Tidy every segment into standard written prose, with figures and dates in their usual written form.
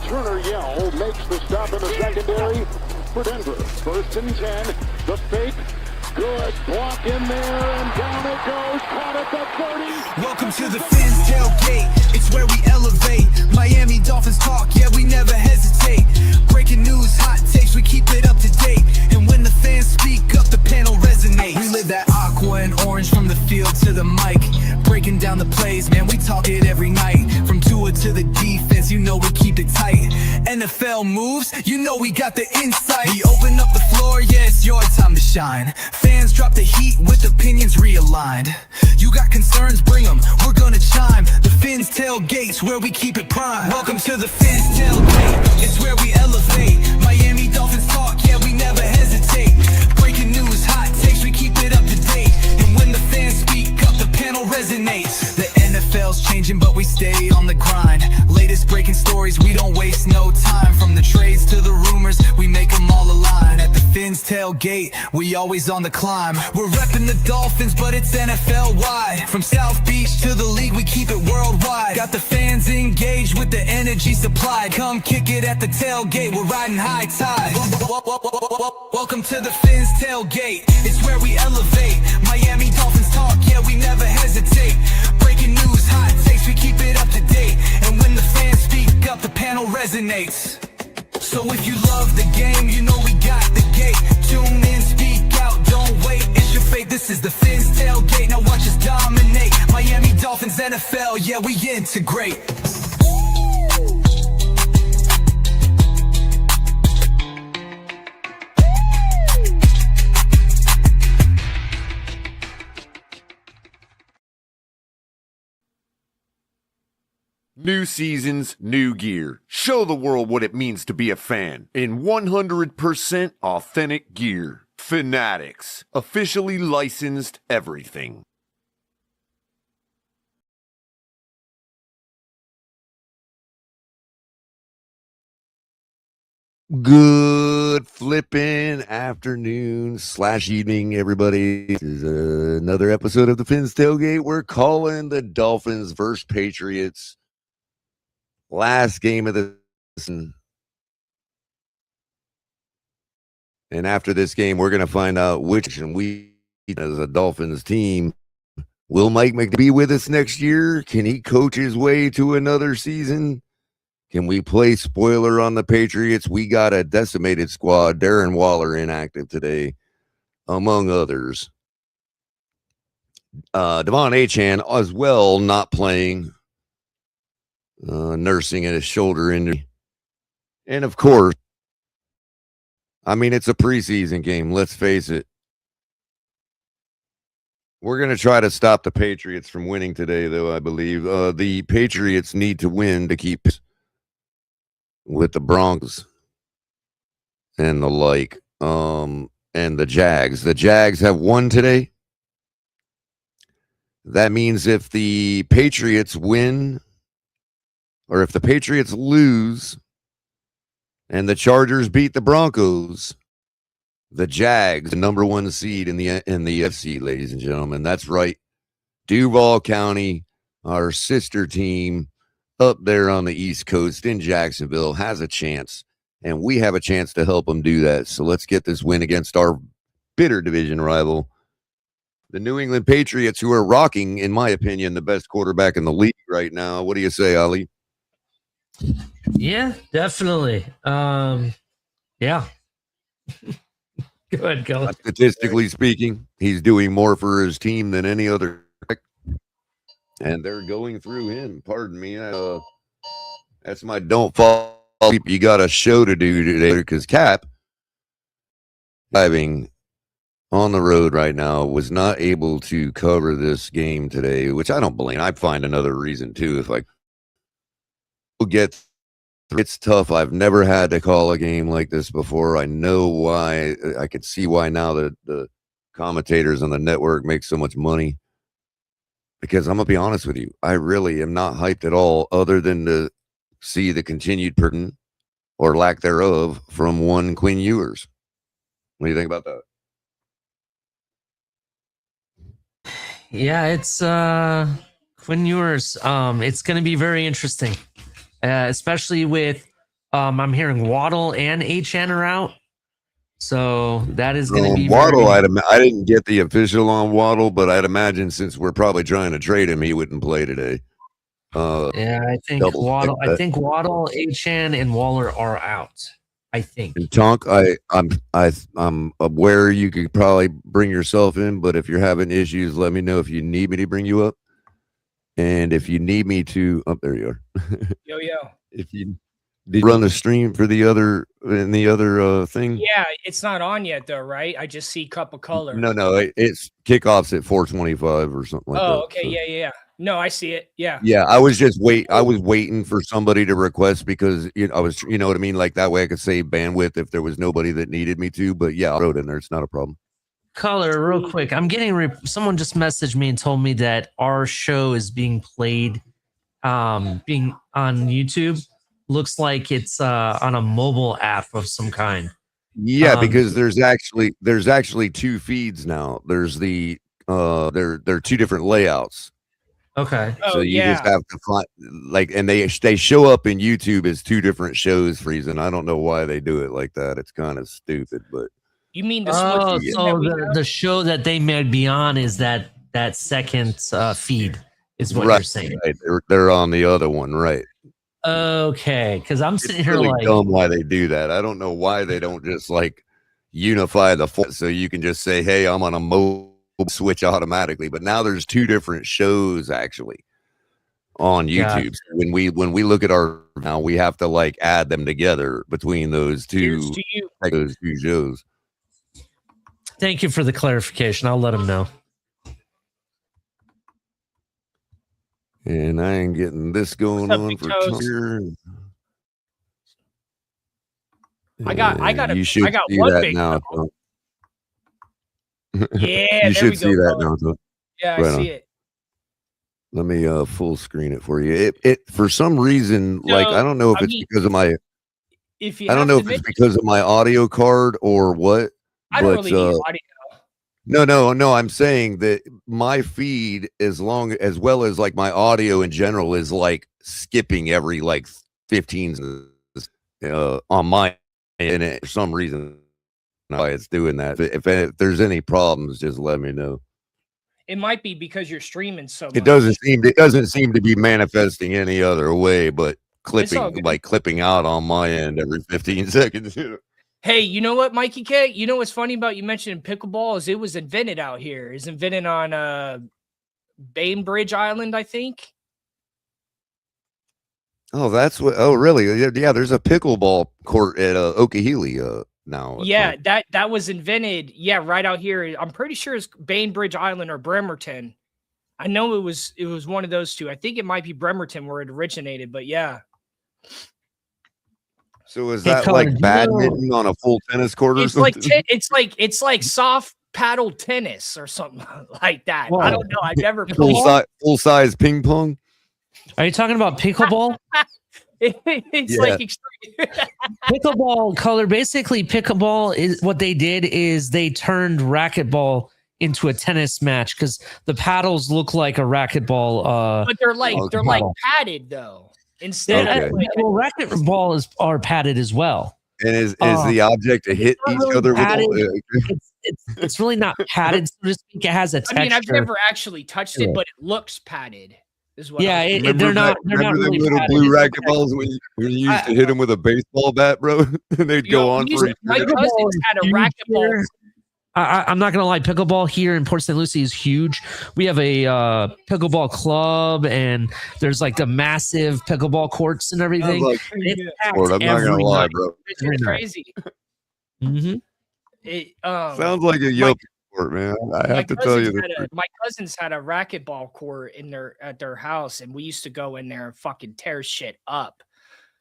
Turner Yell makes the stop in the secondary for Denver. 1st and 10. The fake. Good block in there, and down it goes. Caught at the 30. Welcome to the Fins tailgate. It's where we elevate. Miami Dolphins talk, yeah, we never hesitate. Breaking news, hot takes, we keep it up to date. And when the fans speak up, the panel resonates. We live that aqua and orange from the field to the mic. Breaking down the plays, man, we talk it every night. From Tua to the defense, you know we keep it tight. NFL moves, you know we got the insight. We open up the floor, yeah, it's your time to shine. Fans drop the heat with opinions realigned. You got concerns, bring them, we're gonna chime. The Fins tailgates, where we keep it prime. Welcome to the Fins tailgate, it's where we elevate. Miami Dolphins talk, yeah, we never hesitate. Breaking news, hot takes, we keep it up to date. And when the fans speak up, the panel resonates. The NFL's changing, but we stay on the grind. Latest breaking stories, we don't waste no time. From the trades to the rumors, we make them all align. At the Fins tailgate, we always on the climb. We're repping the Dolphins, but it's NFL-wide. From South Beach to the league, we keep it worldwide. Got the fans engaged with the energy supplied. Come kick it at the tailgate, we're riding high tide. Welcome to the Fins tailgate, it's where we elevate. Miami Dolphins talk, yeah, we never hesitate. Breaking news, hot takes, we keep it up to date. And when the fans speak up, the panel resonates. So if you love the game, you know we got the gate. Tune in, speak out, don't wait, it's your fate. This is the Fins tailgate, now watch us dominate. Miami Dolphins, NFL, yeah, we integrate. New seasons, new gear. Show the world what it means to be a fan in 100% authentic gear. Fanatics. Officially licensed everything. Good flipping afternoon / evening, everybody. This is another episode of the Fins Tailgate. We're calling the Dolphins versus Patriots. Last game of the season. And after this game, we're going to find out which, and we, as a Dolphins team, will Mike McDaniel be with us next year? Can he coach his way to another season? Can we play spoiler on the Patriots? We got a decimated squad. Darren Waller inactive today, among others. Devon Achane as well, not playing. Nursing a shoulder injury. And of course, I mean, it's a preseason game. Let's face it. We're going to try to stop the Patriots from winning today, though, I believe. The Patriots need to win to keep with the Broncos and the like. And the Jags. The Jags have won today. That means if the Patriots win, or if the Patriots lose and the Chargers beat the Broncos, the Jags, the number one seed in the FC, ladies and gentlemen. That's right. Duval County, our sister team up there on the East Coast in Jacksonville, has a chance, and we have a chance to help them do that. So let's get this win against our bitter division rival, the New England Patriots, who are rocking, in my opinion, the best quarterback in the league right now. What do you say, Ali? Yeah, definitely. Yeah. Go ahead, go. Statistically speaking, he's doing more for his team than any other. And they're going through him. Pardon me. That's my don't fall asleep. You got a show to do today because Cap, driving on the road right now, was not able to cover this game today, which I don't blame. I'd find another reason too if I get. It's tough. I've never had to call a game like this before. I know why. I could see why now that the commentators on the network make so much money. Because I'm going to be honest with you, I really am not hyped at all, other than to see the continued burden or lack thereof from one Quinn Ewers. What do you think about that? Yeah, it's Quinn Ewers. It's going to be very interesting, especially with I'm hearing Waddle and HN are out. So that is going to be Waddle. I didn't get the official on Waddle, but I'd imagine since we're probably trying to trade him, he wouldn't play today. Yeah, I think Waddle. I think Waddle, HN, and Waller are out. I think. And Tonk, I'm aware you could probably bring yourself in, but if you're having issues, let me know if you need me to bring you up. And if you need me to, there you are. Yo. If you did you run the stream for the other thing? Yeah, it's not on yet though, right? I just see Cup of Color. No, it's kickoffs at 4:25 or something like that. Oh, okay, so. Yeah. No, I see it. Yeah. Yeah, I was just waiting for somebody to request because I was, you know what I mean, like that way I could save bandwidth if there was nobody that needed me to. But yeah, I wrote in there. It's not a problem. Color, real quick. I'm getting someone just messaged me and told me that our show is being played, being on YouTube. Looks like it's on a mobile app of some kind. Yeah, because there's actually two feeds now. There's the they're two different layouts. Okay. So you just have to find and they show up in YouTube as two different shows, Friesen. I don't know why they do it like that. It's kind of stupid, but you mean the so the show that they may be on is that second feed is what you're saying. Right. They're on the other one, right? Okay, because I'm sitting here really like dumb why they do that. I don't know why they don't just unify the so you can just say, hey, I'm on a mobile switch automatically. But now there's two different shows actually on YouTube. So when we look at now we have to add them together between those two shows. Thank you for the clarification. I'll let them know. And I ain't getting this going on for Twitter. I got one big now. Yeah, you should see that now. Yeah, I see it. Let me full screen it for you. It for some reason, I don't know if it's because of my I don't know if it's because of my audio card or what. I don't really need audio. No. I'm saying that my feed, as well as my audio in general, is skipping every 15 on my and for some reason why it's doing that. If there's any problems, just let me know. It might be because you're streaming so much. It doesn't seem to be manifesting any other way, but clipping out on my end every 15 seconds. Hey, you know what, Mikey K? You know what's funny about you mentioning pickleball is it was invented out here. It's invented on Bainbridge Island, I think. Oh, that's what. Oh, really? Yeah. There's a pickleball court at Okehele now. Yeah, that was invented. Yeah, right out here. I'm pretty sure it's Bainbridge Island or Bremerton. I know it was one of those two. I think it might be Bremerton where it originated, but yeah. So is that badminton on a full tennis court or something? It's like soft paddle tennis or something like that. Whoa. I don't know. I've never full size ping pong. Are you talking about pickleball? It's like extreme. Pickleball Color. Basically, pickleball is what they did is they turned racquetball into a tennis match because the paddles look like a racquetball. But they're padded though. Instead of racquetball are padded as well. And is the object to hit each other with? It's really not padded, so to speak. It has a texture. I mean, I've never actually touched it, but it looks padded. Is what they're not really little padded. blue racquetballs when you used to hit them with a baseball bat, bro. And they'd go on for my cousins had a racquetball. I'm not gonna lie, pickleball here in Port St. Lucie is huge. We have a pickleball club, and there's the massive pickleball courts and everything. I'm not gonna lie, bro. It's crazy. Mm-hmm. Sounds like a yoke sport, man. I have to tell you this. My cousins had a racquetball court at their house, and we used to go in there and fucking tear shit up.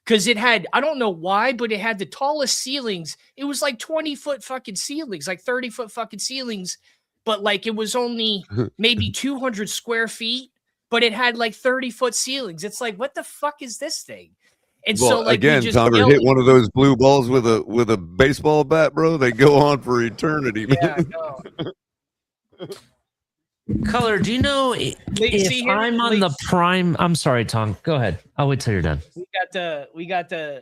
Because it had, I don't know why, but it had the tallest ceilings. It was 20-foot fucking ceilings, 30-foot fucking ceilings. But it was only maybe 200 square feet, but it had 30-foot ceilings. It's what the fuck is this thing? And so again, Tommy hit one of those blue balls with a baseball bat, bro. They go on for eternity, man. Yeah, I know. Color, do you know if I'm on the prime? I'm sorry, Tom. Go ahead. I'll wait till you're done. We got the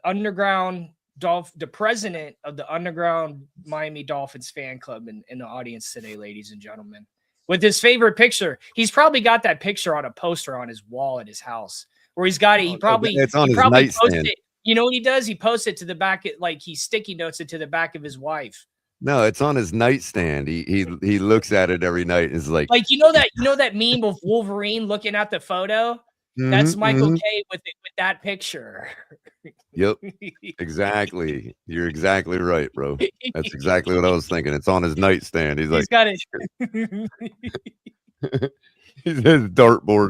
underground the president of the underground Miami Dolphins fan club in the audience today, ladies and gentlemen, with his favorite picture. He's probably got that picture on a poster on his wall at his house, where he's got it. It's on his nightstand. You know what he does? He posts it to the back, like he sticky notes it to the back of his wife. No, it's on his nightstand. He looks at it every night and is like you know that meme of Wolverine looking at the photo? That's Michael K with that picture. Yep, exactly. You're exactly right, bro. That's exactly what I was thinking. It's on his nightstand. He's got it. He's his dartboard.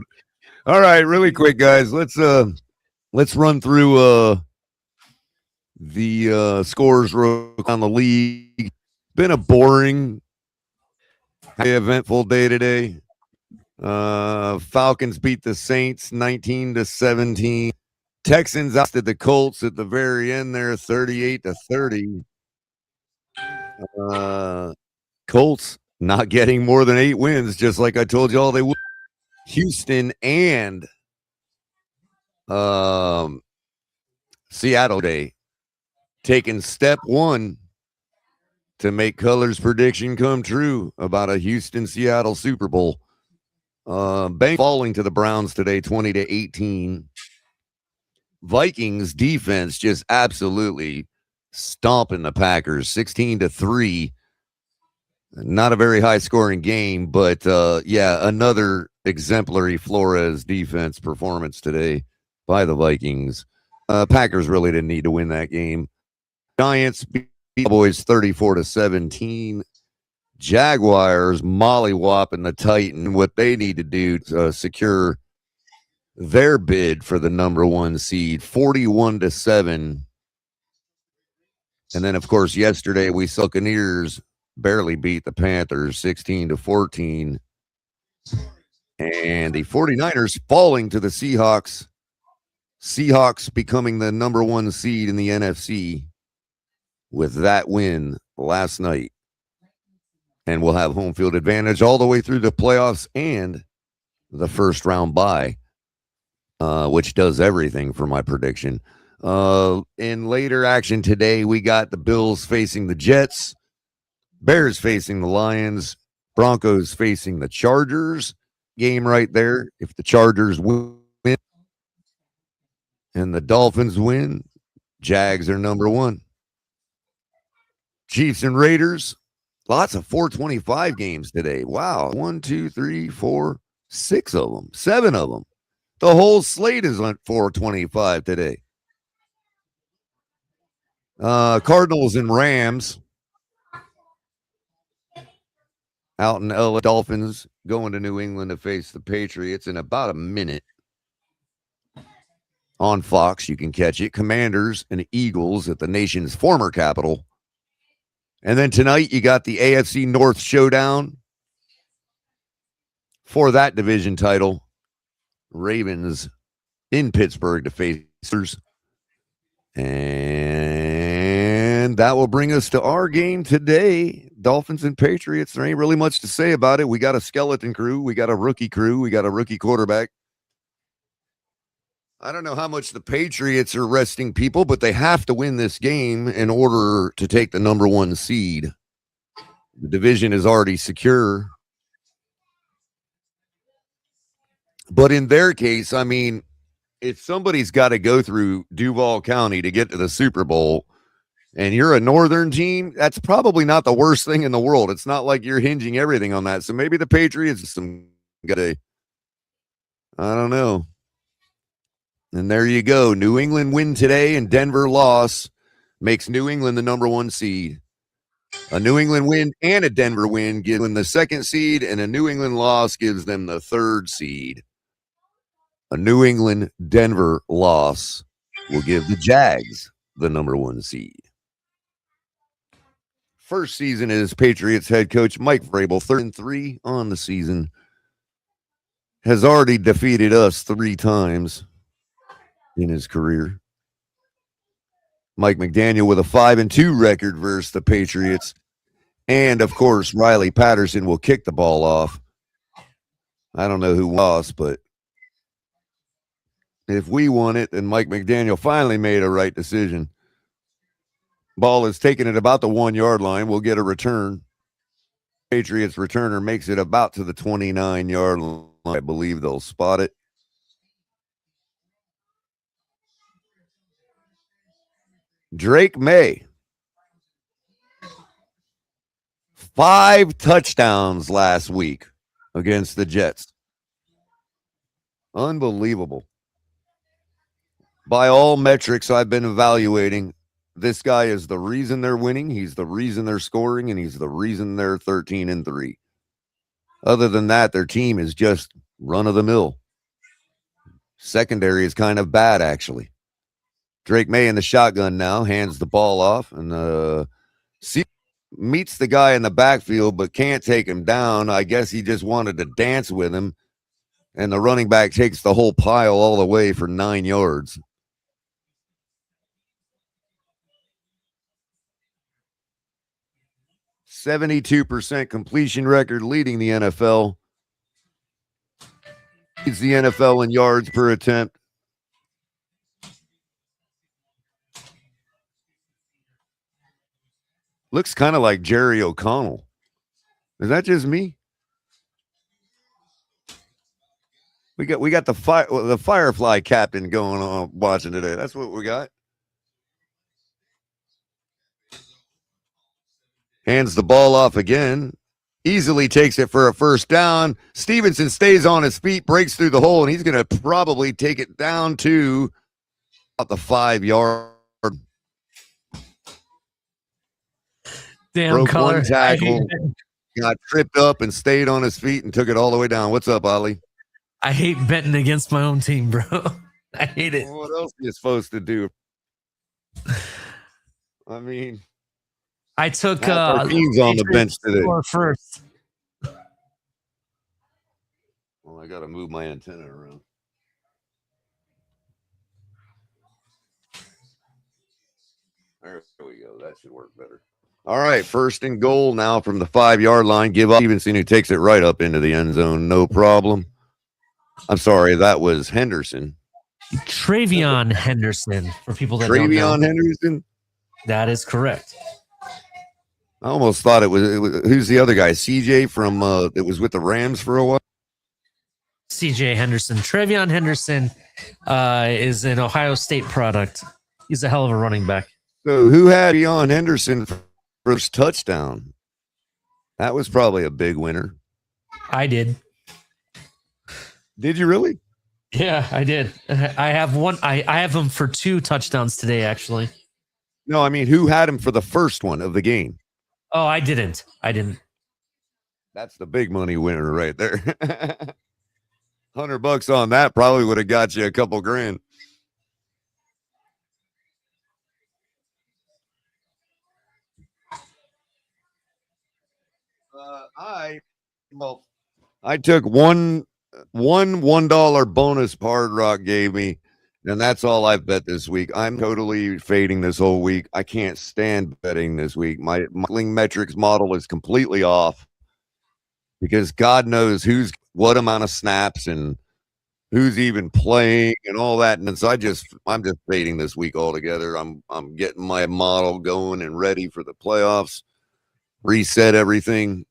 All right, really quick, guys. Let's run through the scores on the league. Been a boring, eventful day today. Falcons beat the Saints 19-17. Texans ousted the Colts at the very end there, 38-30. Colts not getting more than 8 wins, just like I told you all they would. Houston and Seattle day taking step 1 to make Color's prediction come true about a Houston-Seattle Super Bowl. Bengals falling to the Browns today, 20-18. Vikings defense just absolutely stomping the Packers, 16-3. Not a very high-scoring game, but another exemplary Flores defense performance today by the Vikings. Packers really didn't need to win that game. Giants beat the Cowboys 34-17. Jaguars mollywhopping the Titan. What they need to do to secure their bid for the number 1 seed, 41-7. And then, of course, yesterday we saw Buccaneers barely beat the Panthers 16-14. And the 49ers falling to the Seahawks. Seahawks becoming the number 1 seed in the NFC with that win last night. And we'll have home field advantage all the way through the playoffs and the first round bye, which does everything for my prediction. In later action today, we got the Bills facing the Jets, Bears facing the Lions, Broncos facing the Chargers. Game right there. If the Chargers win and the Dolphins win, Jags are number 1. Chiefs and Raiders. Lots of 425 games today. Wow. 1, 2, 3, 4, 6 of them. 7 of them. The whole slate is on 425 today. Cardinals and Rams. Out in LA. Dolphins going to New England to face the Patriots in about a minute. On Fox, you can catch it. Commanders and Eagles at the nation's former capital. And then tonight, you got the AFC North showdown for that division title. Ravens in Pittsburgh to face Steelers. And that will bring us to our game today. Dolphins and Patriots. There ain't really much to say about it. We got a skeleton crew. We got a rookie crew. We got a rookie quarterback. I don't know how much the Patriots are resting people, but they have to win this game in order to take the number 1 seed. The division is already secure. But in their case, I mean, if somebody's got to go through Duval County to get to the Super Bowl, and you're a northern team, that's probably not the worst thing in the world. It's not like you're hinging everything on that. So maybe the Patriots some good. I don't know. And there you go. New England win today and Denver loss makes New England the number 1 seed. A New England win and a Denver win gives them the 2nd seed, and a New England loss gives them the 3rd seed. A New England-Denver loss will give the Jags the number 1 seed. First season is Patriots head coach Mike Vrabel, 3-3 on the season. Has already defeated us 3 times in his career. Mike McDaniel with a 5-2 record versus the Patriots. And of course, Riley Patterson will kick the ball off. I don't know who lost, but if we won it, then Mike McDaniel finally made a right decision. Ball is taken at about the 1 yard line. We'll get a return. Patriots returner makes it about to the 29 yard line. I believe they'll spot it. Drake May. 5 touchdowns last week against the Jets. Unbelievable. By all metrics I've been evaluating, this guy is the reason they're winning. He's the reason they're scoring, and he's the reason they're 13-3. Other than that, their team is just run of the mill. Secondary is kind of bad, actually. Drake May in the shotgun now, hands the ball off, and meets the guy in the backfield, but can't take him down. I guess he just wanted to dance with him, and the running back takes the whole pile all the way for 9 yards. %72 completion record, leading the NFL. Leads the NFL in yards per attempt. Looks kind of like Jerry O'Connell. Is that just me? We got the Firefly captain going on watching today. That's what we got. Hands the ball off again. Easily takes it for a first down. Stevenson stays on his feet, breaks through the hole, and he's going to probably take it down to about the 5 yard. Damn, Broke color. one tackle, got tripped up and stayed on his feet and took it all the way down. What's up, Ollie? I hate betting against my own team, bro. I hate it. What else are you supposed to do? I mean, I took teams on the bench today. First. Well, I got to move my antenna around. There we go. That should work better. All right, 1st and goal now from the 5 yard line. Give up Stevenson, who takes it right up into the end zone. No problem. I'm sorry, that was Henderson. Travion Henderson, for people that don't know. Travion Henderson? That is correct. I almost thought it was who's the other guy? CJ from it was with the Rams for a while. CJ Henderson. Travion Henderson is an Ohio State product. He's a hell of a running back. So who had Travion Henderson first touchdown? That was probably a big winner. I did. Did you really? Yeah, I did. I have one. I have him for 2 touchdowns today, actually. No, I mean, who had him for the first one of the game? Oh, I didn't. That's the big money winner right there. $100 on that probably would have got you a couple grand. I took one $1 bonus Hard Rock gave me, and that's all I've bet this week. I'm totally fading this whole week. I can't stand betting this week. My modeling metrics model is completely off because God knows what amount of snaps and who's even playing and all that. And so I'm just fading this week altogether. I'm getting my model going and ready for the playoffs, reset everything.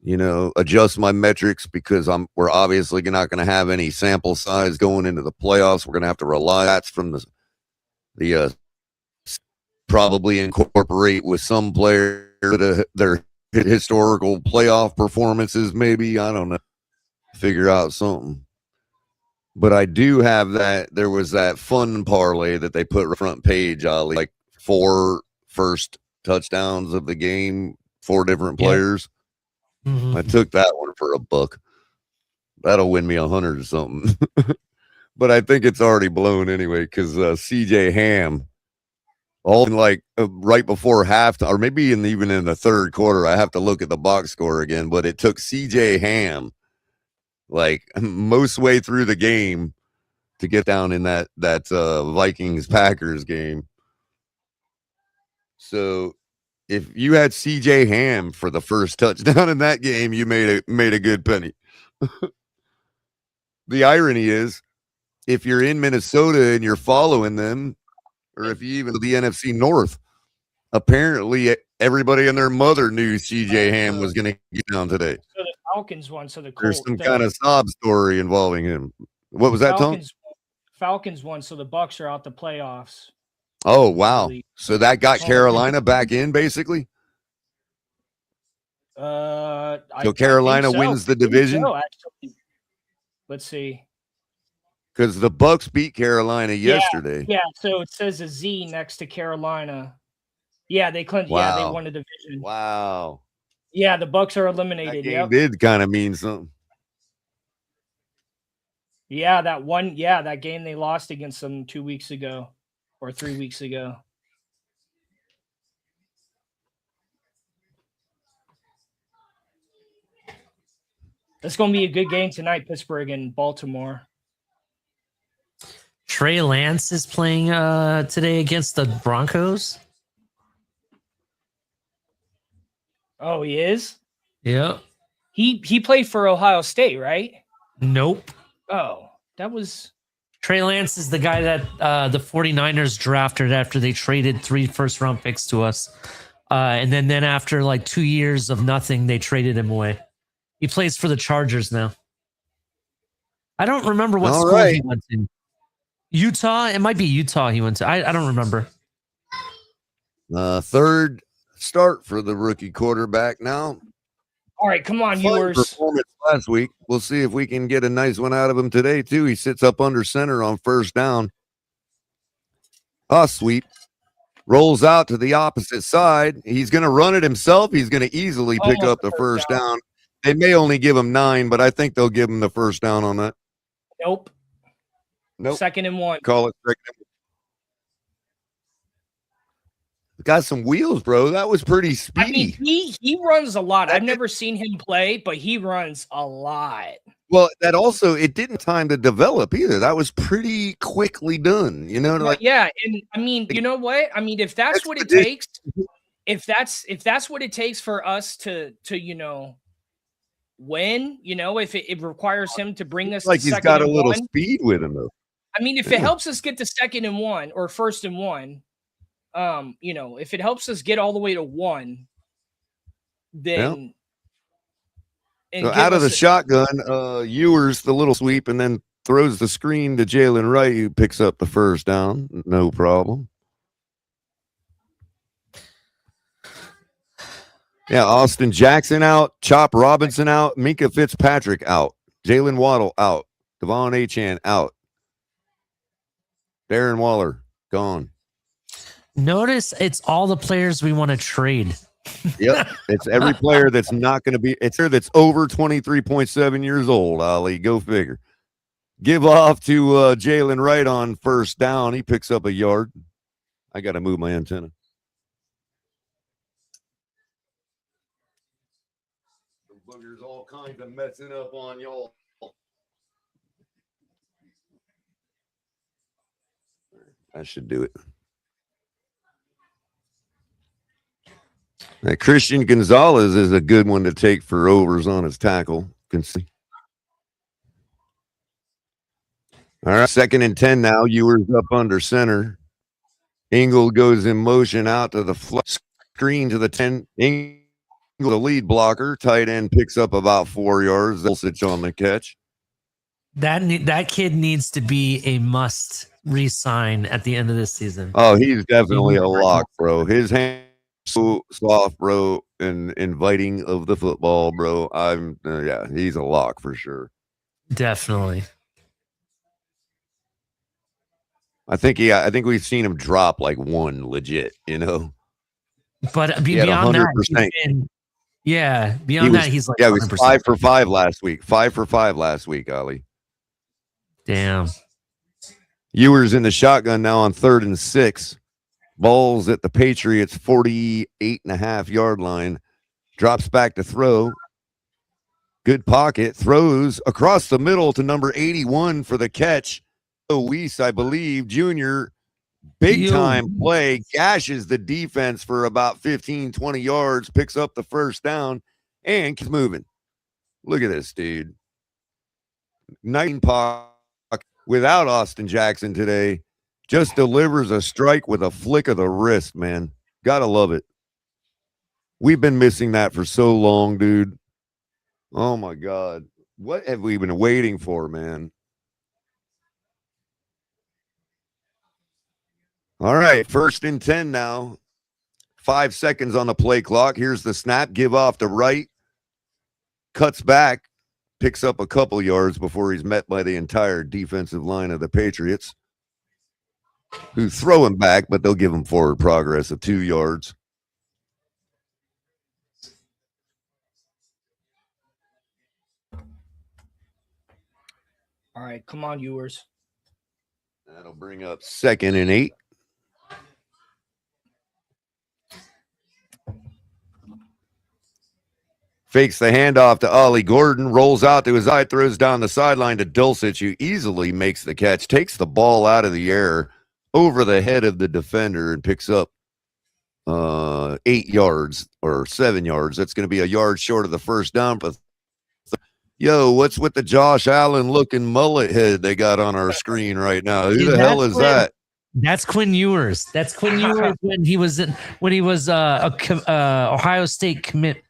Adjust my metrics because we're obviously not going to have any sample size going into the playoffs. We're going to have to rely that's from the probably incorporate with some players their historical playoff performances. Maybe, I don't know, figure out something. But I do have that. There was that fun parlay that they put front page, Ollie, like 4 first touchdowns of the game, 4 different players. I took that one for $1. That'll win me 100 or something. But I think it's already blown anyway because CJ Ham, right before halftime, or maybe even in the third quarter, I have to look at the box score again. But it took CJ Ham most way through the game to get down in that Vikings Packers game. So if you had CJ Ham for the first touchdown in that game, you made a good penny. The irony is, if you're in Minnesota and you're following them, or if you even the NFC North, apparently everybody and their mother knew CJ Ham was going to get down today. So the Falcons won. So the There's some kind of sob story involving him. What was that, Tom? Falcons won, so the Bucks are out the playoffs. Oh, wow. So that got Carolina back in, basically? So Carolina wins the division? Actually. Let's see. Because the Bucks beat Carolina yesterday. Yeah, so it says a Z next to Carolina. Yeah, they clinched. Wow. Yeah, they won the division. Wow. Yeah, the Bucks are eliminated. That game did kind of mean something. Yeah, that game they lost against them 2 weeks ago or 3 weeks ago. It's going to be a good game tonight, Pittsburgh and Baltimore. Trey Lance is playing today against the Broncos. Oh, he is? Yeah. He played for Ohio State, right? Nope. Oh, that was... Trey Lance is the guy that the 49ers drafted after they traded 3 first-round picks to us. And then after like 2 years of nothing, they traded him away. He plays for the Chargers now. I don't remember what school he went to. Utah? It might be Utah he went to. I don't remember. Third start for the rookie quarterback now. All right, come on, viewers. Performance last week. We'll see if we can get a nice one out of him today, too. He sits up under center on first down. Sweep. Rolls out to the opposite side. He's going to run it himself. He's going to easily pick up the first down. They may only give him 9, but I think they'll give him the first down on that. Nope. 2nd and 1. Call it 2nd and 1. Got some wheels, bro. That was pretty speedy. I mean, he runs a lot. I've never seen him play, but he runs a lot. Well, that also, it didn't time to develop either. That was pretty quickly done, you know? Like, yeah, and I mean, you know what? I mean, if that's what it takes, if that's what it takes for us to win, if it requires him to bring us like to he's got a little speed with him, though. I mean, if it helps us get to 2nd and 1 or 1st and 1, if it helps us get all the way to 1, then so out of the shotgun, Ewers the little sweep and then throws the screen to Jalen Wright, who picks up the first down. No problem. Yeah, Austin Jackson out, Chop Robinson out, Minka Fitzpatrick out, Jalen Waddle out, Devon Achane out, Darren Waller gone. Notice it's all the players we want to trade. Yep, it's every player that's not going to be. It's here that's over 23.7 years old. Ali, go figure. Give off to Jalen Wright on first down. He picks up a yard. I got to move my antenna. Boogers all kinds of messing up on y'all. I should do it. Now, Christian Gonzalez is a good one to take for overs on his tackle. Can see. All right, 2nd and 10 now. Ewers up under center. Ingle goes in motion out to the screen to the 10. Ingle, the lead blocker. Tight end picks up about 4 yards. Dulcich on the catch. That kid needs to be a must re-sign at the end of this season. Oh, he's definitely a lock, bro. His hand so soft, bro, and inviting of the football, bro. Yeah, he's a lock for sure. Definitely. I think we've seen him drop like one legit, But beyond that, he's like, he was 5 for 5 last week. 5 for 5 last week, Ali. Damn. Ewers in the shotgun now on 3rd and 6. Balls at the Patriots 48.5-yard line. Drops back to throw. Good pocket. Throws across the middle to number 81 for the catch. Weiss, I believe, Jr. Big time play, gashes the defense for about 15, 20 yards, picks up the first down, and keeps moving. Look at this, dude. 19 pocket without Austin Jackson today. Just delivers a strike with a flick of the wrist, man. Gotta love it. We've been missing that for so long, dude. Oh, my God. What have we been waiting for, man? All right, 1st and 10 now. 5 seconds on the play clock. Here's the snap. Give off to right. Cuts back. Picks up a couple yards before he's met by the entire defensive line of the Patriots, who throw him back, but they'll give him forward progress of 2 yards. All right, come on, Ewers. That'll bring up 2nd and 8. Fakes the handoff to Ollie Gordon, rolls out to his eye, throws down the sideline to Dulcich, who easily makes the catch, takes the ball out of the air over the head of the defender and picks up 8 yards or 7 yards. That's going to be a yard short of the first down. But yo, what's with the Josh Allen looking mullet head they got on our screen right now? Who the hell is that? That's Quinn Ewers. That's Quinn Ewers when he was Ohio State commit.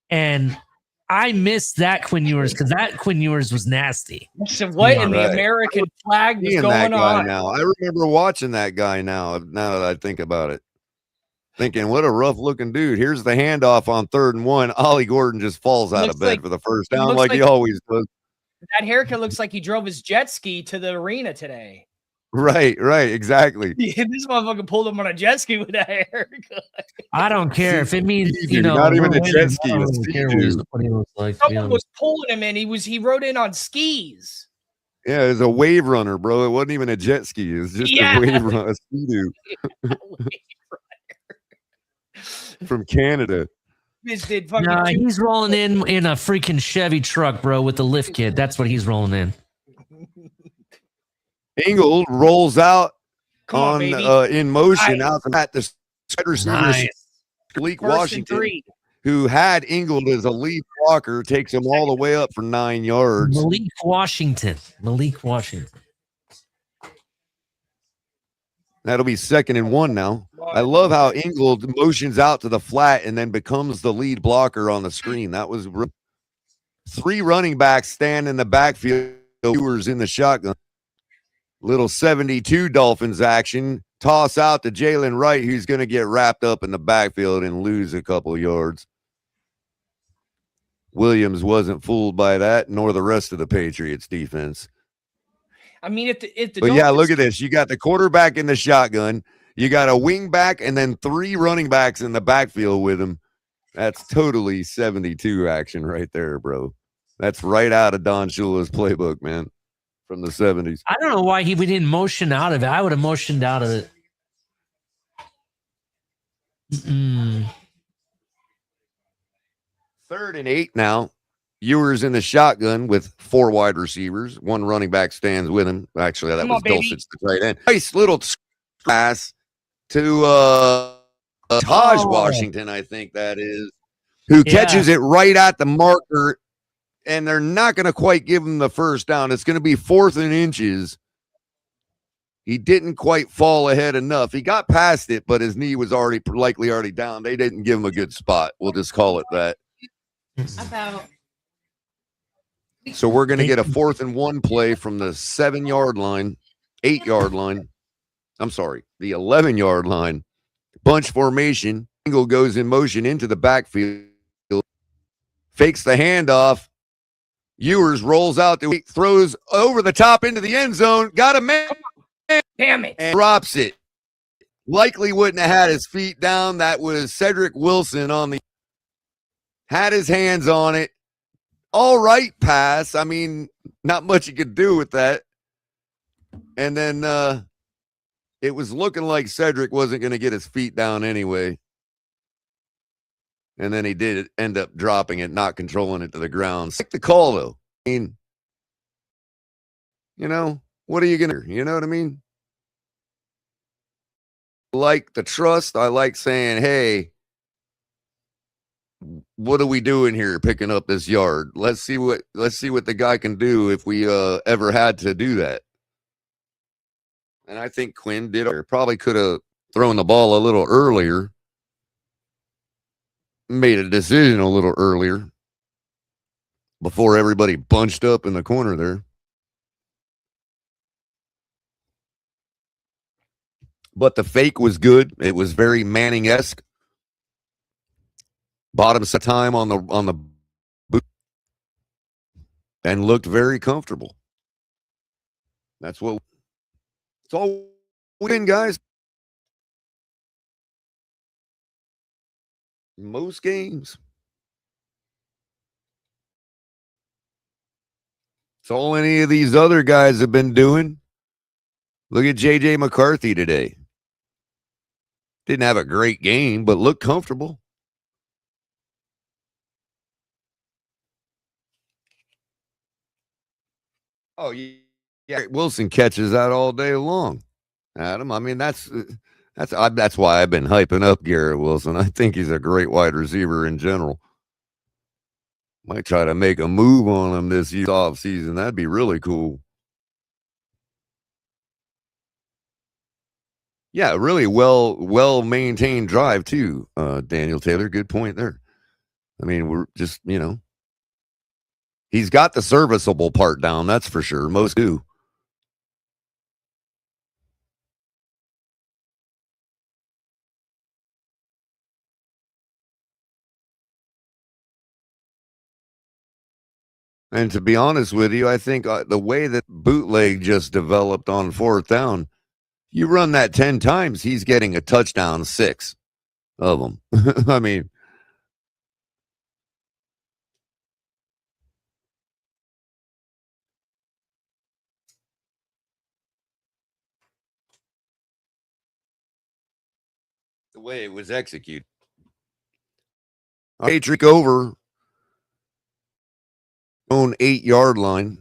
And I missed that Quinn Ewers because that Quinn Ewers was nasty. So what in the American flag was going on? Now I remember watching that guy. Now that I think about it, thinking what a rough looking dude. Here's the handoff on 3rd and 1. Ollie Gordon just falls out of bed for the first down, like he always does. That haircut looks like he drove his jet ski to the arena today. Right, exactly. Yeah, this motherfucker pulled him on a jet ski with that haircut. I don't care if it means not even a jet ski. I don't care what he looks like. Someone was pulling him in. He rode in on skis. Yeah, it was a wave runner, bro. It wasn't even a jet ski. It was just a wave runner, a ski-doo. From Canada. Nah, he's rolling in a freaking Chevy truck, bro, with the lift kit. That's what he's rolling in. Ingold rolls out in motion out at the receiver, Malik Washington, who had Ingold as a lead blocker, takes him all the way up for 9 yards. Malik Washington. That'll be 2nd and 1 now. I love how Ingold motions out to the flat and then becomes the lead blocker on the screen. That was 3 running backs stand in the backfield. Viewers in the shotgun. Little 72 Dolphins action. Toss out to Jalen Wright, who's going to get wrapped up in the backfield and lose a couple yards. Williams wasn't fooled by that, nor the rest of the Patriots defense. I mean, if the but yeah, look at this. You got the quarterback in the shotgun. You got a wing back and then 3 running backs in the backfield with him. That's totally 72 action right there, bro. That's right out of Don Shula's playbook, man. From the 70s. I don't know why we didn't motion out of it. I would have motioned out of it. 3rd and 8 now. Ewers in the shotgun with 4 wide receivers. 1 running back stands with him. Actually, that was Dulcich, the tight end. Nice little pass to Taj Washington, I think that is, who catches it right at the marker. And they're not going to quite give him the first down. It's going to be 4th and inches. He didn't quite fall ahead enough. He got past it, but his knee was likely already down. They didn't give him a good spot. We'll just call it that. So we're going to get a 4th and 1 play from the 7-yard line, 8-yard line. I'm sorry, the 11-yard line. Bunch formation. Ingle goes in motion into the backfield. Fakes the handoff. Ewers rolls out, throws over the top into the end zone, got a man, damn it, and drops it. Likely wouldn't have had his feet down. That was Cedric Wilson had his hands on it. All right pass. I mean, not much you could do with that. And then it was looking like Cedric wasn't going to get his feet down anyway. And then he did end up dropping it, not controlling it to the ground. Stick the call, though. I mean, what are you going to do? You know what I mean? like the trust. I like saying, hey, what are we doing here picking up this yard? Let's see what the guy can do if we ever had to do that. And I think Quinn did. Probably could have thrown the ball a little earlier, made a decision a little earlier before everybody bunched up in the corner there. But the fake was good. It was very Manning-esque. Bottom time on the boot and looked very comfortable. It's all win, guys. Most games. It's all any of these other guys have been doing. Look at J.J. McCarthy today. Didn't have a great game, but looked comfortable. Oh, yeah. Wilson catches that all day long, Adam. I mean, that's why I've been hyping up Garrett Wilson. I think he's a great wide receiver in general. Might try to make a move on him this year off season. That'd be really cool. Yeah, really well maintained drive too, Daniel Taylor. Good point there. I mean, we're just, he's got the serviceable part down, that's for sure. Most do. And to be honest with you, I think the way that bootleg just developed on fourth down, you run that 10 times, he's getting a touchdown 6 of them. I mean, the way it was executed. Patrick over own 8-yard line.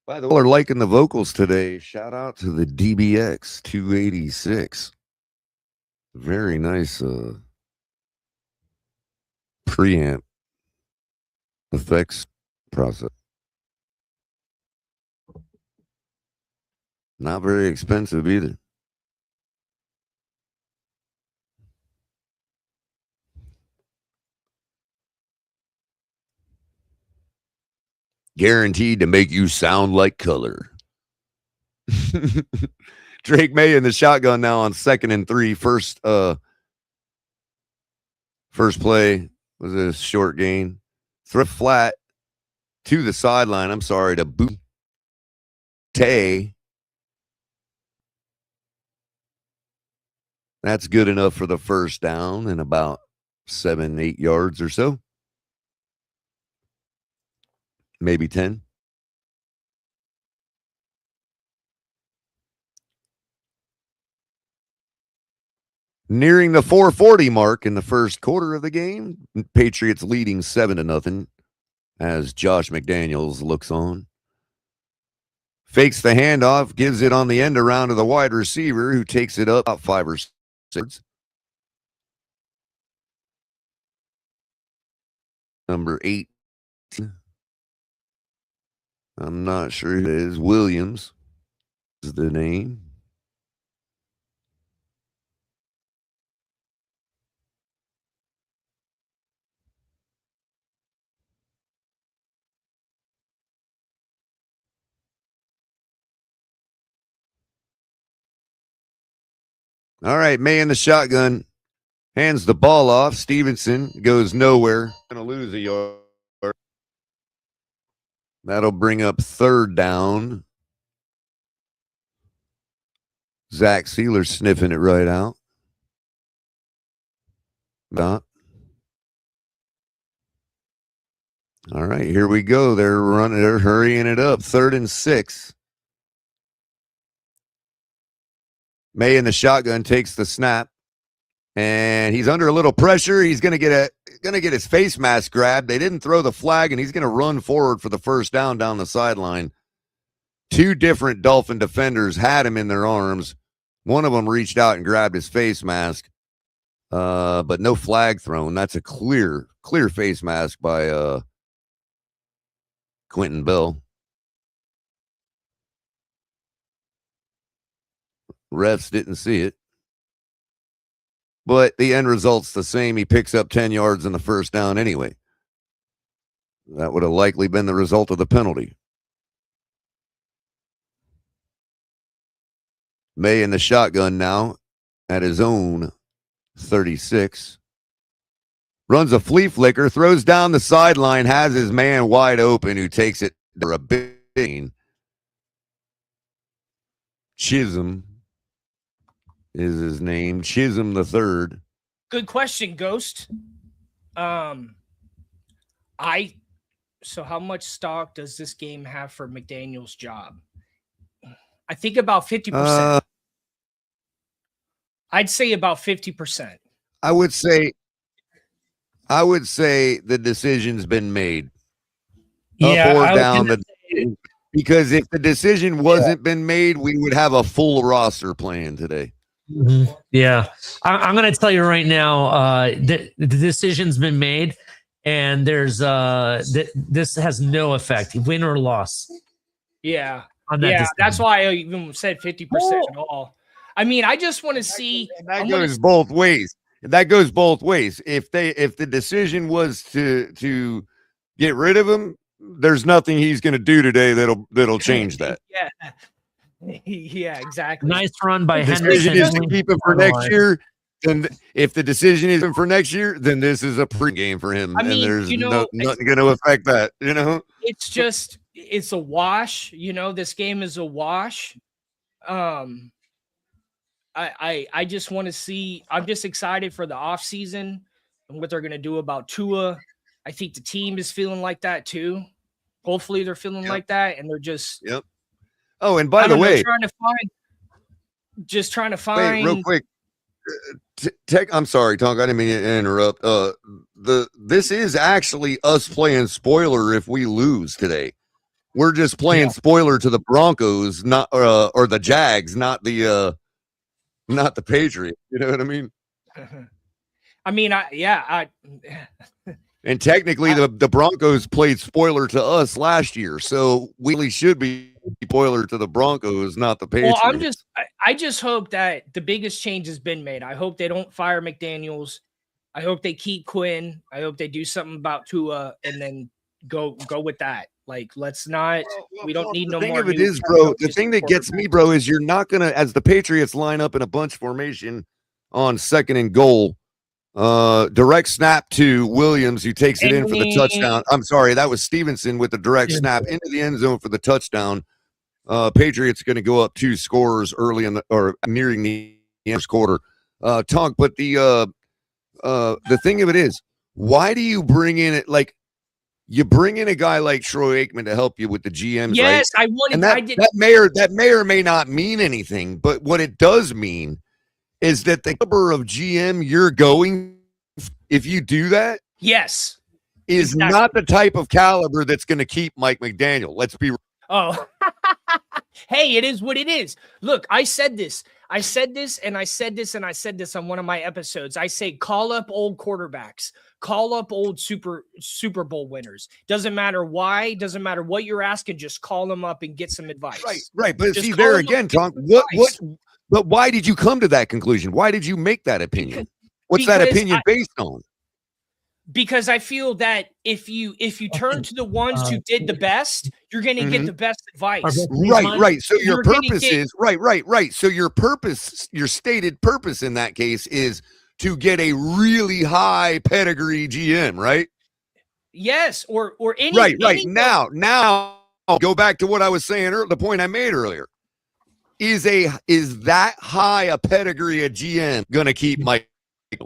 By the way, are liking the vocals today. Shout out to the DBX 286. Very nice preamp effects process. Not very expensive either. Guaranteed to make you sound like color. Drake May in the shotgun now on 2nd and 3. First play was a short gain. Throw flat to the sideline. I'm sorry, to boot. That's good enough for the first down and about 7-8 yards or so. Maybe 10. Nearing the 440 mark in the first quarter of the game. Patriots leading 7-0 as Josh McDaniels looks on. Fakes the handoff, gives it on the end around to the wide receiver who takes it up about 5 or 6. Number 8. I'm not sure who it is. Williams is the name. All right, May in the shotgun. Hands the ball off. Stevenson goes nowhere. Going to lose a yard. That'll bring up 3rd down. Zach Sealer sniffing it right out. Not. All right, here we go. They're hurrying it up. 3rd and 6. May in the shotgun takes the snap, and he's under a little pressure. He's going to get his face mask grabbed. They didn't throw the flag, and he's going to run forward for the first down the sideline. two different Dolphin defenders had him in their arms. One of them reached out and grabbed his face mask, but no flag thrown. That's a clear face mask by Quentin Bell. Refs didn't see it. But the end result's the same. He picks up 10 yards in the first down anyway. That would have likely been the result of the penalty. May in the shotgun now at his own 36. Runs a flea flicker, throws down the sideline, has his man wide open who takes it for a big gain. Chisholm is his name. Chisholm the third. Good question, Ghost. So how much stock does this game have for McDaniel's job? I think about 50%. I'd say about 50%. I would say the decision's been made. Up or down. Because if the decision wasn't been made, we would have a full roster plan today. Mm-hmm. Yeah. I'm going to tell you right now, the decision's been made, and there's this has no effect, win or loss. Yeah. Yeah, that's why I even said 50% at all. I mean, I just want to see. That goes both ways. That goes both ways. If the decision was to get rid of him, there's nothing he's going to do today that'll change that. Yeah. Yeah, exactly. Nice run by The Henderson. decision is to keep him for next year. Then if the decision is for next year, then this is a pregame for him. I mean, and there's nothing going to it's affect that. You know, it's a wash. You know, this game is a wash. I just want to see. I'm just excited for the offseason and what they're going to do about Tua. I think the team is feeling like that too. Hopefully, they're feeling like that, and they're just. Yep. Oh, and by the way, trying to find. Wait, real quick. I'm sorry, Tonk. I didn't mean to interrupt. This is actually us playing spoiler if we lose today. We're just playing spoiler to the Broncos, not or the Jags, not the Patriots. You know what I mean? And technically, the Broncos played spoiler to us last year, so we really should be spoiler to the Broncos, not the Patriots. Well, I just hope that the biggest change has been made. I hope they don't fire McDaniels. I hope they keep Quinn. I hope they do something about Tua and then go with that. Like, let's not. We don't need no more. The thing of it is, bro. The thing that gets me, bro, is you're not gonna, as the Patriots line up in a bunch formation on 2nd and goal. Direct snap to Williams, who takes it in for the touchdown. I'm sorry, that was Stevenson with the direct snap into the end zone for the touchdown. Patriots going to go up 2 scores early in or nearing the first quarter. Tonk, but the thing of it is, why do you bring in it? Like, you bring in a guy like Troy Aikman to help you with the GMs, yes, right? That may or may not mean anything, but what it does mean is that the caliber of GM you're going, if you do that, yes, is not the type of caliber that's going to keep Mike McDaniel. Let's be. Oh, hey, it is what it is. Look, I said this on one of my episodes. I say, call up old quarterbacks, call up old Super Bowl winners. Doesn't matter why, doesn't matter what you're asking, just call them up and get some advice. Right. But just see, there again, Tom, but why did you come to that conclusion? Why did you make that opinion? What's that opinion based on? Because I feel that if you turn to the ones who did the best, you're going to get the best advice. Right. So your purpose is right. So your stated purpose in that case is to get a really high pedigree GM, right? Yes, or any right. Now go back to what I was saying earlier, the point I made earlier. Is that high a pedigree a GM going to keep Mike,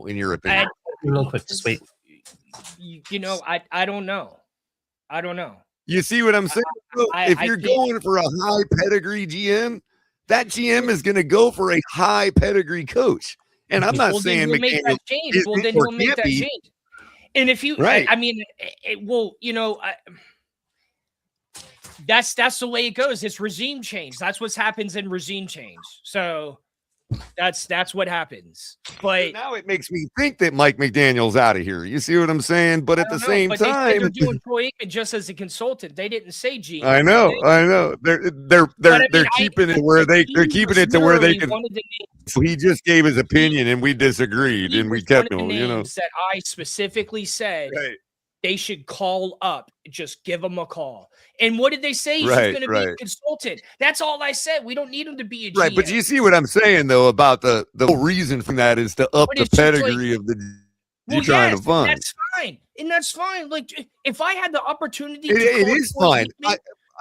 in your opinion? Real quick, just wait. I don't know. You see what I'm saying? If you're going for a high pedigree GM, that GM is going to go for a high pedigree coach. And I'm not saying he'll make that change. Well, then he'll make that change. And if you, right. I mean, that's the way it goes. It's regime change. That's what happens in regime change. So that's what happens. But now it makes me think that Mike McDaniel's out of here. You see what I'm saying? But at the same but they said time, they're doing Troy Aikman just as a consultant. They didn't say GM. I know. They're keeping it where they're keeping it to where they can. So he just gave his opinion, and we disagreed, and we kept him. You know, that I specifically said they should call up. Just give him a call. And what did they say? He's going to be a consultant. That's all I said. We don't need him to be a GM. Right, but you see what I'm saying though about the whole reason from that is to up the pedigree of the you're trying to fund. That's fine, and that's fine. Like if I had the opportunity, it is fine.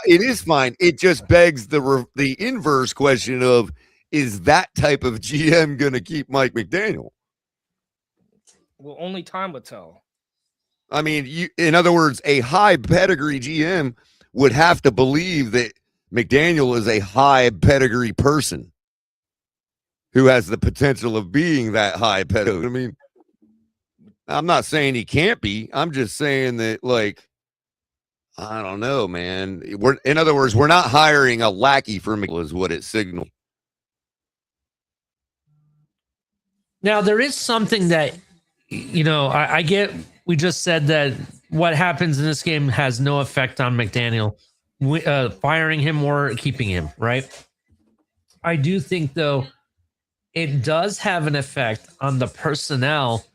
It is fine. It just begs the inverse question of, is that type of GM going to keep Mike McDaniel? Well, only time will tell. I mean, in other words, a high pedigree GM would have to believe that McDaniel is a high pedigree person who has the potential of being that high pedigree. I mean, I'm not saying he can't be. I'm just saying that, like, I don't know, man. In other words, we're not hiring a lackey for McDaniel, is what it signals. Now, there is something that, I get. We just said that what happens in this game has no effect on McDaniel, firing him or keeping him, right? I do think, though, it does have an effect on the personnel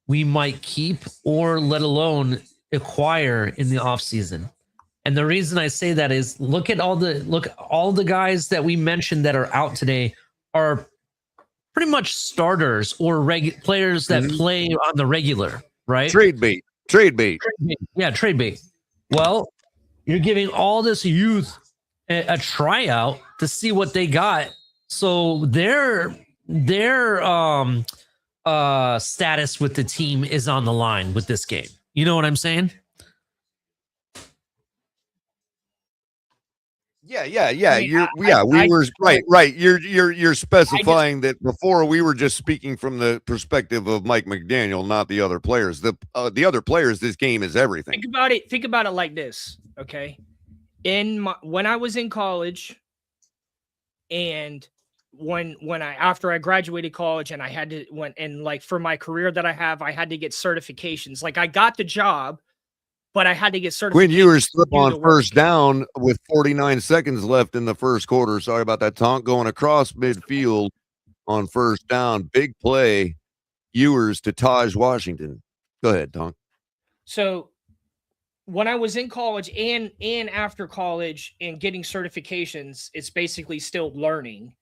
we might keep or let alone acquire in the offseason. And the reason I say that is look all the guys that we mentioned that are out today are pretty much starters or players that play on the regular. Right? Trade bait. Yeah, trade bait. Well, you're giving all this youth a tryout to see what they got. So their status with the team is on the line with this game. You know what I'm saying? Yeah. We were right. You're specifying that before we were just speaking from the perspective of Mike McDaniel, not the other players. The other players, this game is everything. Think about it like this, okay? When I was in college, and after I graduated college, and I had to for my career that I have, I had to get certifications. Like I got the job, but I had to get certified. Quinn Ewers slip on first down with 49 seconds left in the first quarter. Sorry about that, Tonk. Going across midfield on first down. Big play. Ewers to Taj Washington. Go ahead, Tonk. So when I was in college and after college and getting certifications, it's basically still learning.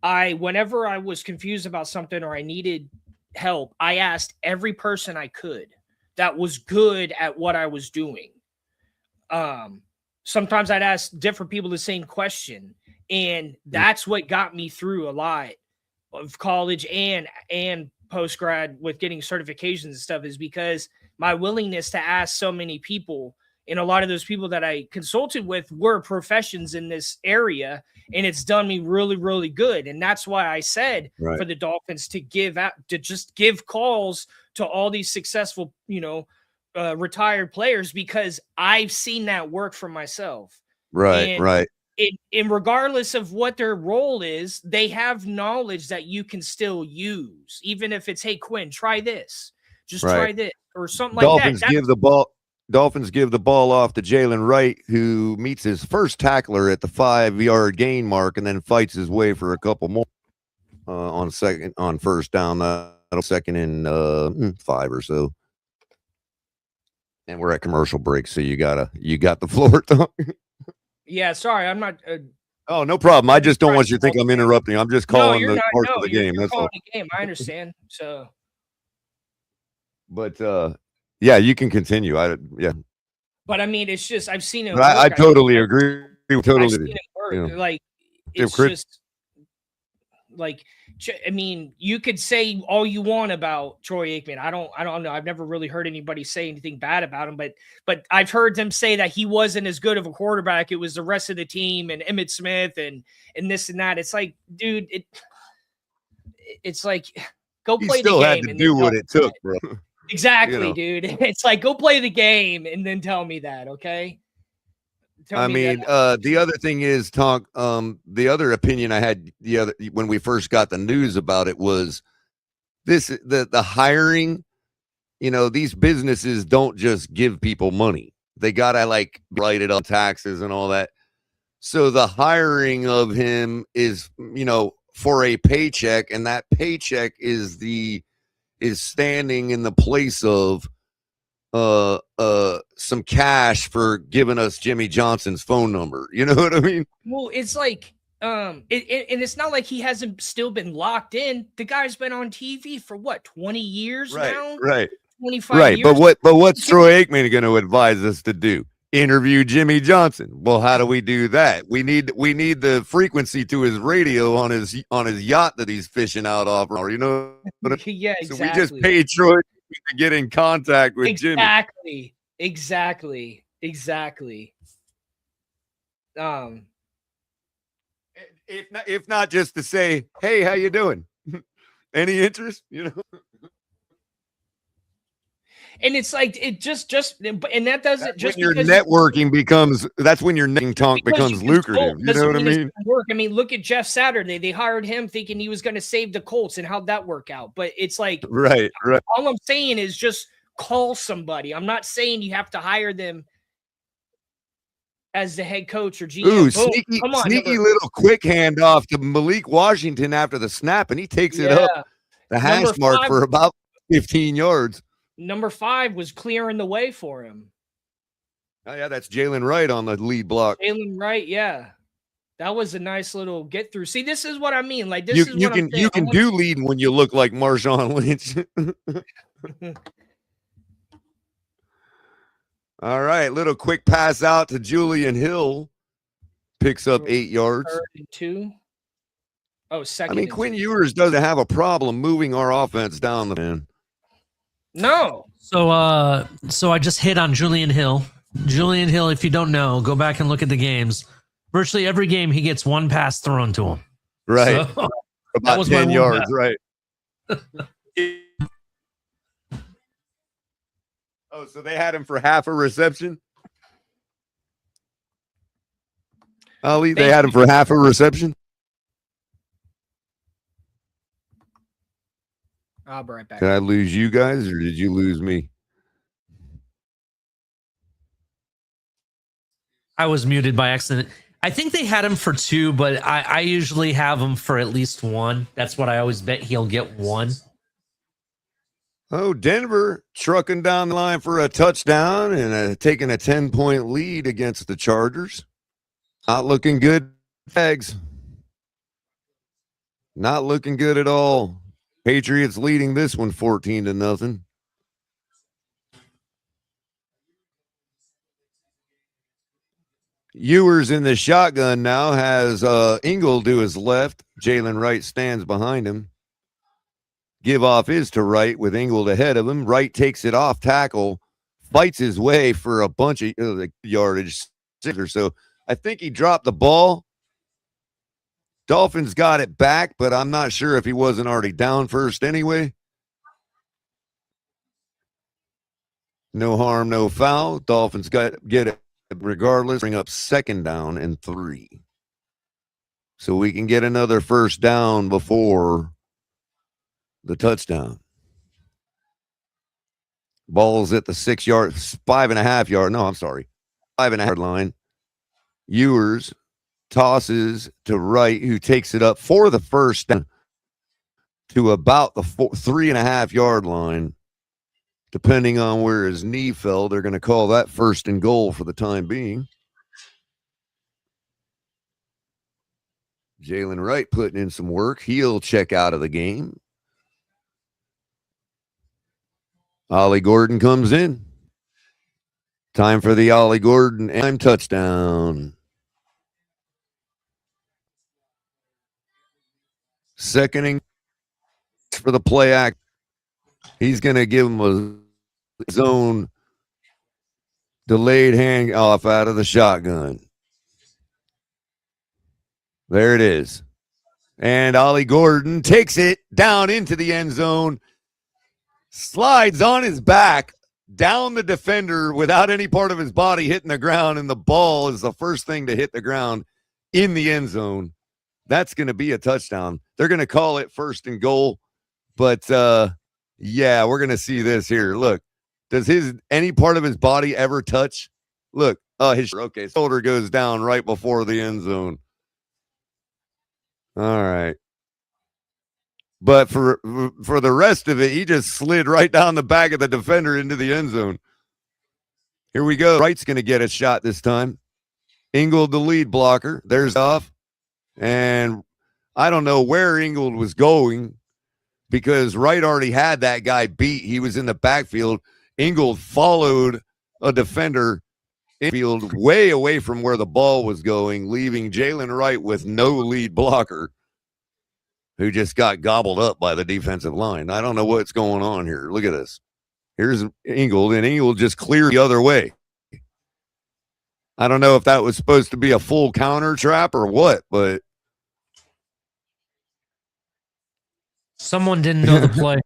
Whenever I was confused about something or I needed help, I asked every person I could that was good at what I was doing. Sometimes I'd ask different people the same question, and that's what got me through a lot of college and post grad with getting certifications and stuff, is because my willingness to ask so many people, and a lot of those people that I consulted with were professions in this area, and it's done me really, really good. And that's why I said for the Dolphins to just give calls to all these successful, retired players, because I've seen that work for myself. Right. And regardless of what their role is, they have knowledge that you can still use, even if it's, hey, Quinn, try this, try this, or something like that. Dolphins give the ball off to Jalen Wright, who meets his first tackler at the 5-yard gain mark and then fights his way for a couple more on first down, second and 5 or so. And we're at commercial break, so you got the floor. Yeah, sorry, I'm not. Oh, no problem. I just don't want you to think I'm interrupting. I'm just calling the part of the game. That's all. The game. I understand. So, but yeah, you can continue. But I mean, it's just I've seen it. But I totally agree. Totally, I've seen it work. Like it's just like, I mean, you could say all you want about Troy Aikman. I don't know. I've never really heard anybody say anything bad about him, but I've heard them say that he wasn't as good of a quarterback. It was the rest of the team and Emmitt Smith and this and that. It's like, dude, it's like, go play the game. He still had to do what it took, bro. Exactly, dude. It's like, go play the game and then tell me that, okay? Tell I me that. mean, the other thing is, Tonk, the other opinion I had when we first got the news about it was the hiring. You know, these businesses don't just give people money. They gotta like write it on taxes and all that. So the hiring of him is, for a paycheck, and that paycheck is standing in the place of some cash for giving us Jimmy Johnson's phone number. You know what I mean? Well, it's like, and it's not like he hasn't still been locked in. The guy's been on TV for what, 20 years now? Right. 25 Right. years. But what's Troy Aikman going to advise us to do? Interview Jimmy Johnson. Well, how do we do that? We need the frequency to his radio on his yacht that he's fishing out off. You know what I mean? Yeah, exactly. So we just paid Troy to get in contact with Jimmy. Exactly. If not just to say, hey, how you doing? Any interest? You know. And it's like and that doesn't just when your networking becomes that's when your networking talk becomes lucrative. You know what I mean? I mean, look at Jeff Saturday. They hired him thinking he was going to save the Colts, and how'd that work out? But it's like right. All I'm saying is just call somebody. I'm not saying you have to hire them as the head coach or GM. Ooh, sneaky little quick handoff to Malik Washington after the snap, and he takes it up the hash mark for about 15 yards. Number 5 was clearing the way for him. Oh, yeah, that's Jalen Wright on the lead block. Jalen Wright, yeah. That was a nice little get through. See, this is what I mean. Like this you is what I'm saying. You can do leading when you look like Marshawn Lynch. All right, little quick pass out to Julian Hill. Picks up 8 yards. 3rd and 2. Oh, second. I mean, Quinn Ewers doesn't have a problem moving our offense down the man. No. So I just hit on Julian Hill. Julian Hill, if you don't know, go back and look at the games. Virtually every game, he gets one pass thrown to him. Right. So, about 10 yards, right. Oh, so they had him for half a reception? Ali, they had him for half a reception? I'll be right back. Did I lose you guys or did you lose me? I was muted by accident. I think they had him for 2, but I usually have him for at least 1. That's what I always bet he'll get 1. Oh, Denver trucking down the line for a touchdown and taking a 10-point lead against the Chargers. Not looking good, Tags. Not looking good at all. Patriots leading this one 14-0. Ewers in the shotgun now has Ingle to his left. Jalen Wright stands behind him. Give off is to Wright with Ingle ahead of him. Wright takes it off tackle, fights his way for a bunch of yardage, 6 or so. I think he dropped the ball. Dolphins got it back, but I'm not sure if he wasn't already down first anyway. No harm, no foul. Dolphins get it regardless. Bring up 2nd down and 3. So we can get another first down before the touchdown. Ball's at the 5.5 yard. No, I'm sorry. 5.5 yard line. Ewers tosses to Wright, who takes it up for the first down to about the 3.5 yard line. Depending on where his knee fell, they're going to call that 1st and goal for the time being. Jalen Wright putting in some work. He'll check out of the game. Ollie Gordon comes in. Time for the Ollie Gordon and touchdown. 2nd for the play act. He's going to give him a zone delayed handoff out of the shotgun. There it is. And Ollie Gordon takes it down into the end zone, slides on his back down the defender without any part of his body hitting the ground, and the ball is the first thing to hit the ground in the end zone. That's going to be a touchdown. They're going to call it 1st and goal, but yeah, we're going to see this here. Look, does any part of his body ever touch? Look, his shoulder goes down right before the end zone. All right. But for the rest of it, he just slid right down the back of the defender into the end zone. Here we go. Wright's going to get a shot this time. Ingold, the lead blocker. There's off. And I don't know where Ingold was going because Wright already had that guy beat. He was in the backfield. Ingold followed a defender in field way away from where the ball was going, leaving Jalen Wright with no lead blocker, who just got gobbled up by the defensive line. I don't know what's going on here. Look at this. Here's Ingold, and Ingold just cleared the other way. I don't know if that was supposed to be a full counter trap or what, but Someone didn't know the play.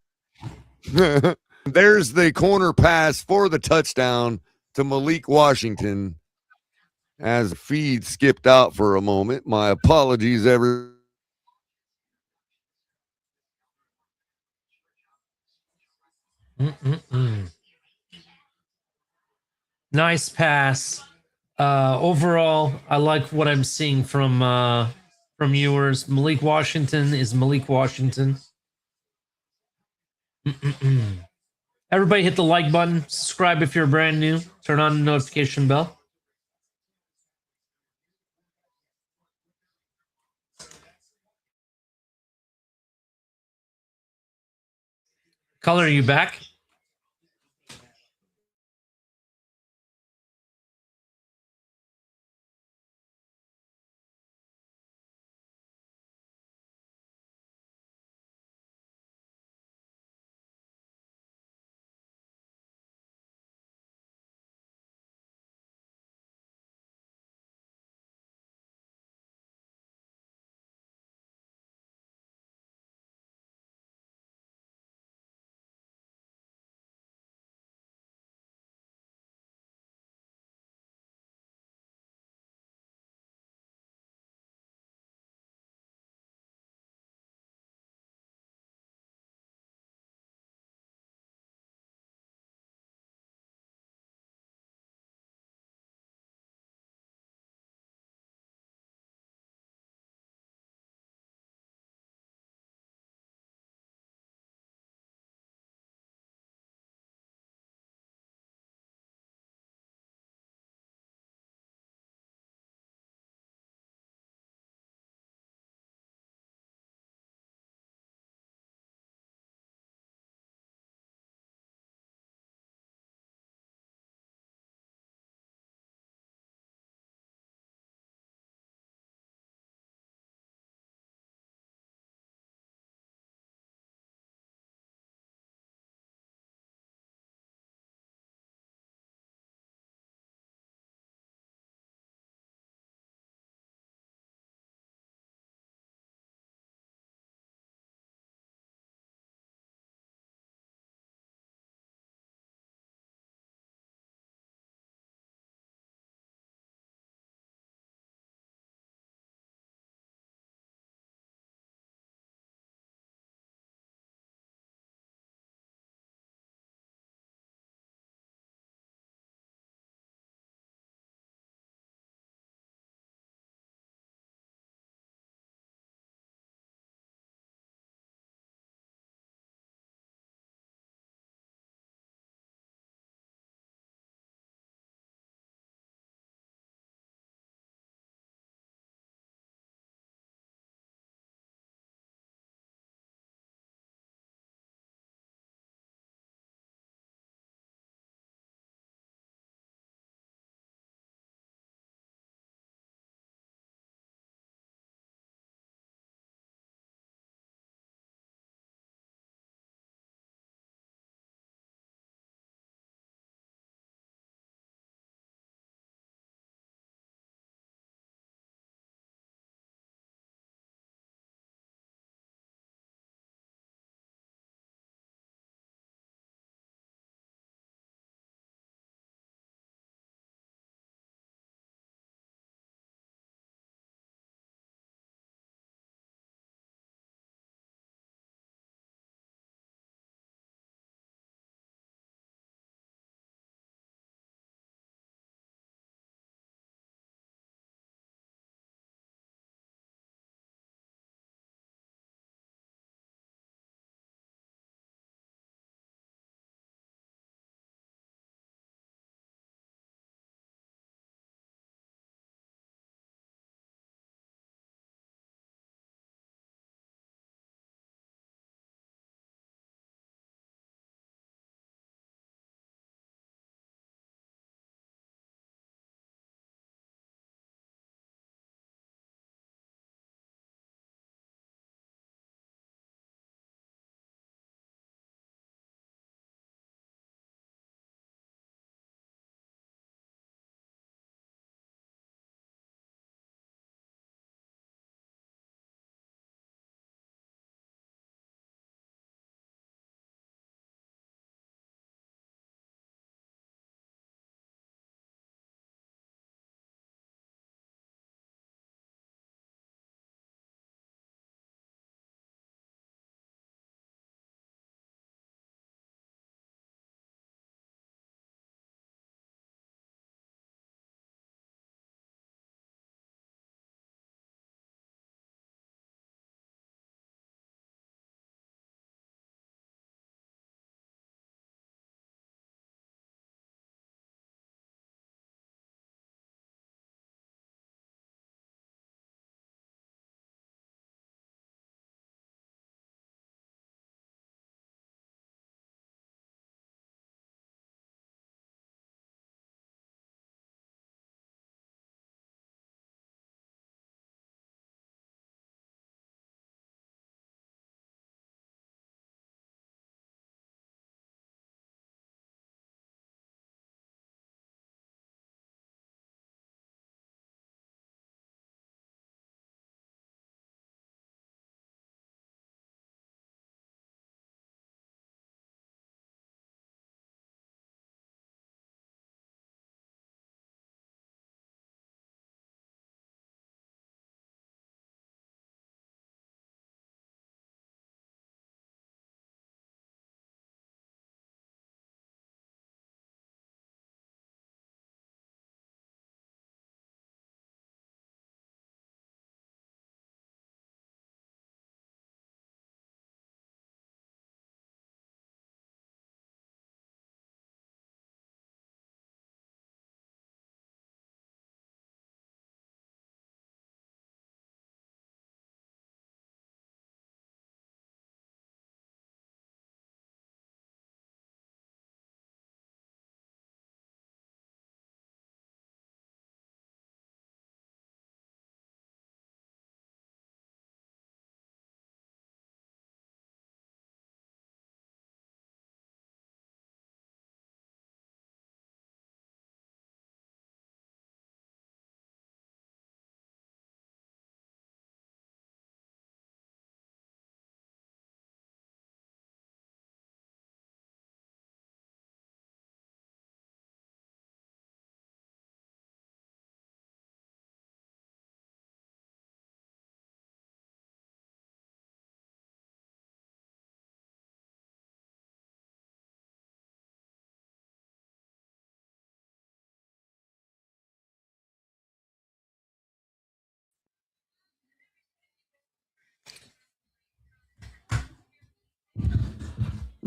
there's the corner pass for the touchdown to Malik Washington as the feed skipped out for a moment. My apologies, everyone. Nice pass. Overall, I like what I'm seeing from viewers. Malik Washington is Malik Washington. Everybody hit the like button. Subscribe if you're brand new. Turn on the notification bell. Color, are you back?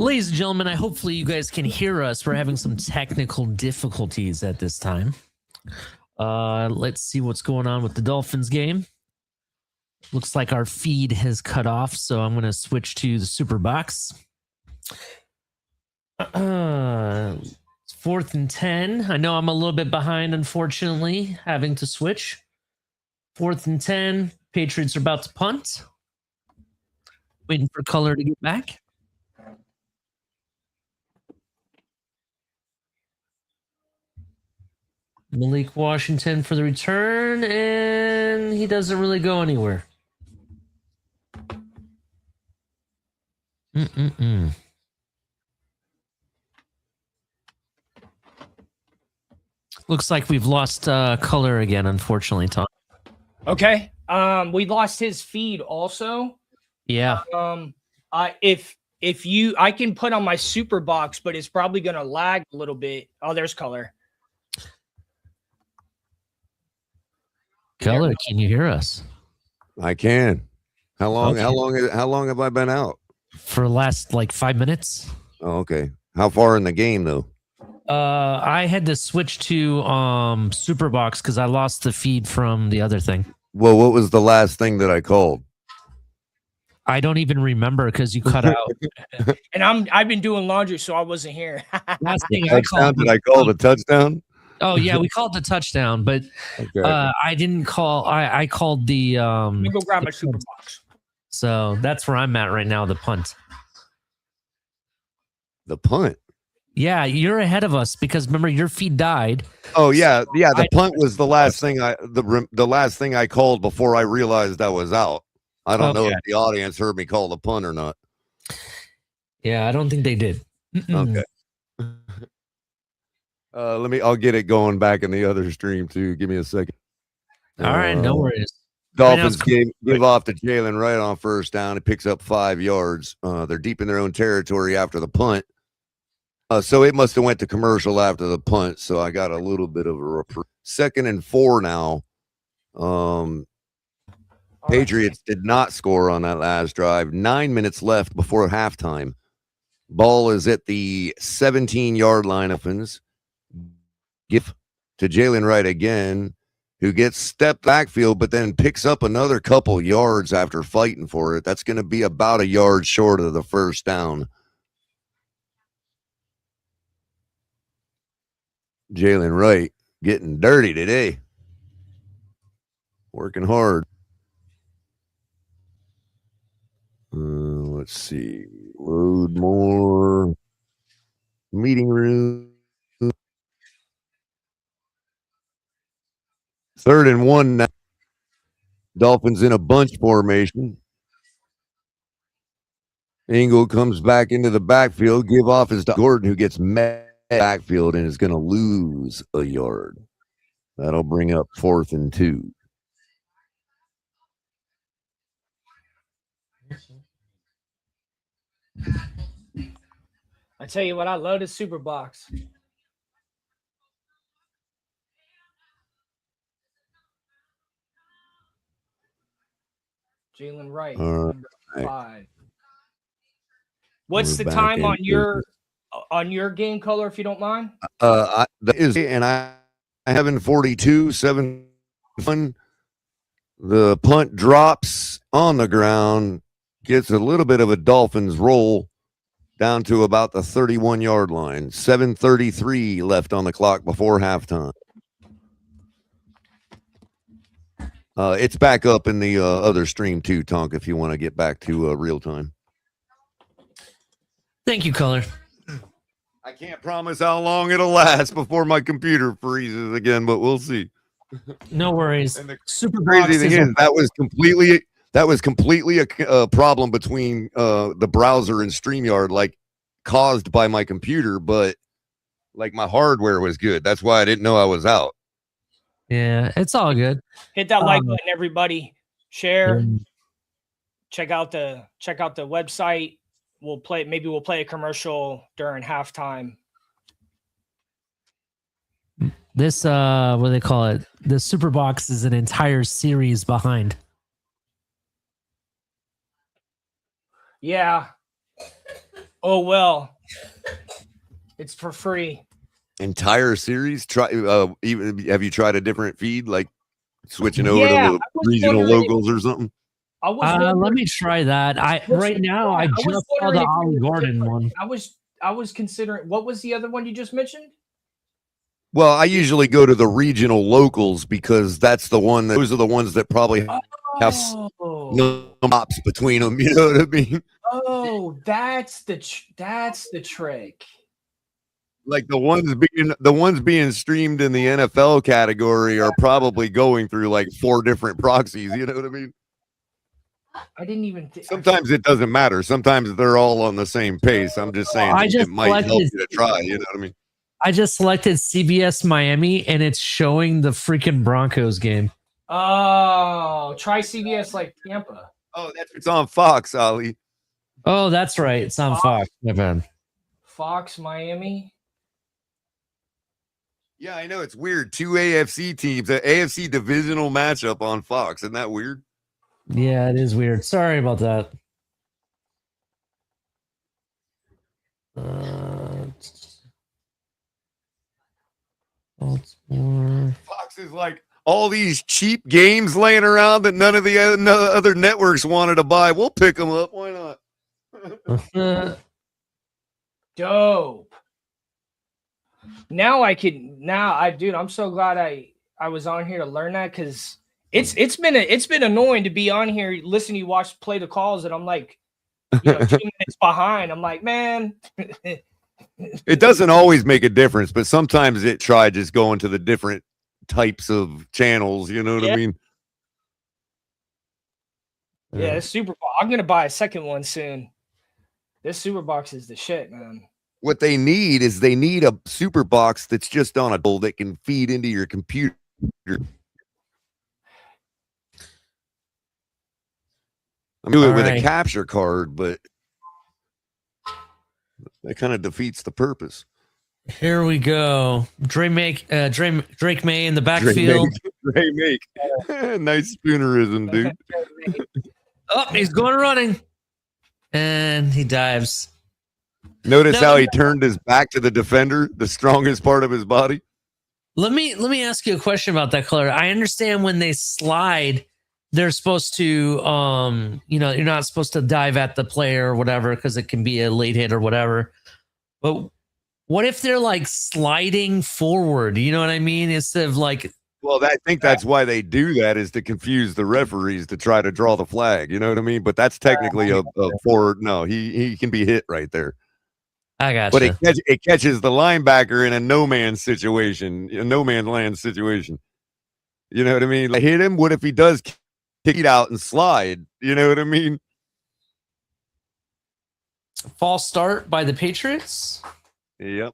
Ladies and gentlemen, hopefully you guys can hear us. We're having some technical difficulties at this time. Let's see what's going on with the Dolphins game. Looks like our feed has cut off, so I'm going to switch to the Super Box. It's 4th and 10. I know I'm a little bit behind, unfortunately, having to switch. 4th and 10. Patriots are about to punt. Waiting for color to get back. Malik Washington for the return, and he doesn't really go anywhere. Looks like we've lost color again, unfortunately, Tom. Okay. We lost his feed also. Yeah. If I can put on my Super Box, but it's probably gonna lag a little bit. Oh, there's color. Color, can you hear us? I can. How long? Okay. How long have I been out? For the last like 5 minutes. Oh, okay. How far in the game though? I had to switch to Superbox because I lost the feed from the other thing. Well, what was the last thing that I called? I don't even remember because you cut out. And I've been doing laundry, so I wasn't here. Last thing I called. Did I call the touchdown? Oh yeah, we called the touchdown, but Okay. I didn't call. I called the. Let me go grab my Super Box. So that's where I'm at right now. The punt. The punt. Yeah, you're ahead of us because remember your feed died. Oh yeah, yeah. The punt was the last thing the last thing I called before I realized I was out. I don't know if the audience heard me call the punt or not. Yeah, I don't think they did. Okay. I'll get it going back in the other stream too. Give me a second. All right, no worries. Dolphins give off to Jalen Wright on first down. It picks up 5 yards. They're deep in their own territory after the punt. So it must have went to commercial after the punt. So I got a little bit of a 2nd and 4 now. Patriots did not score on that last drive. 9 minutes left before halftime. Ball is at the 17-yard line. Dolphins give to Jalen Wright again, who gets stepped backfield, but then picks up another couple yards after fighting for it. That's going to be about a yard short of the first down. Jalen Wright getting dirty today. Working hard. Let's see. Load more. Meeting room. 3rd and 1 now. Dolphins in a bunch formation. Engel comes back into the backfield. Give off his Gordon, who gets met backfield and is going to lose a yard. That'll bring up 4th and 2. I tell you what, I love the Super Box. Jalen Wright, number 5. What's the time on your game, color, if you don't mind? I have in 42-7. The punt drops on the ground, gets a little bit of a Dolphins roll down to about the 31-yard line. 7:33 left on the clock before halftime. It's back up in the other stream too, Tonk, if you want to get back to real time. Thank you, color. I can't promise how long it'll last before my computer freezes again, but we'll see. No worries. And the Super crazy thing is that was completely a problem between the browser and StreamYard, like caused by my computer, but like my hardware was good. That's why I didn't know I was out. Yeah, it's all good. Hit that like button, everybody. Share. Check out the website. We'll play a commercial during halftime. This what do they call it? The Super Box is an entire series behind. Yeah. Oh well, it's for free. Entire series? Try even have you tried a different feed, like switching over to Yeah, the regional locals or something? I was wondering, Let me try that. Right now I was just saw wondering the if it Olive was Garden different. one. I was considering, what was the other one you just mentioned? Well, I usually go to the regional locals because that's the one those are the ones that probably have no hops between them. You know what I mean? Oh, that's the trick. Like the ones being streamed in the NFL category are probably going through like 4 different proxies. You know what I mean? I didn't even think. Sometimes it doesn't matter. Sometimes they're all on the same pace. I'm just saying it might help you to try. You know what I mean? I just selected CBS Miami, and it's showing the freaking Broncos game. Oh, try CBS like Tampa. Oh, it's on Fox, Ali. Oh, that's right. It's on Fox. My bad. Fox Miami. Yeah, I know it's weird. 2 AFC teams, an AFC divisional matchup on Fox. Isn't that weird? Yeah, it is weird. Sorry about that. Fox is like all these cheap games laying around that none of the other networks wanted to buy. We'll pick them up. Why not? Dope. Now dude, I'm so glad I was on here to learn that, because it's been annoying to be on here listening to you play the calls, and I'm like, 2 minutes behind. I'm like, man. It doesn't always make a difference, but sometimes it try just going to the different types of channels. You know what I mean? Yeah, this Super Bowl. I'm gonna buy a second one soon. This Super Box is the shit, man. What they need is a super box that's just on a bowl that can feed into your computer. I'm doing it with a capture card, but that kind of defeats the purpose. Here we go. Drake May in the backfield. Drake May. Nice spoonerism, dude. Oh, he's going running. And he dives. Notice how he turned his back to the defender, the strongest part of his body. Let me ask you a question about that color. I understand when they slide, they're supposed to you're not supposed to dive at the player or whatever, because it can be a late hit or whatever. But what if they're like sliding forward? You know what I mean? Instead of like, well, I think that's why they do that, is to confuse the referees to try to draw the flag. You know what I mean? But that's technically a forward. No, he can be hit right there. I got But it catches the linebacker in a no man situation, a no man land situation. You know what I mean? Like, hit him. What if he does kick it out and slide? You know what I mean? False start by the Patriots. Yep.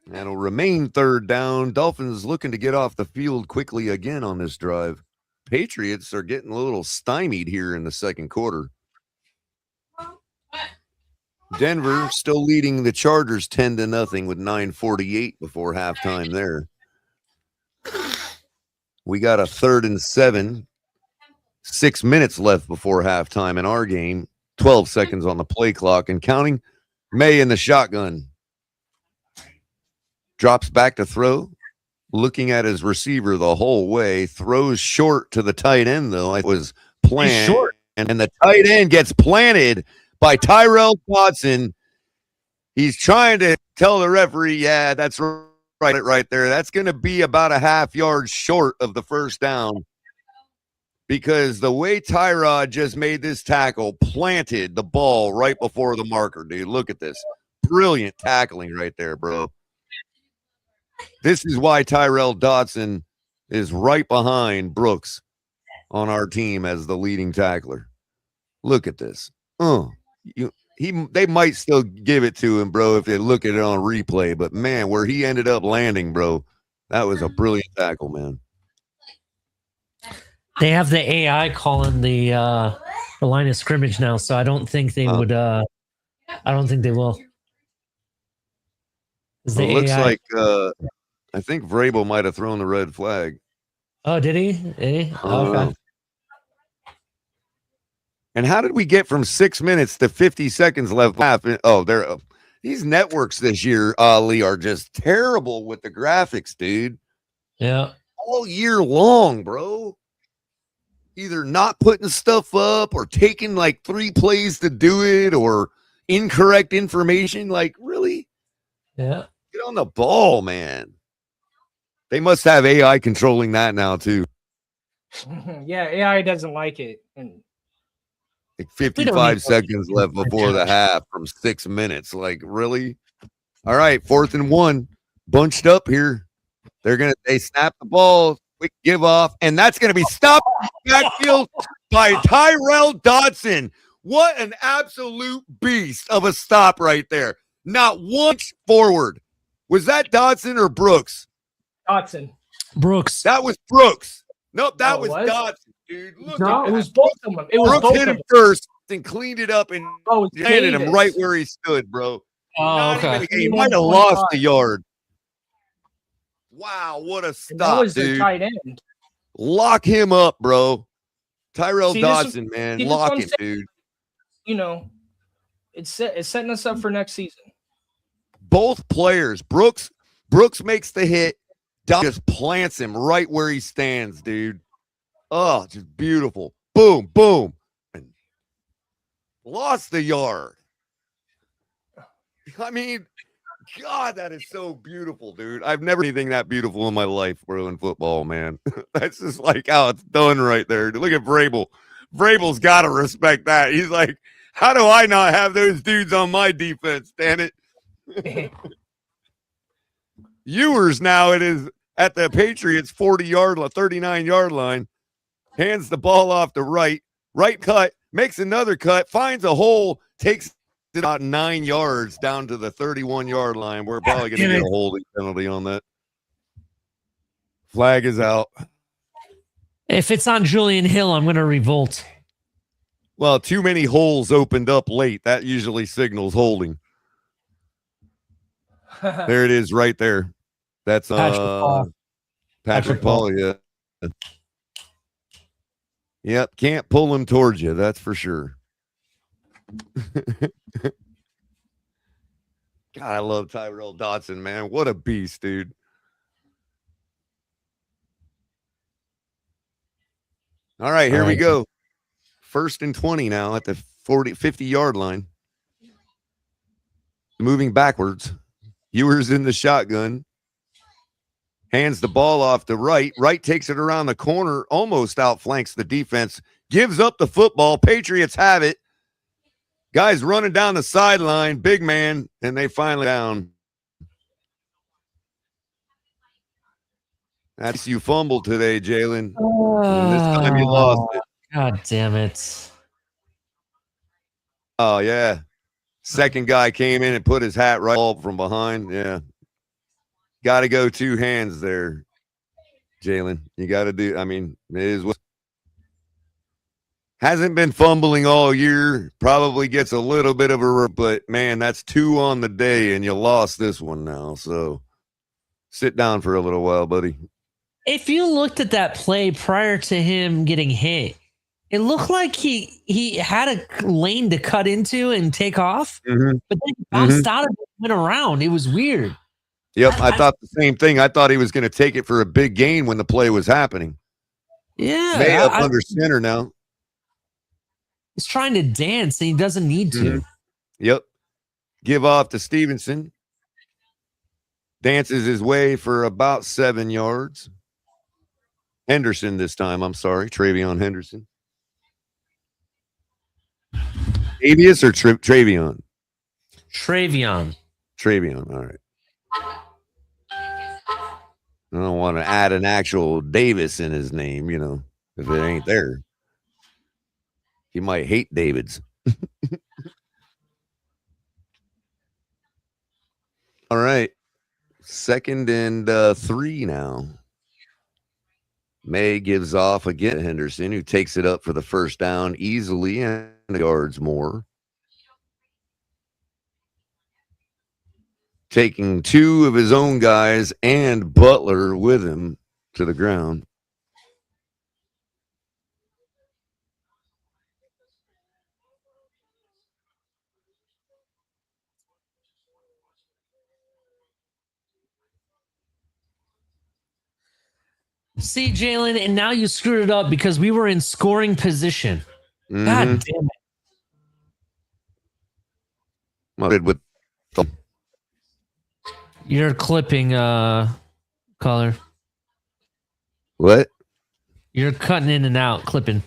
That'll remain 3rd down. Dolphins looking to get off the field quickly again on this drive. Patriots are getting a little stymied here in the second quarter. Denver still leading the Chargers 10-0 with 9:48 before halftime there. We got a 3rd and 7. 6 minutes left before halftime in our game. 12 seconds on the play clock and counting. May in the shotgun. Drops back to throw. Looking at his receiver the whole way. Throws short to the tight end, though. It was planned. Short. And the tight end gets planted by Tyrell Dodson. He's trying to tell the referee, yeah, that's right there. That's going to be about a half yard short of the first down, because the way Tyrod just made this tackle, planted the ball right before the marker, dude. Look at this. Brilliant tackling right there, bro. This is why Tyrell Dodson is right behind Brooks on our team as the leading tackler. Look at this. They might still give it to him, bro, if they look at it on replay. But man, where he ended up landing, bro, that was a brilliant tackle, man. They have the AI calling the line of scrimmage now, so I don't think they would. I don't think they will. It looks like I think Vrabel might have thrown the red flag. Oh, did he? Okay. And how did we get from 6 minutes to 50 seconds left? Oh, these networks this year, Lee, are just terrible with the graphics, dude. Yeah. All year long, bro. Either not putting stuff up or taking like 3 plays to do it or incorrect information. Like, really? Yeah. Get on the ball, man. They must have AI controlling that now, too. Yeah, AI doesn't like it. And Like We don't 55 need seconds left before the half from 6 minutes. Like, really? All right, 4th and 1. Bunched up here. They snap the ball, quick give off, and that's going to be stopped backfield by Tyrell Dodson. What an absolute beast of a stop right there. Not once forward. Was that Dodson or Brooks? Dodson. Brooks. That was Brooks. Nope, that Oh, was was? Dodson, dude. Look No, at it that. was both of them. It was Brooks both hit of him them. first and cleaned it up and Oh, it was landed him Davis. right where he stood, bro. Oh, Not okay. even, he might have lost the yard. Wow, what a And that stop, was their dude. tight end. Lock him up, bro. Tyrell See, this is- Dodson, man. see, this Lock one him, said- dude. You know, it's setting us up for next season. Both players. Brooks makes the hit. Dodson just plants him right where he stands, dude. Oh, just beautiful. Boom, boom. And lost the yard. I mean, God, that is so beautiful, dude. I've never seen anything that beautiful in my life, bro, in football, man. That's just like how it's done right there. Look at Vrabel. Vrabel's got to respect that. He's like, how do I not have those dudes on my defense? Damn it. Ewers now it is at the Patriots 39-yard line. Hands the ball off to right cut, makes another cut, finds a hole, takes it about 9 yards down to the 31-yard line. We're probably going to get a holding penalty on that. Flag is out. If it's on Julian Hill, I'm going to revolt. Well, too many holes opened up late. That usually signals holding. There it is right there. That's Patrick Paul, yeah. Yep, can't pull him towards you, that's for sure. God, I love Tyrell Dodson, man. What a beast, dude. All right, here we go. 1st and 20 now at the 50-yard line. Moving backwards. Ewers in the shotgun. Hands the ball off to right. Right takes it around the corner, almost outflanks the defense. Gives up the football. Patriots have it. Guys running down the sideline. Big man, and they finally down. That's you fumbled today, Jalen. And this time you lost it. God damn it. Oh, yeah. Second guy came in and put his hat right up from behind. Yeah. Got to go 2 hands there, Jalen. You got to do, I mean, it is what hasn't been fumbling all year. Probably gets a little bit of a, but man, that's 2 on the day, and you lost this one now. So sit down for a little while, buddy. If you looked at that play prior to him getting hit, it looked like he had a lane to cut into and take off, but then he bounced out of it and went around. It was weird. Yep, I thought the same thing. I thought he was going to take it for a big gain when the play was happening. Yeah. May up under center now. He's trying to dance and he doesn't need to. Yep. Give off to Stevenson. Dances his way for about 7 yards. Henderson this time, I'm sorry. Travion Henderson. Avius or Travion? Travion. Travion, all right. I don't want to add an actual Davis in his name, you know, if it ain't there. He might hate Davids. All right. 2nd and 3 now. May gives off again to Henderson, who takes it up for the first down easily and yards more. Taking 2 of his own guys and Butler with him to the ground. See, Jalen, and now you screwed it up because we were in scoring position. Mhm. God damn it. Well, did with You're clipping, caller. what? You're cutting in and out, clipping.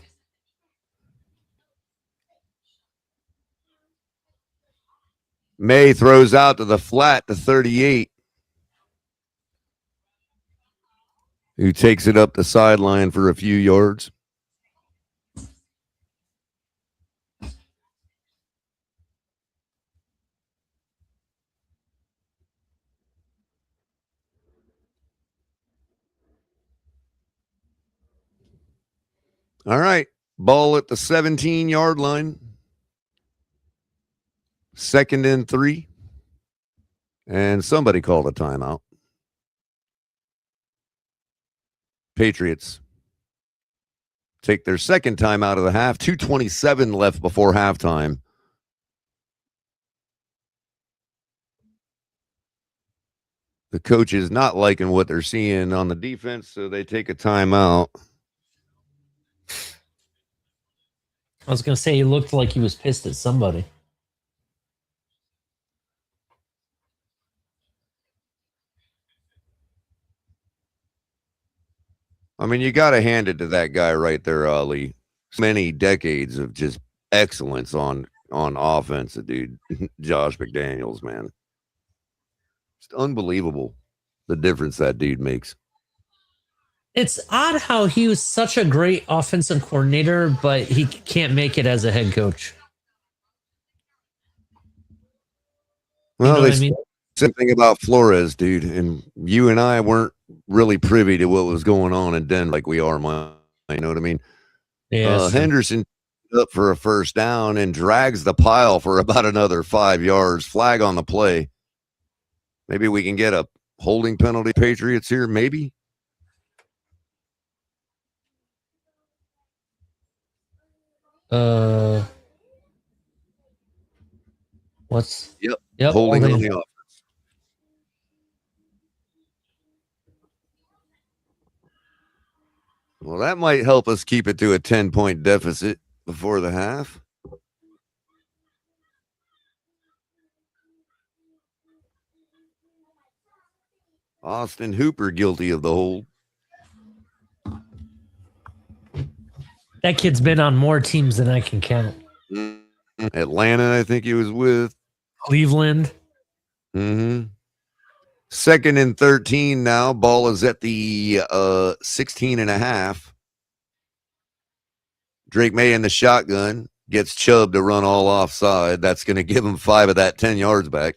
May throws out to the flat to 38. Who takes it up the sideline for a few yards. All right. Ball at the 17-yard line. 2nd and 3. And somebody called a timeout. Patriots take their second time out of the half. 2:27 left before halftime. The coach is not liking what they're seeing on the defense, so they take a timeout. I was going to say he looked like he was pissed at somebody. I mean, you got to hand it to that guy right there, Ali. Many decades of just excellence on offense, dude. Josh McDaniels, man. Just unbelievable the difference that dude makes. It's odd how he was such a great offensive coordinator, but he can't make it as a head coach. Well, You know what I mean? same thing about Flores, dude. And you and I weren't really privy to what was going on in Denver like we are mine. You know what I mean? Yeah. Henderson up for a first down and drags the pile for about another 5 yards. Flag on the play. Maybe we can get a holding penalty, Patriots here. Maybe. What's Yep. Holding on the offense. Well, that might help us keep it to a 10-point deficit before the half. Austin Hooper guilty of the hold. That kid's been on more teams than I can count. Atlanta, I think he was with. Cleveland. Mm-hmm. 2nd and 13 now. Ball is at the 16.5. Drake May in the shotgun. Gets Chubb to run all offside. That's going to give him 5 of that 10 yards back.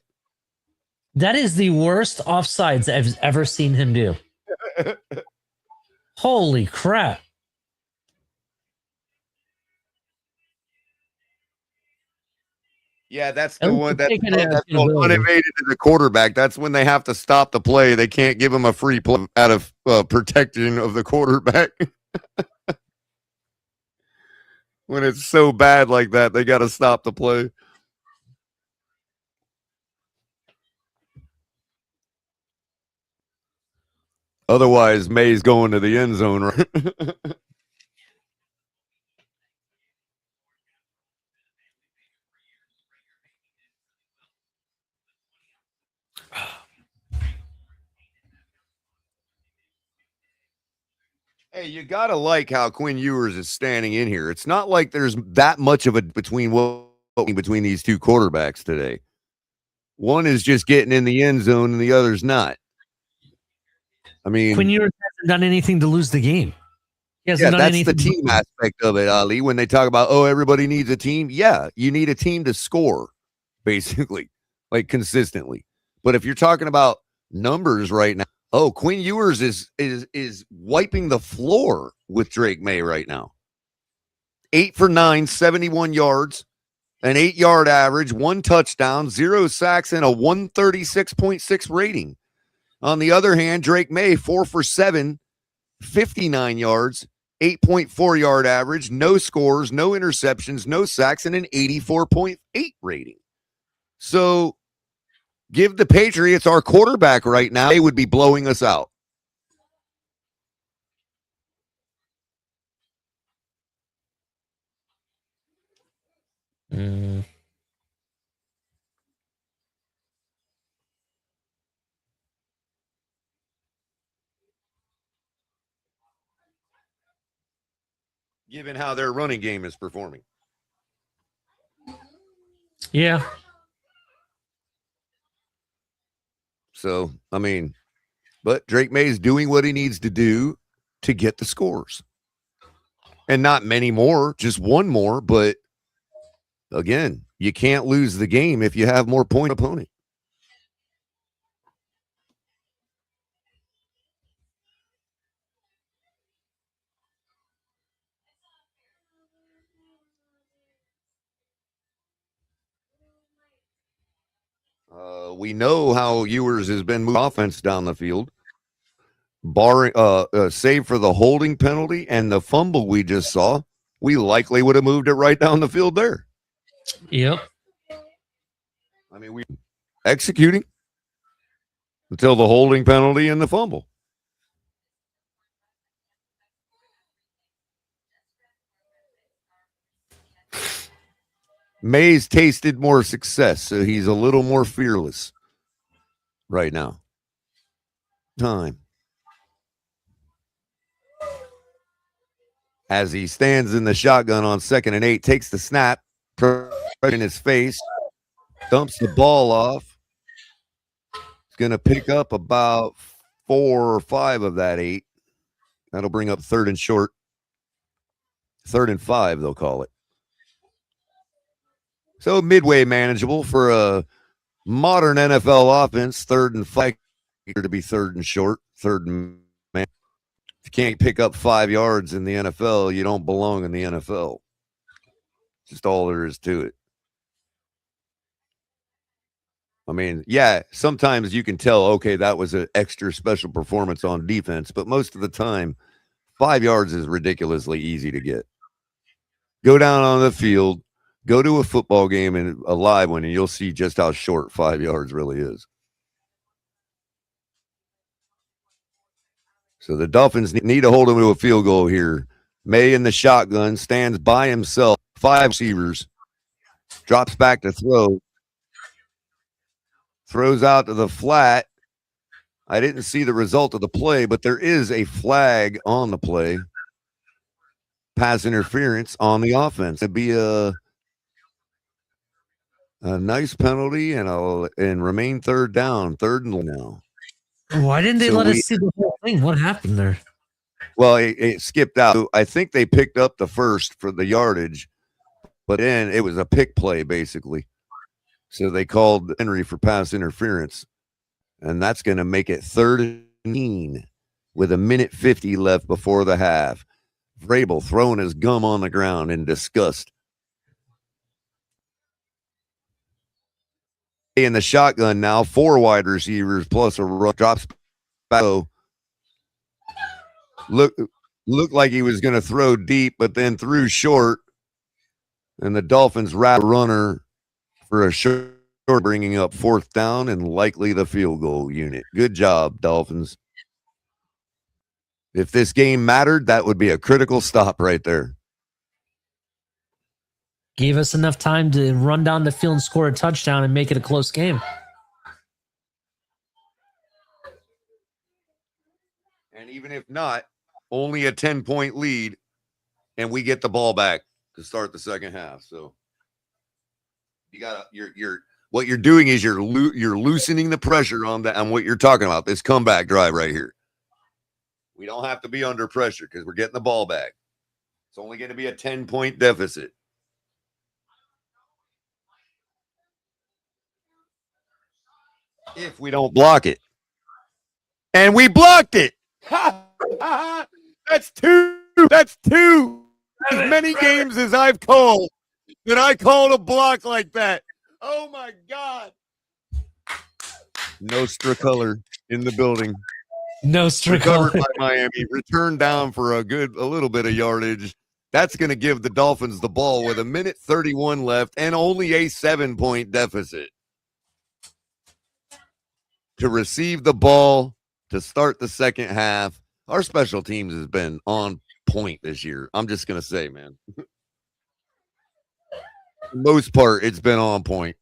That is the worst offsides I've ever seen him do. Holy crap. Yeah, that's the one that's motivated to the quarterback. That's when they have to stop the play. They can't give him a free play out of protection of the quarterback. When it's so bad like that, they got to stop the play. Otherwise, May's going to the end zone, right? Hey, you got to like how Quinn Ewers is standing in here. It's not like there's that much of a between these two quarterbacks today. One is just getting in the end zone and the other's not. I mean, Quinn Ewers hasn't done anything to lose the game. Yeah, that's the team aspect of it, Ali. When they talk about, oh, everybody needs a team. Yeah, you need a team to score, basically, like consistently. But if you're talking about numbers right now, oh, Quinn Ewers is wiping the floor with Drake May right now. 8 for 9, 71 yards, an 8-yard average, 1 touchdown, 0 sacks, and a 136.6 rating. On the other hand, Drake May, 4 for 7, 59 yards, 8.4 yard average, no scores, no interceptions, no sacks, and an 84.8 rating. So give the Patriots our quarterback right now. They would be blowing us out. Given how their running game is performing. Yeah. So, I mean, but Drake May is doing what he needs to do to get the scores. And not many more, just one more. But again, you can't lose the game if you have more point opponent. We know how Ewers has been moving offense down the field, barring save for the holding penalty and the fumble we just saw. We likely would have moved it right down the field there. Yep. I mean, we executing until the holding penalty and the fumble. May's tasted more success, so he's a little more fearless right now. Time. As he stands in the shotgun on 2nd and 8, takes the snap, in his face, dumps the ball off. He's going to pick up about 4 or 5 of that 8. That'll bring up 3rd and short. 3rd and 5, they'll call it. So midway manageable for a modern NFL offense. 3rd and 5 to be 3rd and short, 3rd and man. If you can't pick up 5 yards in the NFL, you don't belong in the NFL. Just all there is to it. I mean, yeah, sometimes you can tell, okay, that was an extra special performance on defense, but most of the time, 5 yards is ridiculously easy to get. Go down on the field, go to a football game and a live one, and you'll see just how short 5 yards really is. So the Dolphins need to hold him to a field goal here. May in the shotgun stands by himself, 5 receivers, drops back to throw, throws out to the flat. I didn't see the result of the play, but there is a flag on the play. Pass interference on the offense. It'd be a nice penalty and remain 3rd down, 3rd and now. Why didn't they let us see the whole thing? What happened there? Well, it skipped out. I think they picked up the first for the yardage, but then it was a pick play, basically. So they called Henry for pass interference, and that's going to make it 3rd and 9 with 1:50 left before the half. Vrabel throwing his gum on the ground in disgust. In the shotgun now, 4 wide receivers plus a drops back. Looked like he was going to throw deep, but then threw short, and the Dolphins wrap a runner for a short, bringing up 4th down and likely the field goal unit. Good job, Dolphins. If this game mattered, that would be a critical stop right there. Gave us enough time to run down the field and score a touchdown and make it a close game. And even if not, only a 10-point lead, and we get the ball back to start the second half. So you got what you're doing is you're loosening the pressure on what you're talking about. This comeback drive right here. We don't have to be under pressure because we're getting the ball back. It's only going to be a 10-point deficit. If we don't block it. And we blocked it. That's 2. That's 2. As many games as I've called that I called a block like that. Oh, my God. Nostra color in the building. Nostra Recovered color. by Miami. Returned down for a little bit of yardage. That's going to give the Dolphins the ball with 1:31 left and only a 7-point deficit. To receive the ball, to start the second half. Our special teams has been on point this year. I'm just going to say, man. most part, it's been on point.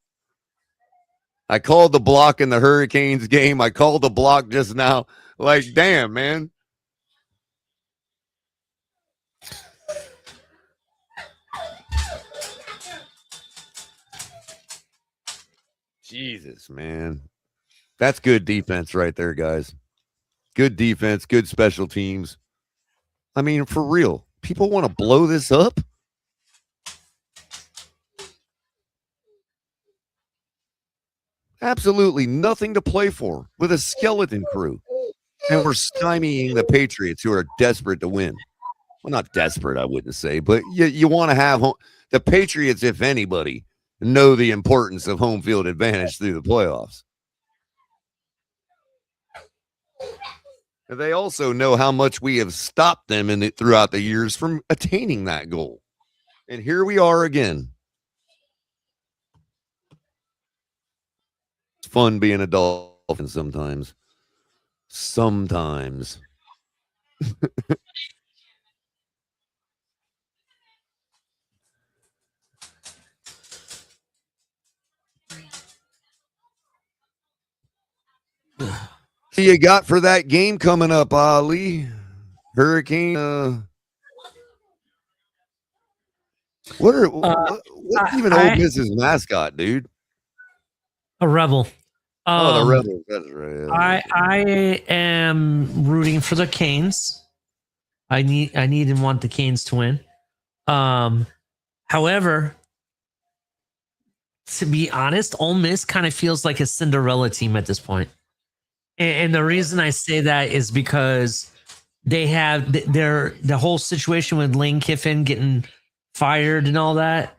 I called the block in the Hurricanes game. I called the block just now. Like, damn, man. Jesus, man. That's good defense right there, guys. Good defense, good special teams. I mean, for real, people want to blow this up? Absolutely nothing to play for with a skeleton crew. And we're stymieing the Patriots, who are desperate to win. Well, not desperate, I wouldn't say, but you want to have the Patriots, if anybody, know the importance of home field advantage through the playoffs. And they also know how much we have stopped them throughout the years from attaining that goal. And here we are again. It's fun being a Dolphin sometimes. Sometimes. What you got for that game coming up, Ali? Hurricane. What's even Ole Miss's mascot, dude? A rebel. The Rebels. That's right. I am rooting for the Canes. I need and want the Canes to win. However, to be honest, Ole Miss kind of feels like a Cinderella team at this point. And the reason I say that is because they have the whole situation with Lane Kiffin getting fired and all that,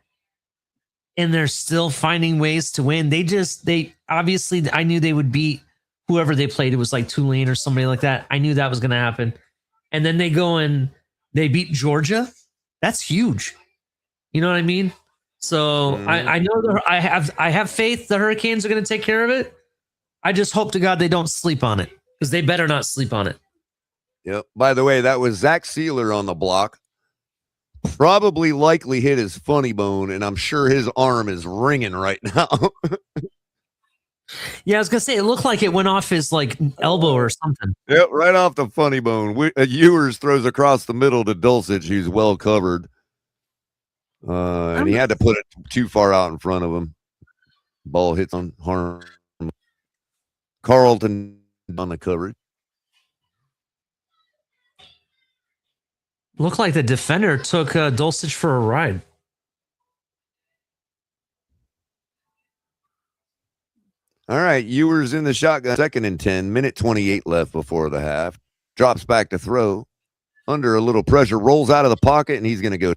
and they're still finding ways to win. They obviously, I knew they would beat whoever they played. It was like Tulane or somebody like that. I knew that was going to happen. And then they go and they beat Georgia. That's huge. You know what I mean? So I know I have faith the Hurricanes are going to take care of it. I just hope to God they don't sleep on it, because they better not sleep on it. Yep. By the way, that was Zach Sealer on the block. Probably likely hit his funny bone, and I'm sure his arm is ringing right now. Yeah, I was gonna say it looked like it went off his like elbow or something. Yep, right off the funny bone. Ewers throws across the middle to Dulcich, who's well covered. And he had to put it too far out in front of him. Ball hits on Harm. Carlton on the coverage. Looked like the defender took Dulcich for a ride. All right, Ewers in the shotgun, 2nd and 10, minute 28 left before the half. Drops back to throw. Under a little pressure, rolls out of the pocket, and he's going to go.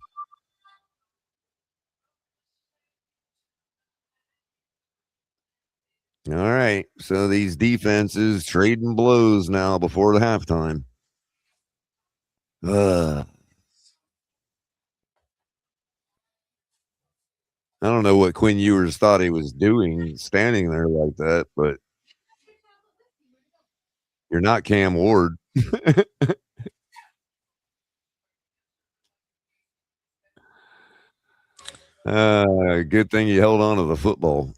All right, so these defenses trading blows now before the halftime. I don't know what Quinn Ewers thought he was doing standing there like that, but you're not Cam Ward. Good thing you held on to the football.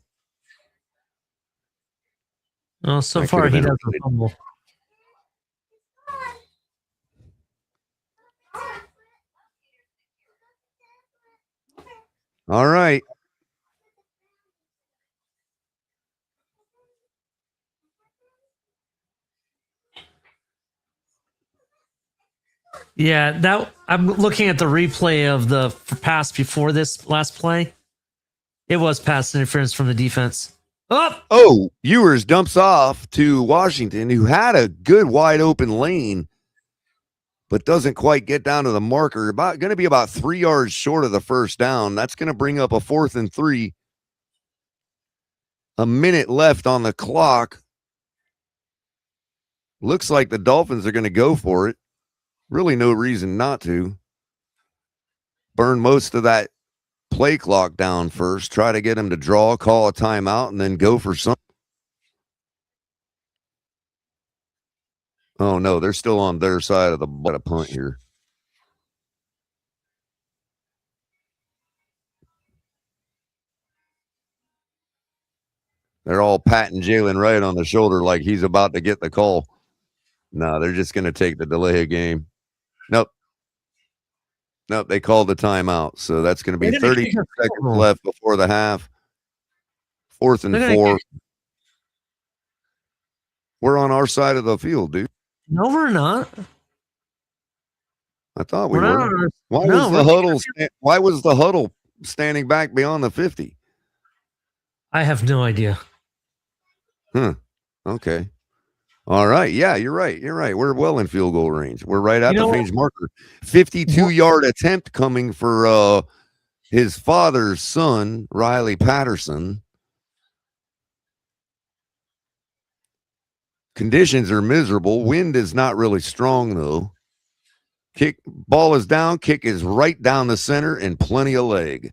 Well, so far he doesn't fumble. All right. Yeah, that I'm looking at the replay of the pass before this last play. It was pass interference from the defense. Oh, Ewers dumps off to Washington, who had a good wide open lane, but doesn't quite get down to the marker. Going to be about 3 yards short of the first down. That's going to bring up a 4th and 3. A minute left on the clock. Looks like the Dolphins are going to go for it. Really no reason not to. Burn most of that play clock down first. Try to get him to draw, call a timeout, and then go for something. Oh, no, they're still on their side of the punt here. They're all patting Jalen Wright on the shoulder like he's about to get the call. No, they're just going to take the delay of game. Nope. Nope, they called the timeout. So that's going to be 30 seconds left before the half. 4th and 4. We're on our side of the field, dude. No, we're not. I thought we were. Why was the huddle standing back beyond the 50? I have no idea. Okay. All right. Yeah, you're right. We're well in field goal range. We're right at the range marker. 52-yard attempt coming for his father's son, Riley Patterson. Conditions are miserable. Wind is not really strong, though. Ball is down. Kick is right down the center and plenty of leg.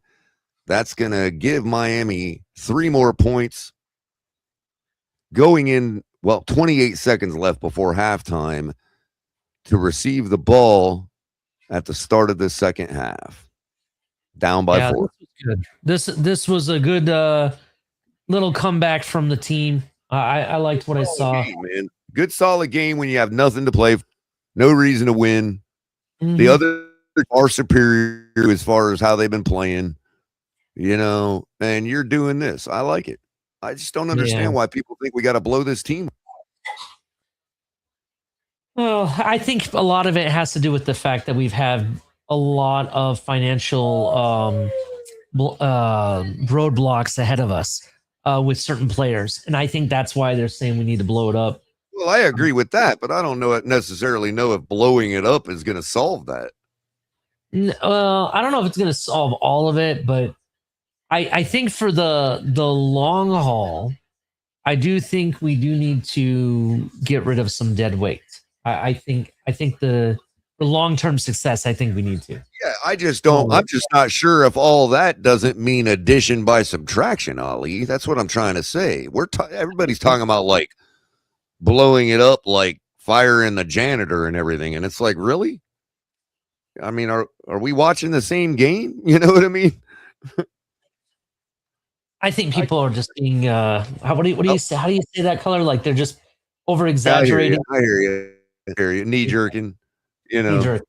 That's going to give Miami 3 more points. Going in, 28 seconds left before halftime to receive the ball at the start of the second half. Down by 4. This was a good little comeback from the team. I liked what I saw. Game, man. Good solid game when you have nothing to play. No reason to win. Mm-hmm. The others are superior as far as how they've been playing, and you're doing this. I like it. I just don't understand why people think we got to blow this team. Well, I think a lot of it has to do with the fact that we've had a lot of financial roadblocks ahead of us with certain players. And I think that's why they're saying we need to blow it up. Well, I agree with that, but I don't necessarily know if blowing it up is going to solve that. I don't know if it's going to solve all of it, but I think for the long haul, I do think we do need to get rid of some dead weight. I think the long-term success, I think we need to. Yeah, I'm just not sure if all that doesn't mean addition by subtraction, Ali. That's what I'm trying to say. Everybody's talking about like blowing it up, like firing the janitor and everything. And it's like, really? I mean, are we watching the same game? You know what I mean? I think people are just being what do you say? How do you say that, Color? Like they're just over exaggerating. I hear you. Knee jerking, Exactly.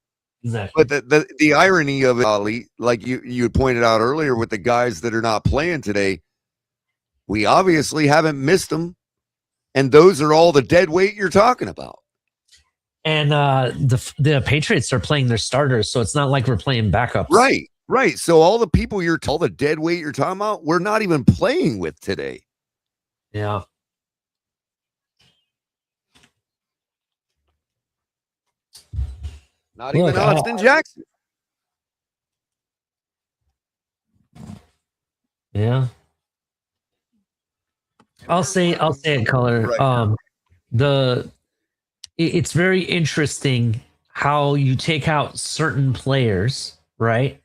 But the irony of it, Ali, like you pointed out earlier with the guys that are not playing today, we obviously haven't missed them. And those are all the dead weight you're talking about. And the Patriots are playing their starters, so it's not like we're playing backups. Right. So all the people all the dead weight you're talking about, we're not even playing with today. Yeah. Not even Austin Jackson. Yeah. I'll say it, Color. Right. It's very interesting how you take out certain players, right?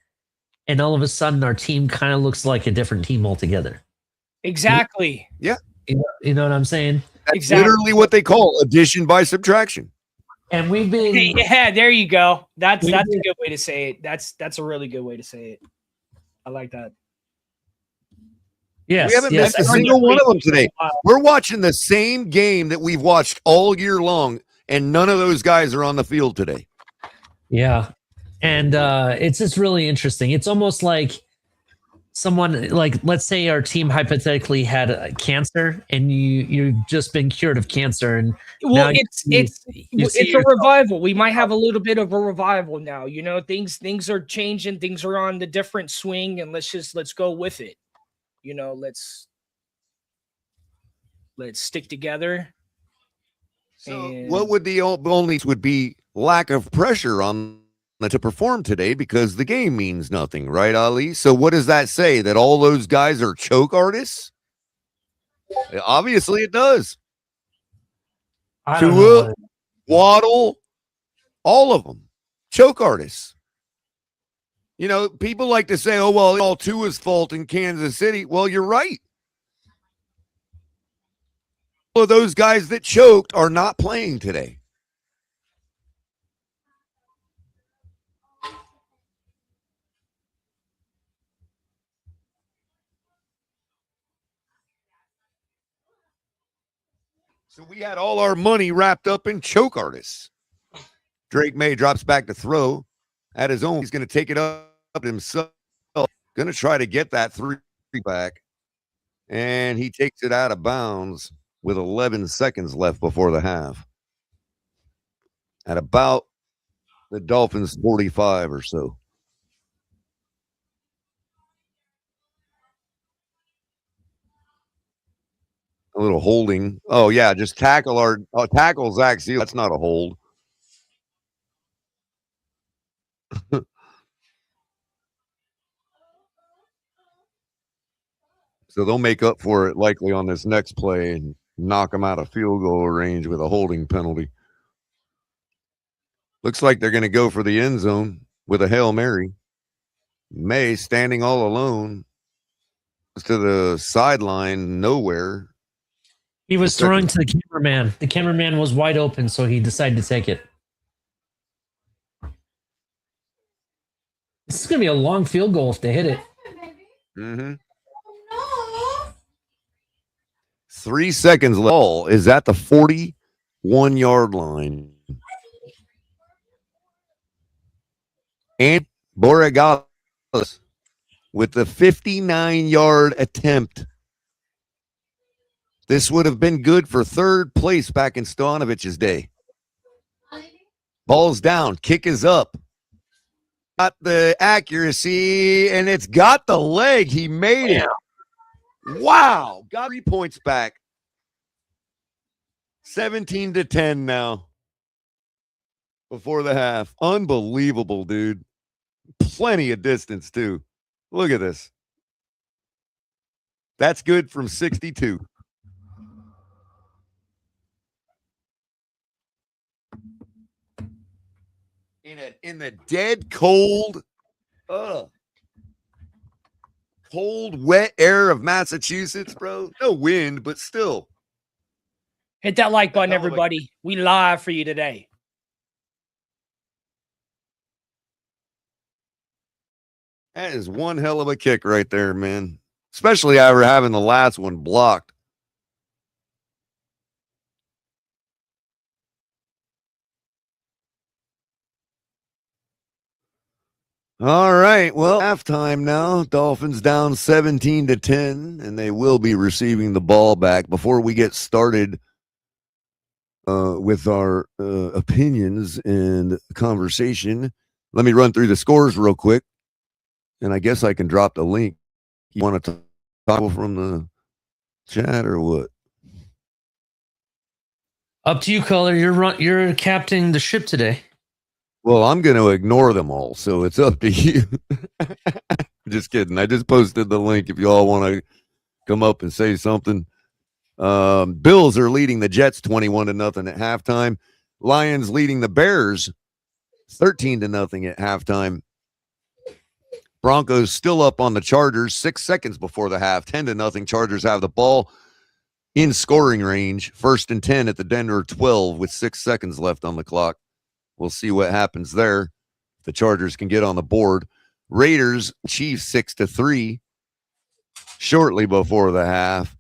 And all of a sudden our team kind of looks like a different team altogether. Exactly. Yeah. You know what I'm saying? That's exactly. Literally what they call addition by subtraction. And we've been there you go. That's a good way to say it. That's a really good way to say it. I like that. Yes, we haven't missed a single one of them today. We're watching the same game that we've watched all year long, and none of those guys are on the field today. Yeah. And it's just really interesting. It's almost like someone, like, let's say our team hypothetically had cancer and you've just been cured of cancer. And it's a revival. We might have a little bit of a revival now. Things are changing. Things are on the different swing, and let's go with it. Let's stick together. So what would the only would be lack of pressure on to perform today, because the game means nothing, right, Ali? So what does that say? That all those guys are choke artists? Obviously it does. Tua, Waddle, all of them, choke artists. People like to say, oh, well, all Tua's fault in Kansas City. Well, you're right. All of those guys that choked are not playing today. So we had all our money wrapped up in choke artists. Drake May drops back to throw at his own. He's going to take it up himself. Going to try to get that 3 back. And he takes it out of bounds with 11 seconds left before the half. At about the Dolphins 45 or so. A little holding. Oh, yeah, just tackle Zach Seal. That's not a hold. So they'll make up for it likely on this next play and knock him out of field goal range with a holding penalty. Looks like they're going to go for the end zone with a Hail Mary. May standing all alone to the sideline, nowhere. He was throwing to the cameraman. The cameraman was wide open, so he decided to take it. This is going to be a long field goal if they hit it. Mm-hmm. 3 seconds left. Ball is at the 41-yard line. And Borregales with the 59-yard attempt. This would have been good for third place back in Stojanovic's day. Ball's down. Kick is up. Got the accuracy, and it's got the leg. He made it. Wow. Got 3 points back. 17-10 now. Before the half. Unbelievable, dude. Plenty of distance, too. Look at this. That's good from 62. In the dead cold, cold, wet air of Massachusetts, bro. No wind, but still. Hit that like button, everybody. We live for you today. That is one hell of a kick right there, man. Especially after having the last one blocked. All right. Well, halftime now. Dolphins down 17-10, and they will be receiving the ball back. Before we get started with our opinions and conversation, let me run through the scores real quick. And I guess I can drop the link. You want to talk from the chat or what? Up to you, Color. You're captaining the ship today. Well, I'm going to ignore them all, so it's up to you. Just kidding. I just posted the link if you all want to come up and say something. Bills are leading the Jets 21-0 at halftime. Lions leading the Bears 13-0 at halftime. Broncos still up on the Chargers 6 seconds before the half. 10-0. Chargers have the ball in scoring range. 1st and 10 at the Denver 12 with 6 seconds left on the clock. We'll see what happens there. The Chargers can get on the board. Raiders, Chiefs 6-3 shortly before the half.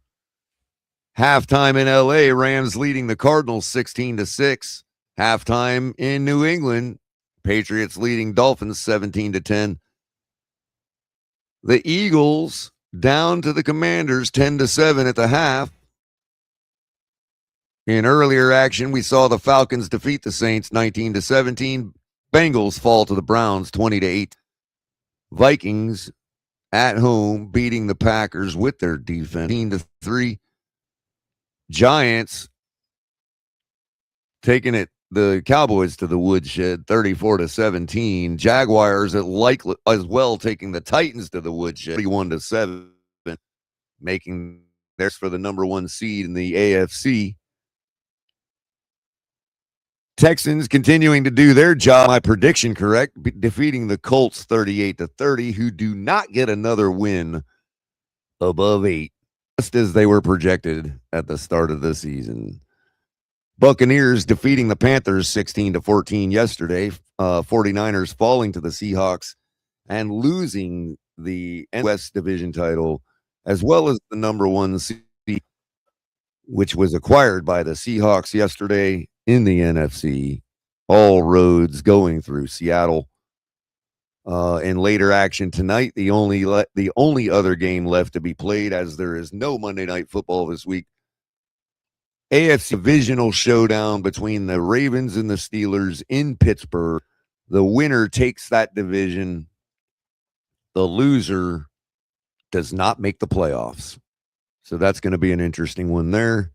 Halftime in LA, Rams leading the Cardinals 16-6. Halftime in New England, Patriots leading Dolphins 17-10. The Eagles down to the Commanders 10-7 at the half. In earlier action, we saw the Falcons defeat the Saints 19-17. Bengals fall to the Browns 20-8. Vikings at home beating the Packers with their defense 18-3. Giants taking the Cowboys to the woodshed 34-17. Jaguars as well taking the Titans to the woodshed 31-7, making theirs for the number 1 seed in the AFC. Texans continuing to do their job, my prediction correct, defeating the Colts 38-30, who do not get another win above 8, just as they were projected at the start of the season. Buccaneers defeating the Panthers 16-14 yesterday. 49ers falling to the Seahawks and losing the West Division title, as well as the number 1 seed. which was acquired by the Seahawks yesterday in the NFC. All roads going through Seattle. In later action tonight, the only other game left to be played, as there is no Monday Night Football this week. AFC divisional showdown between the Ravens and the Steelers in Pittsburgh. The winner takes that division. The loser does not make the playoffs. So that's going to be an interesting one there.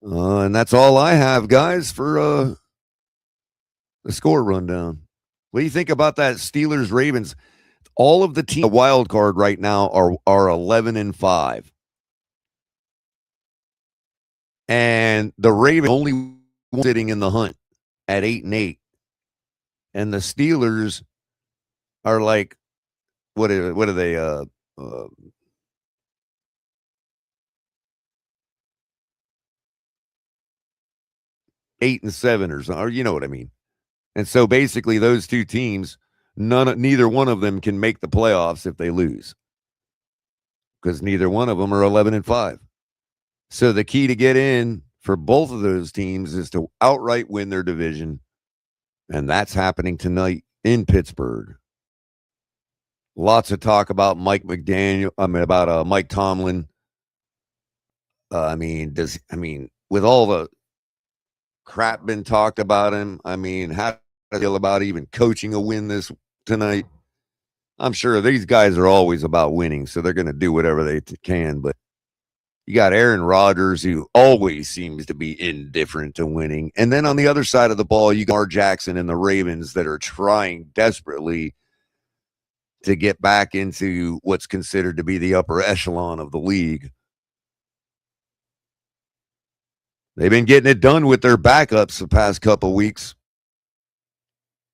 And that's all I have, guys, for the score rundown. What do you think about that Steelers Ravens? All of the teams wild card right now are 11-5. And the Ravens only sitting in the hunt at 8-8. And the Steelers are like, what are they 8-7 or something, or you know what I mean. And so basically those two teams, neither one of them can make the playoffs if they lose, because neither one of them are 11-5. So the key to get in for both of those teams is to outright win their division. And that's happening tonight in Pittsburgh. Lots of talk about Mike Tomlin. With all the crap been talked about him, how do you feel about even coaching a win this tonight? I'm sure these guys are always about winning, so they're going to do whatever they can. But you got Aaron Rodgers, who always seems to be indifferent to winning. And then on the other side of the ball, you got Lamar Jackson and the Ravens that are trying desperately to get back into what's considered to be the upper echelon of the league. They've been getting it done with their backups the past couple weeks.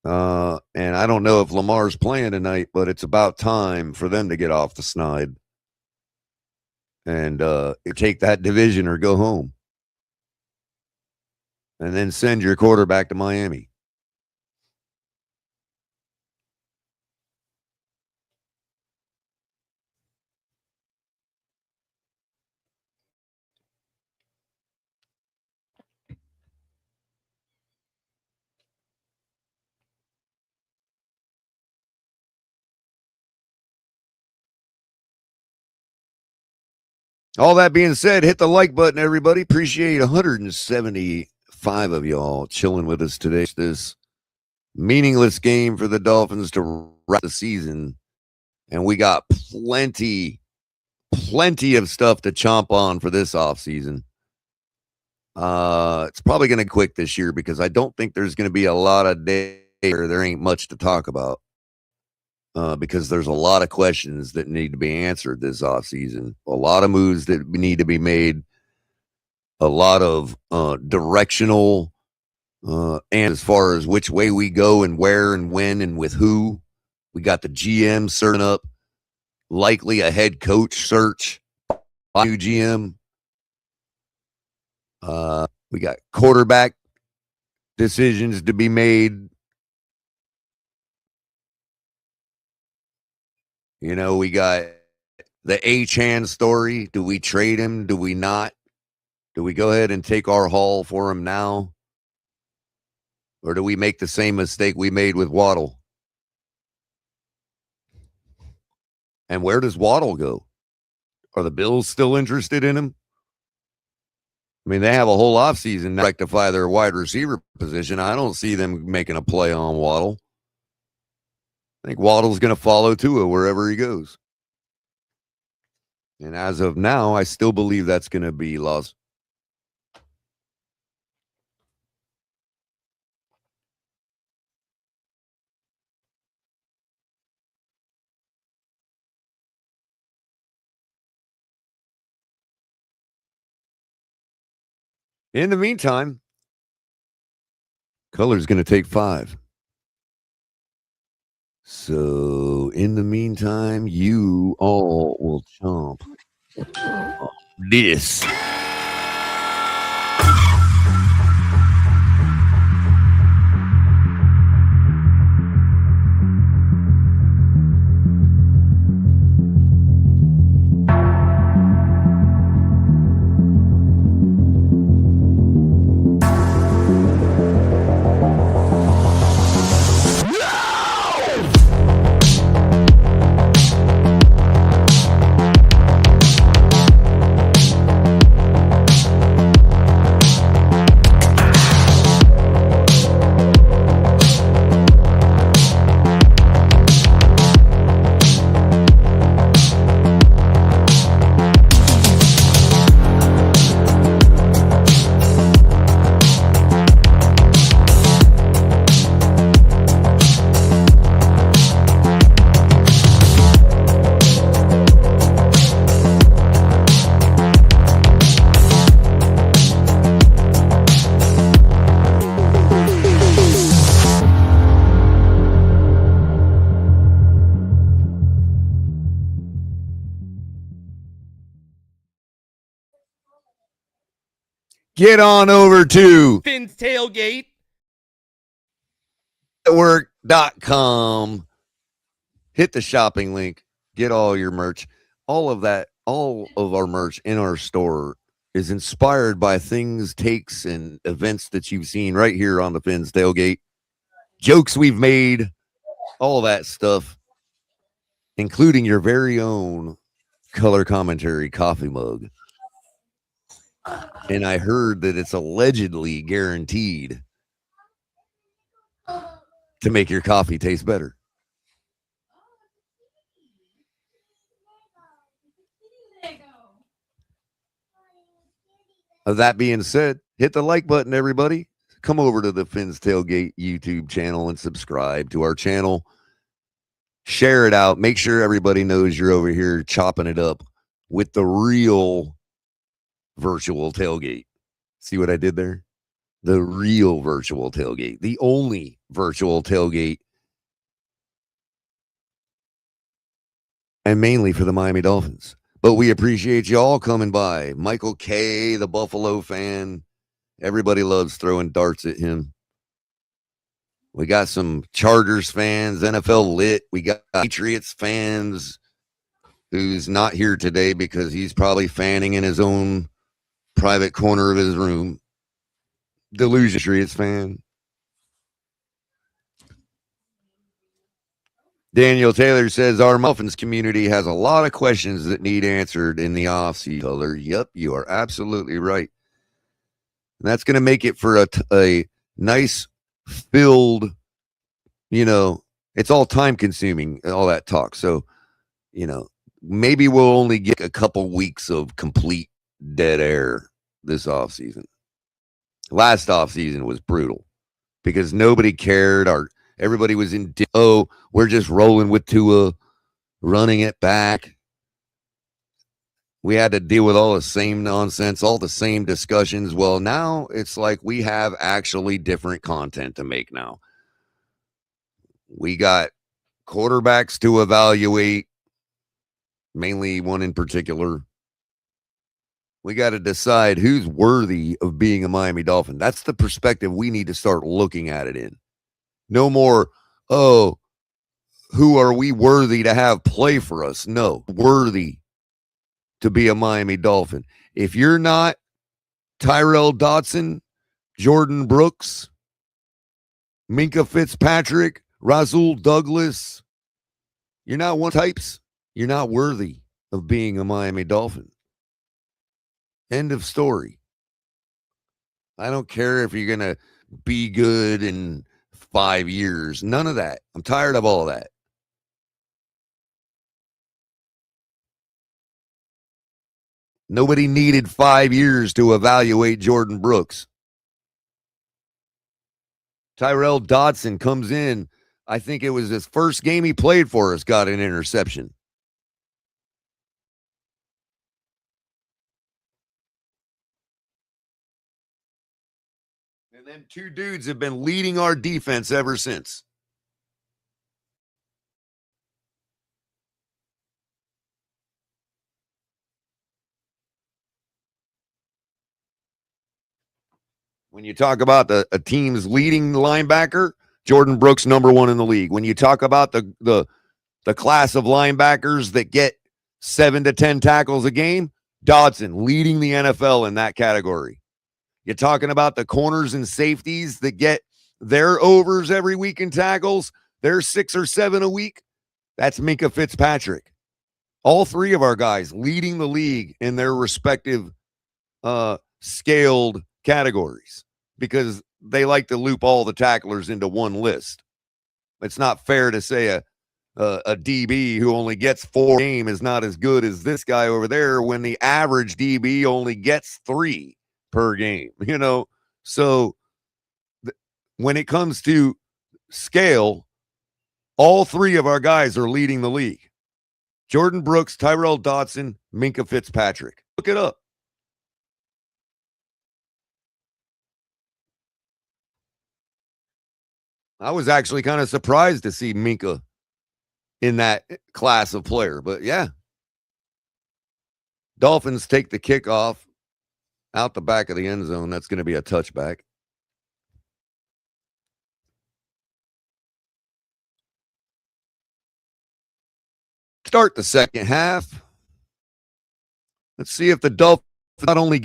And I don't know if Lamar's playing tonight, but it's about time for them to get off the snide and take that division or go home. And then send your quarterback to Miami. All that being said, hit the like button, everybody. Appreciate 175 of y'all chilling with us today. This meaningless game for the Dolphins to wrap the season. And we got plenty of stuff to chomp on for this offseason. It's probably going to quick this year because I don't think there's going to be a lot of days where there ain't much to talk about. Because there's a lot of questions that need to be answered this offseason. A lot of moves that need to be made. A lot of directional and as far as which way we go and where and when and with who. We got the GM serving up. Likely a head coach search. New GM. We got quarterback decisions to be made. You know, we got the Achane story. Do we trade him? Do we not? Do we go ahead and take our haul for him now? Or do we make the same mistake we made with Waddle? And where does Waddle go? Are the Bills still interested in him? I mean, they have a whole offseason to rectify their wide receiver position. I don't see them making a play on Waddle. I think Waddle's going to follow Tua wherever he goes. And as of now, I still believe that's going to be lost. In the meantime, Color's going to take 5. So, in the meantime, you all will chomp on this. Get on over to Finn's Tailgate. network.com. Hit the shopping link. Get all your merch. All of that, all of our merch in our store is inspired by things, takes, and events that you've seen right here on the Finn's Tailgate. Jokes we've made, all that stuff, including your very own color commentary coffee mug. And I heard that it's allegedly guaranteed to make your coffee taste better. Of that being said, hit the like button, everybody. Come over to the Finn's Tailgate YouTube channel and subscribe to our channel. Share it out. Make sure everybody knows you're over here chopping it up with the real virtual tailgate. See what I did there? The real virtual tailgate. The only virtual tailgate. And mainly for the Miami Dolphins. But we appreciate you all coming by. Michael K., the Buffalo fan. Everybody loves throwing darts at him. We got some Chargers fans, NFL lit. We got Patriots fans who's not here today because he's probably fanning in his own private corner of his room. Delusion Patriots fan. Daniel Taylor says our Dolphins community has a lot of questions that need answered in the offseason. Yep, you are absolutely right. And that's going to make it for a nice filled, it's all time consuming, all that talk. So, maybe we'll only get a couple weeks of complete dead air this offseason. Last offseason was brutal because nobody cared. Everybody was in, we're just rolling with Tua, running it back. We had to deal with all the same nonsense, all the same discussions. Well, now it's like we have actually different content to make now. We got quarterbacks to evaluate, mainly one in particular. We got to decide who's worthy of being a Miami Dolphin. That's the perspective we need to start looking at it in. No more, who are we worthy to have play for us? No, worthy to be a Miami Dolphin. If you're not Tyrell Dodson, Jordan Brooks, Minka Fitzpatrick, Rasul Douglas, you're not one types. You're not worthy of being a Miami Dolphin. End of story. I don't care if you're going to be good in 5 years. None of that. I'm tired of all of that. Nobody needed 5 years to evaluate Jordan Brooks. Tyrell Dodson comes in. I think it was his first game he played for us, got an interception. And then two dudes have been leading our defense ever since. When you talk about a team's leading linebacker, Jordan Brooks, number one in the league. When you talk about the class of linebackers that get 7 to 10 tackles a game, Dodson leading the NFL in that category. You're talking about the corners and safeties that get their overs every week in tackles. They're 6 or 7 a week. That's Minka Fitzpatrick. All three of our guys leading the league in their respective scaled categories because they like to loop all the tacklers into one list. It's not fair to say a DB who only gets 4 a game is not as good as this guy over there when the average DB only gets 3 per game, So when it comes to scale, all three of our guys are leading the league. Jordan Brooks, Tyrell Dodson, Minka Fitzpatrick. Look it up. I was actually kind of surprised to see Minka in that class of player, but yeah. Dolphins take the kickoff out the back of the end zone. That's going to be a touchback. Start the second half. Let's see if the Dolphins not only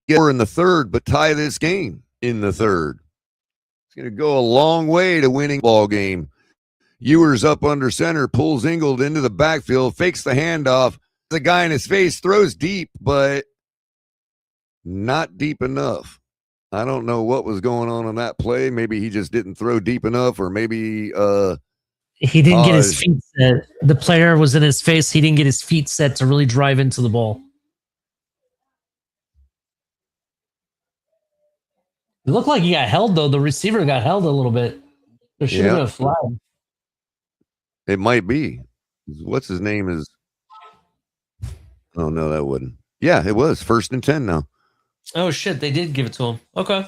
get more in the third, but tie this game in the third. It's going to go a long way to winning ball game. Ewers up under center, pulls Ingold into the backfield, fakes the handoff. The guy in his face, throws deep, but not deep enough. I don't know what was going on that play. Maybe he just didn't throw deep enough, or maybe he didn't get his feet set. The player was in his face. He didn't get his feet set to really drive into the ball. It looked like he got held, though. The receiver got held a little bit. There should have been a flag. It might be. What's his name is? Oh, no, that wouldn't. Yeah, it was 1st and 10 now. Oh, shit. They did give it to him. Okay.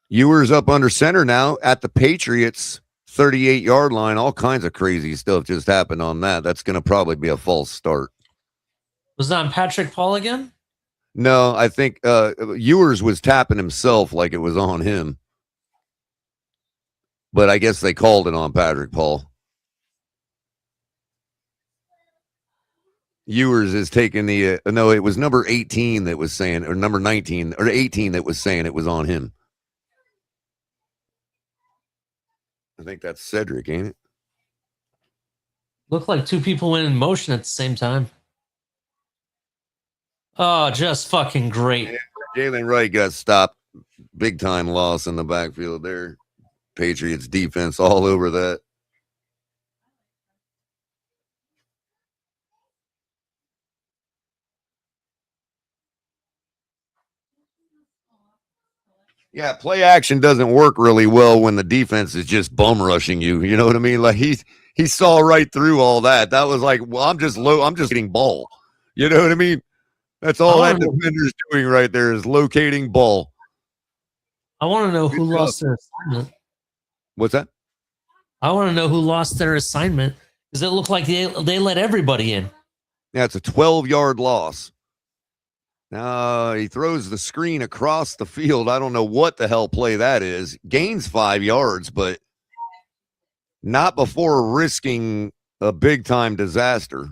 Ewers up under center now at the Patriots 38-yard line. All kinds of crazy stuff just happened on that. That's going to probably be a false start. Was that on Patrick Paul again? No, I think Ewers was tapping himself like it was on him. But I guess they called it on Patrick Paul. Ewers is taking the no, it was number 18 that was saying, or number 19 or 18 that was saying it was on him. I think that's Cedric, ain't it? Looked like two people went in motion at the same time. Oh, just fucking great. Jalen Wright got stopped. Big time loss in the backfield there. Patriots defense all over that. Yeah, play action doesn't work really well when the defense is just bum rushing you. You know what I mean? Like he saw right through all that. That was like, well, I'm just getting ball. You know what I mean? That's all that defender's doing right there is locating ball. I want to know who lost their assignment. What's that? I want to know who lost their assignment because it looked like they let everybody in. Yeah, it's a 12-yard loss. Now he throws the screen across the field. I don't know what the hell play that is. Gains 5 yards, but not before risking a big-time disaster.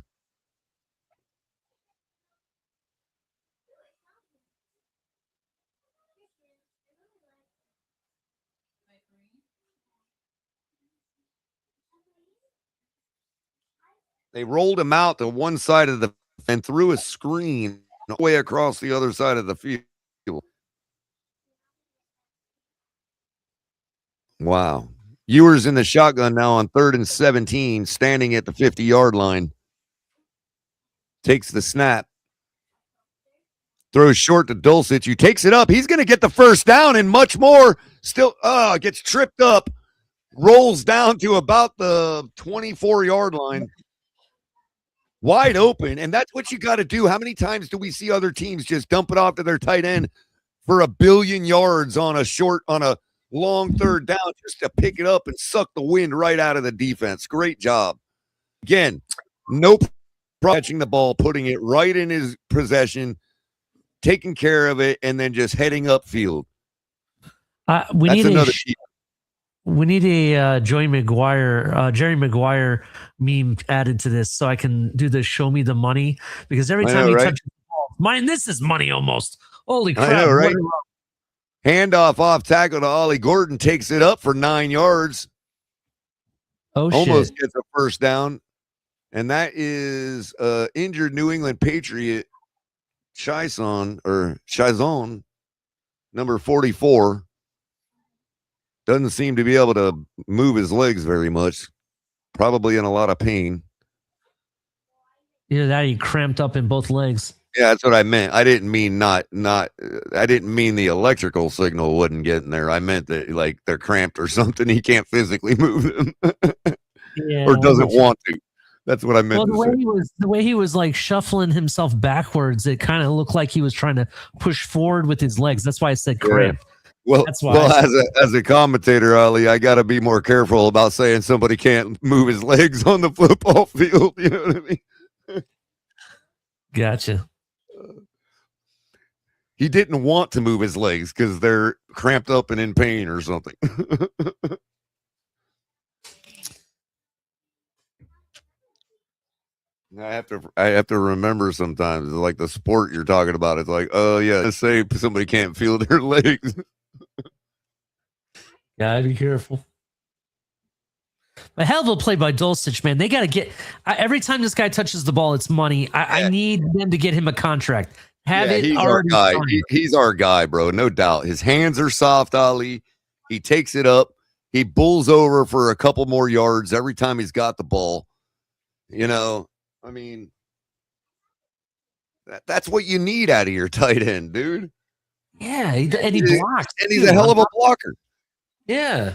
They rolled him out to one side of the and threw a screen all the way across the other side of the field. Wow. Ewers in the shotgun now on 3rd and 17, standing at the 50-yard line. Takes the snap. Throws short to Dulcich, who takes it up. He's going to get the first down and much more. Still, gets tripped up. Rolls down to about the 24-yard line. Wide open, and that's what you got to do. How many times do we see other teams just dump it off to their tight end for 1 billion yards on a long 3rd down just to pick it up and suck the wind right out of the defense? Great job. Again, no catching the ball, putting it right in his possession, taking care of it, and then just heading upfield. We need a Jerry Maguire meme added to this so I can do the show me the money because every time he touches the ball, this is money almost. Holy crap. I know, right? Handoff off tackle to Ollie Gordon, takes it up for 9 yards. Oh, almost shit. Gets a first down. And that is injured New England Patriot Chison, number 44. Doesn't seem to be able to move his legs very much. Probably in a lot of pain. Either that or he cramped up in both legs. Yeah, that's what I meant. I didn't mean I didn't mean the electrical signal wasn't getting there. I meant that like they're cramped or something. He can't physically move them. Or doesn't want to. That's what I meant. Well, the way he was like shuffling himself backwards, it kind of looked like he was trying to push forward with his legs. That's why I said cramped. Well, That's why. well, as a commentator, Ali, I got to be more careful about saying somebody can't move his legs on the football field. You know what I mean? Gotcha. He didn't want to move his legs because they're cramped up and in pain or something. I have to remember sometimes, like the sport you're talking about. It's like, oh yeah, let's say somebody can't feel their legs. Gotta be careful. A hell of a play by Dulcich, man. They got to get every time this guy touches the ball, it's money. I need them to get him a contract. He's our guy. He's our guy, bro. No doubt. His hands are soft, Ali. He takes it up. He bulls over for a couple more yards every time he's got the ball. You know, I mean, that's what you need out of your tight end, dude. Yeah, and he blocks. And he's a hell of a blocker. Yeah.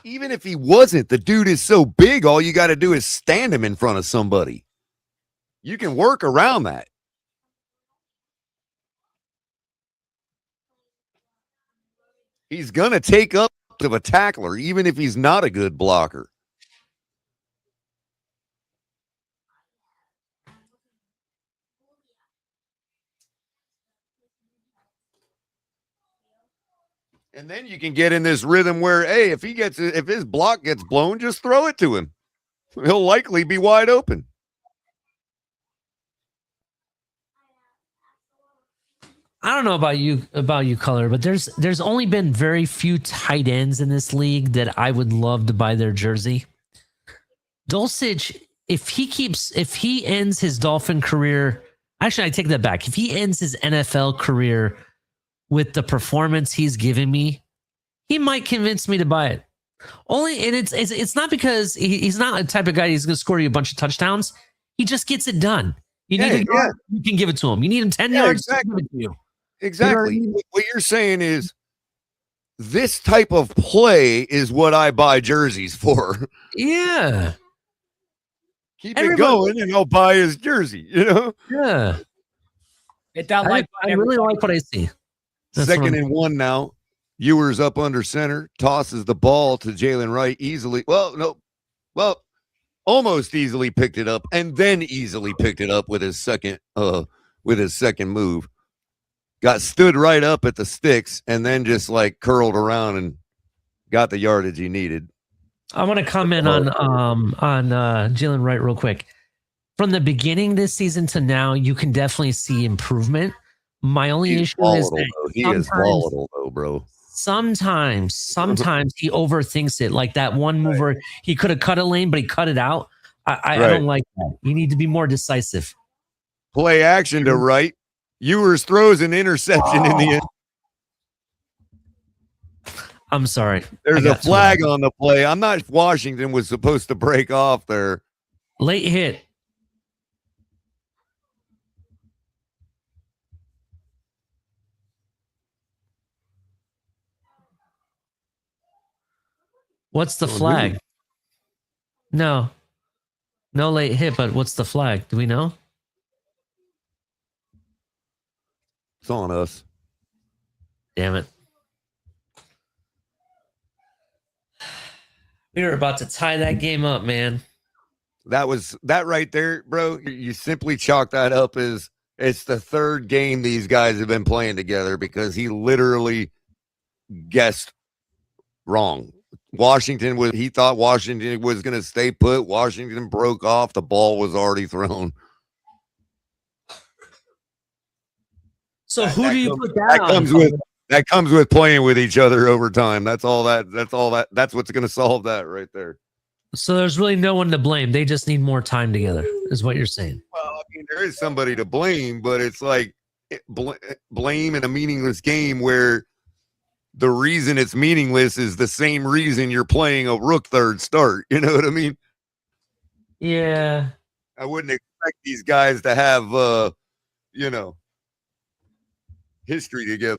Even if he wasn't, the dude is so big, all you got to do is stand him in front of somebody. You can work around that. He's going to take up to a tackler, even if he's not a good blocker. And then you can get in this rhythm where, hey, if his block gets blown, just throw it to him. He'll likely be wide open. I don't know about you, Color, but there's only been very few tight ends in this league that I would love to buy their jersey. Dulcich, if he ends his Dolphin career, actually I take that back. If he ends his NFL career with the performance he's giving me, he might convince me to buy it. And it's not because he's not a type of guy who's going to score you a bunch of touchdowns. He just gets it done. You need you can give it to him. You need him 10 yards. Exactly. Give it to you. Exactly. You know what I mean? What you're saying is this type of play is what I buy jerseys for. Yeah. Keep it going and I'll buy his jersey, you know? Yeah. I really like what I see. That's 2nd and 1 now. Ewers up under center, tosses the ball to Jalen Wright easily. Almost easily picked it up, and then easily picked it up with his second move. Got stood right up at the sticks, and then just like curled around and got the yardage he needed. I want to comment on Jalen Wright real quick. From the beginning this season to now, you can definitely see improvement. My only issue is that he is volatile, though, bro. Sometimes he overthinks it. Like that one move where he could have cut a lane, but he cut it out. I don't like that. You need to be more decisive. Play action to Wright. Ewers throws an interception in the end. I'm sorry. There's a flag on the play. I'm not. Washington was supposed to break off there. Late hit. What's the flag? No late hit, but what's the flag? Do we know? It's on us. Damn it. We were about to tie that game up, man. That right there, bro. You simply chalk that up as it's the third game these guys have been playing together because he literally guessed wrong. He thought Washington was going to stay put. Washington broke off. The ball was already thrown. So who do you put that on? That comes with playing with each other over time. That's what's going to solve that right there. So there's really no one to blame. They just need more time together, is what you're saying. Well, I mean, there is somebody to blame, but it's like blame in a meaningless game where the reason it's meaningless is the same reason you're playing a rook third start. You know what I mean? Yeah. I wouldn't expect these guys to have, history together.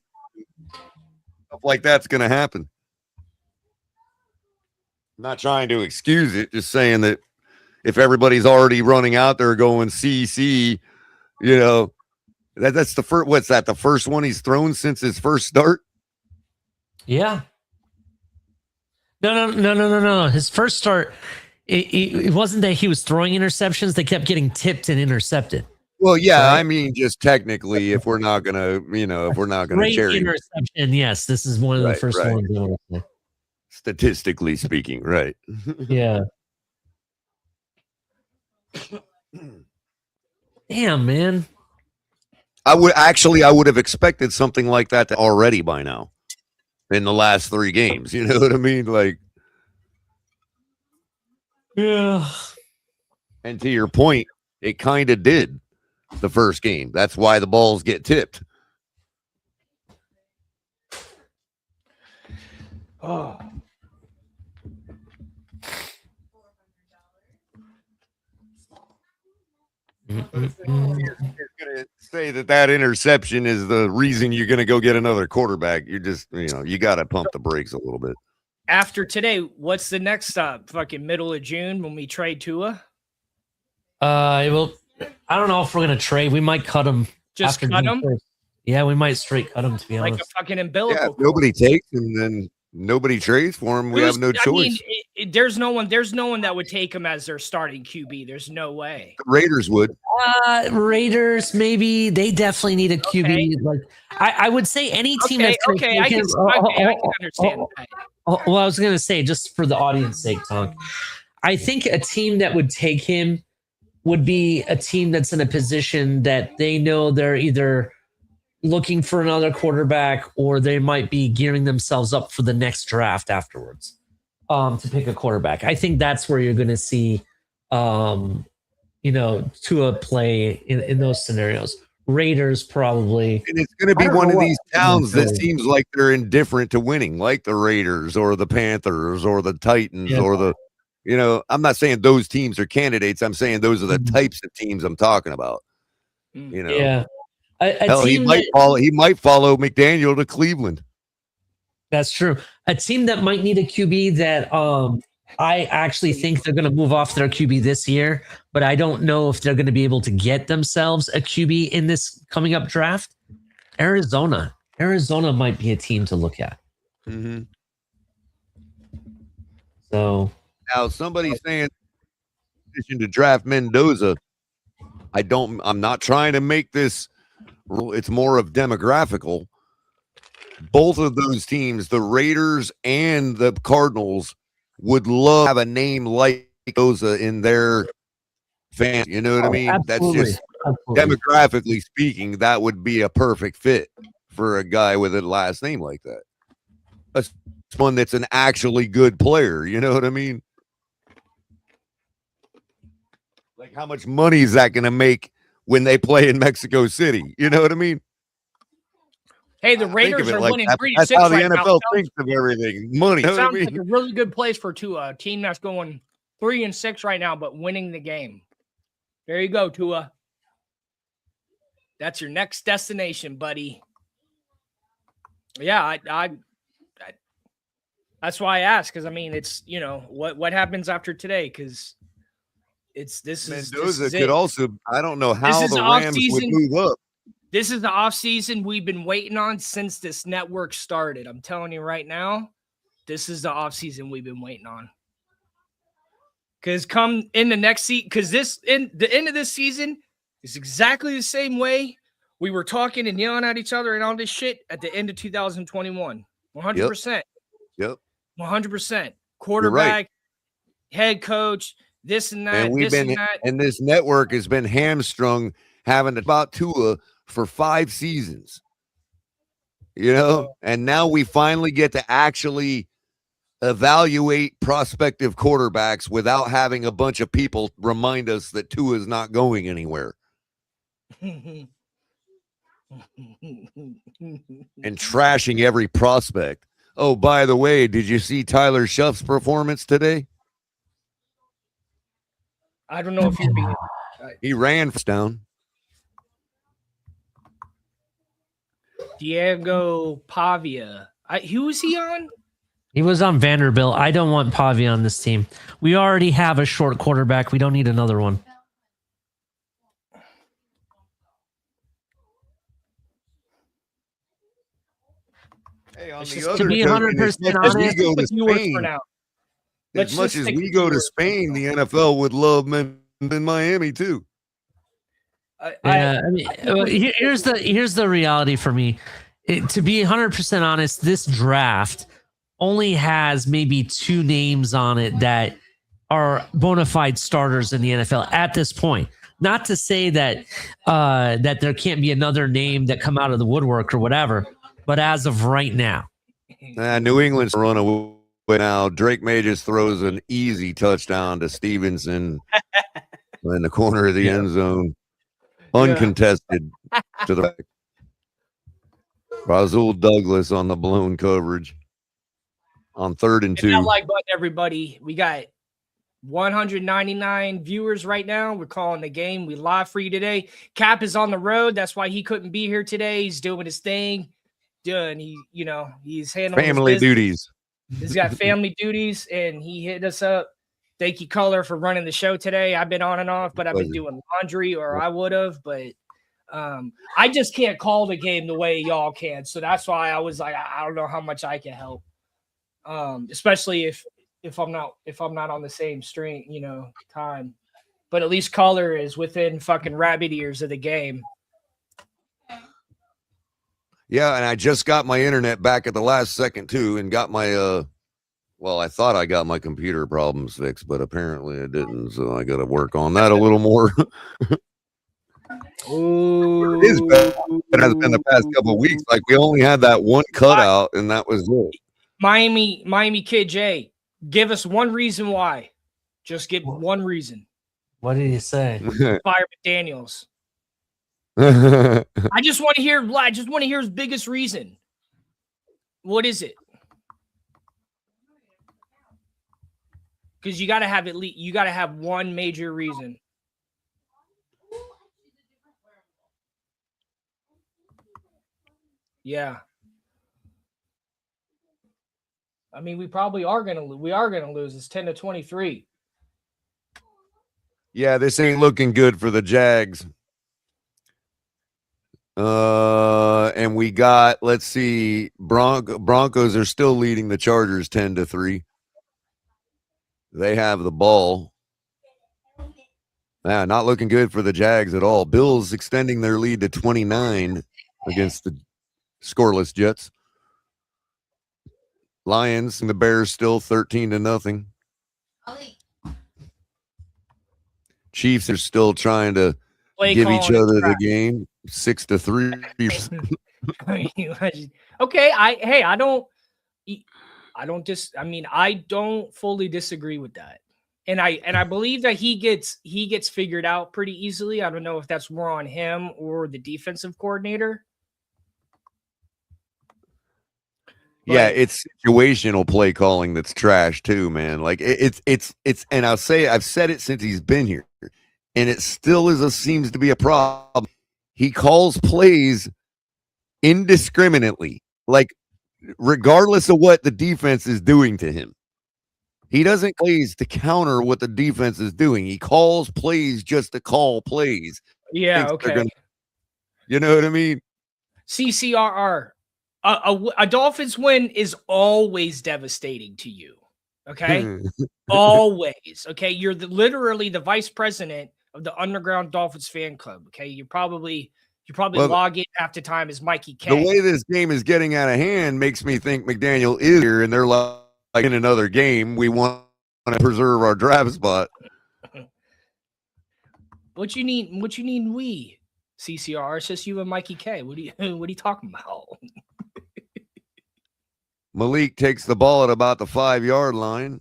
Stuff like that's going to happen. I'm not trying to excuse it, just saying that if everybody's already running out there going CC, That's the first. What's that? The first one he's thrown since his first start. Yeah. No. His first start, it wasn't that he was throwing interceptions. They kept getting tipped and intercepted. Well, yeah, Right. I mean, just technically, if we're not gonna, if we're not gonna Great cherry, interception. Yes, this is one of the Right, first right. ones. I wanna say. statistically speaking, right? Yeah. Damn, man. I would have expected something like that already by now in the last 3 games. You know what I mean? Like, Yeah. and to your point, it kind of did the first game. That's why the balls get tipped. Oh. You're gonna say that interception is the reason you're gonna go get another quarterback. You're just, you got to pump the brakes a little bit. After today, what's the next stop? Fucking middle of June when we trade Tua? Well, I don't know if we're gonna trade. We might cut him. Just after cut June him? 1st. Yeah, we might straight cut him, to be Like honest. a fucking umbilical Yeah, if cord. nobody takes him, then nobody trades for him. We have no choice. I mean, there's no one that would take him as their starting QB. There's no way. The Raiders would. Raiders, maybe they definitely need a QB. Okay. Like I would say any team Okay, that's gonna okay, take I can, him- I can understand that. Well, I was gonna say, just for the audience sake, Tonk, I think a team that would take him would be a team that's in a position that they know they're either looking for another quarterback or they might be gearing themselves up for the next draft afterwards to pick a quarterback. I think that's where you're going to see, Tua play in those scenarios. Raiders probably. And it's going to be one of these towns that seems like they're indifferent to winning, like the Raiders or the Panthers or the Titans or the, I'm not saying those teams are candidates. I'm saying those are the types of teams I'm talking about. Yeah. Hell, he might follow McDaniel to Cleveland. That's true. A team that might need a QB that I actually think they're going to move off their QB this year, but I don't know if they're going to be able to get themselves a QB in this coming up draft. Arizona might be a team to look at. Mm-hmm. So now somebody's saying to draft Mendoza. I'm not trying to make this. It's more of demographical. Both of those teams, the Raiders and the Cardinals, would love to have a name like Mendoza in their fans. You know what I mean? Absolutely. That's just demographically speaking, that would be a perfect fit for a guy with a last name like that. That's one that's an actually good player. You know what I mean? Like, how much money is that going to make when they play in Mexico City? You know what I mean? Hey, the Raiders are winning 3-6 That's how the right NFL now. thinks of everything. Money. You know what I Sounds mean? like a really good place for Tua, a team that's going 3-6 right now, but winning the game. There you go, Tua. That's your next destination, buddy. Yeah, I that's why I asked, because I mean, it's what happens after today, because Mendoza could also. I don't know how the Rams would move up. This is the offseason we've been waiting on since this network started. I'm telling you right now, this is the offseason we've been waiting on. Because come in the next season, because in the end of this season is exactly the same way we were talking and yelling at each other and all this shit at the end of 2021. 100%. Yep. 100%. Quarterback, head coach, this and that, and that. And this network has been hamstrung having about Tua for 5 seasons. And now we finally get to actually evaluate prospective quarterbacks without having a bunch of people remind us that Tua is not going anywhere. And trashing every prospect. Oh, by the way, did you see Tyler Shuff's performance today? I don't know if you're being. He ran down. Diego Pavia. Who was he on? he was on Vanderbilt. I don't want Pavia on this team. We already have a short quarterback. We don't need another one. Hey, on Let's the just other To be token, as 100% much as we honest, go to with yours for Spain, now. Let's as much just as stick we with go to yours for Spain, now. the NFL would love men in Miami too. Yeah, I mean, here's the reality for me. To be 100% honest, this draft only has maybe 2 names on it that are bona fide starters in the NFL at this point. Not to say that that there can't be another name that come out of the woodwork or whatever, but as of right now, New England's run away now. Drake May just throws an easy touchdown to Stevenson in the corner of the end zone, uncontested to the back. Rasul Douglas on the blown coverage on 3rd and 2. Hit that like button, everybody. We got 199 viewers right now. We're calling the game. We live for you today. Cap is on the road. That's why he couldn't be here today. He's doing his thing. He's handling Family his business. duties. He's got family duties, and he hit us up. Thank you, Color, for running the show today. I've been on and off, but I've been doing laundry, or I would have, but I just can't call the game the way y'all can. So that's why I was like, I don't know how much I can help. Especially if I'm not on the same string, time. But at least Color is within fucking rabbit ears of the game. Yeah, and I just got my internet back at the last second too, and got my I thought I got my computer problems fixed, but apparently I didn't. So I got to work on that a little more. Ooh. It is bad. It has been the past couple of weeks. Like we only had that one cutout, and that was it. Miami Kid J, give us one reason why. Just give one reason. what did he say? Fire McDaniels. I just want to hear his biggest reason. What is it? Because you got to have one major reason. Yeah. I mean, we probably are gonna lose. It's 10-23. Yeah, this ain't looking good for the Jags. And we got, let's see, Broncos are still leading the Chargers 10-3. They have the ball. Yeah, not looking good for the Jags at all. Bills extending their lead to 29 against the scoreless Jets. Lions and the Bears still 13-0. Chiefs are still trying to give each other the game 6-3. Okay, I don't fully disagree with that. And I believe that he gets figured out pretty easily. I don't know if that's more on him or the defensive coordinator. Yeah, it's situational play calling that's trash too, man. Like it's and I've said it since he's been here, and it still seems to be a problem. He calls plays indiscriminately, like regardless of what the defense is doing to him. He doesn't plays to counter what the defense is doing. He calls plays just to call plays. Yeah, okay. You know what I mean? CCRR. A Dolphins win is always devastating to you. Okay. Always. Okay. You're literally the vice president of the Underground Dolphins fan club. Okay. You probably log in half the time as Mikey K. The way this game is getting out of hand makes me think McDaniel is here, and they're like in another game. We want to preserve our draft spot. What you need? We CCR. It's just you and Mikey K. What are you talking about? Malik takes the ball at about the 5-yard line,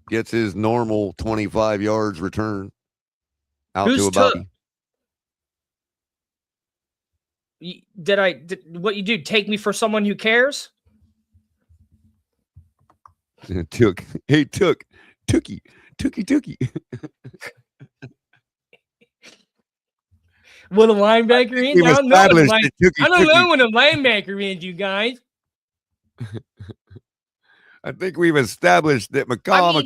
gets his normal 25 yards return out to about. Did what you do? Take me for someone who cares? Tookie. What a linebacker in? I don't know what a linebacker is, you guys. I think we've established that He's got a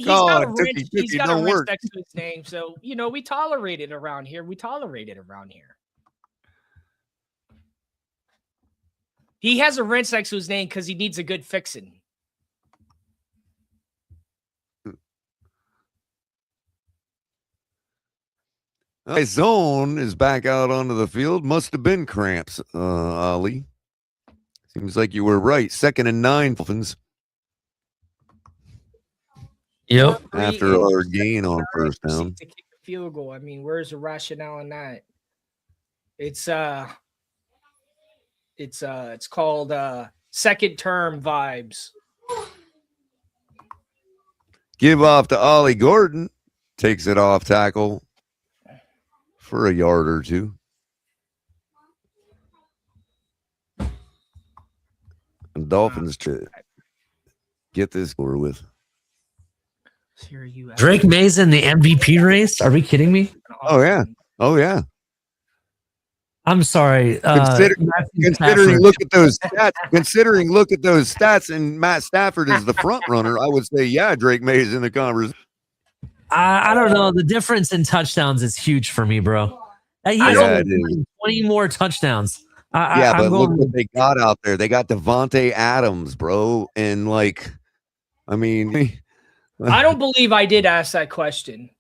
don't work next to his name, so we tolerate it around here. He has a wrench next to his name because he needs a good fixing. Zone is back out onto the field. Must have been cramps, Ali. Seems like you were right. 2nd and 9, Dolphins. Yep. After our gain on first down. To kick a field goal. I mean, where's the rationale in that? It's called second term vibes. Give off to Ollie Gordon. Takes it off tackle for a yard or two. And Dolphins to get this score with. Drake May's in the MVP race. Are we kidding me? Oh, yeah. Oh, yeah. I'm sorry. Considering look at those stats, and Matt Stafford is the front runner, I would say, yeah, Drake May's in the conversation. I don't know. The difference in touchdowns is huge for me, bro. He has 20 more touchdowns. But look what they got out there. They got Devontae Adams, bro. And I mean, I don't believe I did ask that question.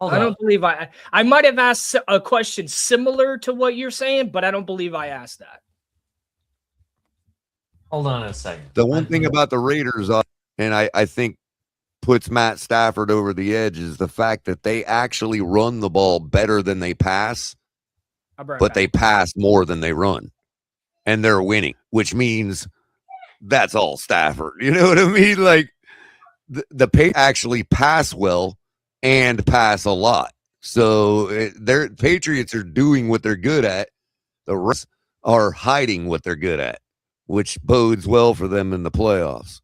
I don't believe I might have asked a question similar to what you're saying, but I don't believe I asked that. Hold on a second. The one thing about the Raiders, and I think puts Matt Stafford over the edge, is the fact that they actually run the ball better than they pass, but they pass more than they run. And they're winning, which means that's all Stafford. You know what I mean? Like, the Patriots actually pass well and pass a lot. So their Patriots are doing what they're good at. The rest are hiding what they're good at, which bodes well for them in the playoffs.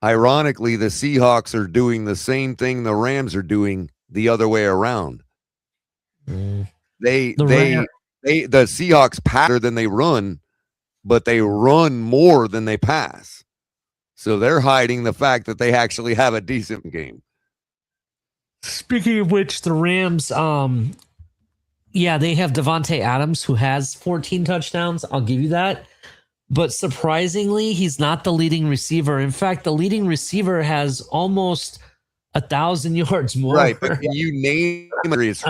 Ironically, the Seahawks are doing the same thing the Rams are doing the other way around. The Seahawks pass better than they run, but they run more than they pass. So they're hiding the fact that they actually have a decent game. Speaking of which, the Rams, they have Devontae Adams, who has 14 touchdowns. I'll give you that. But surprisingly, he's not the leading receiver. In fact, the leading receiver has almost 1,000 yards more. Right, but can you name is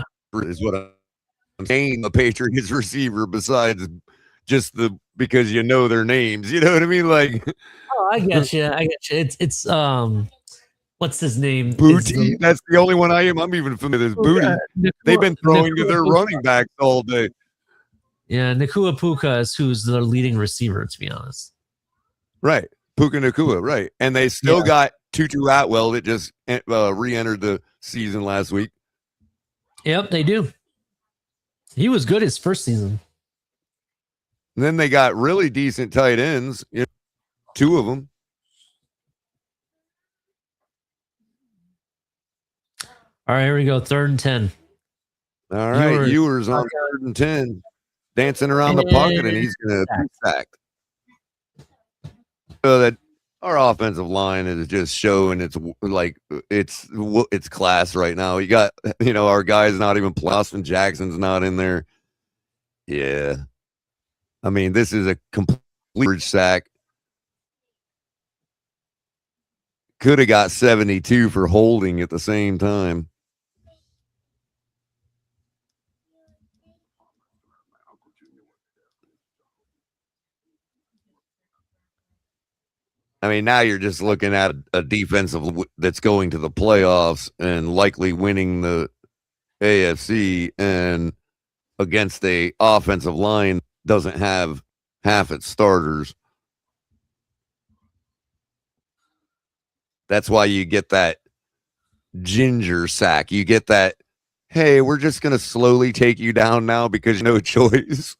what I'm saying, the Patriots receiver besides just because you know their names. You know what I mean? Like, oh, I get you. It's what's his name? Booty. That's the only one I'm even familiar with. Booty. They've been throwing to their running backs all day. Yeah, Nakua Puka is who's the leading receiver, to be honest. Right. Puka Nakua, right. And they still got Tutu Atwell that just re-entered the season last week. Yep, they do. He was good his first season. And then they got really decent tight ends, two of them. All right, here we go. 3rd and 10. All right, Ewers on 3rd and 10. Dancing around the pocket, and he's going to be sacked. So that our offensive line is just showing it's class right now. You got, our guy's not even Austin Jackson's not in there. Yeah. I mean, this is a complete sack. Could have got 72 for holding at the same time. I mean, now you're just looking at a defensive that's going to the playoffs and likely winning the AFC, and against a offensive line doesn't have half its starters. That's why you get that ginger sack. You get that, hey, we're just going to slowly take you down now because no choice.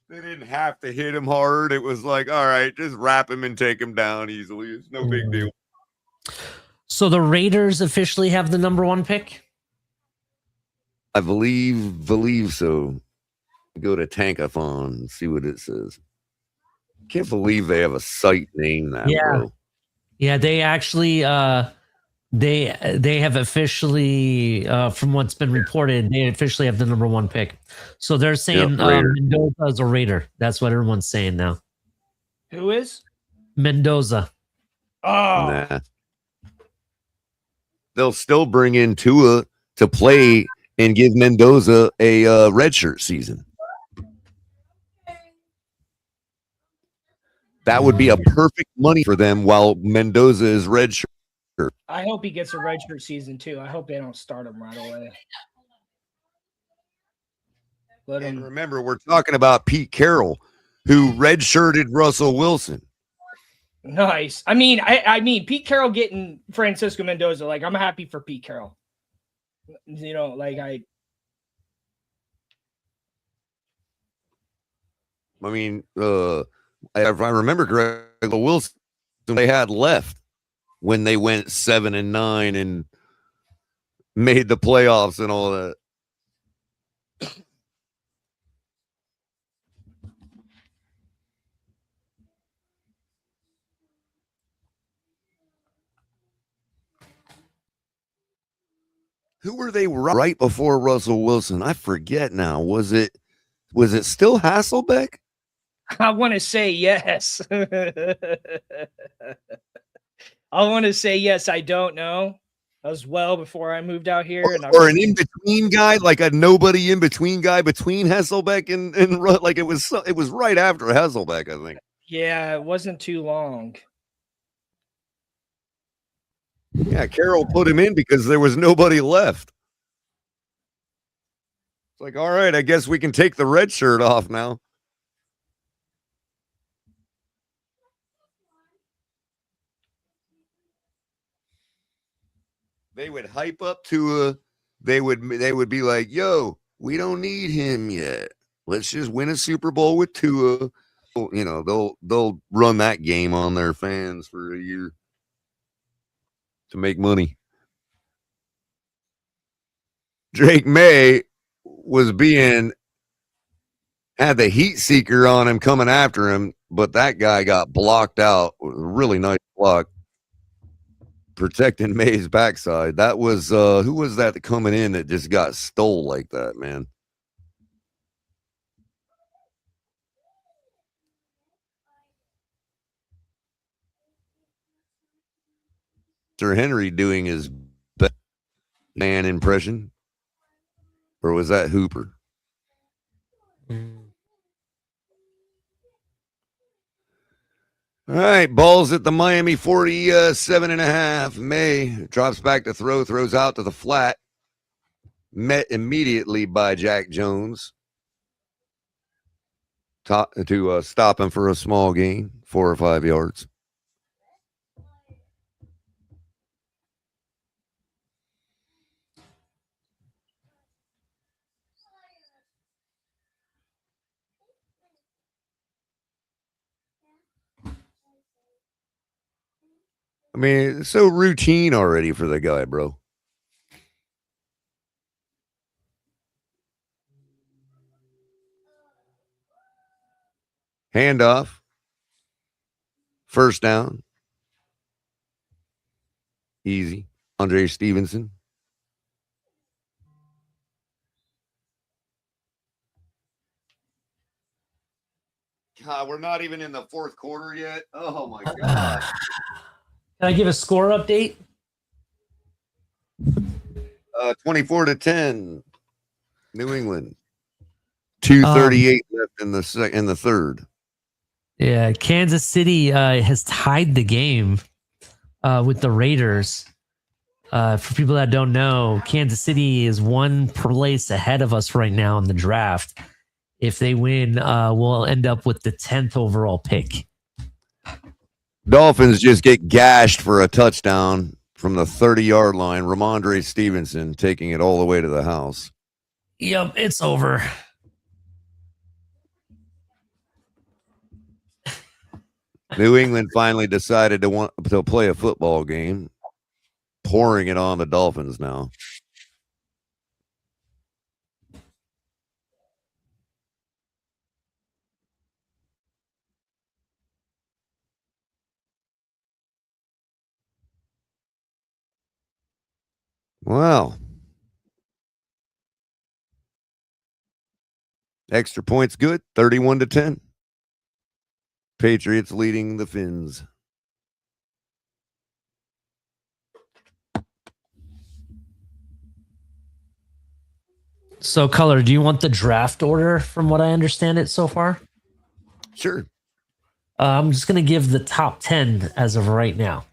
They didn't have to hit him hard. It was like, all right, just wrap him and take him down easily. It's no big deal. So the Raiders officially have the number 1 pick? I believe so. Go to Tankathon and see what it says. Can't believe they have a site named that, bro. Yeah, they actually They have officially, from what's been reported, they officially have the number 1 pick. So they're saying Raider. Mendoza is a Raider. That's what everyone's saying now. Who is? Mendoza. Oh, Nah. They'll still bring in Tua to play and give Mendoza a redshirt season. That would be a perfect money for them while Mendoza is redshirt. I hope he gets a redshirt season too. I hope they don't start him right away. Let And him. remember, we're talking about Pete Carroll, who redshirted Russell Wilson. Nice. I mean, Pete Carroll getting Francisco Mendoza. Like, I'm happy for Pete Carroll. You know, like I mean, if I remember correctly, Wilson they had left when they went 7-9 and made the playoffs and all that. Who were they right before Russell Wilson? I forget now. Was it still Hasselbeck? I want to say yes. I want to say yes. I don't know. That was well before I moved out here, Or an in-between guy, like a nobody in-between guy between Hasselbeck and like it was right after Hasselbeck, I think. Yeah, it wasn't too long. Yeah, Carroll put him in because there was nobody left. It's like, all right, I guess we can take the red shirt off now. They would hype up Tua. They would be like, yo, we don't need him yet. Let's just win a Super Bowl with Tua. You know, they'll run that game on their fans for a year to make money. Drake May had the heat seeker on him coming after him, but that guy got blocked out. Really nice block. Protecting May's backside. That was who was that coming in that just got stole like that, man? Sir Henry doing his best man impression, or was that Hooper? All right, balls at the Miami 47.5. May drops back to throws out to the flat. Met immediately by Jack Jones to stop him for a small gain, 4 or 5 yards. I mean, it's so routine already for the guy, bro. Handoff. First down. Easy. Andre Stevenson. God, we're not even in the fourth quarter yet. Oh, my God. Can I give a score update? 24-10. New England. 2:38 left in the third. Yeah, Kansas City has tied the game with the Raiders. For people that don't know, Kansas City is 1 place ahead of us right now in the draft. If they win, we'll end up with the 10th overall pick. Dolphins just get gashed for a touchdown from the 30-yard line. Ramondre Stevenson taking it all the way to the house. Yep, it's over. New England finally decided to play a football game, pouring it on the Dolphins now. Wow. Extra points good. 31-10. Patriots leading the Finns. So, Color, do you want the draft order from what I understand it so far? Sure. I'm just going to give the top 10 as of right now.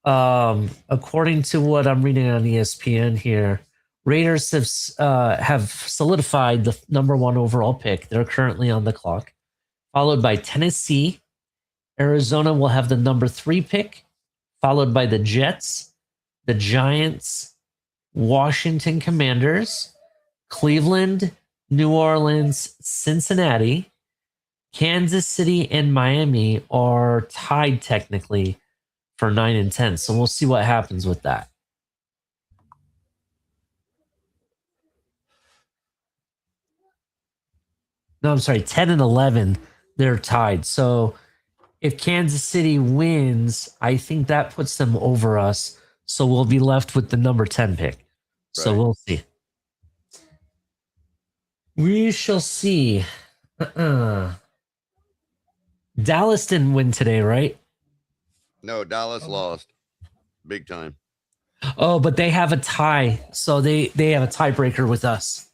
According to what I'm reading on ESPN here, Raiders have solidified the number 1 overall pick. They're currently on the clock, followed by Tennessee. Arizona will have the number 3 pick, followed by the Jets, the Giants, Washington Commanders, Cleveland, New Orleans, Cincinnati, Kansas City, and Miami are tied technically for 9 and 10. So we'll see what happens with that. No, I'm sorry, 10 and 11, they're tied. So if Kansas City wins, I think that puts them over us. So we'll be left with the number 10 pick. So Right. we'll see. We shall see. Dallas didn't win today, right? No, Dallas lost. Big time. Oh, but they have a tie. So they have a tiebreaker with us.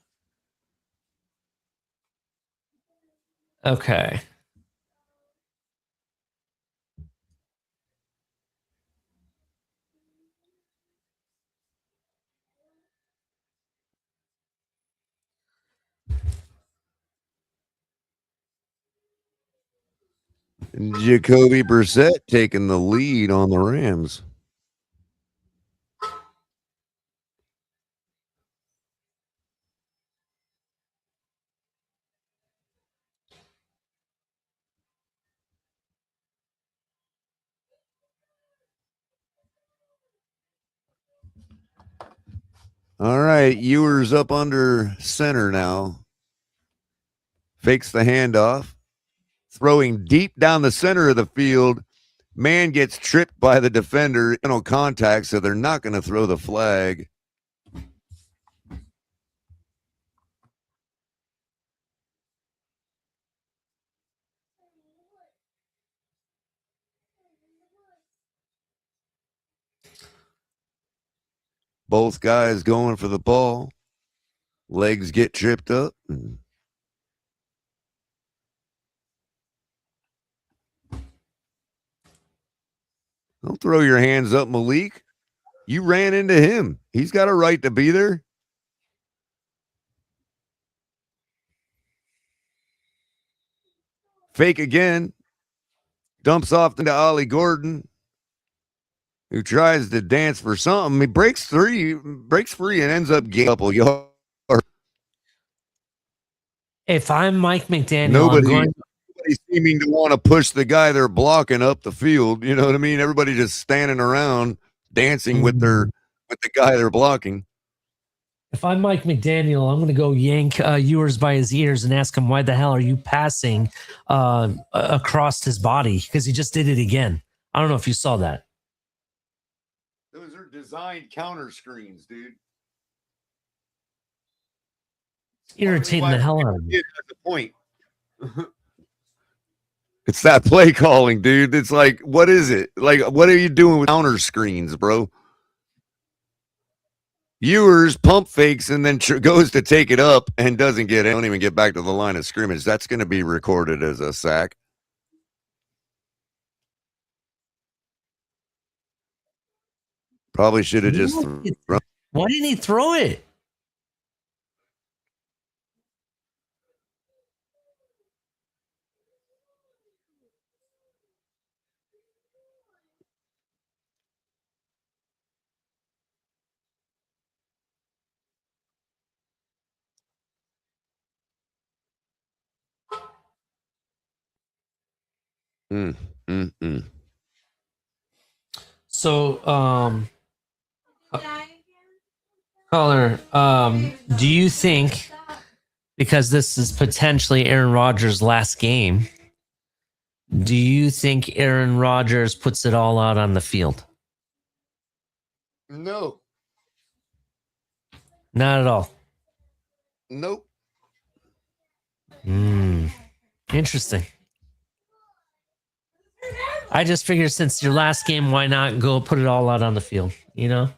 Okay. Jacoby Brissett taking the lead on the Rams. All right, Ewers up under center now. Fakes the handoff. Throwing deep down the center of the field. Man gets tripped by the defender. No contact, so they're not going to throw the flag. Both guys going for the ball. Legs get tripped up. Don't throw your hands up, Malik. You ran into him. He's got a right to be there. Fake again. Dumps off into Ollie Gordon, who tries to dance for something. He breaks free and ends up getting a couple yards. If I'm Mike McDaniel, Nobody seeming to want to push the guy they're blocking up the field. You know what I mean? Everybody just standing around dancing with the guy they're blocking. If I'm Mike McDaniel, I'm going to go yank Ewers by his ears and ask him, why the hell are you passing across his body? Because he just did it again. I don't know if you saw that. Those are designed counter screens, dude. Irritating the hell out of me. That's the point. It's that play calling, dude. It's like, what is it? Like, what are you doing with counter screens, bro? Ewers pump fakes and then goes to take it up and doesn't get it. Don't even get back to the line of scrimmage. That's going to be recorded as a sack. Probably should have just thrown. Why didn't he throw it? So, Caller, do you think, because this is potentially Aaron Rodgers' last game, do you think Aaron Rodgers puts it all out on the field? No. Not at all. Nope. Interesting. I just figured since your last game, why not go put it all out on the field? You know?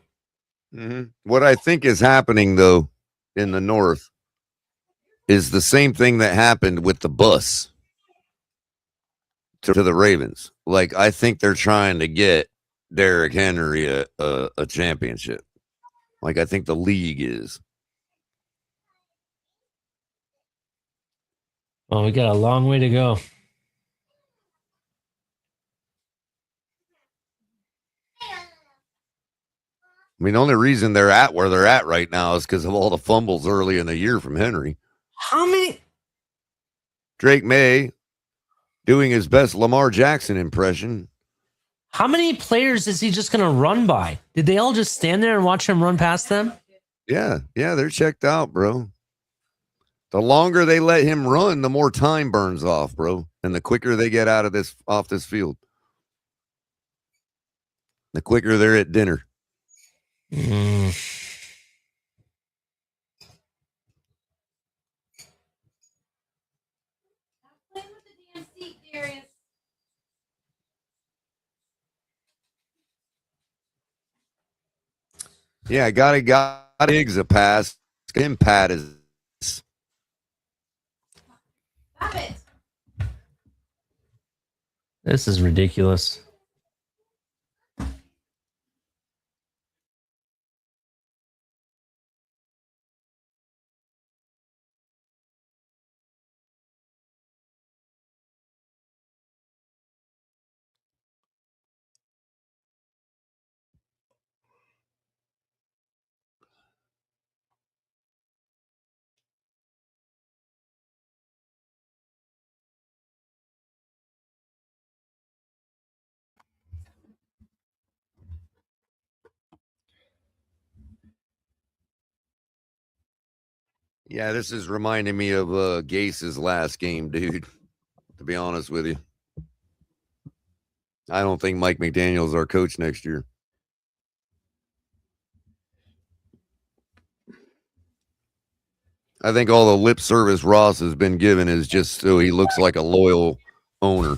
What I think is happening, though, in the North is the same thing that happened with the bus to the Ravens. Like, I think they're trying to get Derrick Henry a championship. Like, I think the league is. Well, we got a long way to go. I mean, the only reason they're at where they're at right now is because of all the fumbles early in the year from Henry. How many? Drake May doing his best Lamar Jackson impression. How many players is he just going to run by? Did they all just stand there and watch him run past them? Yeah, they're checked out, bro. The longer they let him run, the more time burns off, bro, and the quicker they get off this field. The quicker they're at dinner. Yeah, got Higgs a pass. Him Pat is. Stop it. This is ridiculous. Yeah, this is reminding me of Gase's last game, dude. To be honest with you, I don't think Mike McDaniel's our coach next year. I think all the lip service Ross has been given is just so he looks like a loyal owner.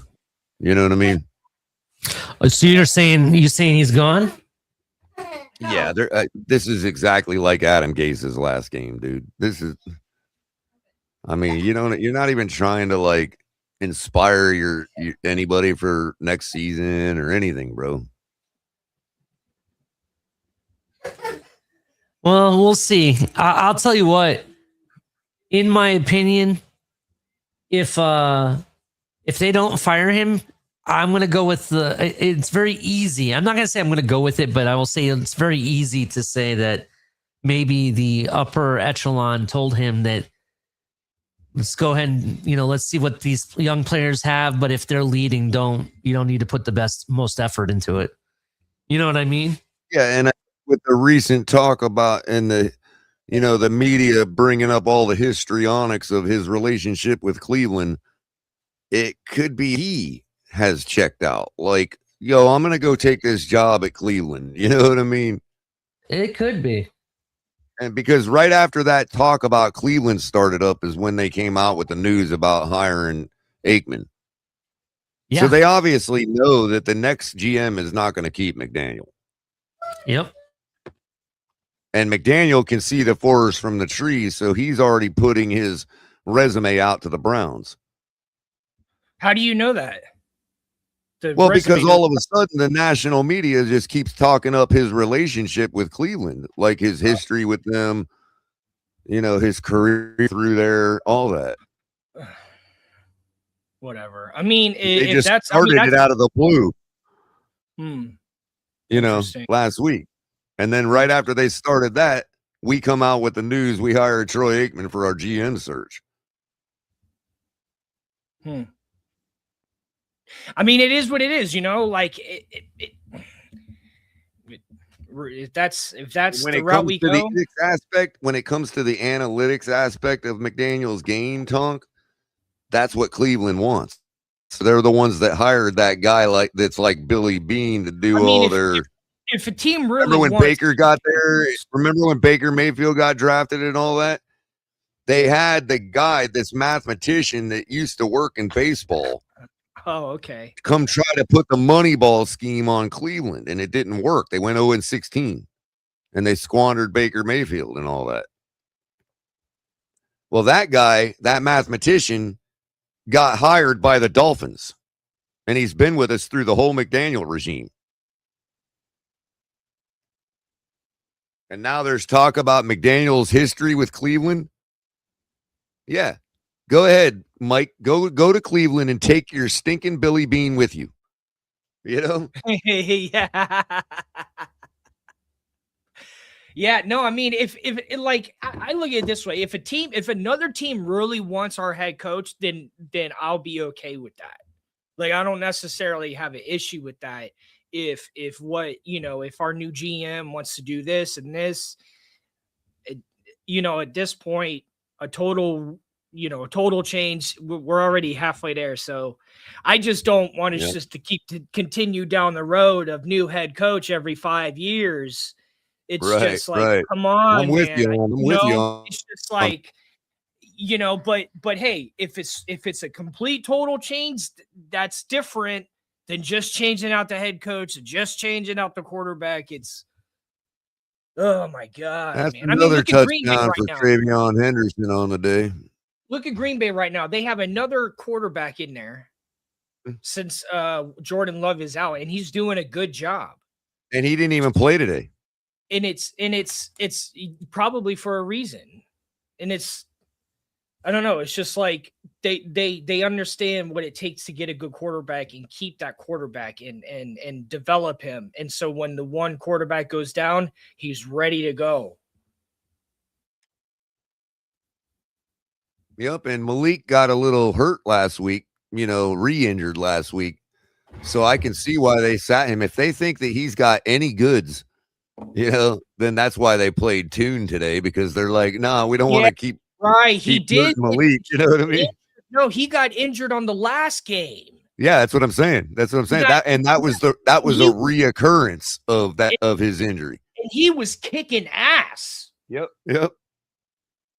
You know what I mean? So you're saying he's gone? Yeah, this is exactly like Adam Gase's last game, dude. This is, I mean, you're not even trying to like inspire anybody for next season or anything, bro. Well, we'll see. I'll tell you what. In my opinion, if they don't fire him, I'm going to go with it's very easy. I'm not going to say I'm going to go with it, but I will say it's very easy to say that maybe the upper echelon told him that let's go ahead and, let's see what these young players have. But if they're leading, you don't need to put the most effort into it. You know what I mean? Yeah. And with the recent talk about the media bringing up all the histrionics of his relationship with Cleveland, it could be he has checked out. Like, yo, I'm going to go take this job at Cleveland. You know what I mean? It could be. And because right after that talk about Cleveland started up is when they came out with the news about hiring Aikman. Yeah. So they obviously know that the next GM is not going to keep McDaniel. Yep. And McDaniel can see the forest from the trees, so he's already putting his resume out to the Browns. How do you know that? Because all of a sudden the national media just keeps talking up his relationship with Cleveland, like his history with them, his career through there, all that. Whatever. I mean, they just started it out of the blue. Last week. And then right after they started that, we come out with the news we hired Troy Aikman for our GM search. I mean, it is what it is, like if that's the route we go. When it comes to the analytics aspect of McDaniel's game, Tonk, that's what Cleveland wants. So they're the ones that hired that guy that's like Billy Bean to do if a team really remember when wants, Baker got there? Remember when Baker Mayfield got drafted and all that? They had the guy, this mathematician that used to work in baseball, oh, okay. come try to put the Moneyball scheme on Cleveland, and it didn't work. They went 0-16, and they squandered Baker Mayfield and all that. Well, that guy, that mathematician, got hired by the Dolphins, and he's been with us through the whole McDaniel regime. And now there's talk about McDaniel's history with Cleveland. Yeah. Go ahead, Mike. Go to Cleveland and take your stinking Billy Bean with you. You know? Yeah. Yeah, no, I mean, if like I look at it this way, if another team really wants our head coach, then I'll be okay with that. Like, I don't necessarily have an issue with that. If what, if our new GM wants to do this and this, at this point, a total change, we're already halfway there. So I just don't want us just to continue down the road of new head coach every 5 years. It's just like, come on, I'm with man. you. I'm with you. It's just like, but hey, if it's a complete total change, that's different than just changing out the head coach, just changing out the quarterback. It's, oh my God, that's man. another touchdown for Travion Henderson on the day. Look at Green Bay right now. They have another quarterback in there since Jordan Love is out, and he's doing a good job. And he didn't even play today. And it's probably for a reason. And it's, I don't know. It's just like they understand what it takes to get a good quarterback and keep that quarterback and develop him. And so when the one quarterback goes down, he's ready to go. Yep. And Malik got a little hurt last week, re-injured last week. So I can see why they sat him. If they think that he's got any goods, then that's why they played Tune today, because they're like, no, we don't want to keep. Right. He did. Malik, you know what I mean? No, he got injured on the last game. Yeah, that's what I'm saying. That was a reoccurrence of his injury. And he was kicking ass. Yep.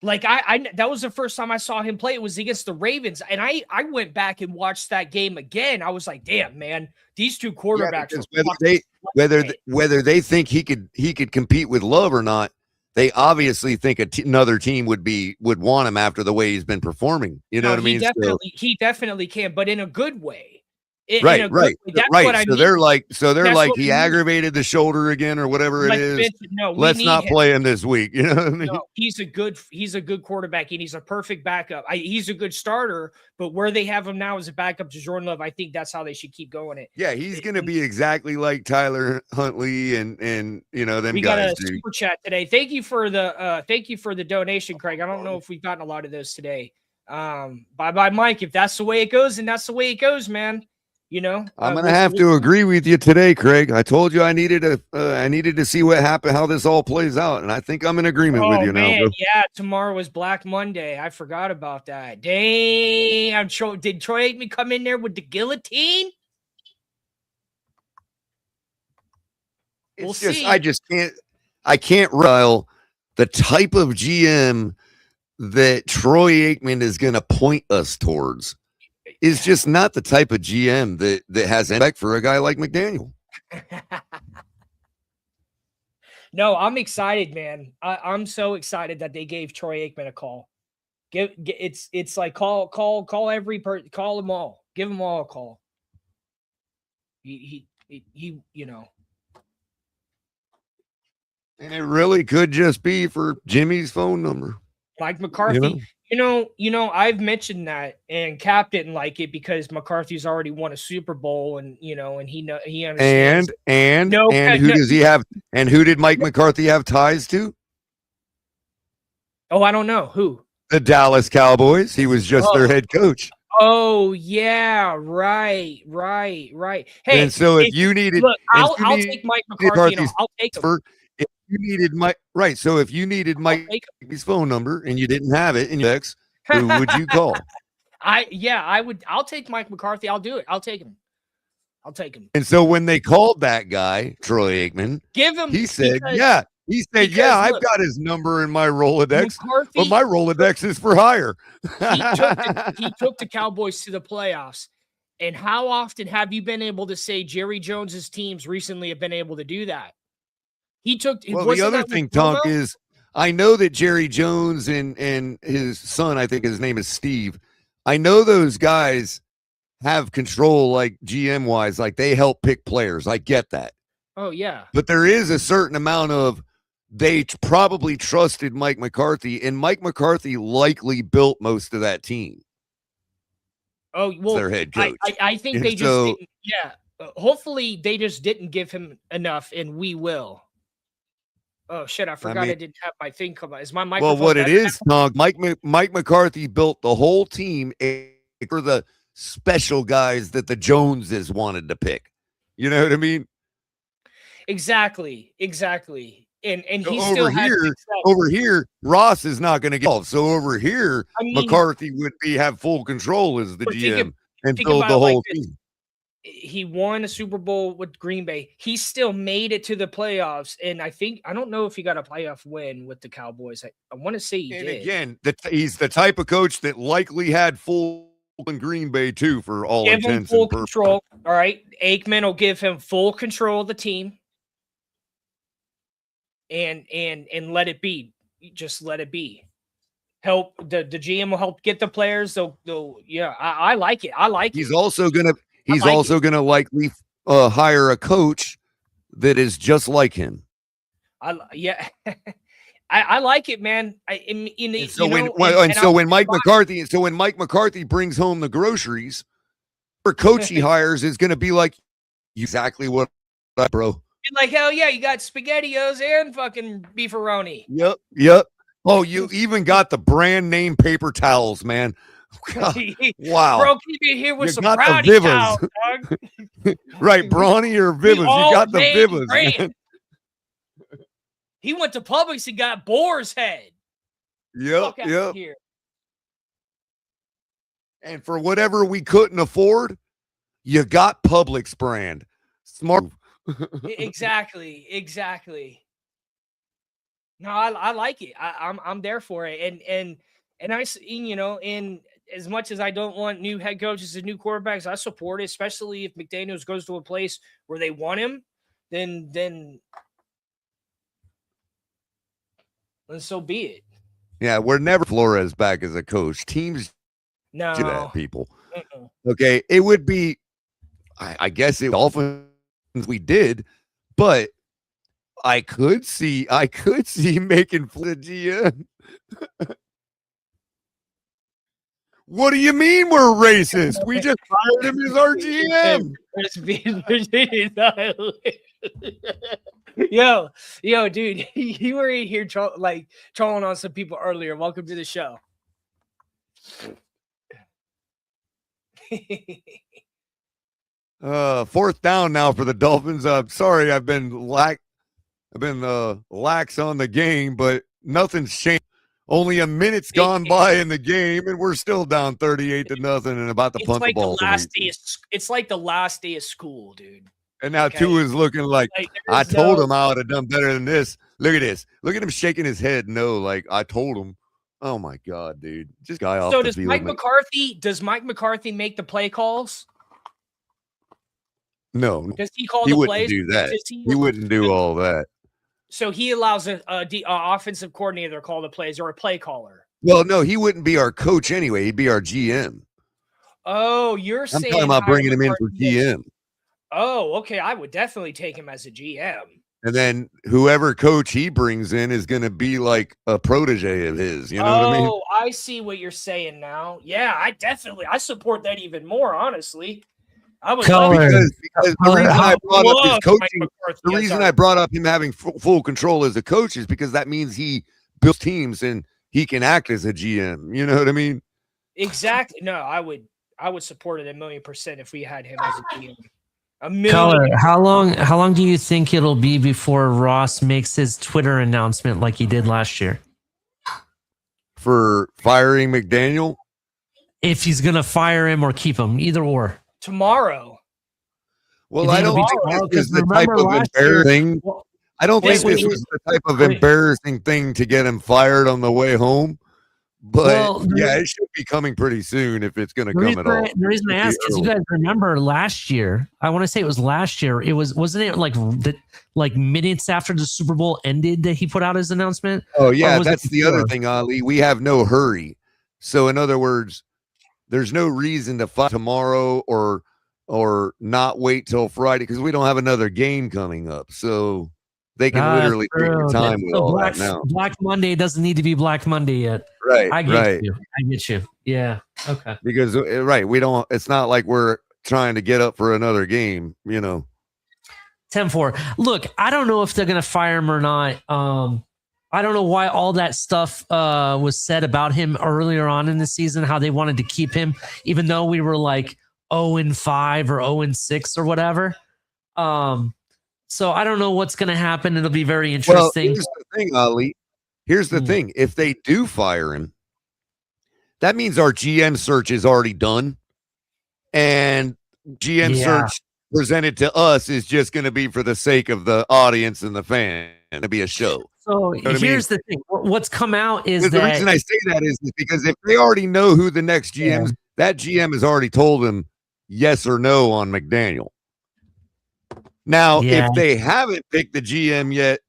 Like I that was the first time I saw him play. It was against the Ravens, and I went back and watched that game again. I was like, damn, man, these two quarterbacks. Whether they think he could compete with Love or not, they obviously think another team would want him after the way he's been performing. You know what I mean? He definitely can, but in a good way. Right. They're like he aggravated the shoulder again or whatever it is. Let's not play him this week. You know what I mean? No, he's a good quarterback, and he's a perfect backup. He's a good starter, but where they have him now as a backup to Jordan Love, I think that's how they should keep going it. Yeah, he's going to be exactly like Tyler Huntley and them we guys. Got a super chat today. Thank you for the donation, Craig. I don't know if we've gotten a lot of those today. Bye, Mike. If that's the way it goes, then that's the way it goes, man. I'm going to have to agree with you today, Craig. I told you I needed to see what happened, how this all plays out, and I think I'm in agreement with you now. Bro. Yeah, tomorrow was Black Monday. I forgot about that. Dang, did Troy Aikman come in there with the guillotine? We'll see. I can't rile the type of GM that Troy Aikman is going to point us towards. Is just not the type of GM that has respect for a guy like McDaniel. No, I'm excited, man. I'm so excited that they gave Troy Aikman a call. It's like call every person, call them all, give them all a call. He And it really could just be for Jimmy's phone number. Mike McCarthy. I've mentioned that, and Cap didn't like it because McCarthy's already won a Super Bowl, and he understands. And does he have? And who did Mike McCarthy have ties to? Oh, I don't know who. The Dallas Cowboys. He was just their head coach. Oh yeah, right. Hey, and so if you needed, look, I'll take Mike McCarthy. I'll take him. If you needed Mike, right? So if you needed Mike's phone number and you didn't have it in your ex, who would you call? I would. I'll take Mike McCarthy. I'll do it. I'll take him. I'll take him. And so when they called that guy, Troy Aikman, Give him. he said, because- yeah. He said, because, yeah, look, I've got his number in my Rolodex, McCarthy, but my Rolodex is for hire. he took the Cowboys to the playoffs. And how often have you been able to say Jerry Jones's teams recently have been able to do that? He took. Well, the other thing, Tonk, is I know that Jerry Jones and his son, I think his name is Steve. I know those guys have control, like GM wise, like they help pick players. I get that. Oh yeah. But there is a certain amount of they probably trusted Mike McCarthy, and Mike McCarthy likely built most of that team. Oh well, their head coach. I think And they just so- didn't, yeah. Hopefully they just didn't give him enough, and we will. Oh shit! I forgot I, mean- didn't have my thing come out. Is my microphone? Well, what it better is, Tonk, Mike McCarthy built the whole team for the special guys that the Joneses wanted to pick. You know what I mean? now? Exactly. And he So still had success. over here, Ross is not going to get involved. So over here, I mean, McCarthy would have full control as the But GM and think build about the it like whole this. team. He won a Super Bowl with Green Bay. He still made it to the playoffs, and I don't know if he got a playoff win with the Cowboys. I want to say he And did. again, he's the type of coach that likely had full in Green Bay too, for all Give him intents full and purposes. control. All right, Aikman will give him full control of the team, and let it be. Just let it be. Help the GM will help get the players. They'll yeah. I like it. I like He's it. also gonna likely hire a coach that is just like him. Yeah. I like it, man. And so when Mike McCarthy brings home the groceries, or coach he hires is going to be like exactly what, bro. Like, hell yeah, you got SpaghettiOs and fucking beefaroni. Yep. Oh, you even got the brand name paper towels, man. God, wow. Bro, keep it here with You some got the brownie Vivas. towels, dog. Right, Brawny or Vivas. You all got the made Vivas, brand. man. He went to Publix and got Boar's Head. Fuck out Yep. here. And for whatever we couldn't afford, you got Publix brand. Smart. Exactly. No, I like it. I'm there for it. And I, and as much as I don't want new head coaches and new quarterbacks, I support it, especially if McDaniels goes to a place where they want him, then so be it. Yeah, we're never Flores back as a coach. Teams No. do that, people. Mm-mm. Okay, it would be, I guess it Dolphins we did, but I could see making Flores GM. What do you mean we're racist? We just hired him as our GM. It's being yo, dude, you were in here trolling on some people earlier. Welcome to the show. Fourth down now for the Dolphins. I'm sorry, I've been lax on the game, but nothing's changed. Only a minute's gone by in the game, and we're still down 38-0 and about to punt the ball. It's like the last day of school, dude. And now Tua is looking like I told him I would have done better than this. Look at this. Look at him shaking his head. No, like I told him. Oh my God, dude. Just guy off. So does Mike McCarthy make the play calls? No. Does he call He the wouldn't plays? do that. He wouldn't do all that. So he allows a offensive coordinator to call the plays or a play caller. Well, no, he wouldn't be our coach anyway. He'd be our GM. Oh, you're saying I'm talking about bringing him in for GM. Oh, okay. I would definitely take him as a GM. And then whoever coach he brings in is going to be like a protege of his. You know what I mean? Oh, I see what you're saying now. Yeah, I support that even more, honestly. I would love because the reason I brought up his coaching, McCarthy the as reason our- I brought up him having full control as a coach is because that means he builds teams and he can act as a GM. You know what I mean? Exactly. No, I would support it 1,000,000% if we had him as a GM. Color, how long do you think it'll be before Ross makes his Twitter announcement like he did last year? For firing McDaniel? If he's gonna fire him or keep him, either or. Tomorrow. Well, You I think don't it'll be think tomorrow? this is 'Cause the type remember of last year- embarrassing. Well, I don't think wait, this was the type of wait. embarrassing thing to get him fired on the way home. But Well, yeah, it should be coming pretty soon if it's going to come at all. The reason I ask is you guys remember last year. I want to say it was last year. Wasn't it like minutes after the Super Bowl ended that he put out his announcement? Oh yeah, was that's it the other before? thing, Ali. We have no hurry. So in other words, there's no reason to fight tomorrow or not wait till Friday because we don't have another game coming up. So they can literally take their time with all that now. Black Monday doesn't need to be Black Monday yet. Right. I get right. you. I get you. Yeah. Okay. Because right, we don't. It's not like we're trying to get up for another game. 10-4. Look, I don't know if they're gonna fire him or not. I don't know why all that stuff was said about him earlier on in the season, how they wanted to keep him, even though we were like 0-5 or 0-6 or whatever. So I don't know what's gonna happen. It'll be very interesting. Well, here's the thing, Ali. Here's the thing. If they do fire him, that means our GM search is already done. And GM search presented to us is just going to be for the sake of the audience and the fan and to be a show. So here's the thing. What's come out is that the reason I say that is because if they already know who the next GM is, that GM has already told them yes or no on McDaniel. Now, if they haven't picked the GM yet,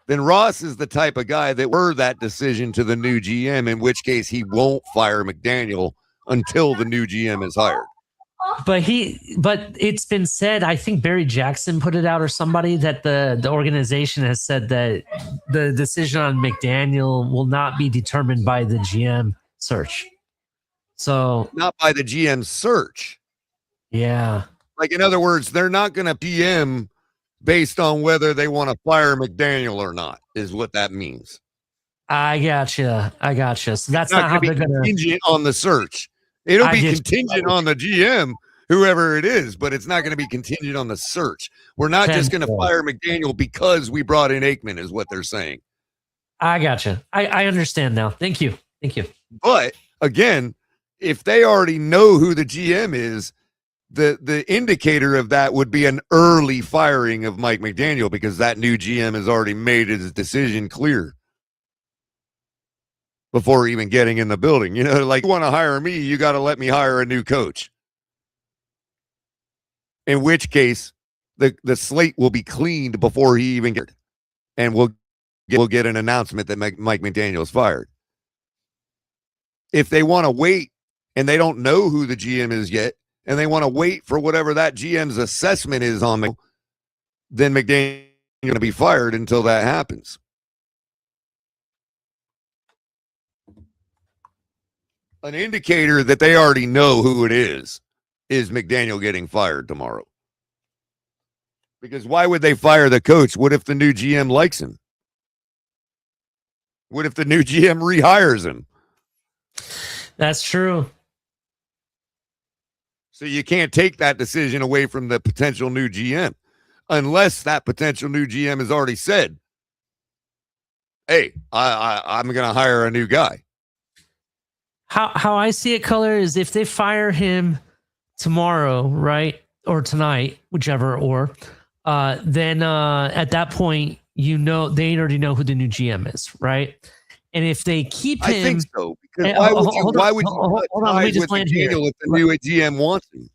then Ross is the type of guy that were that decision to the new GM, in which case he won't fire McDaniel until the new GM is hired. But it's been said, I think Barry Jackson put it out or somebody, that the organization has said that the decision on McDaniel will not be determined by the GM search. So not by the GM search. Yeah. Like, in other words, they're not going to PM based on whether they want to fire McDaniel or not, is what that means. I gotcha. So that's not how they're going to contingent on the search. It'll be contingent on the GM, whoever it is, but it's not going to be contingent on the search. We're not just going to fire McDaniel because we brought in Aikman, is what they're saying. I gotcha. I understand now. Thank you. But again, if they already know who the GM is, the indicator of that would be an early firing of Mike McDaniel, because that new GM has already made his decision clear before even getting in the building. Like, you want to hire me, you got to let me hire a new coach. In which case, the slate will be cleaned before he even gets, and we'll get an announcement that Mike McDaniel is fired. If they want to wait and they don't know who the GM is yet, and they want to wait for whatever that GM's assessment is on me, then McDaniel is going to be fired until that happens. An indicator that they already know who it is McDaniel getting fired tomorrow. Because why would they fire the coach? What if the new GM likes him? What if the new GM rehires him? That's true. So you can't take that decision away from the potential new GM unless that potential new GM has already said, hey, I'm going to hire a new guy. How I see it, Color, is if they fire him tomorrow, right, or tonight, whichever, or then at that point, they already know who the new GM is, right? And if they keep him, I think so. Because why would you hold on, let me just land here. If the new GM wants him?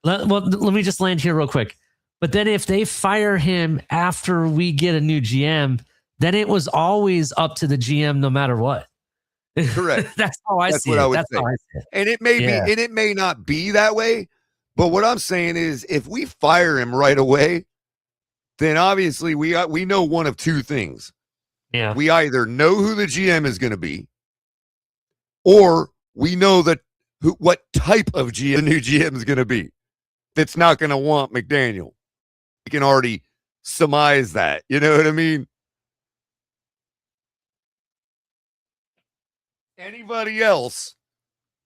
Let me just land here real quick. But then if they fire him after we get a new GM, then it was always up to the GM no matter what. Correct. That's how I see it. That's how I see it. And it may be, and it may not be that way. But what I'm saying is, if we fire him right away, then obviously we know one of two things. Yeah. We either know who the GM is going to be, or we know what type of GM the new GM is going to be that's not going to want McDaniel. We can already surmise that. You know what I mean? Anybody else,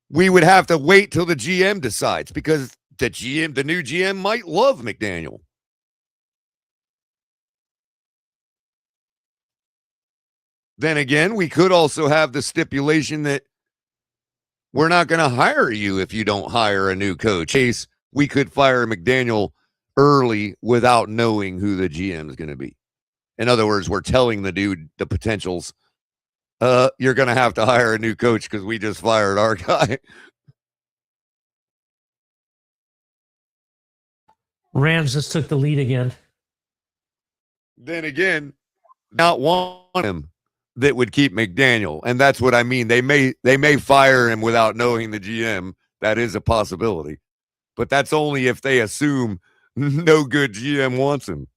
we would have to wait till the GM decides, because the new GM might love McDaniel. Then again, we could also have the stipulation that we're not going to hire you if you don't hire a new coach. Case we could fire McDaniel early without knowing who the GM is going to be. In other words, we're telling the dude the potentials. You're going to have to hire a new coach because we just fired our guy. Rams just took the lead again. Then again, not one of them that would keep McDaniel, and that's what I mean. They may fire him without knowing the GM. That is a possibility, but that's only if they assume no good GM wants him.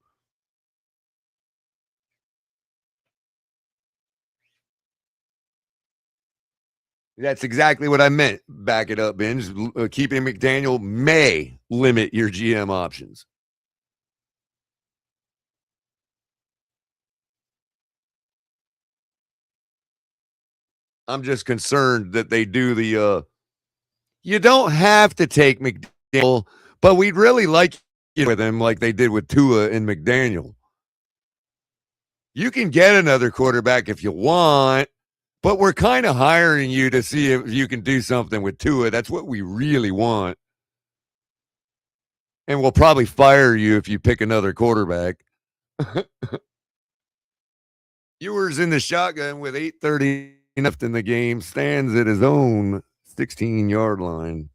That's exactly what I meant. Back it up, Benj. Keeping McDaniel may limit your GM options. I'm just concerned that they do the you don't have to take McDaniel, but we'd really like you with him like they did with Tua and McDaniel. You can get another quarterback if you want, but we're kind of hiring you to see if you can do something with Tua. That's what we really want. And we'll probably fire you if you pick another quarterback. Ewers in the shotgun with 8:30 left in the game, stands at his own 16-yard line.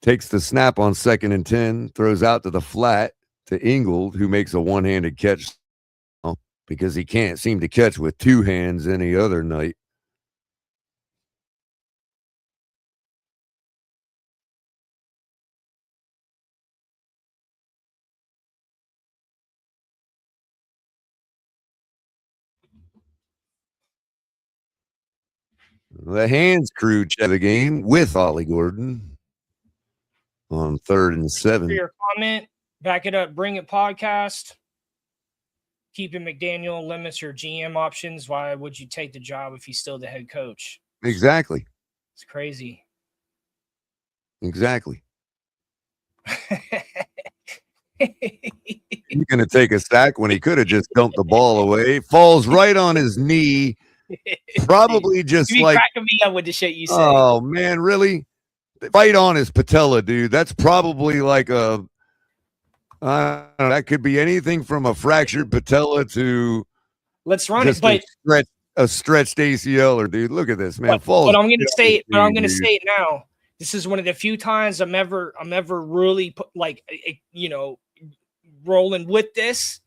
Takes the snap on 2nd and 10, throws out to the flat to Ingold, who makes a one-handed catch because he can't seem to catch with two hands any other night. The hands crew check the game with Ollie Gordon on 3rd and 7. For your comment, back it up, bring it podcast. Keeping McDaniel limits your GM options. Why would you take the job if he's still the head coach? Exactly. It's crazy. Exactly. He's going to take a sack when he could have just dumped the ball away. Falls right on his knee. Probably just you be like cracking me up with the shit you say. Oh man, really? Right on his patella, dude. That's probably like a that could be anything from a fractured patella to let's run it, but a stretched ACL, or dude, look at this, man. But I'm gonna say it. But I'm gonna say it now. This is one of the few times I'm ever really rolling with this.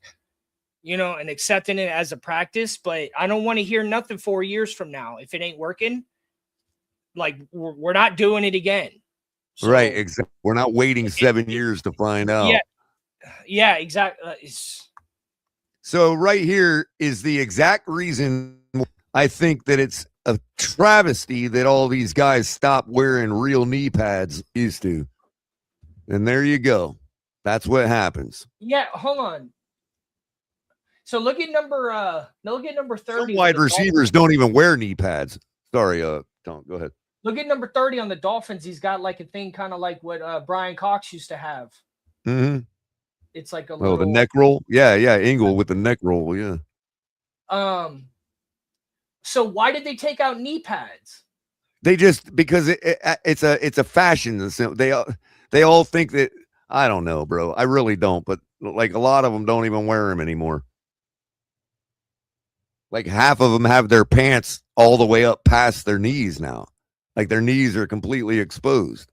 And accepting it as a practice, but I don't want to hear nothing 4 years from now. If it ain't working, like we're not doing it again. So, right. Exactly. We're not waiting 7 years to find out. Yeah, exactly. So right here is the exact reason I think that it's a travesty that all these guys stop wearing real knee pads used to. And there you go. That's what happens. Yeah. Hold on. So look at number 30. Some wide receivers don't even wear knee pads. Sorry, Tom, go ahead. Look at number 30 on the Dolphins. He's got like a thing kind of like what Brian Cox used to have. Mm-hmm. It's like a little the neck roll. Yeah, Ingle with the neck roll, yeah. So why did they take out knee pads? They just because it's a fashion. They all think that I don't know, bro. I really don't, but like a lot of them don't even wear them anymore. Like half of them have their pants all the way up past their knees now. Like their knees are completely exposed.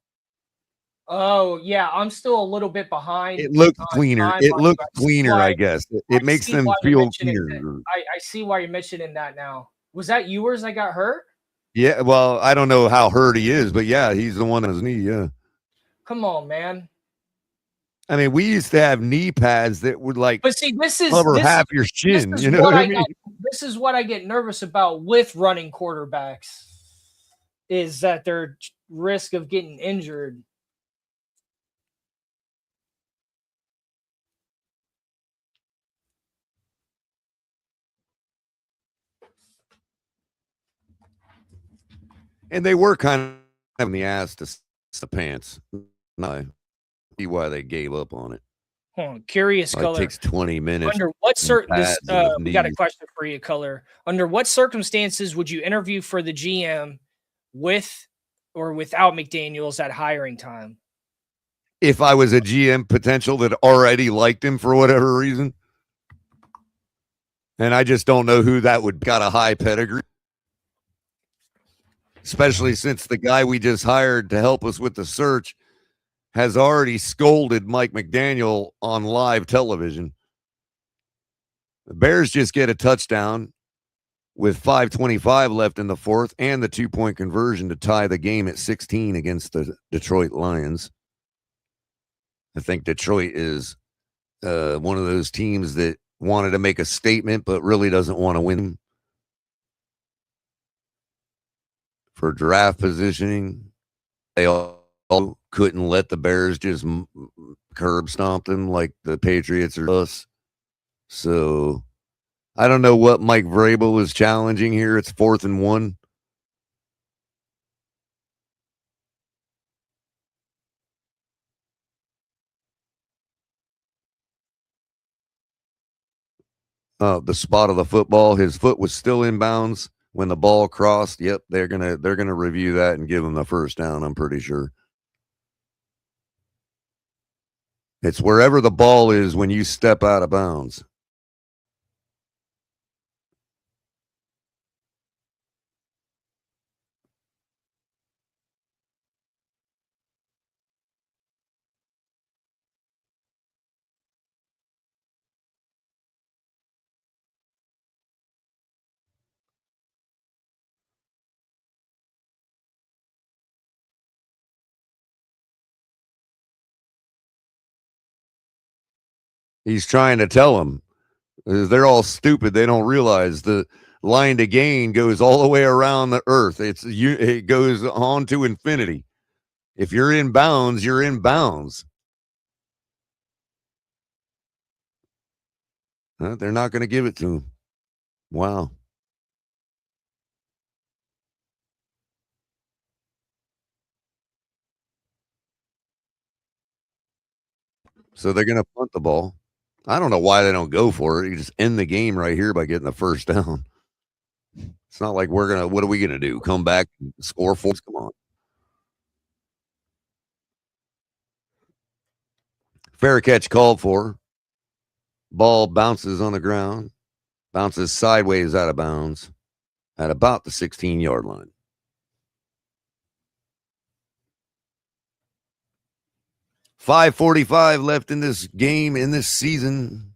Oh, yeah. I'm still a little bit behind. It looks cleaner. It looks cleaner, I guess. It makes them feel cleaner. I see why you're mentioning that now. Was that yours that got hurt? Yeah, well, I don't know how hurt he is, but yeah, he's the one on his knee, yeah. Come on, man. I mean, we used to have knee pads that would cover half your shin. You know what I mean? This is what I get nervous about with running quarterbacks is that their risk of getting injured. And they were kind of in the ass to the pants. No, see why they gave up on it. Curious color. It takes 20 minutes. Under what we got a question for you, color. Under what circumstances would you interview for the GM with or without McDaniels at hiring time? if I was a GM potential that already liked him for whatever reason. And I just don't know who that would got a high pedigree. Especially since the guy we just hired to help us with the search has already scolded Mike McDaniel on live television. The Bears just get a touchdown with 5:25 left in the fourth and the 2-point conversion to tie the game at 16 against the Detroit Lions. I think Detroit is one of those teams that wanted to make a statement but really doesn't want to win. For draft positioning, they all couldn't let the Bears just curb stomp them like the Patriots or us. So I don't know what Mike Vrabel is challenging here. It's 4th and 1. The spot of the football, his foot was still in bounds when the ball crossed. Yep, they're gonna review that and give him the first down, I'm pretty sure. It's wherever the ball is when you step out of bounds. He's trying to tell them. They're all stupid. They don't realize the line to gain goes all the way around the earth. It goes on to infinity. If you're in bounds, you're in bounds. They're not going to give it to him. Wow. So they're going to punt the ball. I don't know why they don't go for it. You just end the game right here by getting the first down. It's not like what are we going to do? Come back and score 4? Come on. Fair catch called for. Ball bounces on the ground. Bounces sideways out of bounds at about the 16-yard line. .45 left in this game, in this season.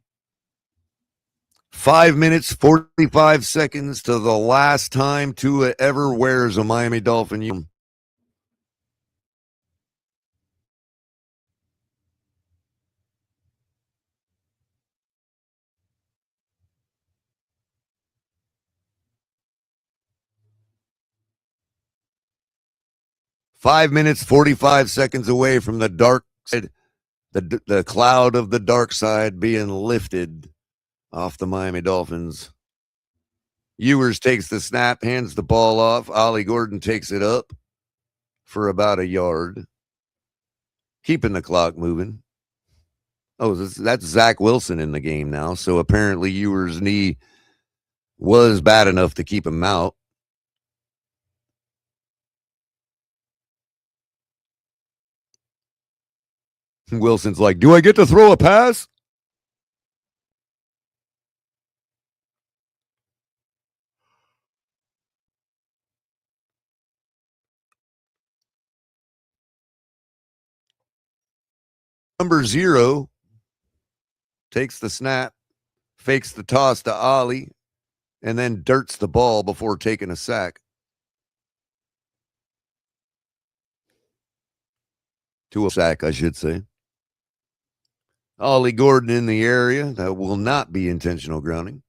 5 minutes, 45 seconds to the last time Tua ever wears a Miami Dolphin uniform. .5 minutes, 45 seconds away from the dark side, the cloud of the dark side being lifted off the Miami Dolphins. Ewers takes the snap, hands the ball off. Ollie Gordon takes it up for about a yard, keeping the clock moving. Oh, that's Zach Wilson in the game now. So apparently Ewers' knee was bad enough to keep him out. Wilson's like, do I get to throw a pass? Number 0 takes the snap, fakes the toss to Ollie, and then dirts the ball before taking a sack. To a sack, I should say. Ollie Gordon in the area. That will not be intentional grounding.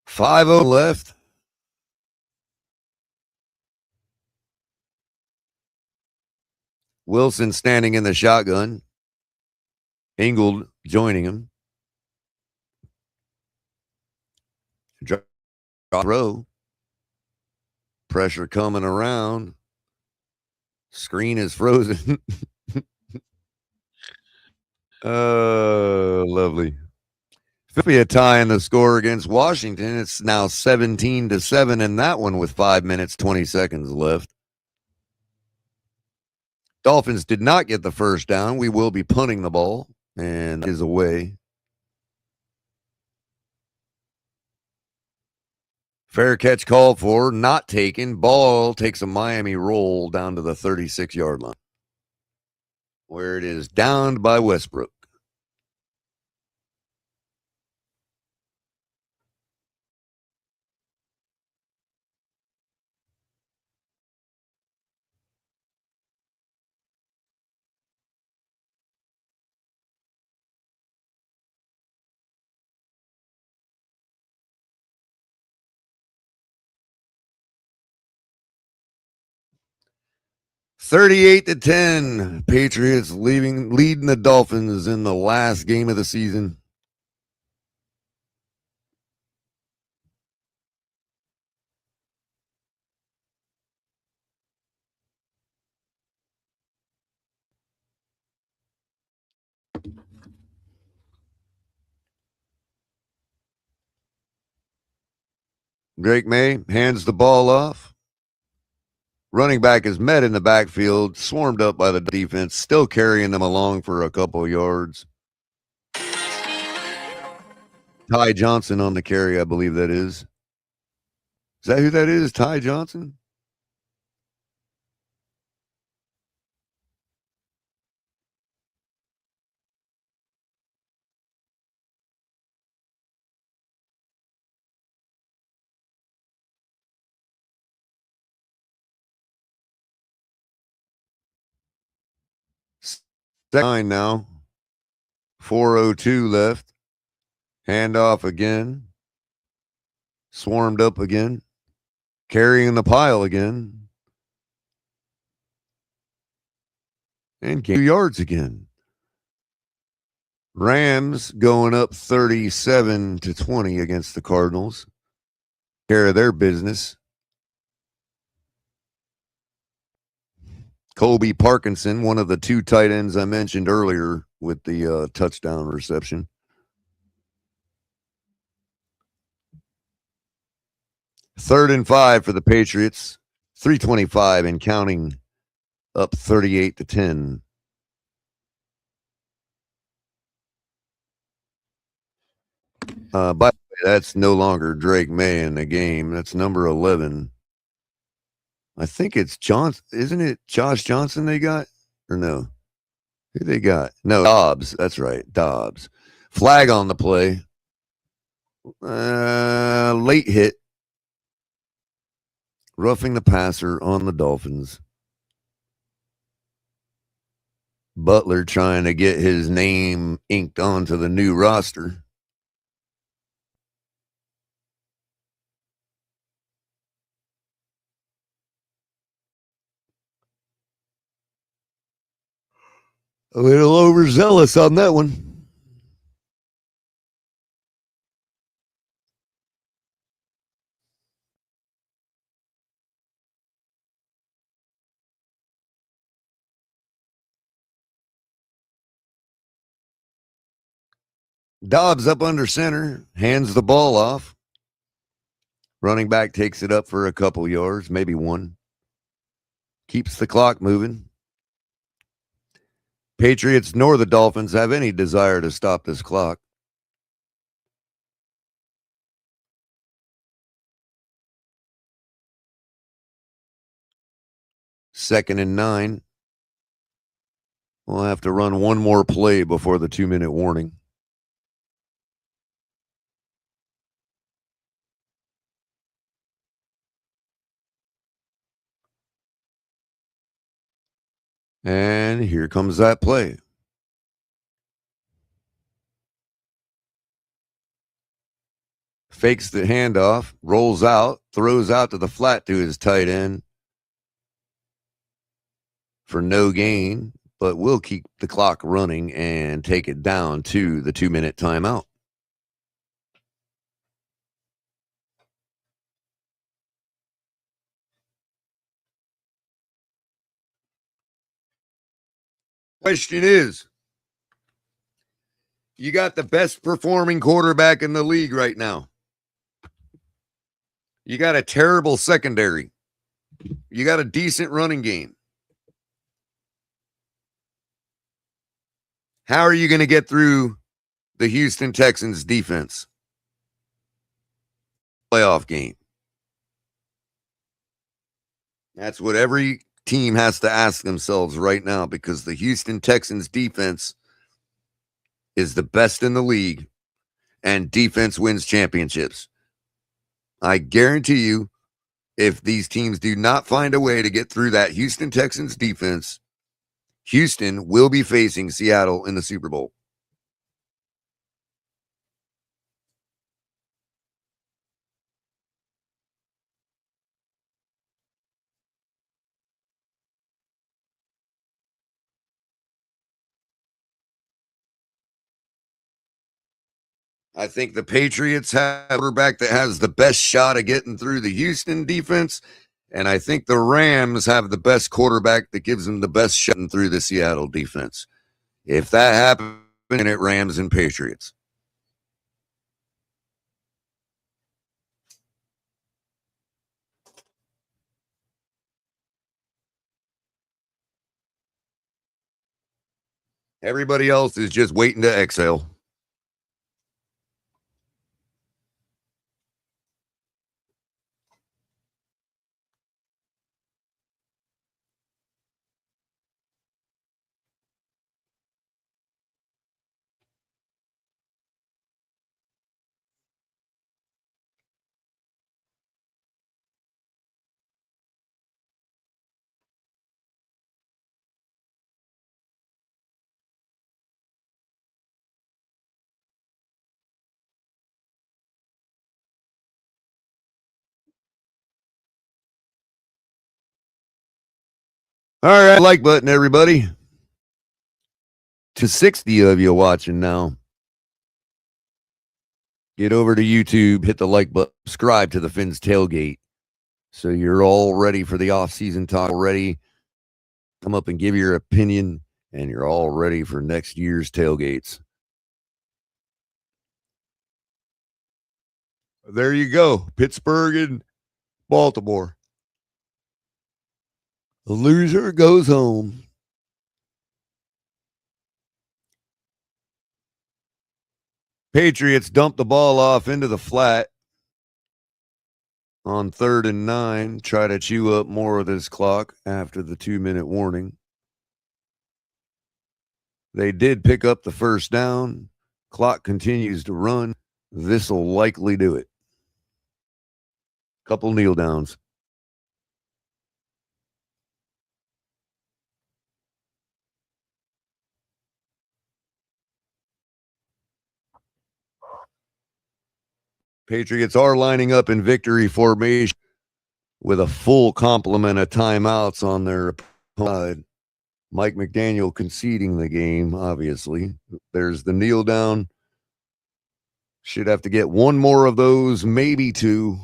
.50 left. Wilson standing in the shotgun. Ingold joining him. Drop throw. Pressure coming around. Screen is frozen. Lovely. Philadelphia tying the score against Washington. It's now 17-7 in that one with 5 minutes, 20 seconds left. Dolphins did not get the first down. We will be punting the ball, and is away. Fair catch called for, not taken. Ball takes a Miami roll down to the 36-yard line, where it is downed by Westbrook. $38-10. Patriots leading the Dolphins in the last game of the season. Drake May hands the ball off. Running back is met in the backfield, swarmed up by the defense, still carrying them along for a couple of yards. Ty Johnson on the carry, I believe that is. Is that who that is? Ty Johnson? Nine now. 4:02 left. Handoff again. Swarmed up again. Carrying the pile again. And gain 2 yards again. Rams going up 37-20 against the Cardinals. Care of their business. Colby Parkinson, one of the 2 tight ends I mentioned earlier with the touchdown reception. Third and 5 for the Patriots. 3:25 and counting, up 38-10. By the way, that's no longer Drake May in the game. That's number 11. I think it's Johnson. Isn't it Josh Johnson they got? Or no? Who they got? No, Dobbs. That's right, Dobbs. Flag on the play. Late hit. Roughing the passer on the Dolphins. Butler trying to get his name inked onto the new roster. A little overzealous on that one. Dobbs up under center, hands the ball off. Running back takes it up for a couple yards, maybe one. Keeps the clock moving. Patriots nor the Dolphins have any desire to stop this clock. Second and 9. We'll have to run one more play before the 2-minute warning. And here comes that play. Fakes the handoff, rolls out, throws out to the flat to his tight end for no gain, but we'll keep the clock running and take it down to the 2-minute timeout. Question is, You got the best performing quarterback in the league right now. You got a terrible secondary. You got a decent running game. How are you going to get through the Houston Texans defense? Playoff game. That's what every team has to ask themselves right now, because the Houston Texans defense is the best in the league, and defense wins championships. I guarantee you, if these teams do not find a way to get through that Houston Texans defense, Houston will be facing Seattle in the Super Bowl. I think the Patriots have a quarterback that has the best shot of getting through the Houston defense, and I think the Rams have the best quarterback that gives them the best shot through the Seattle defense. If that happens, then it Rams and Patriots. Everybody else is just waiting to exhale. All right, like button, everybody. To 60 of you watching now, get over to YouTube, hit the like button, subscribe to the Fins Tailgate, so you're all ready for the off-season talk already. Come up and give your opinion, and you're all ready for next year's tailgates. There you go, Pittsburgh and Baltimore. The loser goes home. Patriots dump the ball off into the flat on 3rd and 9. Try to chew up more of this clock after the 2-minute warning. They did pick up the first down. Clock continues to run. This will likely do it. Couple kneel downs. Patriots are lining up in victory formation with a full complement of timeouts on their side. Mike McDaniel conceding the game, obviously. There's the kneel down. Should have to get one more of those, maybe two.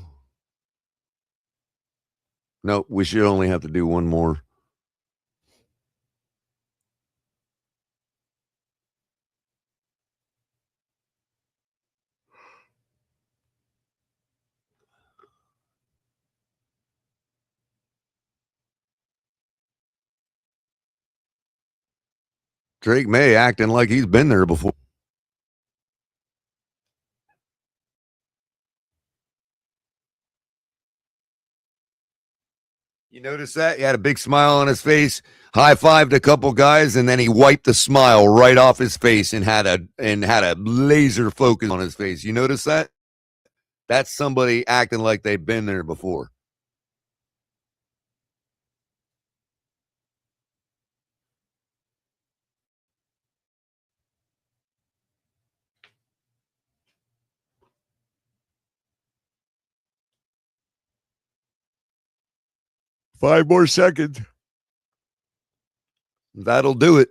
No, we should only have to do one more. Drake May acting like he's been there before. You notice that? He had a big smile on his face, high-fived a couple guys, and then he wiped the smile right off his face and had a laser focus on his face. You notice that? That's somebody acting like they've been there before. Five more seconds. That'll do it.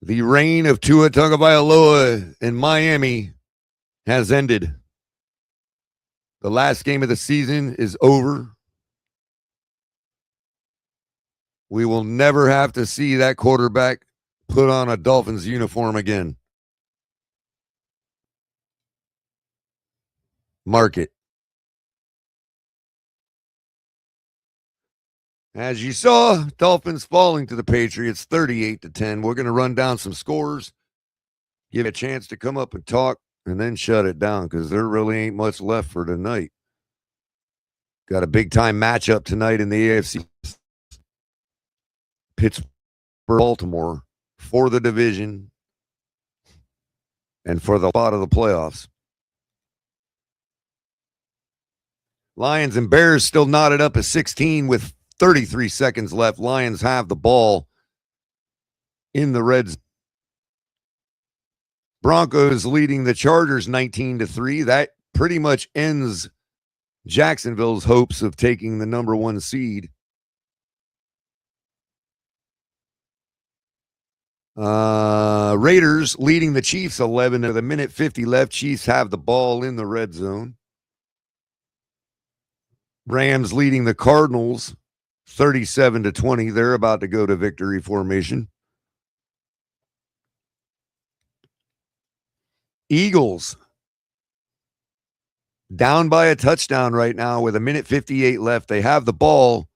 The reign of Tua Tagovailoa in Miami has ended. The last game of the season is over. We will never have to see that quarterback put on a Dolphins uniform again. Mark it. As you saw, Dolphins falling to the Patriots 38-10. We're going to run down some scores, give a chance to come up and talk, and then shut it down because there really ain't much left for tonight. Got a big-time matchup tonight in the AFC. Pittsburgh, Baltimore for the division and for the spot of the playoffs. Lions and Bears still knotted up at 16 with 33 seconds left. Lions have the ball in the red zone. Broncos leading the Chargers 19-3. That pretty much ends Jacksonville's hopes of taking the number 1 seed. Raiders leading the Chiefs 11 with a minute 50 left. Chiefs have the ball in the red zone. Rams leading the Cardinals 37-20. They're about to go to victory formation. Eagles down by a touchdown right now with a minute 58 left. They have the ball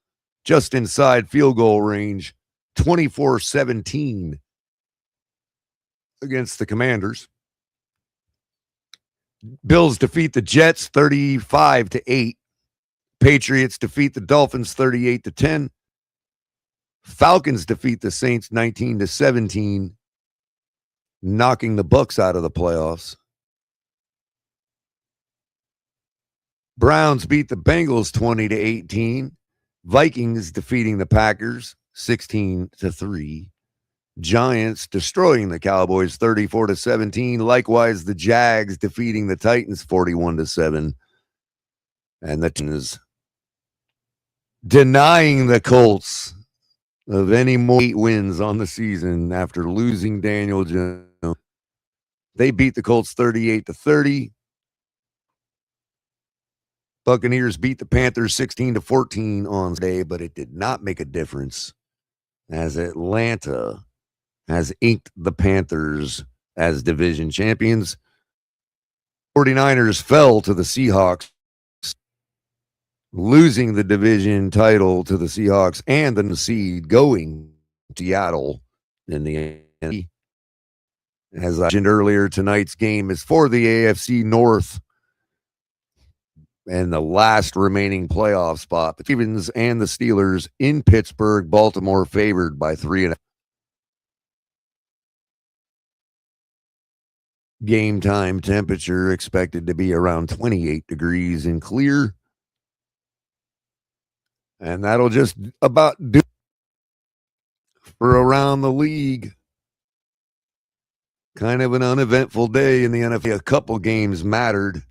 just inside field goal range, 24-17 against the Commanders. Bills defeat the Jets 35-8. Patriots defeat the Dolphins 38-10. Falcons defeat the Saints 19-17, knocking the Bucs out of the playoffs. Browns beat the Bengals 20-18. Vikings defeating the Packers 16-3. Giants destroying the Cowboys 34-17. Likewise, the Jags defeating the Titans 41-7. And the Titans denying the Colts of any more 8 wins on the season after losing Daniel Jones. They beat the Colts 38-30. Buccaneers beat the Panthers 16-14 on Sunday, but it did not make a difference as Atlanta has inked the Panthers as division champions. 49ers fell to the Seahawks, losing the division title to the Seahawks and the seed going to Seattle in the end. As I mentioned earlier, tonight's game is for the AFC North and the last remaining playoff spot. The Ravens and the Steelers in Pittsburgh. Baltimore favored by 3.5. Game time temperature expected to be around 28 degrees and clear. And that'll just about do for around the league. Kind of an uneventful day in the NFL. A couple games mattered.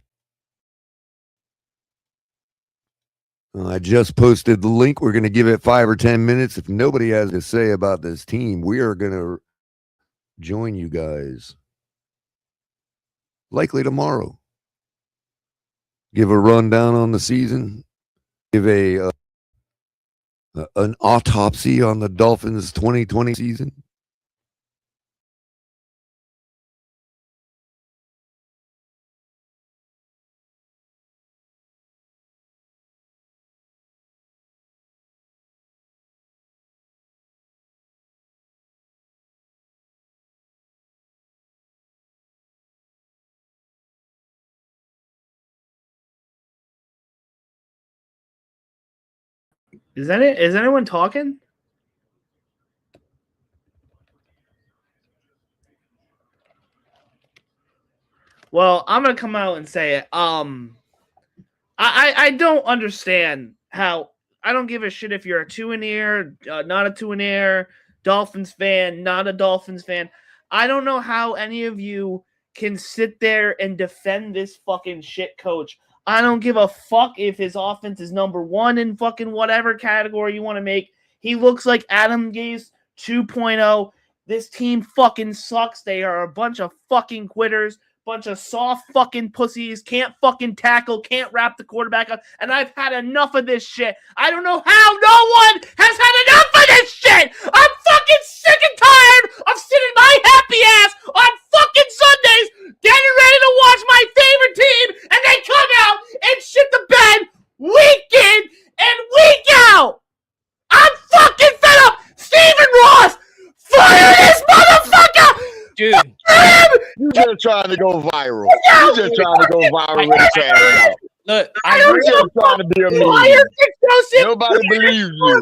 I just posted the link. We're going to give it 5 or 10 minutes. If nobody has to say about this team, we are going to join you guys likely tomorrow. Give a rundown on the season. Give an autopsy on the Dolphins 2020 season. Is anyone talking? Well, I'm gonna come out and say it. I don't understand how. I don't give a shit if you're a 2-and-air, not a 2-and-air, Dolphins fan, not a Dolphins fan. I don't know how any of you can sit there and defend this fucking shit coach. I don't give a fuck if his offense is number 1 in fucking whatever category you want to make. He looks like Adam Gase 2.0. This team fucking sucks. They are a bunch of fucking quitters. bunch of soft fucking pussies, can't fucking tackle, can't wrap the quarterback up, and I've had enough of this shit. I don't know how no one has had enough of this shit. I'm fucking sick and tired of sitting my happy ass on fucking Sundays getting ready to watch my favorite team, and they come out and shit the bed week in and week out. I'm fucking fed up. Stephen Ross, fire this motherfucker! Dude. You just trying to go viral. You just trying to go viral with the trash out. Look, You just trying to be a meme. Hire Vic Joseph. Nobody believes you.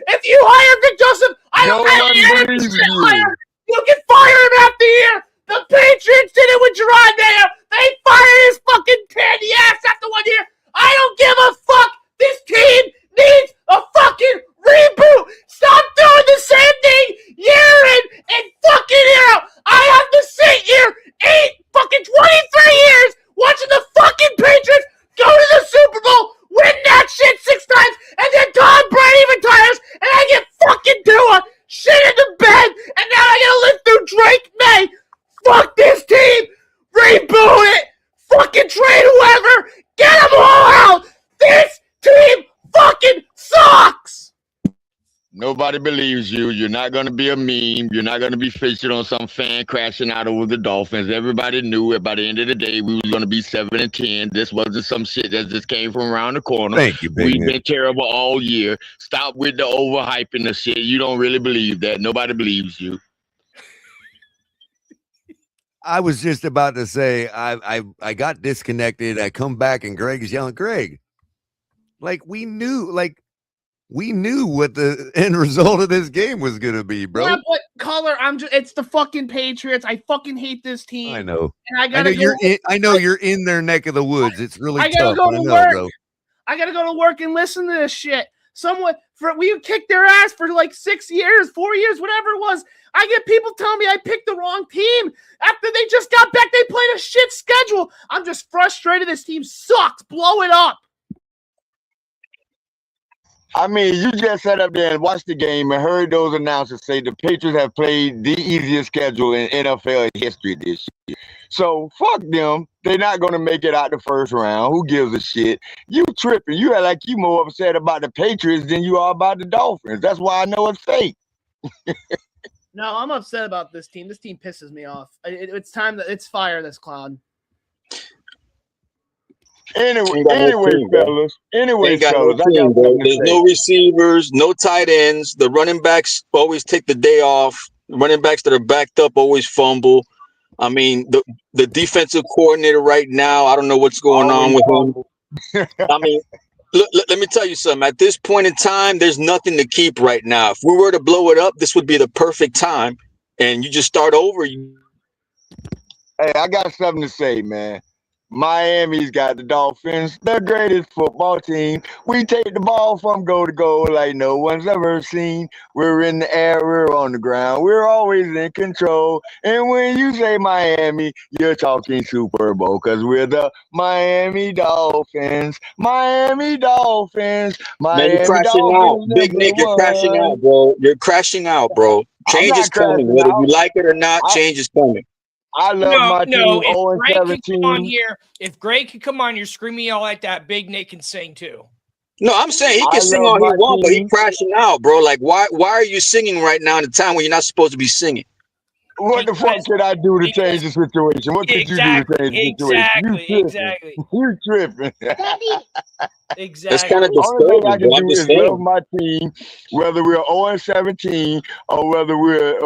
If you hire Vic Joseph, I don't No have one any believes shit you. hire. You can fire him after the year. The Patriots did it with Gerard Mayer. They fired his fucking candy ass after 1 year. I don't give a fuck. This team needs a fucking reboot. Stop doing the same thing year in and fucking year out. I have to sit here 23 years watching the fucking Patriots go to the Super Bowl, win that shit 6 times, and then Tom Brady retires, and I get fucking Tua shit in the bed, and now I gotta live through Drake May. Fuck this team. Reboot it. Fucking trade whoever. Get them all out. This team fucking sucks. Nobody believes you. You're not going to be a meme. You're not going to be featured on some fan crashing out over the Dolphins. Everybody knew it. By the end of the day, we were going to be 7-10. This wasn't some shit that just came from around the corner. Thank you, Big We've Nick. been terrible all year. Stop with the overhyping the shit. You don't really believe that. Nobody believes you. I was just about to say I got disconnected. I come back and Greg is yelling, Greg, we knew what the end result of this game was gonna be, bro. Yeah, but Color, it's the fucking Patriots. I fucking hate this team. I know. And I know you're in their neck of the woods. It's really I gotta tough. go to I know, work. bro. I gotta go to work and listen to this shit. We kicked their ass for 6 years, 4 years, whatever it was. I get people telling me I picked the wrong team after they just got back. They played a shit schedule. I'm just frustrated. This team sucks. Blow it up. I mean, you just sat up there and watched the game and heard those announcers say the Patriots have played the easiest schedule in NFL history this year. So fuck them. They're not going to make it out the first round. Who gives a shit? You tripping. You act like you more upset about the Patriots than you are about the Dolphins. That's why I know it's fake. No, I'm upset about this team. This team pisses me off. It's time to fire this clown. Anyway, fellas. There's no receivers, no tight ends. The running backs always take the day off. The running backs that are backed up always fumble. I mean, the defensive coordinator right now, I don't know what's going on with him. I mean, let me tell you something. At this point in time, there's nothing to keep right now. If we were to blow it up, this would be the perfect time. And you just start over. Hey, I got something to say, man. Miami's got the Dolphins, the greatest football team. We take the ball from goal to goal like no one's ever seen. We're in the air, we're on the ground, we're always in control. And when you say Miami, you're talking Super Bowl because we're the Miami Dolphins. Miami Dolphins. Miami Man, you're crashing Dolphins. out. Big Nick, you're crashing out, bro. You're crashing out, bro. Change is coming. Whether you like it or not, change is coming. I love my team. If Greg could come on here screaming all like that, Big Nick can sing too. No, I'm saying he can sing all he wants, but he's crashing out, bro. Like, why are you singing right now in a time when you're not supposed to be singing? What the fuck could I do to change the situation? What could you do to change the situation? Exactly. You tripping. Exactly. That's kind of Only thing I disturbing, can do is love my team, whether we're 0-17 or whether we're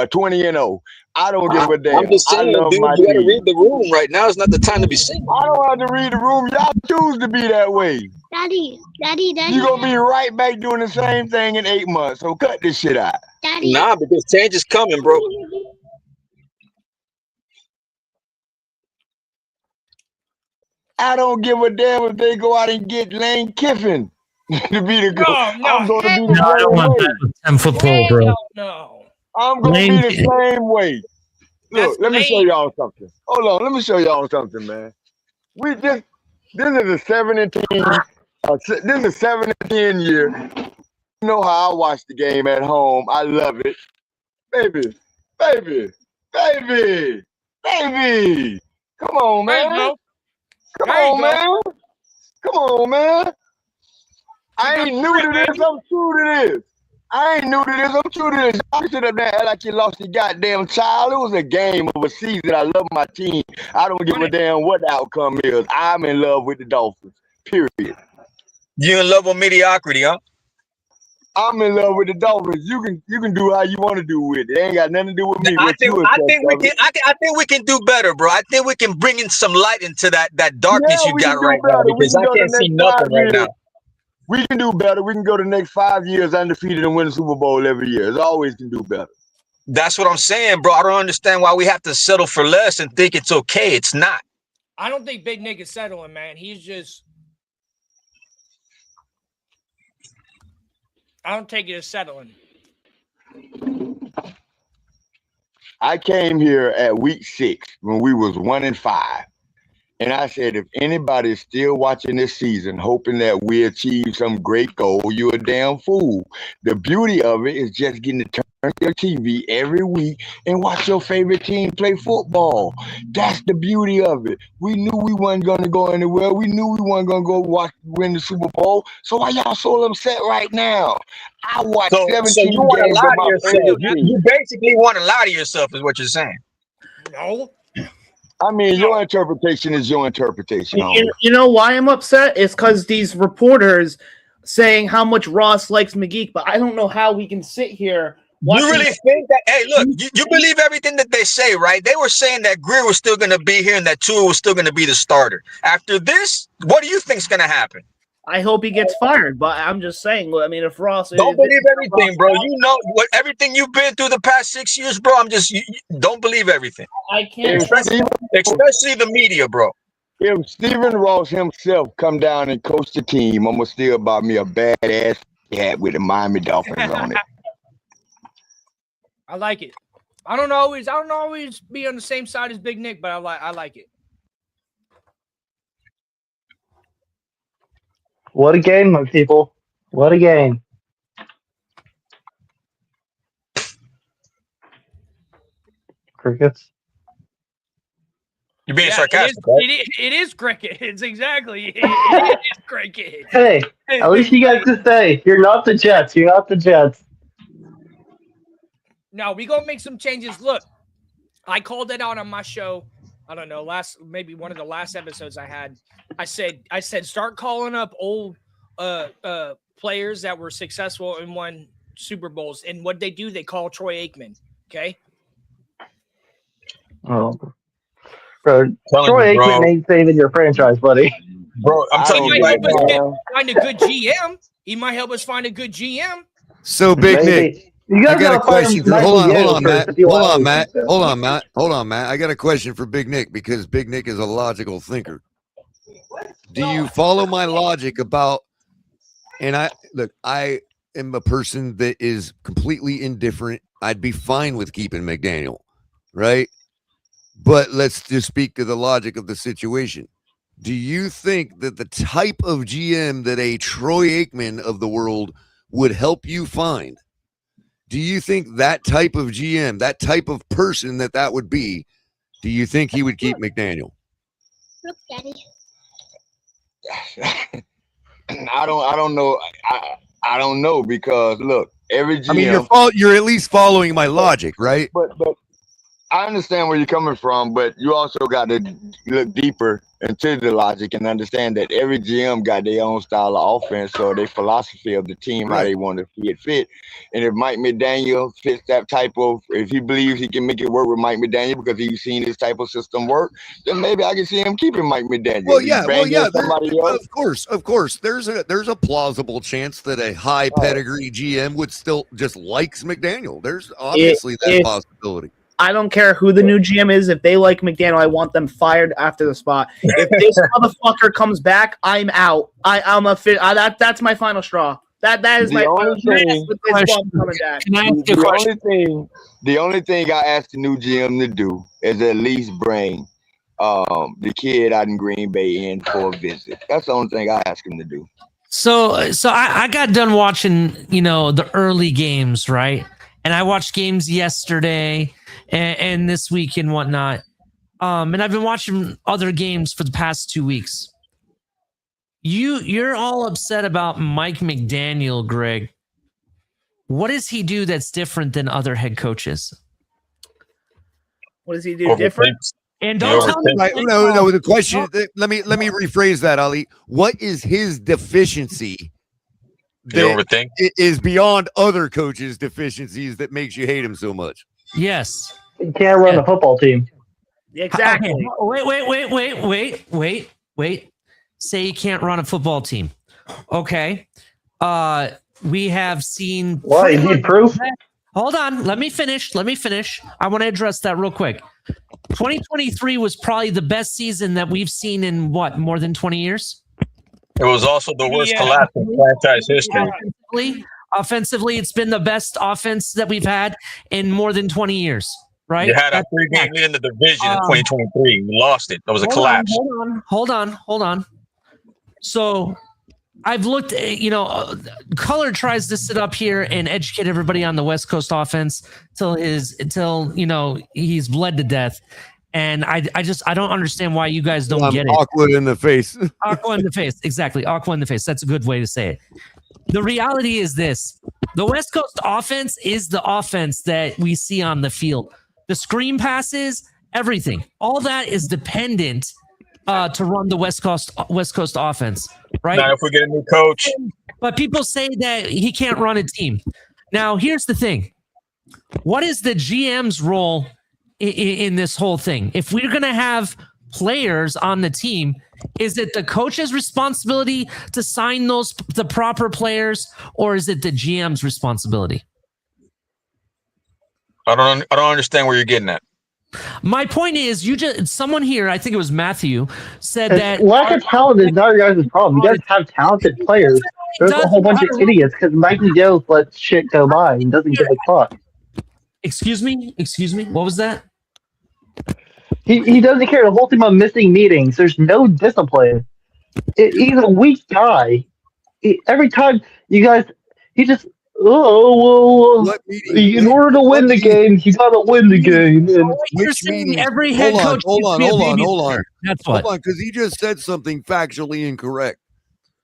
20-0. I don't give a damn. I'm just saying, dude, you gotta read the room right now. It's not the time to be singing. I don't have to read the room. Y'all choose to be that way. Daddy. You're going to be right back doing the same thing in 8 months. So cut this shit out. Daddy. Nah, because change is coming, bro. I don't give a damn if they go out and get Lane Kiffin to be the coach. I'm going to be the I don't want same way. that with 10-foot pole, bro. No. I'm going to be the same way. Look, let me show y'all something. Hold on, let me show y'all something, man. This is a 7-10. This is a 7-10 year. You know how I watch the game at home. I love it. Baby. Baby, come on, There you man. go. Come There you on, go. man. Come on, man. I got ain't new to this. baby. I'm true to this. I ain't new to this. I'm true to this. Y'all sit up there and act like you lost your goddamn child. It was a game of a season. I love my team. I don't give a damn what the outcome is. I'm in love with the Dolphins. Period. You in love with mediocrity, huh? I'm in love with the Dolphins. You can do how you want to do with it. It ain't got nothing to do with me. I think we can do better, bro. I think we can bring in some light into that darkness you got right now, because I can't see nothing right now. We can do better. We can go the next 5 years undefeated and win the Super Bowl every year. It always can do better. That's what I'm saying, bro. I don't understand why we have to settle for less and think it's okay. It's not. I don't think Big Nick is settling, man. He's just. I don't take it as settling. I came here at week 6 when we was 1-5. And I said, if anybody is still watching this season, hoping that we achieve some great goal, you're a damn fool. The beauty of it is just getting to turn your TV every week and watch your favorite team play football. That's the beauty of it. We knew we weren't going to go anywhere. We knew we weren't going to go win the Super Bowl. So why y'all so upset right now? I watched 17 so you want to games lie of to my yourself. favorite team. You basically want to lie to yourself, is what you're saying. No. I mean, your interpretation is your interpretation. You know why I'm upset? It's because these reporters saying how much Ross likes McGeek, but I don't know how we can sit here. You really think that? Hey, look, you believe everything that they say, right? They were saying that Greer was still going to be here and that Tua was still going to be the starter. After this, what do you think's going to happen? I hope he gets fired, but I'm just saying. I mean, if Ross don't believe everything, bro. You know what? Everything you've been through the past 6 years, bro. You don't believe everything. I can't, especially the media, bro. If Stephen Ross himself come down and coach the team, I'm gonna still buy me a badass hat with the Miami Dolphins on it. I like it. I don't always be on the same side as Big Nick, but I like it. What a game, my people. What a game. Crickets? You're being sarcastic, right? It is cricket. It's exactly. It is cricket. Hey, at least you guys can say, you're not the Jets. You're not the Jets. No, we going to make some changes. Look, I called it out on my show. I don't know, maybe one of the last episodes I had. I said start calling up old players that were successful and won Super Bowls. And what they do, they call Troy Aikman. Okay. Oh, bro, Troy Aikman ain't saving your franchise, buddy. Bro, I'm telling you right now. Find a good GM. He might help us find a good GM. So Big Nick, I got a question. Hold on, Matt. Hold on, Matt. I got a question for Big Nick because Big Nick is a logical thinker. Do you follow my logic about? And I am a person that is completely indifferent. I'd be fine with keeping McDaniel, right? But let's just speak to the logic of the situation. Do you think that the type of GM that a Troy Aikman of the world would help you find? Do you think that type of GM, that type of person that would be, do you think he would keep McDaniel? Look, Daddy. I don't know. I don't know because look, every GM. I mean, you're at least following my logic, right? But I understand where you're coming from, but you also got to look deeper into the logic and understand that every GM got their own style of offense or their philosophy of the team, how they want to see it fit. And if Mike McDaniel fits that type of, if he believes he can make it work with Mike McDaniel because he's seen this type of system work, then maybe I can see him keeping Mike McDaniel. Well, yeah. Of course. There's a plausible chance that a high pedigree GM would still just likes McDaniel. There's obviously that possibility. I don't care who the new GM is. If they like McDaniel, I want them fired after the spot. If this motherfucker comes back, I'm out. That's my final straw. That is my only thing. The only thing I ask the new GM to do is at least bring the kid out in Green Bay in for a visit. That's the only thing I ask him to do. So I got done watching, the early games, right? And I watched games yesterday and this week and whatnot. and I've been watching other games for the past 2 weeks. You're all upset about Mike McDaniel, Greg. What does he do that's different than other head coaches? What does he do different? And don't tell me. No. The question. Let me rephrase that, Ali. What is his deficiency? You overthink? Is beyond other coaches' deficiencies that makes you hate him so much. Yes. You can't run a football team. Exactly. Okay. Wait. Say you can't run a football team. Okay. We have seen. Why? You need proof? Hold on. Let me finish. I want to address that real quick. 2023 was probably the best season that we've seen in more than 20 years? It was also the worst collapse in franchise history. Offensively, it's been the best offense that we've had in more than 20 years, right? You had a 3-game lead in the division in 2023. You lost it. That was a collapse. Hold on. So I've looked, Color tries to sit up here and educate everybody on the West Coast offense until he's bled to death. And I don't understand why you guys don't get it. Aqua in the face. Aqua in the face. Exactly. Aqua in the face. That's a good way to say it. The reality is this. The West Coast offense is the offense that we see on the field. The screen passes, everything. All that is dependent to run the West Coast offense, right? Now, if we get a new coach. But people say that he can't run a team. Now, here's the thing. What is the GM's role in this whole thing? If we're going to have players on the team, is it the coach's responsibility to sign the proper players, or is it the GM's responsibility? I don't understand where you're getting at. My point is, someone here, I think it was Matthew, said that lack of talent is not your guys' problem. You guys have talented players. There's a whole bunch of idiots because Mike McDaniel lets shit go by and doesn't give a fuck. Excuse me. What was that? He doesn't care. The whole team on missing meetings. There's no discipline. He's a weak guy. Every time you guys, he just in order to win the game, you gotta win the game. And Which meaning? Every head coach. Hold on. That's what. Hold on, because he just said something factually incorrect.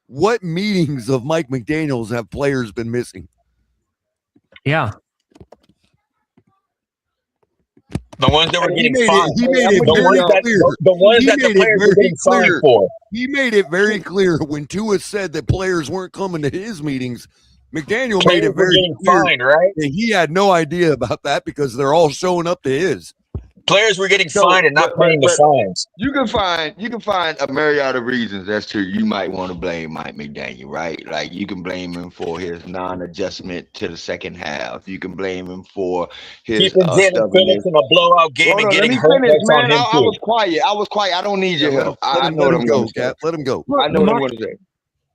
What meetings of Mike McDaniel's have players been missing? Yeah. The ones that were getting fined. He made it very clear. The ones that the players were getting fined for. He made it very clear when Tua said that players weren't coming to his meetings. McDaniel made it very clear right? that he had no idea about that because they're all showing up to his. Players were getting fined and not paying the fines. You can find a myriad of reasons as to you might want to blame Mike McDaniel, right? Like you can blame him for his non-adjustment to the second half. You can blame him for his keeping Jalen Phillips in a blowout game and getting hurt. Man, I was quiet. I don't need your help. I know what I'm going to say. Let him go. I know what I'm going to say.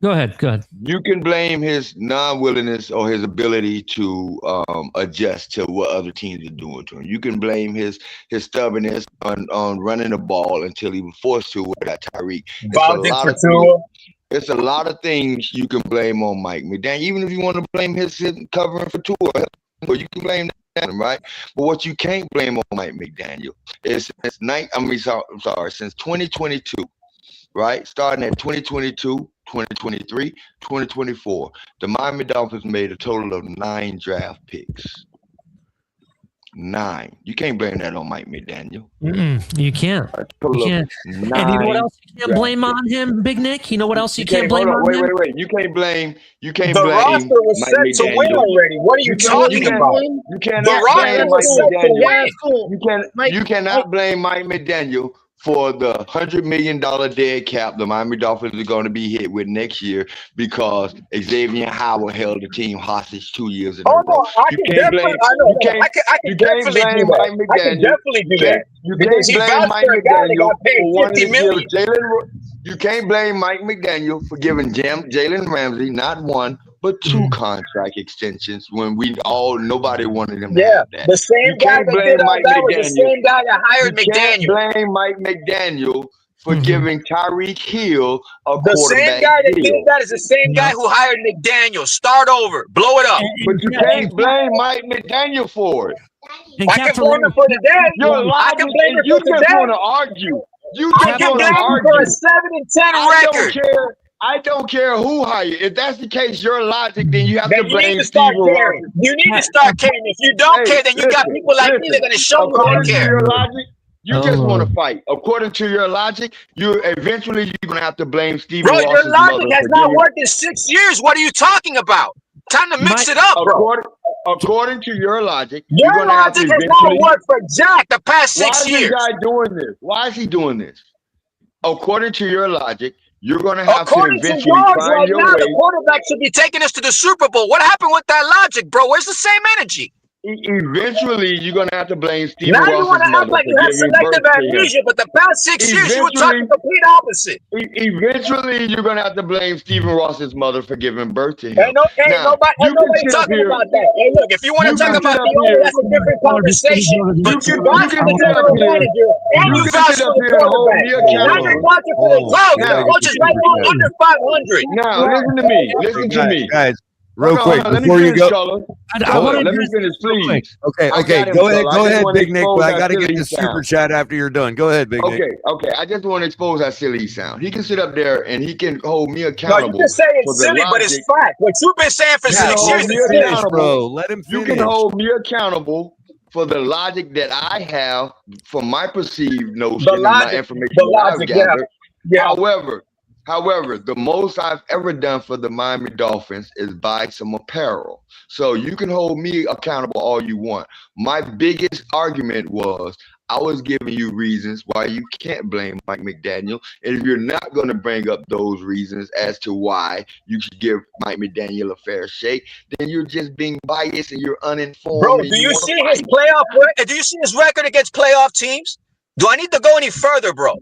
Go ahead. You can blame his non-willingness or his ability to adjust to what other teams are doing to him. You can blame his stubbornness on running the ball until he was forced to with that Tyreek. It's a lot of things you can blame on Mike McDaniel. Even if you want to blame his covering for Tua, you can blame that, right? But what you can't blame on Mike McDaniel is since 2022, right? Starting at 2022. 2023, 2024, the Miami Dolphins made a total of 9 draft picks. 9. You can't blame that on Mike McDaniel. You can't. And you know what else you can't blame on him, Big Nick? You know what else you can't blame on him? Wait. You can't blame. The roster was set to win already. What are you talking about? You cannot blame Mike McDaniel. You cannot blame Mike McDaniel for the $100 million dead cap the Miami Dolphins are going to be hit with next year because Xavier Howard held the team hostage 2 years in a row. I can definitely do that. You can't blame Mike McDaniel for wanting to give You can't blame Mike McDaniel for giving Jalen Ramsey not one but 2 contract extensions when nobody wanted him to have that. The same guy that did all that was the same guy that hired McDaniel. You can't blame Mike McDaniel for Mhm. giving Tyreek Hill a The same quarterback guy that deal. did that is the same guy who hired McDaniel. Start over. Blow it up. But you can't blame Mike McDaniel for it. I can blame him for today. Your I logic can blame is him you for just today. want to argue. You I just can want blame to him for a argue. 7-10 I don't record. care. I don't care who hired. If that's the case, your logic, then you have Then to you need blame to start Steven caring. Ross. You need to start caring. If you don't care, then you got people like me that are going to show you how to According to care. your logic, you just want Oh. to fight. According to your logic, you're going to have to blame Steven Bro, your Ross's logic mother has for not giving. worked in 6 years. What are you talking about? Time to mix it up, bro. According to your logic, Your you're going to have to logic has not eventually. worked for Jack the past Why 6 is years. this guy doing this? Why is he doing this? According to your logic, you're going to have to According to eventually yours find right your now, the way. quarterback should be taking us to the Super Bowl. What happened with that logic, bro? Where's the same energy? Eventually, you're going to have to blame Steven Now you want Ross's to act mother like for you have giving selective birth to him. amnesia, but the past 6 years you were talking the complete opposite. Eventually, you're going to have to blame Steven Ross's mother for giving birth to him. Ain't nobody talking about that. Hey, look, if you want to talk about the owner, that's a different conversation. But you vouch for the general manager, and you vouch for the quarterback. Now you're watching for the cloud. The coach is right now under 500. Now, listen to me. Listen to me. Guys, real quick, let me before you finish, go. Charlotte. I want to Let me finish, please. Okay, I okay. got him, Go ahead, Charlotte. go I just ahead, wanna Big Nick. expose But I how got to silly get he the super sounds. chat after you're done. Go ahead, Big Nick. Okay. I just want to expose how silly he sounds. He can sit up there and he can hold me No, accountable. you can say for it's the silly, but it's logic. fact. What you've been saying for You Yeah, can 6 hold years me is finish, accountable. bro. Let him You finish. can hold me accountable for the logic that I have from my perceived notion The and my logic, information the that I've logic, yeah. gathered. Yeah. However, the most I've ever done for the Miami Dolphins is buy some apparel. So you can hold me accountable all you want. My biggest argument was I was giving you reasons why you can't blame Mike McDaniel. And if you're not going to bring up those reasons as to why you should give Mike McDaniel a fair shake, then you're just being biased and you're uninformed. Bro, and do you wanna see fight. his do you see his record against playoff teams? Do I need to go any further, bro?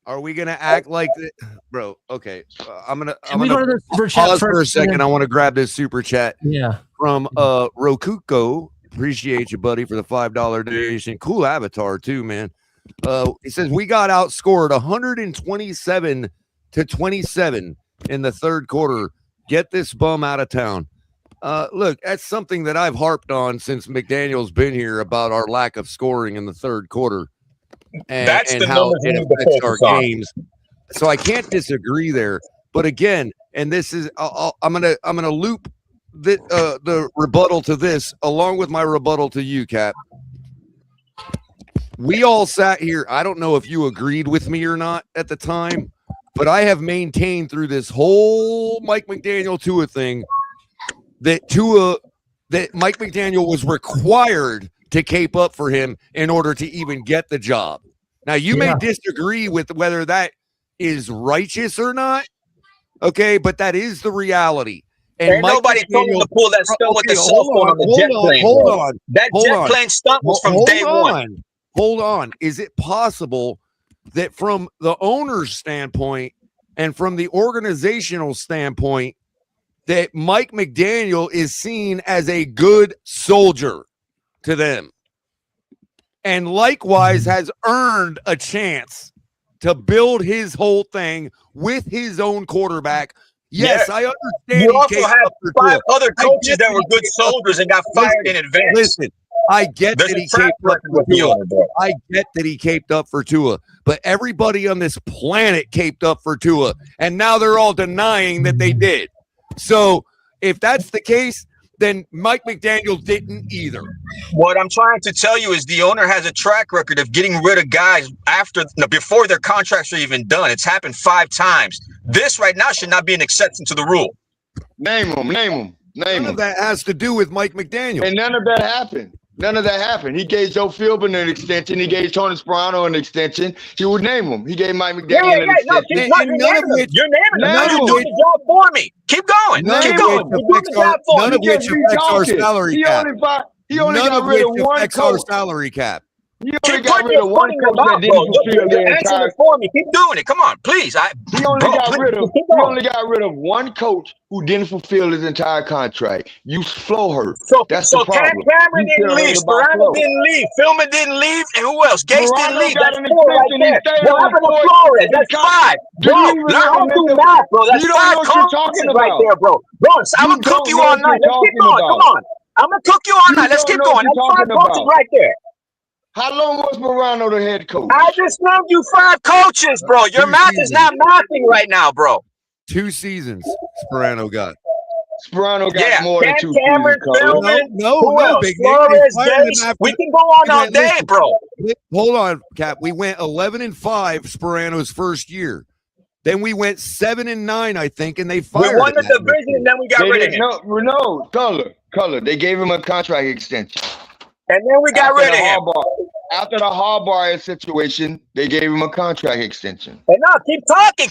Are we gonna act like that, bro? Okay, I'm gonna Can we go to the super chat pause for a first, and second. then- I want to grab this super chat Yeah. from Rokuko. Appreciate you, buddy, for the $5 donation. Cool avatar too, man. He says we got outscored 127-27 in the third quarter. Get this bum out of town. Look, that's something that I've harped on since McDaniel's been here about our lack of scoring in the third quarter. That's And the how numbers you it need to affects our focus on. games. So I can't disagree there. But again, and this is I'm gonna loop the rebuttal to this along with my rebuttal to you, Cap. We all sat here. I don't know if you agreed with me or not at the time, but I have maintained through this whole Mike McDaniel Tua thing that Mike McDaniel was required to cape up for him in order to even get the job. Now, you may disagree with whether that is righteous or not, okay, but that is the reality. And Ain't nobody told him to pull that stunt with the cell phone on the jet plane. That jet plane stunt was from day one. Hold on. Is it possible that from the owner's standpoint and from the organizational standpoint that Mike McDaniel is seen as a good soldier to them and likewise has earned a chance to build his whole thing with his own quarterback? Yes, I understand. You also had 5 other coaches that were good soldiers and got fired in advance. Listen, I get that he caped up for Tua. I get that he caped up for Tua, but everybody on this planet caped up for Tua, and now they're all denying that they did. So if that's the case, then Mike McDaniel didn't either. What I'm trying to tell you is the owner has a track record of getting rid of guys before their contracts are even done. It's happened 5 times. This right now should not be an exception to the rule. Name them. None of that has to do with Mike McDaniel. And none of that happened. He gave Joe Philbin an extension. He gave Tony Sperano an extension. He would name them. He gave Mike McDaniel an extension. You're naming them. You're doing the job for me. Keep going. None of which affects our salary cap. He only got rid of one affects our coach. salary cap. You only Keep got putting rid of one your coach that mouth, didn't bro. fulfill the You're answering entire. it for me. Keep doing it. Come on, please. He only Bro, got please, rid of. keep He going. only got rid of one coach who didn't fulfill his entire contract. You flow her. So That's the Cameron problem. You didn't still leave. heard about Sperano flow. didn't leave. Philman didn't leave. And who else? Gase didn't Morano leave. got That's an 4 right extension. He there. stayed What on happened to 4 Flores? years. That's 5. Do Bro, you even learn know how to what do Mr. math, bro. That's You don't 5 know what you're coaches talking right about. there, bro. Bro, I'm You going to cook don't you know all what night. you're Let's keep talking going. Come about. on. I'm going to cook you all You night. Let's don't keep know what going. you're That's 5 talking coaches about. right there. How long was Morano the head coach? I just named you 5 coaches, bro. Your 2 math is seasons. not mathing right now, bro. 2 seasons. Sperano got. Sperano got Yeah, more than 2 Cameron, seasons, Color. No, who else? Big Nick. Flores, They fired him Gase. after. We can go on all day, Listen, bro. hold on, Cap. We went 11-5 Sperano's first year. Then we went 7-9, I think, and they We fired won him the that next division year. and then we got They rid of didn't him. no, Color. They gave him a contract extension. And then we got After rid the of him. After the Harbaugh situation, they gave him a contract extension. And now keep talking.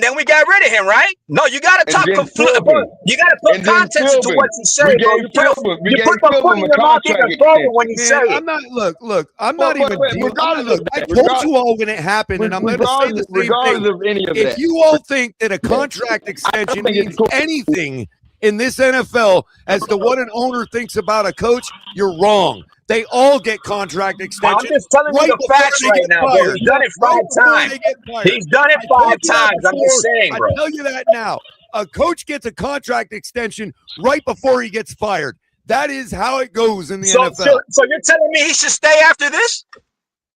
Then we got rid of him, right? No, you got to And talk. then Bro, you got to put And then context into Philbin. what you say, We bro. gave Philbin. We You gave put the foot Philbin in a your mouth even contract further when you extension. say Man, it. I'm not. Look. I'm not even. regardless of I that, told you all when it happened, and I'm going to say the same regardless thing. of any of If that. you all think that a contract extension think it's means cool. anything in this NFL as to what an owner thinks about a coach, you're wrong. They all get contract I'm extensions. just telling you the before facts they right get now, bro. fired. He's done it 5 Right before times. they get fired. He's done it I told 5 you that times. I'm just before. saying, bro. I tell you that now. A coach gets a contract extension right before he gets fired. That is how it goes in the NFL. So you're telling me he should stay after this?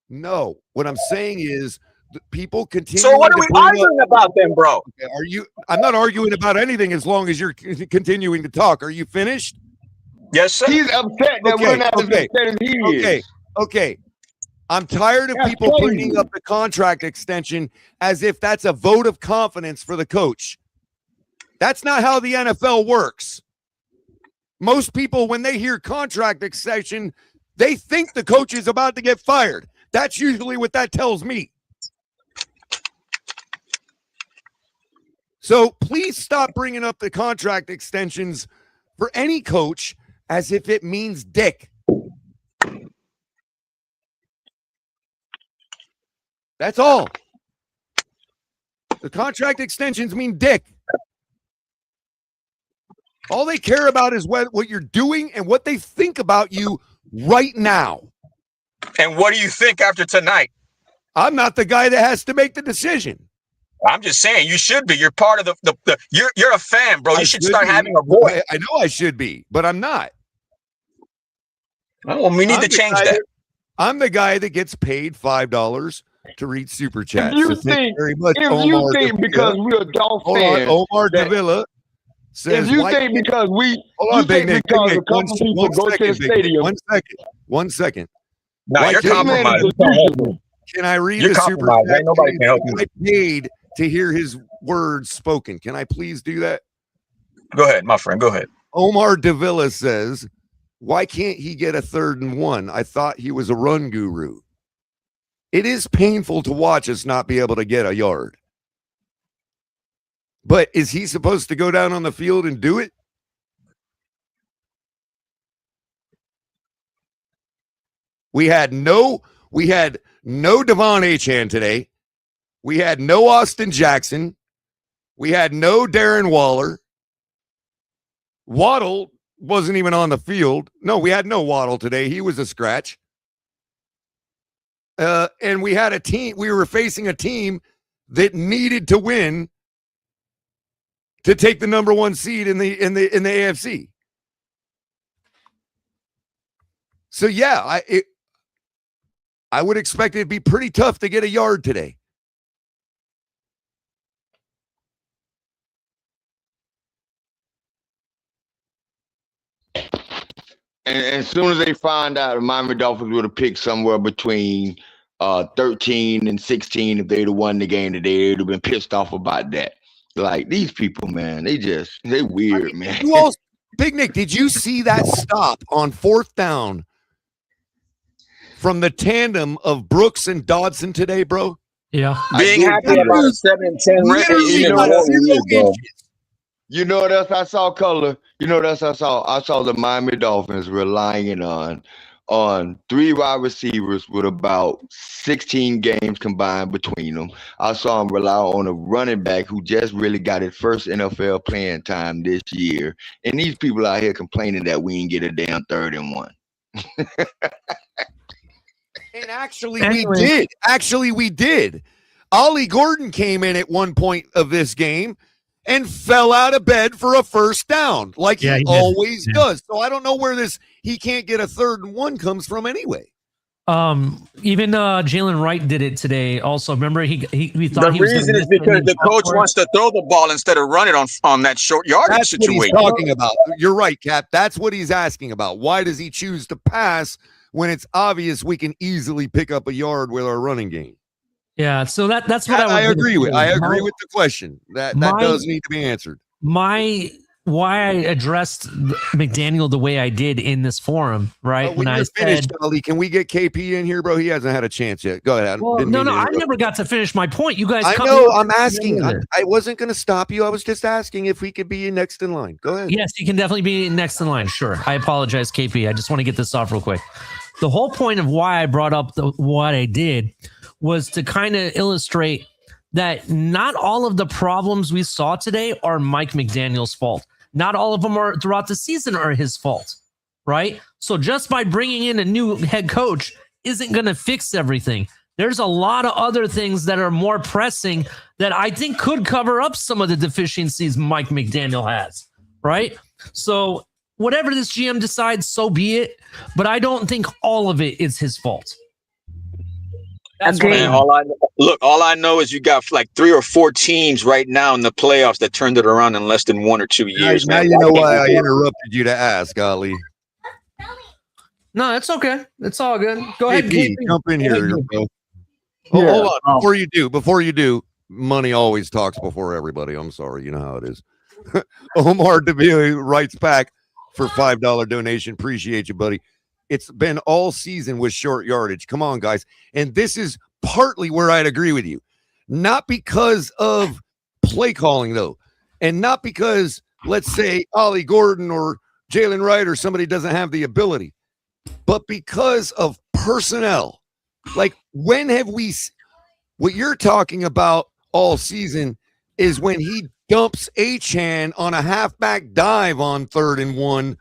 No, what I'm saying is people continue. So what are we arguing about then, bro? Are you? I'm not arguing about anything as long as you're continuing to talk. Are you finished? Yes, sir. He's upset that we're not as upset as he is. Okay. I'm tired of That's people crazy. bringing up the contract extension as if that's a vote of confidence for the coach. That's not how the NFL works. Most people, when they hear contract extension, they think the coach is about to get fired. That's usually what that tells me. So please stop bringing up the contract extensions for any coach as if it means dick. That's all. The contract extensions mean dick. All they care about is what you're doing and what they think about you right now. And what do you think after tonight? I'm not the guy that has to make the decision. I'm just saying you should be. You're part of the you're a fan, bro. You should start be. having a voice. I know I should be, but I'm not. Well, we need to change that. I'm the guy that gets paid $5 to read super chats. If you So thank think, very much, if Omar you think Davila. because we're Dolphin Hold on, fans, Omar Davila says, if you why think can't- because we, hold on, you think Big Nick, because Big a Nick, couple people go to the Big Nick, stadium, 1 second. No, Why you're can't- compromised. This man is delusional. Can I read You're the super compromised. chat? Ain't nobody can help you. I paid to hear his words spoken. Can I please do that? Go ahead, my friend. Go ahead. Omar Davila says, why can't he get a 3rd and 1? I thought he was a run guru. It is painful to watch us not be able to get a yard. But is he supposed to go down on the field and do it? We had no Devon Achane today. We had no Austin Jackson. We had no Darren Waller. Waddle wasn't even on the field. No, we had no Waddle today. He was a scratch. And we had a team. We were facing a team that needed to win to take the number 1 seed in the AFC. So yeah, I would expect it to be pretty tough to get a yard today. And as soon as they find out, the Miami Dolphins would have picked somewhere between 13 and 16 if they'd have won the game today. They'd have been pissed off about that. Like, these people, man, they weird, man. You all, Big Nick, did you see that stop on 4th down from the tandem of Brooks and Dodson today, bro? Yeah. Being happy about a 7-10 Literally record. got 0 inches. You know what else I saw, Color? You know what else I saw? I saw the Miami Dolphins relying on on 3 wide receivers with about 16 games combined between them. I saw him rely on a running back who just really got his first NFL playing time this year. And these people out here complaining that we didn't get a damn 3rd and 1. And actually, we did. Actually, we did. Ollie Gordon came in at one point of this game and fell out of bed for a first down, like he always does. So I don't know where he can't get a 3rd and 1 comes from anyway. Even Jalen Wright did it today. Also, remember we thought the reason is because the coach wants to throw the ball instead of run it on that short yardage situation. What he's talking about. You're right, Cap. That's what he's asking about. Why does he choose to pass when it's obvious we can easily pick up a yard with our running game? Yeah, so that's what I agree with. I agree with the question. That does need to be answered. Why I addressed McDaniel the way I did in this forum, right? When I finished, Ali, can we get KP in here, bro? He hasn't had a chance yet. Go ahead. Well, no, I never got to finish my point. You guys, I know. I'm asking. I wasn't going to stop you. I was just asking if we could be next in line. Go ahead. Yes, you can definitely be next in line. Sure. I apologize, KP. I just want to get this off real quick. The whole point of why I brought up what I did was to kind of illustrate that not all of the problems we saw today are Mike McDaniel's fault. Not all of them are throughout the season are his fault, right? So just by bringing in a new head coach isn't going to fix everything. There's a lot of other things that are more pressing that I think could cover up some of the deficiencies Mike McDaniel has, right? So whatever this GM decides, so be it. But I don't think all of it is his fault. That's man, all I know is you got like 3 or 4 teams right now in the playoffs that turned it around in less than 1 or 2 years. Now you know why I interrupted you to ask, Ali. No, it's okay. It's all good. Go ahead, KP. Jump in here, bro. Hold on. Before you do, money always talks before everybody. I'm sorry, you know how it is. Omar Davila writes back for $5 donation. Appreciate you, buddy. It's been all season with short yardage. Come on, guys. And this is partly where I'd agree with you. Not because of play calling, though. And not because, let's say, Ollie Gordon or Jalen Wright or somebody doesn't have the ability. But because of personnel. Like, when have we... What you're talking about all season is when he dumps Achane on a halfback dive on 3rd and 1,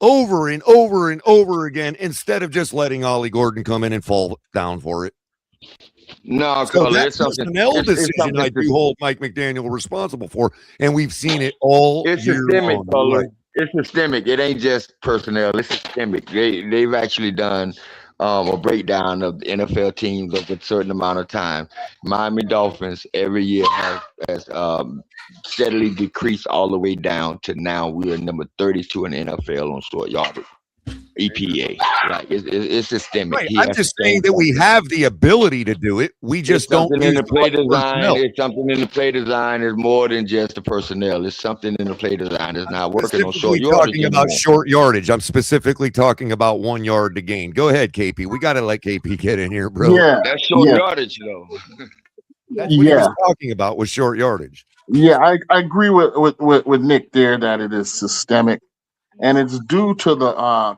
over and over and over again, instead of just letting Ollie Gordon come in and fall down for it. No, so that's a personnel decision I do hold Mike McDaniel responsible for, and we've seen it all year systemic, long. Right? It's systemic. It ain't just personnel. It's systemic. They've actually done a breakdown of the NFL teams over a certain amount of time. Miami Dolphins every year has steadily decreased all the way down to now we are number 32 in the NFL on short yardage. EPA. Like it's systemic. Right. I'm just saying that we have the ability to do it. We just don't in the play design. It's something in the play design is more than just the personnel. It's something in the play design that's not working on short yardage. Talking about short yardage. I'm specifically talking about 1 yard to gain. Go ahead, KP. We got to let KP get in here, bro. Yeah, that's short yardage, though. That's what he was talking about with short yardage. Yeah, I agree with Nick there that it is systemic, and it's due to the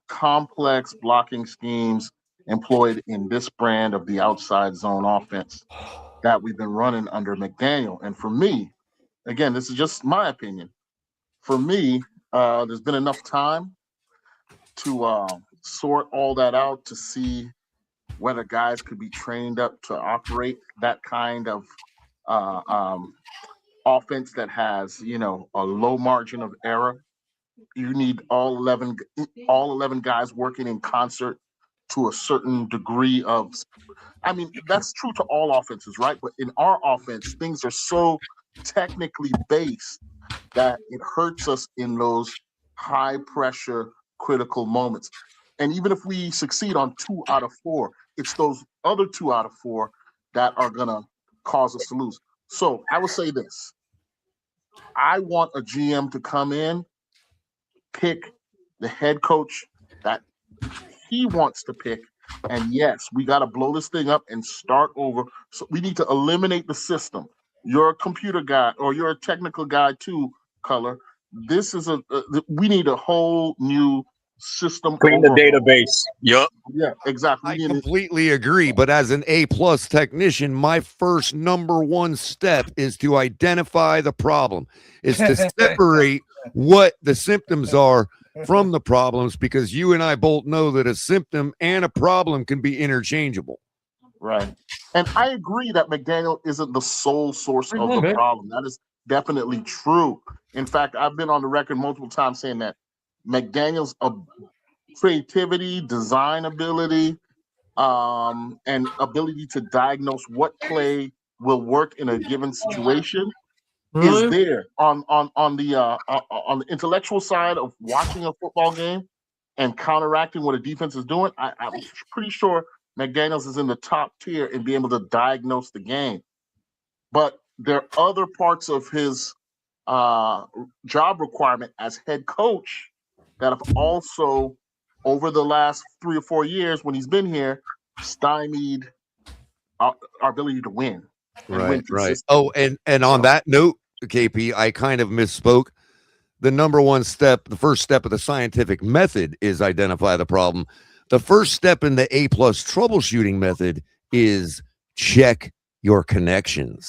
complex blocking schemes employed in this brand of the outside zone offense that we've been running under McDaniel. And for me, again, this is just my opinion. For me, there's been enough time to sort all that out to see whether guys could be trained up to operate that kind of offense that has, a low margin of error. You need all 11 guys working in concert to a certain degree of, that's true to all offenses, right? But in our offense, things are so technically based that it hurts us in those high pressure critical moments. And even if we succeed on 2 out of 4, it's those other 2 out of 4 that are gonna cause us to lose. So I will say this. I want a GM to come in, pick the head coach that he wants to pick. And yes, we got to blow this thing up and start over. So we need to eliminate the system. You're a computer guy or you're a technical guy too, Color. This is we need a whole new system. Clean the overhaul. database. Yup. Yeah, exactly. I completely agree. But as an A+ technician, my first number one step is to identify the problem, is to separate what the symptoms are from the problems, because you and I both know that a symptom and a problem can be interchangeable. Right. And I agree that McDaniel isn't the sole source of the problem. That is definitely true. In fact, I've been on the record multiple times saying that McDaniel's creativity, design ability, and ability to diagnose what play will work in a given situation is there. On the intellectual side of watching a football game and counteracting what a defense is doing, I'm pretty sure McDaniels is in the top tier in being able to diagnose the game. But there are other parts of his job requirement as head coach that have also, over the last 3 or 4 years when he's been here, stymied our ability to win. Right. Oh, and on that note, KP, I kind of misspoke. The number one step, the first step of the scientific method is identify the problem. The first step in the A+ troubleshooting method is check your connections.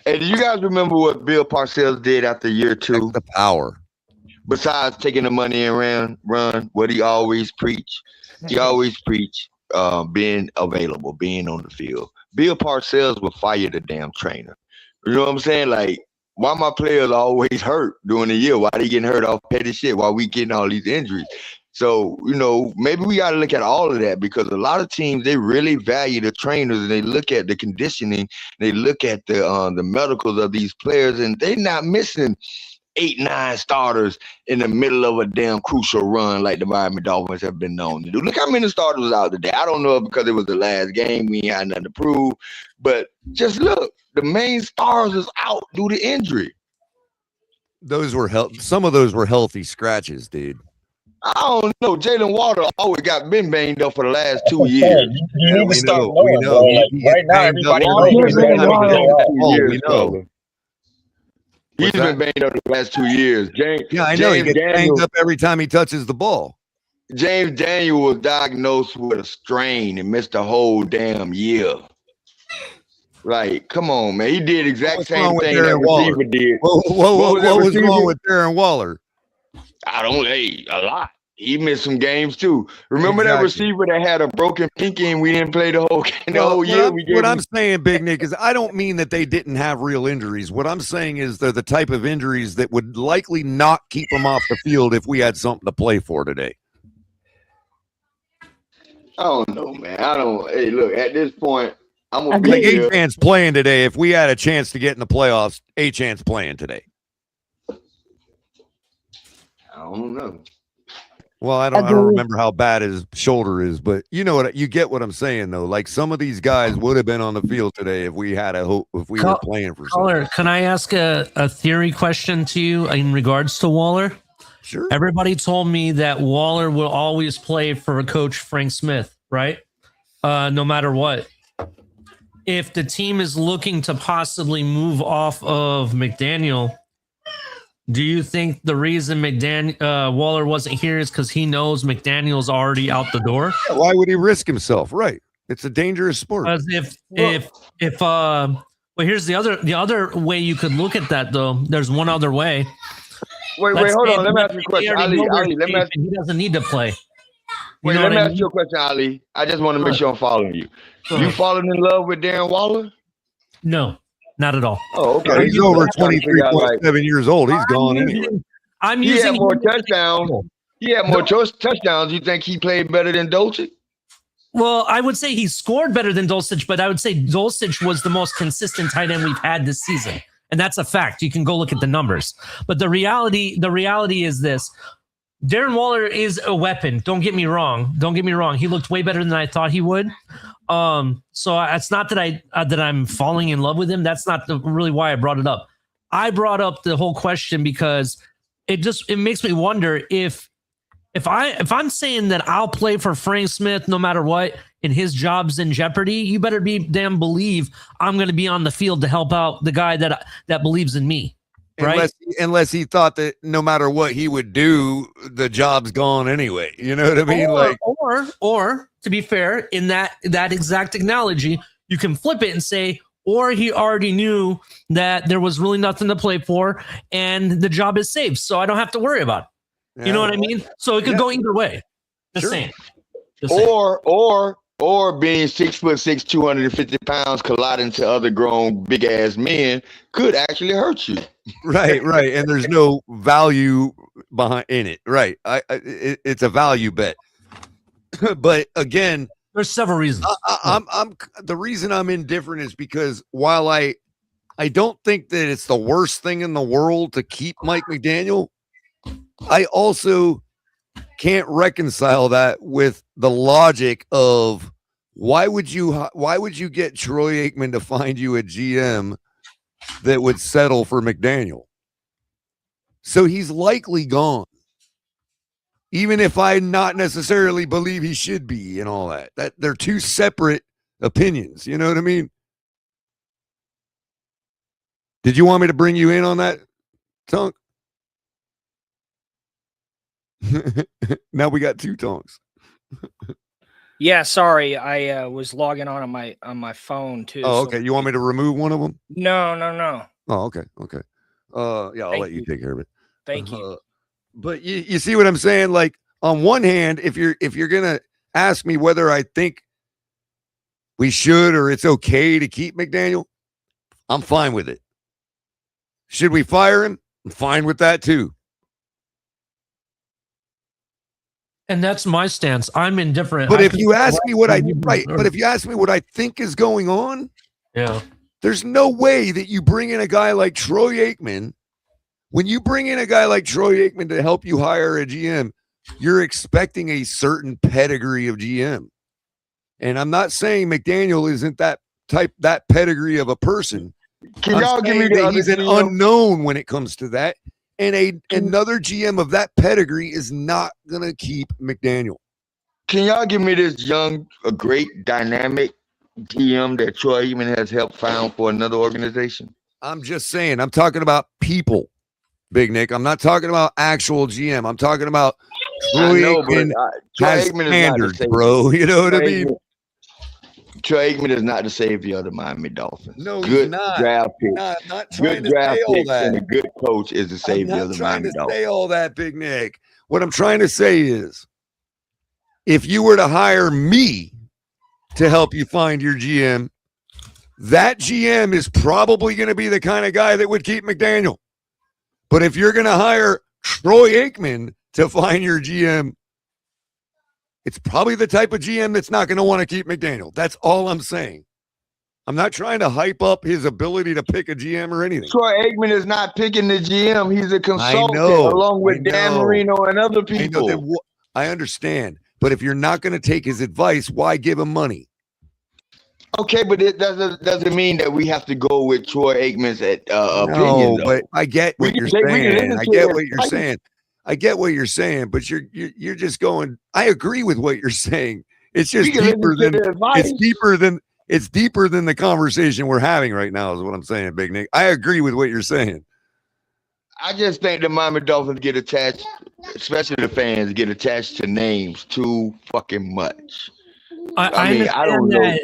Hey, do you guys remember what Bill Parcells did after year 2? Check the power. Besides taking the money and run, what he always preach? He always preach being available, being on the field. Bill Parcells will fire the damn trainer. You know what I'm saying? Like, why my players always hurt during the year? Why they getting hurt off petty shit? Why we getting all these injuries? So, maybe we got to look at all of that, because a lot of teams, they really value the trainers, and they look at the conditioning, they look at the medicals of these players, and they're not missing 8-9 starters in the middle of a damn crucial run like the Miami Dolphins have been known to do. Look how many starters was out today. I don't know if because it was the last game, we ain't had nothing to prove, but just look, the main stars is out due to injury. Some of those were healthy scratches, dude. I don't know. Jalen Water always been banged up for the last 2 years. You need to start knowing, bro. Like, right now, everybody knows. He's been banged up the last 2 years. I know. He gets banged up every time he touches the ball. James Daniel was diagnosed with a strain and missed a whole damn year. Like, come on, man. He did exact same thing that receiver did. What was wrong with Darren Waller? A lot. He missed some games too. Remember that receiver that had a broken pinky and we didn't play the whole year? What I'm saying, Big Nick, is I don't mean that they didn't have real injuries. What I'm saying is they're the type of injuries that would likely not keep them off the field if we had something to play for today. I don't know, man. Hey, look, at this point, I'm going to be here. A-Chan's playing today. If we had a chance to get in the playoffs, A-Chan's playing today. I don't know. Well, I don't remember how bad his shoulder is, but you get what I'm saying though. Like, some of these guys would have been on the field today if we had if we were playing for something. Can I ask a theory question to you in regards to Waller? Sure. Everybody told me that Waller will always play for Coach Frank Smith, right? No matter what. If the team is looking to possibly move off of McDaniel, do you think the reason Waller wasn't here is because he knows McDaniel's already out the door? Why would he risk himself? Right. It's a dangerous sport. Because here's the other way you could look at that though. There's one other way. Wait, hold on. Let me ask you a question, Ali. He doesn't need to play. Let me ask you a question, Ali. I just want to make sure I'm following you. You falling in love with Darren Waller? No. Not at all. Oh, okay. He's over 23.7 years old. He's gone anyway. He had more touchdowns. He had more touchdowns. You think he played better than Dulcich? Well, I would say he scored better than Dulcich, but I would say Dulcich was the most consistent tight end we've had this season. And that's a fact. You can go look at the numbers. But the reality is this. Darren Waller is a weapon. Don't get me wrong. He looked way better than I thought he would. So it's not that I'm falling in love with him. That's not really why I brought it up. I brought up the whole question because it makes me wonder if I'm saying that I'll play for Frank Smith no matter what and his job's in jeopardy, you better be damn believe I'm going to be on the field to help out the guy that believes in me. Unless he thought that no matter what he would do, the job's gone anyway. You know what I mean? Or to be fair, in that exact analogy, you can flip it and say, or he already knew that there was really nothing to play for and the job is safe, so I don't have to worry about it. You know what I mean? So it could go either way. Just saying. Or being 6'6", 250 pounds, colliding to other grown big ass men could actually hurt you. Right. And there's no value in it. Right. It's a value bet. But again, there's several reasons. I'm the reason I'm indifferent is because while I don't think that it's the worst thing in the world to keep Mike McDaniel, I also can't reconcile that with the logic of why would you get Troy Aikman to find you a GM that would settle for McDaniel? So he's likely gone, even if I not necessarily believe he should be and all that. That they're two separate opinions. You know what I mean? Did you want me to bring you in on that, Tunk? Now we got two Tonks. Yeah, sorry, I was logging on my phone too. Oh, okay. You want me to remove one of them? No. Oh, okay. Yeah, I'll let you take care of it. Thank you. But you see what I'm saying? Like, on one hand, if you're gonna ask me whether I think we should or it's okay to keep McDaniel, I'm fine with it. Should we fire him? I'm fine with that too. And that's my stance. I'm indifferent. But if you ask me what I think is going on, there's no way that you bring in a guy like Troy Aikman. When you bring in a guy like Troy Aikman to help you hire a GM, you're expecting a certain pedigree of GM. And I'm not saying McDaniel isn't that pedigree of a person. Can y'all give me that he's an unknown when it comes to that. And another GM of that pedigree is not going to keep McDaniel. Can y'all give me this a great dynamic GM that Troy Aikman has helped found for another organization? I'm just saying, I'm talking about people, Big Nick. I'm not talking about actual GM. I'm talking about Troy Aikman has standards, bro. You know what I mean? Troy Aikman is not the savior of the Miami Dolphins. No, good he's not. Draft pick. Not trying good draft picks and a good coach is the savior of the Miami Dolphins. I'm not trying to say all that, Big Nick. What I'm trying to say is, if you were to hire me to help you find your GM, that GM is probably going to be the kind of guy that would keep McDaniel. But if you're going to hire Troy Aikman to find your GM, it's probably the type of GM that's not going to want to keep McDaniel. That's all I'm saying. I'm not trying to hype up his ability to pick a GM or anything. Troy Aikman is not picking the GM. He's a consultant along with Dan Marino and other people. I understand. But if you're not going to take his advice, why give him money? Okay, but it doesn't mean that we have to go with Troy Aikman's opinion. No, but I get what you're saying. I get what you're saying, but you're just going. I agree with what you're saying. It's just deeper than the conversation we're having right now. Is what I'm saying, Big Nick. I agree with what you're saying. I just think the Miami Dolphins get attached, especially the fans get attached to names too fucking much. I mean, I don't know.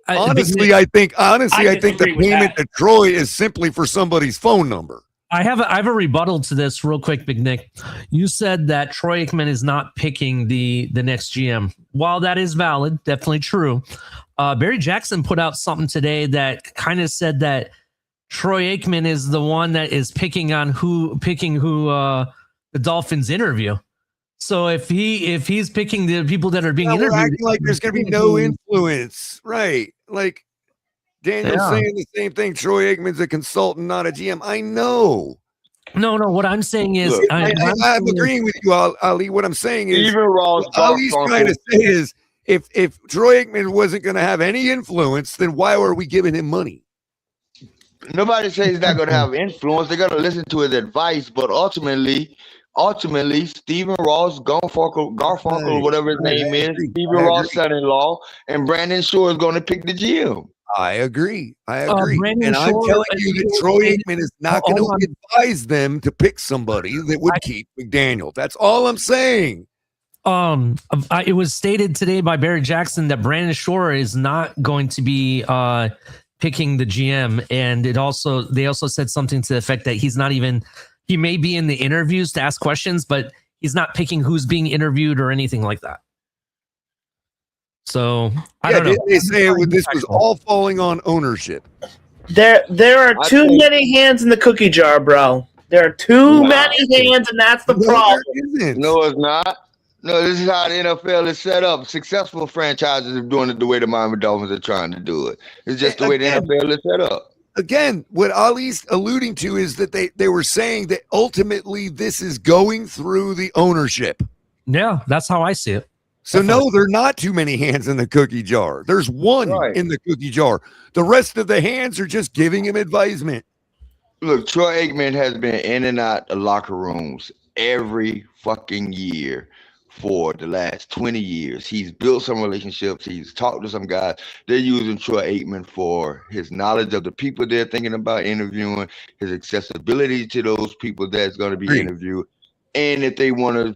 Honestly, I think the payment to Troy is simply for somebody's phone number. I have a rebuttal to this real quick, Big Nick. You said that Troy Aikman is not picking the next GM. While that is valid, definitely true, Barry Jackson put out something today that kind of said that Troy Aikman is the one that is picking who the Dolphins interview. So if he's picking the people that are being interviewed, acting like there's going to be no influence, right? Like Daniel's saying the same thing. Troy Aikman's a consultant, not a GM. I know. No. What I'm saying is, look, I'm agreeing with you, Ali. What I'm saying is, even Ross, Ali's trying to say is, if Troy Aikman wasn't going to have any influence, then why were we giving him money? Nobody says he's not going to have influence. They're going to listen to his advice, but ultimately, Stephen Ross, Garfunkel, whatever his name is, Stephen Ross' son-in-law, and Brandon Shore is going to pick the GM. I agree. Brandon And I'm Shore, telling you that Troy Aikman is not going hold on. to advise them to pick somebody that would keep McDaniel. That's all I'm saying. It was stated today by Barry Jackson that Brandon Shore is not going to be picking the GM, and they also said something to the effect that he may be in the interviews to ask questions, but he's not picking who's being interviewed or anything like that. So I don't know. They say this was all falling on ownership. There are too many hands in the cookie jar, bro. There are too many hands, and that's the problem. No, it's not. No, this is how the NFL is set up. Successful franchises are doing it the way the Miami Dolphins are trying to do it. It's just the way the NFL is set up. Again, what Ali's alluding to is that they were saying that ultimately this is going through the ownership. Yeah, that's how I see it. So no, there are not too many hands in the cookie jar. There's one in the cookie jar. The rest of the hands are just giving him advisement. Look, Troy Aikman has been in and out of locker rooms every fucking year for the last 20 years. He's built some relationships. He's talked to some guys. They're using Troy Aikman for his knowledge of the people they're thinking about interviewing, his accessibility to those people that's going to be interviewed, and if they want to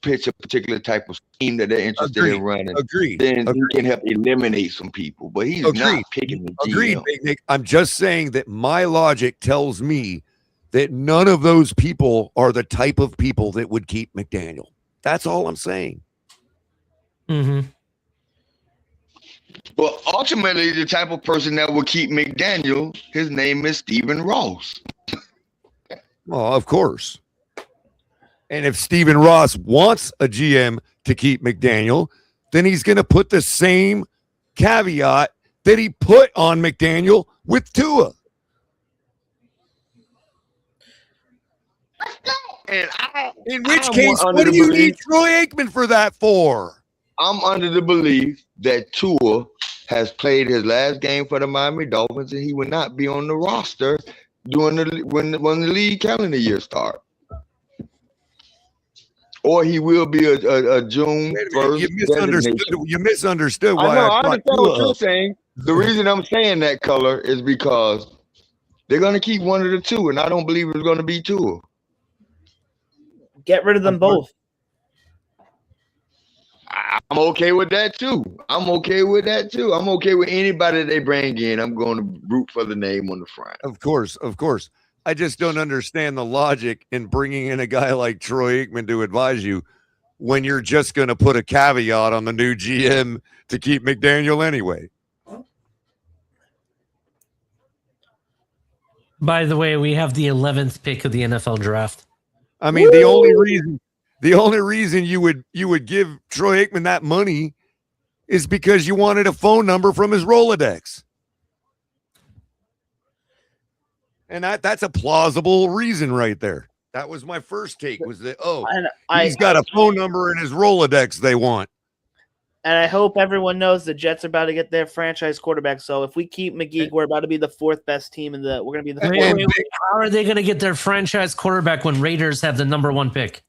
pitch a particular type of scheme that they're interested in running, then he can help eliminate some people. But he's not picking the GM. Agreed, Big Nick. I'm just saying that my logic tells me that none of those people are the type of people that would keep McDaniel. That's all I'm saying. Mm-hmm. But ultimately, the type of person that would keep McDaniel, his name is Stephen Ross. Well, of course. And if Stephen Ross wants a GM to keep McDaniel, then he's going to put the same caveat that he put on McDaniel with Tua. In which case, what do you need Troy Aikman for that for? I'm under the belief that Tua has played his last game for the Miami Dolphins, and he will not be on the roster when the league calendar year starts. Or he will be a June 1st. You misunderstood why I understand what you're saying. The reason I'm saying that, Color, is because they're going to keep one of the two, and I don't believe it's going to be Tua. Get rid of them both. I'm okay with that too. I'm okay with anybody they bring in. I'm going to root for the name on the front. Of course. I just don't understand the logic in bringing in a guy like Troy Aikman to advise you when you're just going to put a caveat on the new GM to keep McDaniel anyway. By the way, we have the 11th pick of the NFL draft. I mean, the only reason you would give Troy Aikman that money is because you wanted a phone number from his Rolodex. And that's a plausible reason right there. That was my first take, was that, he's got a phone number in his Rolodex they want. And I hope everyone knows the Jets are about to get their franchise quarterback. So if we keep McGee, we're about to be the fourth best team we're going to be the fourth. Wait. How are they going to get their franchise quarterback when Raiders have the number one pick?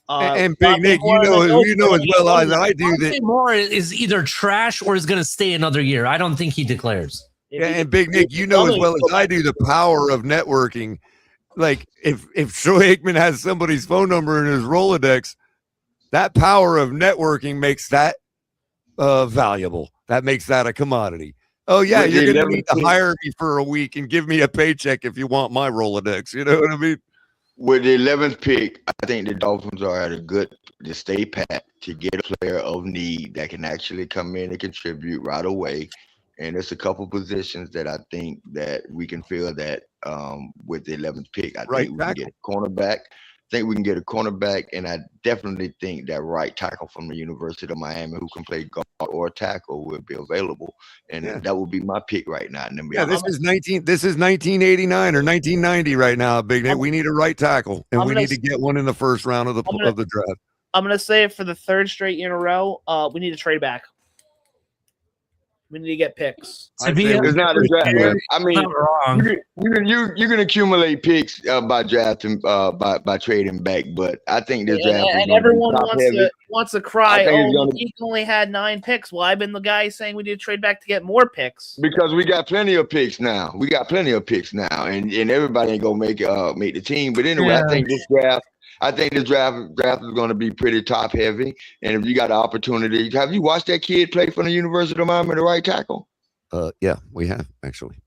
And Big Nick, you know as well as I do that Moore is either trash or is going to stay another year. I don't think he declares. Yeah, and Big Nick, you know as well as I do the power of networking. Like if Troy Aikman has somebody's phone number in his Rolodex, that power of networking makes that valuable. That makes that a commodity. Oh yeah, you're going to need to hire me for a week and give me a paycheck if you want my Rolodex. You know what I mean? With the 11th pick, I think the Dolphins are at a good to stay pat to get a player of need that can actually come in and contribute right away. And there's a couple positions that I think that we can fill that with the 11th pick. I think we can get a cornerback. And I definitely think that right tackle from the University of Miami who can play guard or tackle will be available. And that would be my pick right now. And this is 1989 or 1990 right now, Big Nick. We need a right tackle, and we need to get one in the first round of the draft. I'm going to say it for the third straight year in a row. We need to trade back. We need to get picks. To be It's not a draft. fair, I mean, not wrong. you can accumulate picks by drafting by trading back, but I think this draft is And going to be everyone top heavy. wants to cry, I think it's oh, gonna- he only had 9 picks. Well, I've been the guy saying we need to trade back to get more picks. Because we got plenty of picks now. And everybody ain't gonna make the team. But anyway, Yeah. I think this draft is gonna be pretty top heavy. And if you got an opportunity, have you watched that kid play for the University of Miami, the right tackle? Yeah, we have actually.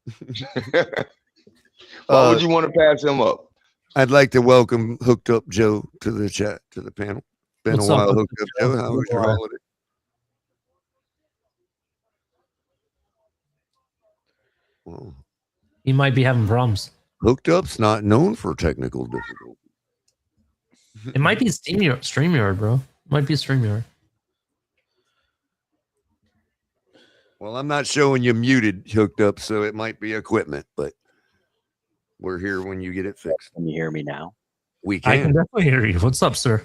Why would you want to pass him up? I'd like to welcome Hooked Up Joe to the chat, to the panel. Been What's a up, while, Hooked Hooked Up Joe? Joe. How was your Why? holiday? Well, He might be having problems. Hooked Up's not known for technical difficulties. It might be StreamYard, bro. It might be StreamYard. Well, I'm not showing you muted, Hooked Up, so it might be equipment, but we're here when you get it fixed. Can you hear me now? We I can can. definitely hear you. What's up, sir?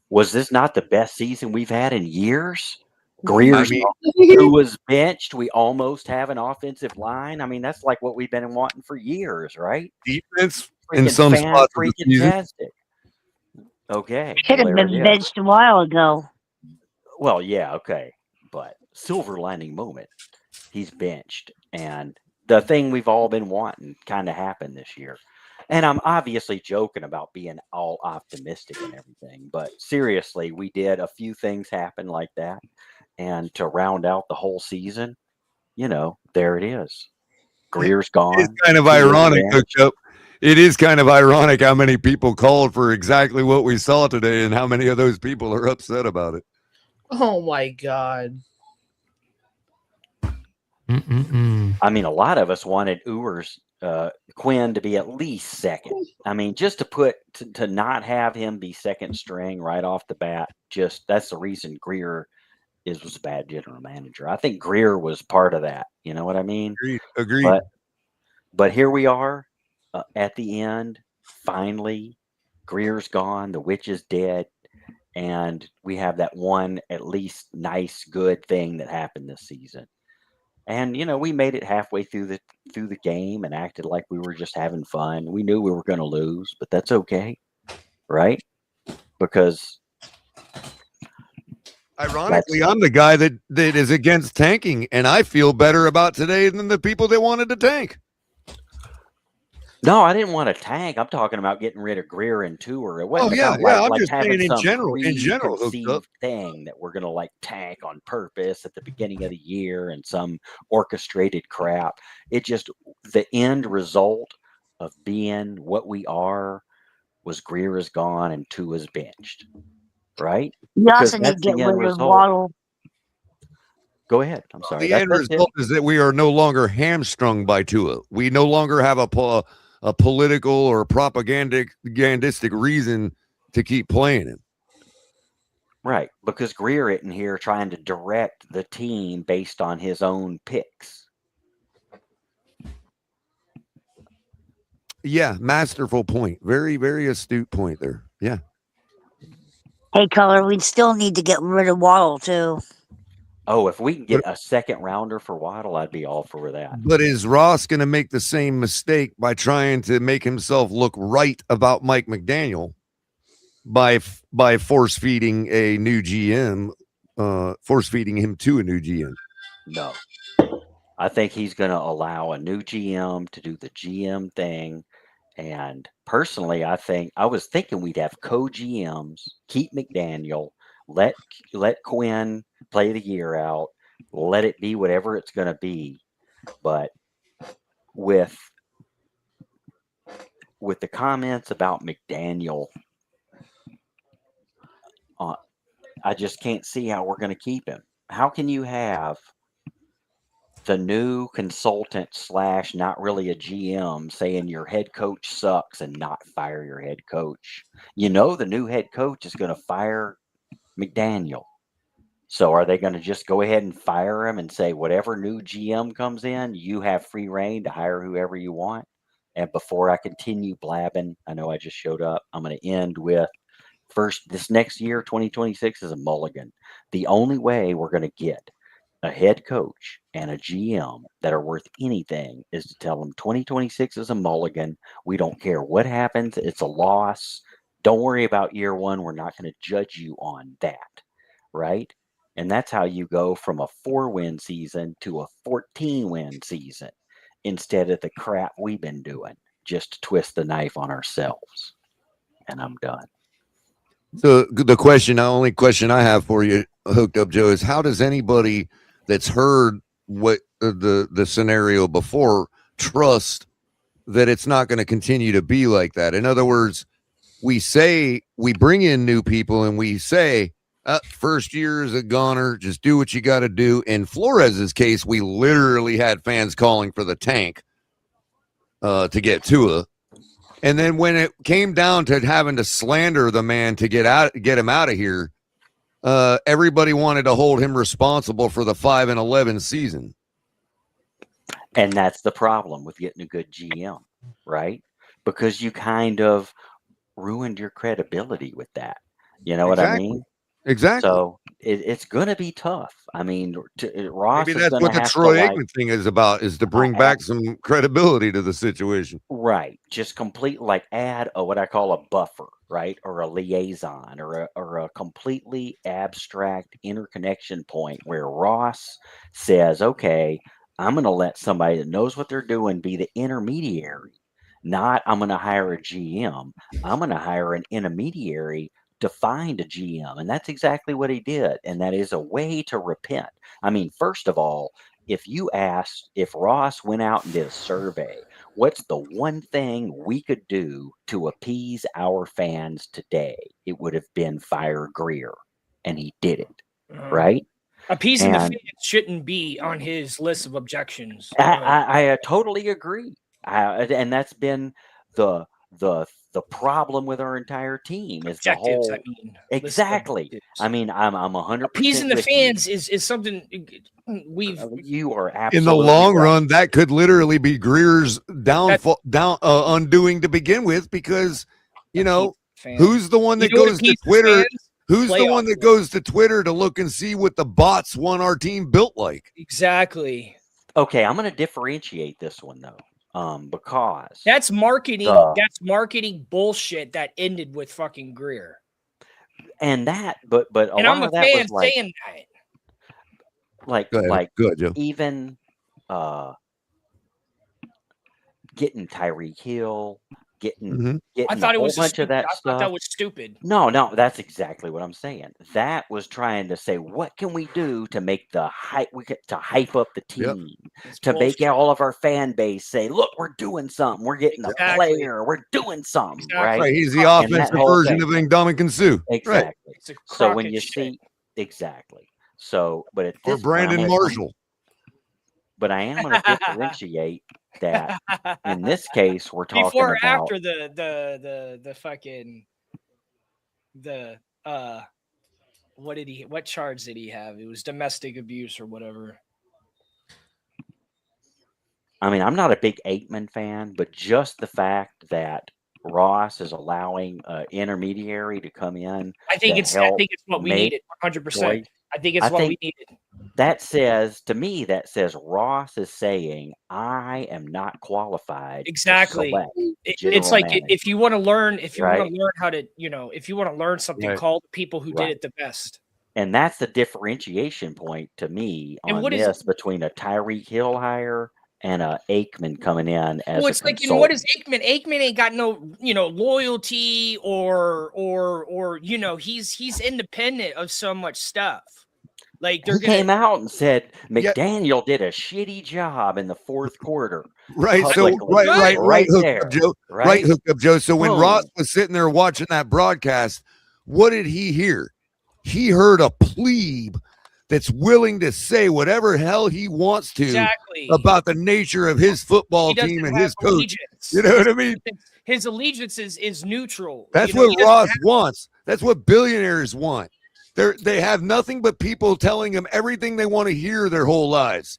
Was this not the best season we've had in years? I Greer's mean, who was benched. We almost have an offensive line. I mean, that's like what we've been wanting for years, right? defense in Freaking some spots of the freaking season. tastic. Okay. Should have well, been there it is. benched a while ago. Well, yeah, okay. But silver lining moment, he's benched. And the thing we've all been wanting kind of happened this year. And I'm obviously joking about being all optimistic and everything. But seriously, we did a few things happen like that. And to round out the whole season, there it is. Greer's gone. It's kind of He was ironic, benched. Hooked Up. It is kind of ironic how many people called for exactly what we saw today and how many of those people are upset about it. Oh my God. Mm-mm-mm. I mean, a lot of us wanted Quinn to be at least second. I mean, just to not have him be second string right off the bat, that's the reason Greer was a bad general manager. I think Greer was part of that. You know what I mean? Agreed. But here we are at the end. Finally, Greer's gone. The witch is dead. And we have that one, at least nice, good thing that happened this season. And we made it halfway through the game and acted like we were just having fun. We knew we were going to lose, but that's okay, right? Because ironically, I'm the guy that is against tanking, and I feel better about today than the people that wanted to tank. no, I didn't want to tank. I'm talking about getting rid of Greer and Tour. It wasn't yeah, about I'm just having saying in some general, Hooked Up. preconceived thing that we're going to tank on purpose at the beginning of the year and some orchestrated crap. It just, the end result of being what we are was Greer is gone and Tua is benched, right? You also need to get rid of Waddle. Go ahead. I'm sorry. The end result is that we are no longer hamstrung by Tua. We no longer have a political or propagandistic reason to keep playing him. Right, because Greer isn't here trying to direct the team based on his own picks. Yeah, masterful point. Very, very astute point there. Yeah. Hey, Color, we still need to get rid of Waddle, too. Oh, if we can get a second rounder for Waddle, I'd be all for that. But is Ross going to make the same mistake by trying to make himself look right about Mike McDaniel by force feeding a new GM, force feeding him to a new GM? No. I think he's going to allow a new GM to do the GM thing. And personally, I was thinking we'd have co-GMs, keep McDaniel, let Quinn play the year out, let it be whatever it's going to be. But with the comments about McDaniel, I just can't see how we're going to keep him. How can you have the new consultant / not really a GM saying your head coach sucks and not fire your head coach? The new head coach is going to fire McDaniel. So are they going to just go ahead and fire him and say, whatever new GM comes in, you have free reign to hire whoever you want? And before I continue blabbing, I know I just showed up. I'm going to end with this next year, 2026 is a mulligan. The only way we're going to get a head coach and a GM that are worth anything is to tell them 2026 is a mulligan. We don't care what happens. It's a loss. Don't worry about year one. We're not going to judge you on that. Right. And that's how you go from a 4-win season to a 14-win season instead of the crap we've been doing, just to twist the knife on ourselves. And I'm done. So the only question I have for you, Hooked Up Joe, is how does anybody that's heard what the scenario before trust that it's not going to continue to be like that? In other words, we bring in new people and we say, first year is a goner, just do what you got to do. In Flores's case, we literally had fans calling for the tank to get Tua. And then when it came down to having to slander the man to get him out of here, everybody wanted to hold him responsible for the 5-11 season. And that's the problem with getting a good GM, right? Because you kind of ruined your credibility with that. You know what I mean? Exactly. So it's going to be tough. I mean, Ross Maybe is that's going to what the have Troy to Aikman thing is about, is to bring back some credibility to the situation. Right. Just complete, like add what I call a buffer, right? Or a liaison or a completely abstract interconnection point where Ross says, okay, I'm going to let somebody that knows what they're doing be the intermediary. Not I'm going to hire a GM. I'm going to hire an intermediary to find a GM. And that's exactly what he did. And that is a way to repent. I mean, first of all, if Ross went out and did a survey, what's the one thing we could do to appease our fans today? It would have been fire Greer. And he did it. Right? Appeasing the fans shouldn't be on his list of objections. I totally agree. And that's been the problem with our entire team is the whole exactly. I mean, I'm 100% appeasing the fans is something you are absolutely in the long right. run. That could literally be Greer's undoing to begin with, because who's the one that goes to Twitter? Who's the one that goes to Twitter to look and see what the bots want our team built like? Exactly. Okay, I'm going to differentiate this one though. Because that's marketing. That's marketing bullshit that ended with fucking Greer. And that, but a and lot I'm a of that fan was like, saying that. Like go ahead, Joe. Even getting Tyreek Hill, getting I thought a it was whole bunch of that I stuff. thought that was stupid. No, that's exactly what I'm saying. That was trying to say, what can we do to make the hype? We get to hype up the team, to make all of our fan base say, "Look, we're doing something. We're getting a player. We're doing something." Right? He's the offensive version of Ndamukong Suh. Exactly. Right. So when you see exactly, so but at this or Brandon Marshall. But I am going to differentiate that in this case we're talking before or about after the fucking what charge did he have? It was domestic abuse or whatever. I mean, I'm not a big Aikman fan, but just the fact that Ross is allowing an intermediary to come in. I think it's what we needed. 100%. I think it's what we needed. That says to me, Ross is saying, I am not qualified. Exactly. It's like if you want to learn, want to learn how to, if you want to learn something, call the people who did it the best. And that's the differentiation point to me on this between a Tyreek Hill hire and a Aikman coming in as it's like, what is Aikman? Aikman ain't got no, loyalty or he's independent of so much stuff. Like he came out and said McDaniel did a shitty job in the fourth quarter. Right. So right hook up, Joe. Right hook up, Joe. So when Ross was sitting there watching that broadcast, what did he hear? He heard a plebe that's willing to say whatever hell he wants to about the nature of his football team and his coach. Allegiance. You know what I mean? His allegiance is neutral. That's what Ross wants. That's what billionaires want. They have nothing but people telling them everything they want to hear their whole lives.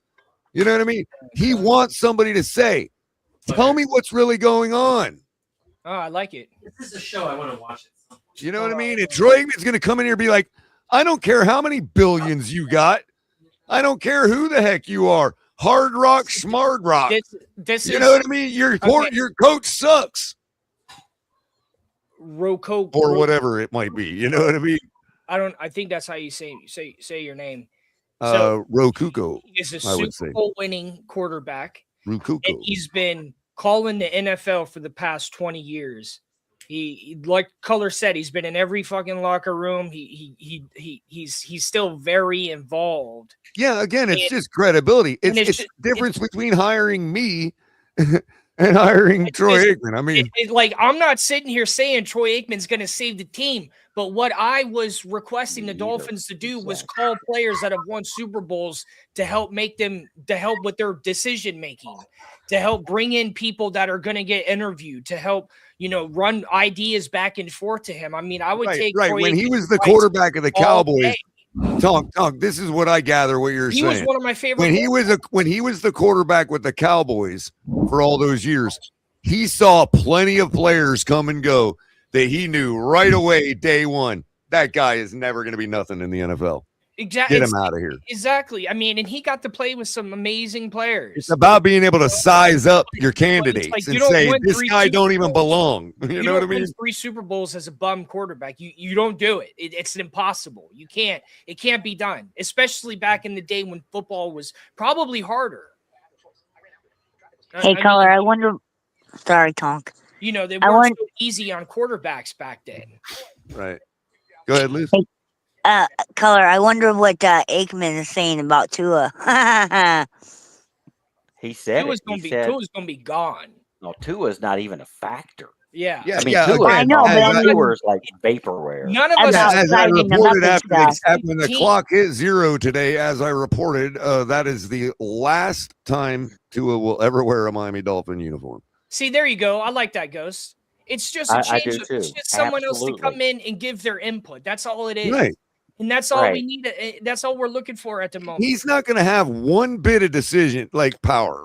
You know what I mean? He wants somebody to say, tell me what's really going on. Oh, I like it. This is a show I want to watch it. You know what I mean? And Troy Aikman's going to come in here and be like, I don't care how many billions you got. I don't care who the heck you are. Hard rock, smart rock. This you is, know what I mean? Your coach sucks. Roko or whatever it might be. You know what I mean? I think that's how you say your name. So Rokuko. He is a I would Super say Bowl winning quarterback. Rukuko. And he's been calling the NFL for the past 20 years. He like Color said, he's been in every fucking locker room. He's still very involved. Yeah, again, it's just credibility. It's the difference between hiring me and hiring Troy Aikman. I mean, like, I'm not sitting here saying Troy Aikman's going to save the team, but what I was requesting the Dolphins to do was call players that have won Super Bowls to help with their decision making, to help bring in people that are going to get interviewed, to help, run ideas back and forth to him. I mean, I would take right Troy when he Aikman's was the advice quarterback of the all Cowboys. day. Talk. This is what I gather what you're saying. He was one of my favorite. When he was the quarterback with the Cowboys for all those years, he saw plenty of players come and go that he knew right away, day one, that guy is never going to be nothing in the NFL. Exactly. Get him out of here. Exactly. I mean, and he got to play with some amazing players. It's about being able to size up your candidates and say, this guy don't even belong. You know what I mean? 3 Super Bowls as a bum quarterback. You don't do it. It's impossible. You can't. It can't be done, especially back in the day when football was probably harder. Hey, Color, I wonder. Sorry, Tonk. They weren't so easy on quarterbacks back then. Right. Go ahead, Liz. Color, I wonder what Aikman is saying about Tua. He said Tua's going to be gone. No, Tua's not even a factor. Yeah. I mean, Tua, I know, but Tua's like vaporware. None of us. As I reported when the clock hit 0 today, as I reported, that is the last time Tua will ever wear a Miami Dolphin uniform. See, there you go. I like that, Ghost. It's just a change. It's just someone else to come in and give their input. That's all it is. Right. And that's all we need. That's all we're looking for at the moment. He's not going to have one bit of decision like power.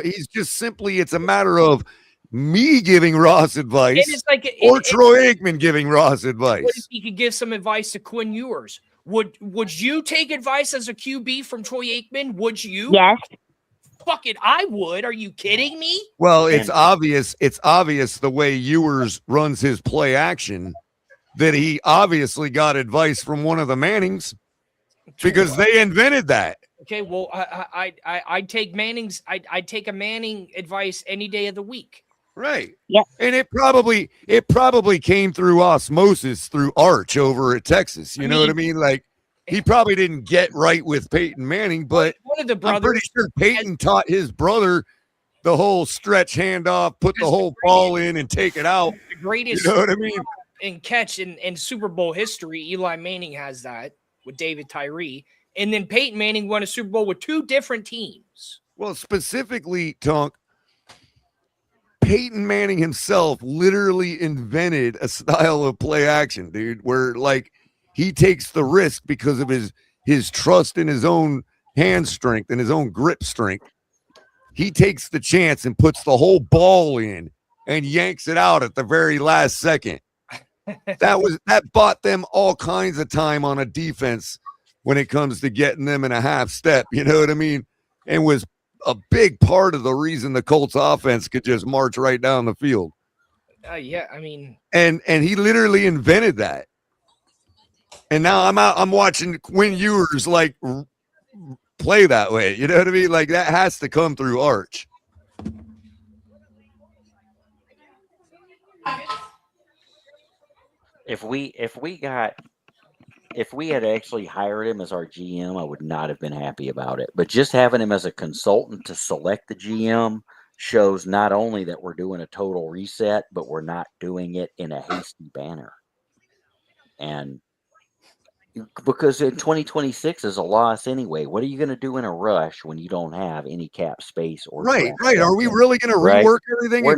He's just simply, it's a matter of me giving Ross advice or Troy Aikman giving Ross advice. What if he could give some advice to Quinn Ewers? Would you take advice as a QB from Troy Aikman? Would you? Yes. Fuck it, I would. Are you kidding me? Well, it's obvious. It's obvious the way Ewers runs his play action that he obviously got advice from one of the Mannings because they invented that. Okay, well, I'd take Manning's. I'd take a Manning advice any day of the week. Right. Yeah. And it probably came through osmosis through Arch over at Texas. You know what I mean? Like, he probably didn't get right with Peyton Manning, but one of the brothers, I'm pretty sure Peyton taught his brother the whole stretch handoff, put the whole ball in and take it out. The greatest, you know what I mean? And catch in Super Bowl history. Eli Manning has that with David Tyree. And then Peyton Manning won a Super Bowl with 2 different teams. Well, specifically, Tonk, Peyton Manning himself literally invented a style of play action, dude, where like he takes the risk because of his trust in his own hand strength and his own grip strength. He takes the chance and puts the whole ball in and yanks it out at the very last second. That bought them all kinds of time on a defense when it comes to getting them in a half step, you know what I mean? And was a big part of the reason the Colts offense could just march right down the field. Yeah, I mean, and he literally invented that. And now I'm watching Quinn Ewers like play that way. You know what I mean? Like that has to come through Arch. If we had actually hired him as our GM, I would not have been happy about it. But just having him as a consultant to select the GM shows not only that we're doing a total reset, but we're not doing it in a hasty manner. And because in 2026 is a loss anyway. What are you going to do in a rush when you don't have any cap space or right? Are we really going to rework everything? We're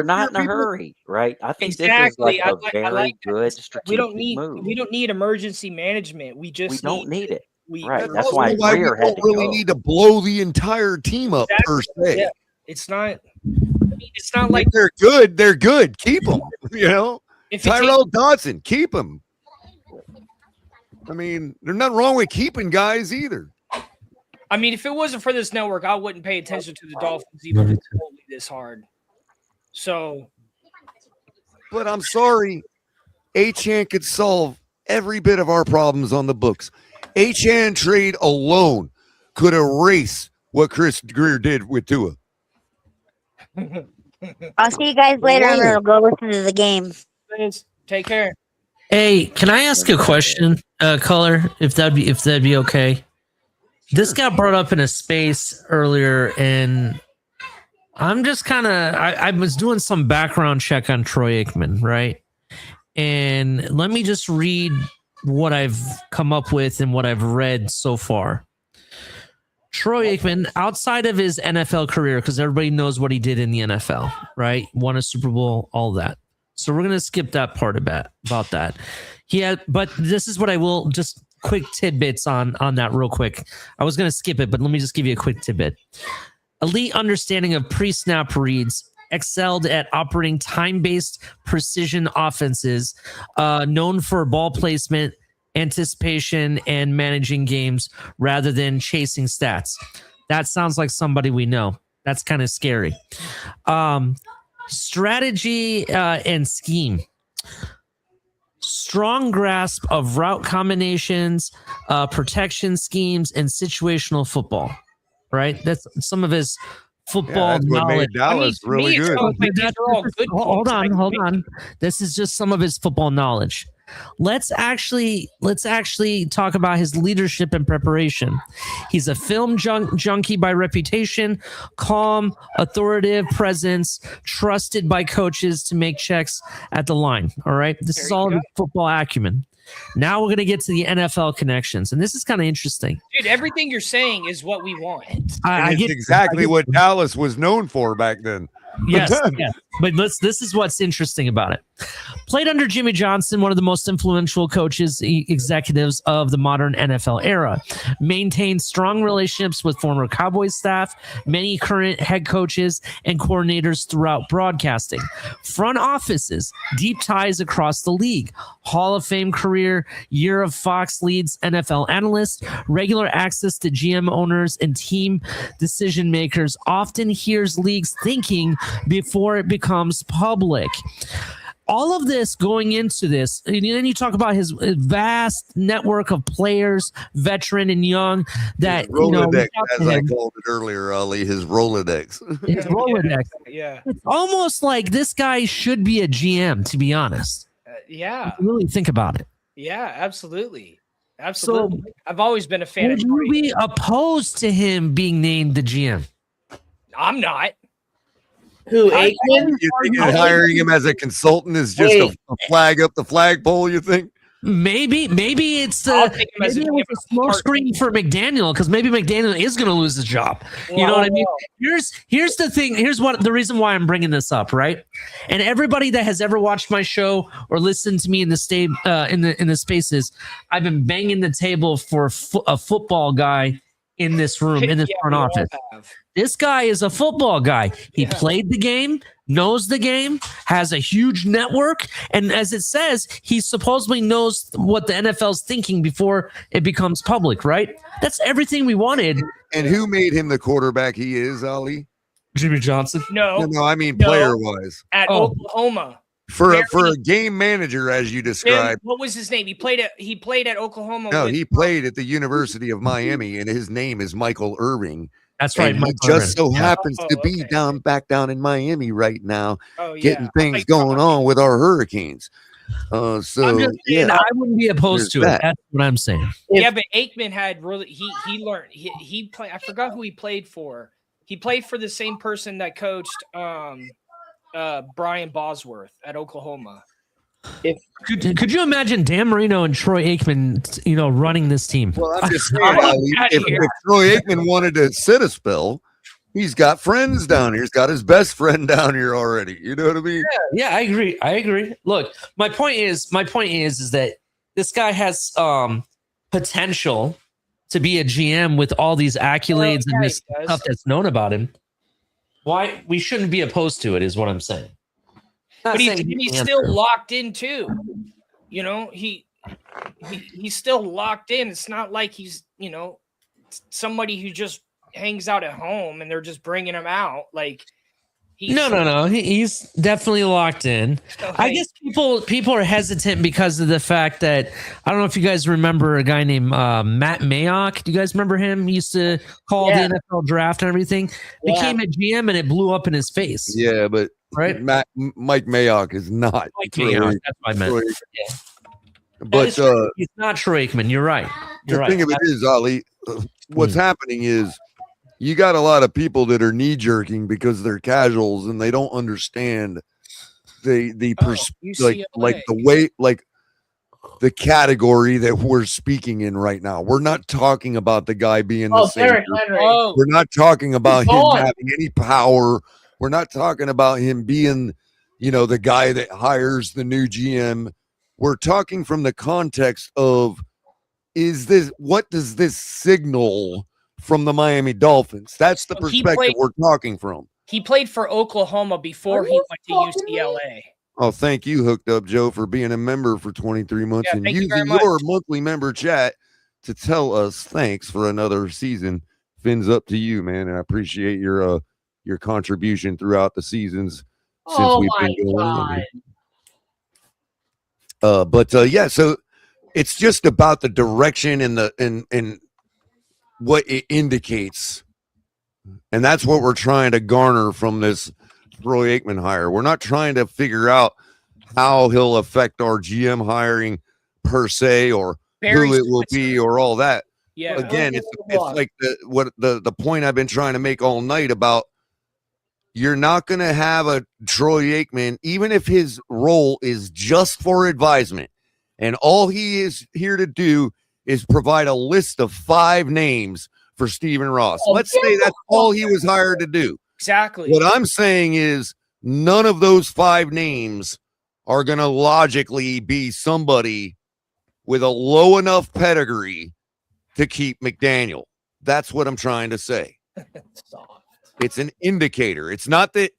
not in a hurry, right? I think this is like a very good strategic move. We don't need emergency management. We don't need it. Right. That's why we don't really need to blow the entire team up per se. Yeah. It's not. It's not like they're good. They're good. Keep them. You know, Tyrell Dodson, keep him. I mean, there's nothing wrong with keeping guys either. I mean, if it wasn't for this network, I wouldn't pay attention to the Dolphins even remotely this hard. So, but I'm sorry, Achan could solve every bit of our problems on the books. Achan trade alone could erase what Chris Greer did with Tua. I'll see you guys later. I'm gonna go listen to the game. take care. Hey, can I ask a question, Color? If that'd be okay. This got brought up in a space earlier, and I'm just kind of I was doing some background check on Troy Aikman, right? And let me just read what I've come up with and what I've read so far. Troy Aikman, outside of his NFL career, because everybody knows what he did in the NFL, right? Won a Super Bowl, all that. So we're gonna skip that part about that. But this is what I will just quick tidbits on that real quick. I was gonna skip it, but let me just give you a quick tidbit. Elite understanding of pre-snap reads, excelled at operating time-based precision offenses, known for ball placement, anticipation, and managing games rather than chasing stats. That sounds like somebody we know. That's kind of scary. Strategy and scheme. Strong grasp of route combinations, protection schemes, and situational football. Right? That's some of his football that's what knowledge. made Dallas really good. Hold on. This is just some of his football knowledge. Let's actually talk about his leadership and preparation. He's a film junkie by reputation, calm, authoritative presence, trusted by coaches to make checks at the line. All right. This is all his football acumen. Now we're going to get to the NFL connections. And this is kind of interesting. Dude, everything you're saying is what we want. I get exactly what Dallas was known for back then. Yes. But this is what's interesting about it. Played under Jimmy Johnson, one of the most influential coaches, executives of the modern NFL era. Maintained strong relationships with former Cowboys staff, many current head coaches and coordinators throughout broadcasting. Front offices, deep ties across the league. Hall of Fame career, year of Fox leads NFL analyst, regular access to GM owners and team decision makers, often hears leagues thinking before it becomes public. All of this going into this, and then you talk about his vast network of players, veteran and young, that Rolodex, as I called it earlier, Ali, his Rolodex. His Rolodex. Yeah. It's almost like this guy should be a GM, to be honest. Yeah. If you really think about it. Yeah, absolutely. Absolutely. So, I've always been a fan of Troy. Would you be opposed to him being named the GM? I'm not. Who, Aikman? You think hiring him as a consultant is just a flag up the flagpole, you think? Maybe it's the smoke screen for McDaniel, because maybe McDaniel is going to lose his job. You know what I mean? Here's the thing. Here's the reason why I'm bringing this up, right? And everybody that has ever watched my show or listened to me in the spaces, I've been banging the table for a football guy in this room, in this front office. This guy is a football guy. He played the game, knows the game, has a huge network, and as it says, he supposedly knows what the NFL's thinking before it becomes public, right? That's everything we wanted. And who made him the quarterback he is, Ali? Jimmy Johnson? No, I mean player-wise. At Oklahoma. For a game manager, as you described. What was his name? He played at Oklahoma. No, he played at the University of Miami, and his name is Michael Irving. That's right. And he just so happens to be back down in Miami right now, getting things going on with our Hurricanes. I'm just saying, I wouldn't be opposed to it. That's what I'm saying. Yeah, but Aikman had really he learned he played. I forgot who he played for. He played for the same person that coached Brian Bosworth at Oklahoma. Could you imagine Dan Marino and Troy Aikman, running this team? Well, I'm just saying, if Troy Aikman wanted to sit a spell, he's got friends down here. He's got his best friend down here already. You know what I mean? Yeah, I agree. Look, my point is that this guy has potential to be a GM with all these accolades and this stuff that's known about him. Why we shouldn't be opposed to it is what I'm saying. But he's still locked in too. He's still locked in. It's not like he's, somebody who just hangs out at home and they're just bringing him out. Like, No. He's definitely locked in. I guess people are hesitant because of the fact that I don't know if you guys remember a guy named Matt Mayock. Do you guys remember him? He used to call the NFL draft and everything. Became a GM and it blew up in his face. Yeah, but right, Mike Mayock is not. Mike Mayock, that's what I meant. Yeah. But he's not Troy Aikman. You're right. The thing of it is, Ali, what's happening is you got a lot of people that are knee jerking because they're casuals and they don't understand the the category that we're speaking in right now. We're not talking about the guy being the savior. We're not talking about him having any power. We're not talking about him being, the guy that hires the new GM. We're talking from the context of what does this signal from the Miami Dolphins? That's the perspective we're talking from. He played for Oklahoma before he went to UCLA. Oh, thank you, Hooked Up Joe, for being a member for 23 months and using your monthly member chat to tell us thanks for another season. Fins up to you, man. And I appreciate your contribution throughout the seasons since we've been going. So it's just about the direction and what it indicates. And that's what we're trying to garner from this Troy Aikman hire. We're not trying to figure out how he'll affect our GM hiring per se, or who it will be, or all that. Yeah. Again, it's like the point I've been trying to make all night about you're not going to have a Troy Aikman, even if his role is just for advisement, and all he is here to do is provide a list of 5 names for Stephen Ross. Let's say that's all he was hired to do. Exactly. What I'm saying is none of those 5 names are going to logically be somebody with a low enough pedigree to keep McDaniel. That's what I'm trying to say. It's an indicator. It's not that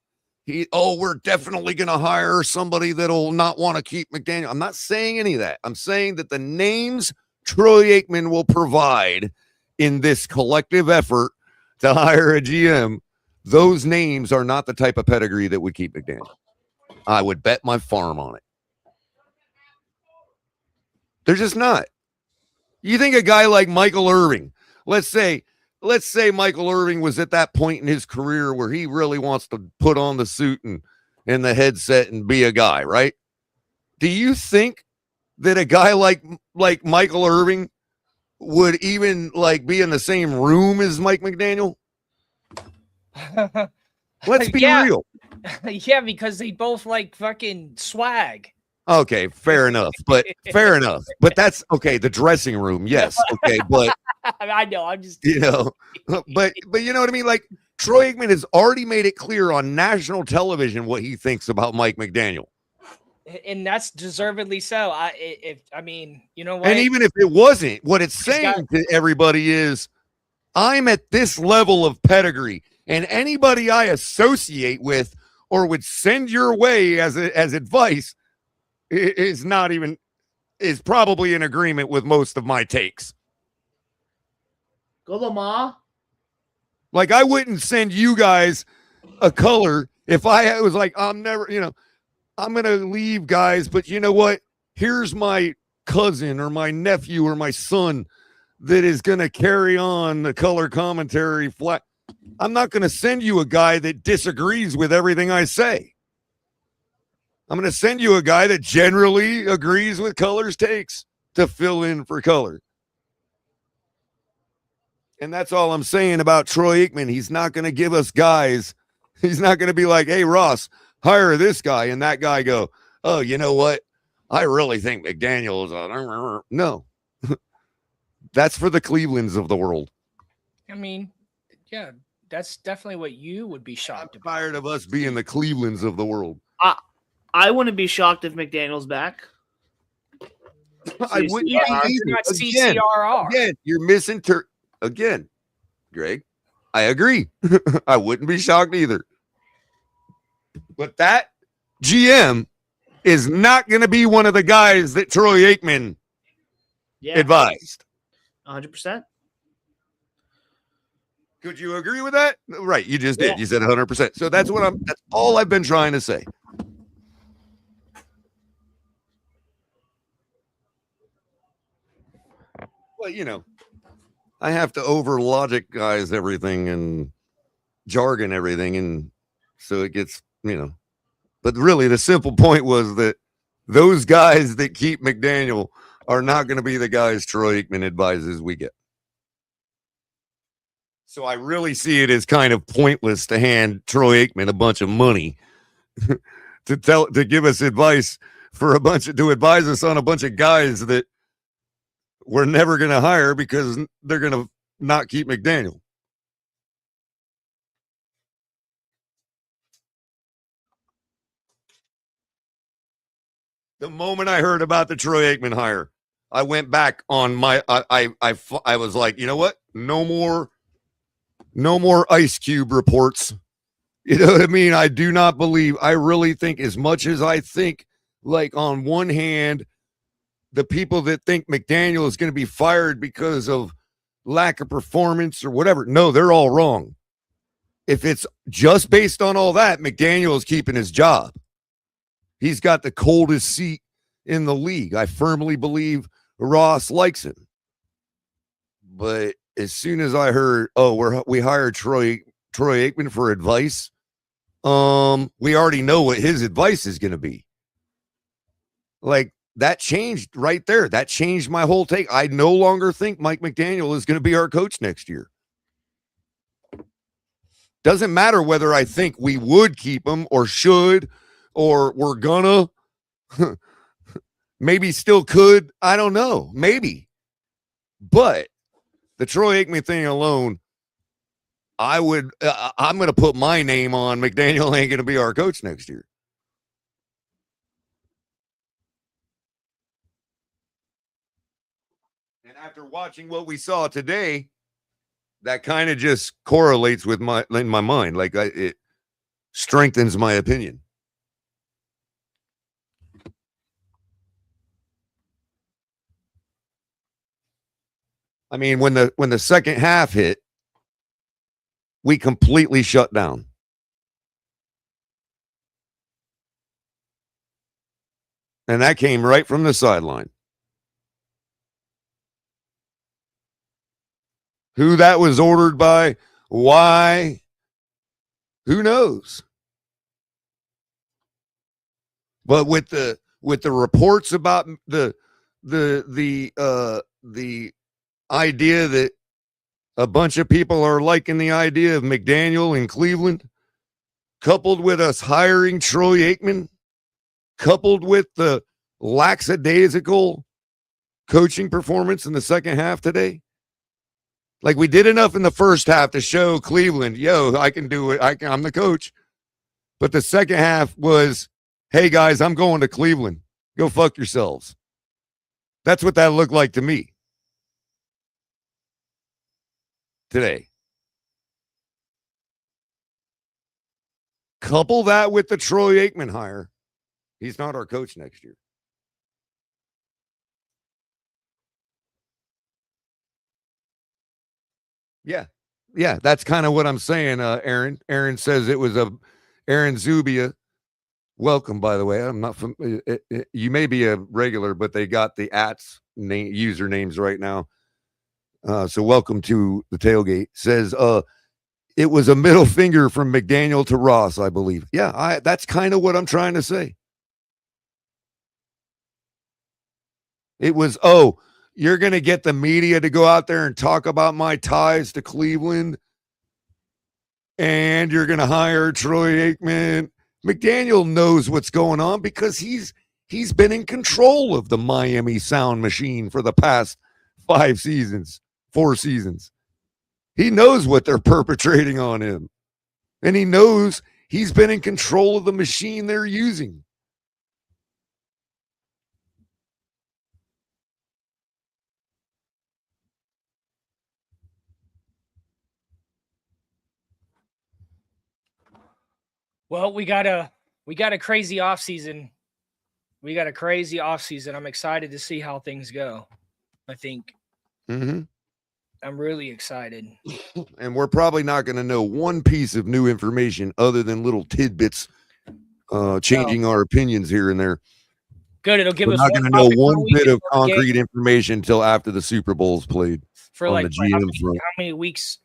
we're definitely going to hire somebody that'll not want to keep McDaniel. I'm not saying any of that. I'm saying that the names Troy Aikman will provide in this collective effort to hire a GM, those names are not the type of pedigree that would keep McDaniel. I would bet my farm on it. They're just not. You think a guy like Michael Irvin, let's say Michael Irvin was at that point in his career where he really wants to put on the suit and the headset and be a guy, right? Do you think that a guy like Michael Irvin would even be in the same room as Mike McDaniel? Let's be real. Yeah, because they both like fucking swag. Okay, fair enough. But that's okay. The dressing room, yes. Okay, but I know. I'm just but you know what I mean? Like Troy Aikman has already made it clear on national television what he thinks about Mike McDaniel. And that's deservedly so. You know what? And even if it wasn't, what it's saying to everybody is, I'm at this level of pedigree, and anybody I associate with or would send your way as advice is probably in agreement with most of my takes. Go Lamar. Like I wouldn't send you guys a color if I was like, I'm never, I'm going to leave, guys, but you know what? Here's my cousin or my nephew or my son that is going to carry on the color commentary flat. I'm not going to send you a guy that disagrees with everything I say. I'm going to send you a guy that generally agrees with color's takes to fill in for color. And that's all I'm saying about Troy Aikman. He's not going to give us guys. He's not going to be like, hey, Ross, hire this guy, and that guy go, oh, you know what? I really think McDaniel is no. That's for the Clevelands of the world. I mean, yeah, that's definitely what you would be shocked about. I'm tired of us being the Clevelands of the world. I wouldn't be shocked if McDaniel's back. I wouldn't be either. Again, you're misinterpreting. Again, Greg, I agree. I wouldn't be shocked either. But that GM is not going to be one of the guys that Troy Aikman advised. 100%. Could you agree with that? Right, you just did. You said 100%. So that's all I've been trying to say. Well, you know, I have to over logic guys everything and jargon everything, and so it gets, but really the simple point was that those guys that keep McDaniel are not going to be the guys Troy Aikman advises we get. So I really see it as kind of pointless to hand Troy Aikman a bunch of money to give us advice to advise us on a bunch of guys that we're never going to hire because they're going to not keep McDaniel. The moment I heard about the Troy Aikman hire, I went back on my I was like, you know what? No more Ice Cube reports. You know what I mean? I do not believe, I really think, as much as I think, like, on one hand, the people that think McDaniel is going to be fired because of lack of performance or whatever, no, they're all wrong. If it's just based on all that, McDaniel is keeping his job. He's got the coldest seat in the league. I firmly believe Ross likes him. But as soon as I heard, we hired Troy Aikman for advice, we already know what his advice is going to be. Like, that changed right there. That changed my whole take. I no longer think Mike McDaniel is going to be our coach next year. Doesn't matter whether I think we would keep him or should or we're gonna. Maybe still could. I don't know. Maybe. But the Troy Aikman thing alone, I'm going to put my name on McDaniel ain't going to be our coach next year. And after watching what we saw today, that kind of just correlates with in my mind. Like, it strengthens my opinion. I mean, when the second half hit, we completely shut down. And that came right from the sideline. Who that was ordered by, why, who knows? But with the reports about the idea that a bunch of people are liking the idea of McDaniel in Cleveland, coupled with us hiring Troy Aikman, coupled with the lackadaisical coaching performance in the second half today. Like, we did enough in the first half to show Cleveland, I can do it. I'm the coach. But the second half was, hey, guys, I'm going to Cleveland. Go fuck yourselves. That's what that looked like to me today. Couple that with the Troy Aikman hire. He's not our coach next year. Yeah, that's kind of what I'm saying, Aaron. Aaron says it was Aaron Zubia. Welcome, by the way. I'm not you may be a regular, but they got the usernames right now. So welcome to the tailgate. Says it was a middle finger from McDaniel to Ross, I believe. Yeah, that's kind of what I'm trying to say. It was, you're going to get the media to go out there and talk about my ties to Cleveland, and you're going to hire Troy Aikman. McDaniel knows what's going on because he's been in control of the Miami sound machine for the past 4 seasons. He knows what they're perpetrating on him, and he knows he's been in control of the machine they're using. Well, we got a crazy offseason. I'm excited to see how things go. I think I'm really excited. And we're probably not going to know one piece of new information other than little tidbits, changing our opinions here and there. Good. It'll give We're us not one going to know topic per one week bit of until the game concrete information until after the Super Bowl's played for on like the GM front. how many weeks?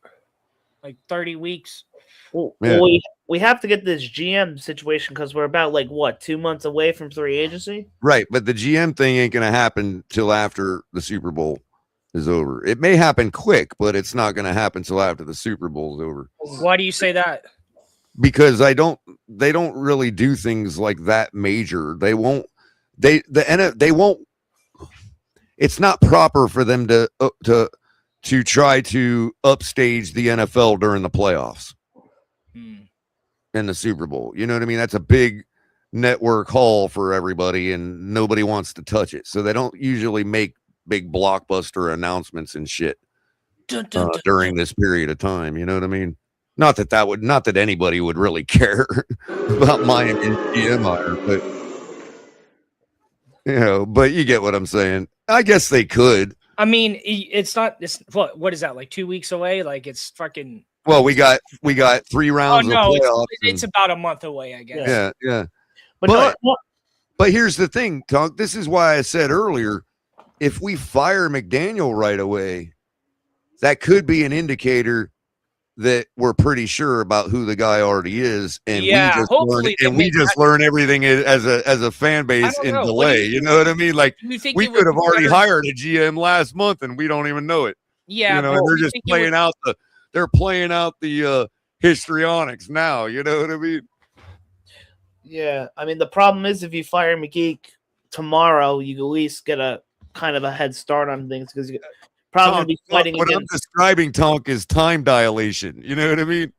Like 30 weeks. Well, Yeah. we have to get this GM situation because we're about 2 months away from free agency. Right, but the GM thing ain't going to happen till after the Super Bowl is over. It may happen quick, but it's not going to happen till after the Super Bowl is over. Why do you say that? Because they don't really do things like that major. They won't. They won't. It's not proper for them to try to upstage the NFL during the playoffs and the Super Bowl. You know what I mean? That's a big network haul for everybody, and nobody wants to touch it. So they don't usually make big blockbuster announcements and shit during this period of time. You know what I mean? Not that anybody would really care about Miami and GM hire, but but you get what I'm saying. I guess they could. I mean, it's not. It's what is that? Like 2 weeks away? Like it's fucking. Well, we got 3 rounds of playoffs. It's about a month away, I guess. Yeah. But here's the thing, Tonk. This is why I said earlier, if we fire McDaniel right away, that could be an indicator that we're pretty sure about who the guy already is, and we just learn everything as a fan base in delay. You know what I mean? Like we could have already hired a GM last month, and we don't even know it. Yeah, and they're just playing out the histrionics now. You know what I mean? Yeah, I mean the problem is if you fire McGee tomorrow, you at least get a kind of a head start on things because you probably gonna be fighting what against. I'm describing, Tonk, is time dilation. You know what I mean?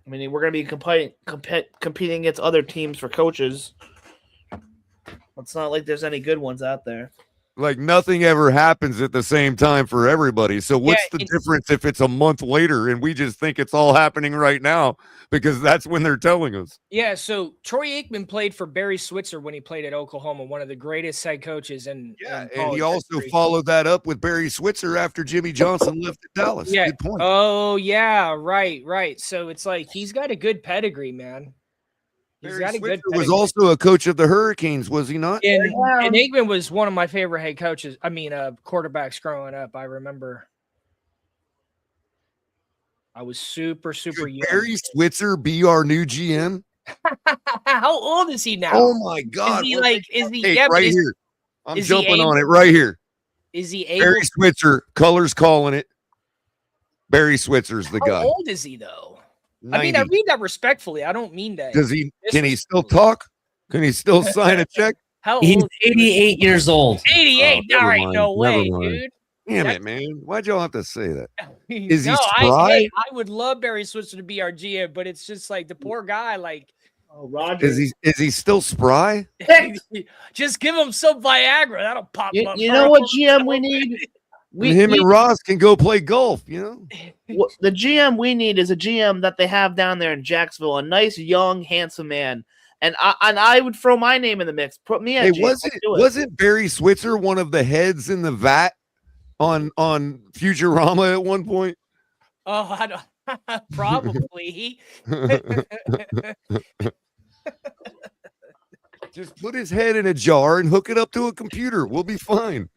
I mean, we're going to be competing against other teams for coaches. It's not like there's any good ones out there. Like nothing ever happens at the same time for everybody. So what's the difference if it's a month later and we just think it's all happening right now because that's when they're telling us? Yeah, so Troy Aikman played for Barry Switzer when he played at Oklahoma, one of the greatest head coaches in and he also followed that up with Barry Switzer after Jimmy Johnson left at Dallas. Yeah. Good point. Oh, yeah, right. So it's like he's got a good pedigree, man. Barry Switzer was also a coach of the Hurricanes, was he not? And Aikman was one of my favorite head coaches. I mean, quarterbacks growing up. I remember I was super young. Barry Switzer be our new GM? How old is he now? Oh my God! Is he right here? I'm jumping on it right here. Is he able? Barry Switzer, colors calling it. Barry Switzer's the guy. How old is he though? 90. I mean, I read that respectfully. I don't mean that. Can he still talk? Can he still sign a check? He's 88 years old. 88? All right, no way, dude. Damn it, man. Why'd y'all have to say that? Is he spry? I would love Barry Switzer to be our GM, but it's just like the poor guy, Roger. Is he still spry? Just give him some Viagra. That'll pop up. You know what GM we need? Him and Ross can go play golf, you know? The GM we need is a GM that they have down there in Jacksonville, a nice, young, handsome man. And I would throw my name in the mix. Put me at GM. Wasn't Barry Switzer one of the heads in the vat on Futurama at one point? Oh, I don't probably. Just put his head in a jar and hook it up to a computer. We'll be fine.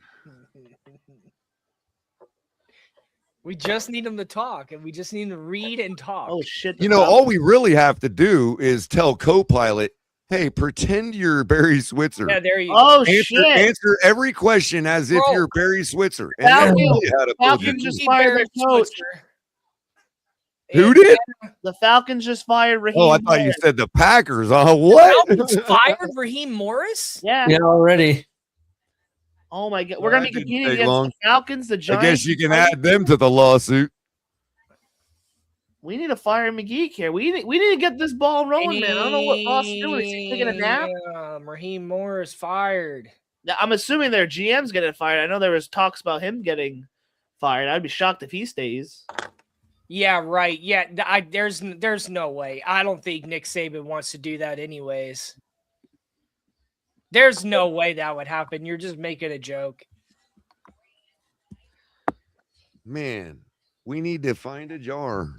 We just need him to talk, and we just need him to read and talk. Oh, shit. All we really have to do is tell Copilot, hey, pretend you're Barry Switzer. Yeah, there you go. Oh, shit. Answer every question as if you're Barry Switzer. Falcons just fired their coach. Who did? The Falcons just fired Raheem Oh, I thought you said the Packers. What? Falcons fired Raheem Morris? Yeah. Yeah, already. Oh my God, we're gonna be competing against the Falcons, the Giants. I guess you can add them to the lawsuit. We need to fire McGee here. We need to get this ball rolling, man. I don't know what Ross is doing. Is he taking a nap? Raheem Morris fired. I'm assuming their GM's getting fired. I know there was talks about him getting fired. I'd be shocked if he stays. Yeah, right. Yeah, there's no way. I don't think Nick Saban wants to do that anyways. There's no way that would happen. You're just making a joke. man, we need to find a jar.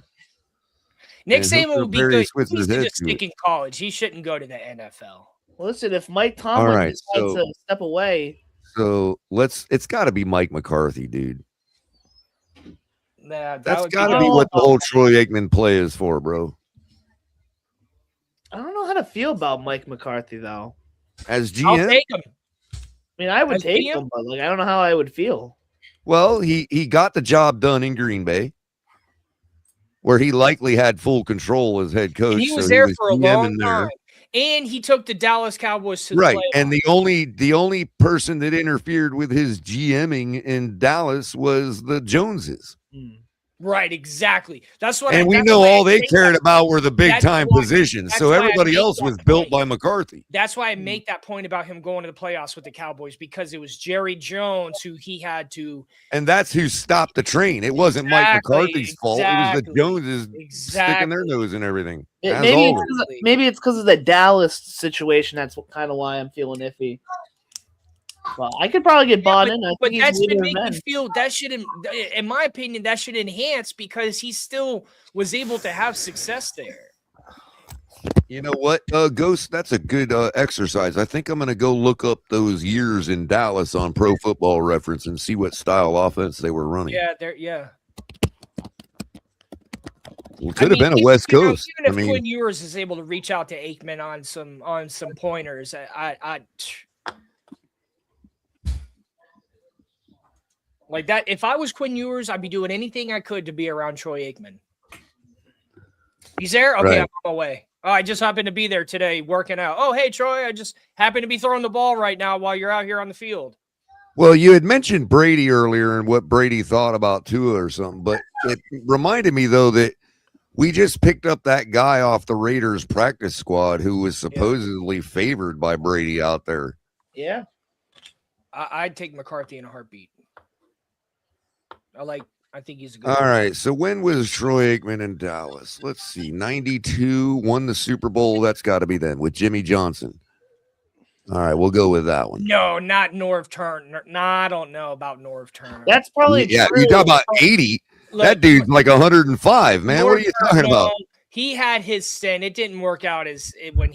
Nick and hook Saban would be Barry good. He Switzer's needs to head just to stick it. in college. He shouldn't go to the NFL. Listen, if Mike All Tomlin right, decides so to step away, so it's got to be Mike McCarthy, dude. Nah, that That's would got to be be what the whole Troy Aikman play is for, bro. I don't know how to feel about Mike McCarthy though. As I'll GM, take him. I mean, I would As take GM? him, but like I don't know how I would feel. well, he got the job done in Green Bay, where he likely had full control as head coach. And he was so there he was for a GM long in there. time. And he took the Dallas Cowboys to the Right. playoffs. And the only person that interfered with his GMing in Dallas was the Joneses. Right, exactly. That's what. And we that's know why all I they make cared that- about were the big that's time why- positions. that's So why I everybody make else that was built point. by McCarthy. That's why I make that point about him going to the playoffs with the Cowboys, because it was Jerry Jones who he had to. And that's who stopped the train. It wasn't Mike Exactly, McCarthy's fault. It was the exactly, Joneses sticking their nose in everything. As Maybe always. maybe it's because of the Dallas situation. That's kind of why I'm feeling iffy. Well, I could probably get bought in. I But think that he's should leader make of you men. feel that should, in my opinion, that should enhance because he still was able to have success there. You know what, Ghost? That's a good exercise. I think I'm going to go look up those years in Dallas on Pro Football Reference and see what style offense they were running. Yeah, there. Yeah. Well, it could have been a West Coast. Even if I mean, Quinn Ewers is able to reach out to Aikman on some pointers, I like that. If I was Quinn Ewers, I'd be doing anything I could to be around Troy Aikman. He's there? Okay, Right. I'm on my way. Oh, I just happened to be there today working out. Oh, hey, Troy, I just happen to be throwing the ball right now while you're out here on the field. well, you had mentioned Brady earlier and what Brady thought about Tua or something, but it reminded me, though, that we just picked up that guy off the Raiders practice squad who was supposedly favored by Brady out there. Yeah. I'd take McCarthy in a heartbeat. I think he's a good. All right. So when was Troy Aikman in Dallas? Let's see. 92, won the Super Bowl. That's got to be then with Jimmy Johnson. All right. We'll go with that one. No, not Norv Turner. No, I don't know about Norv Turner. That's probably Yeah. true. You talk about 80. That dude's like 105, man. What are you talking about? He had his stint. It didn't work out when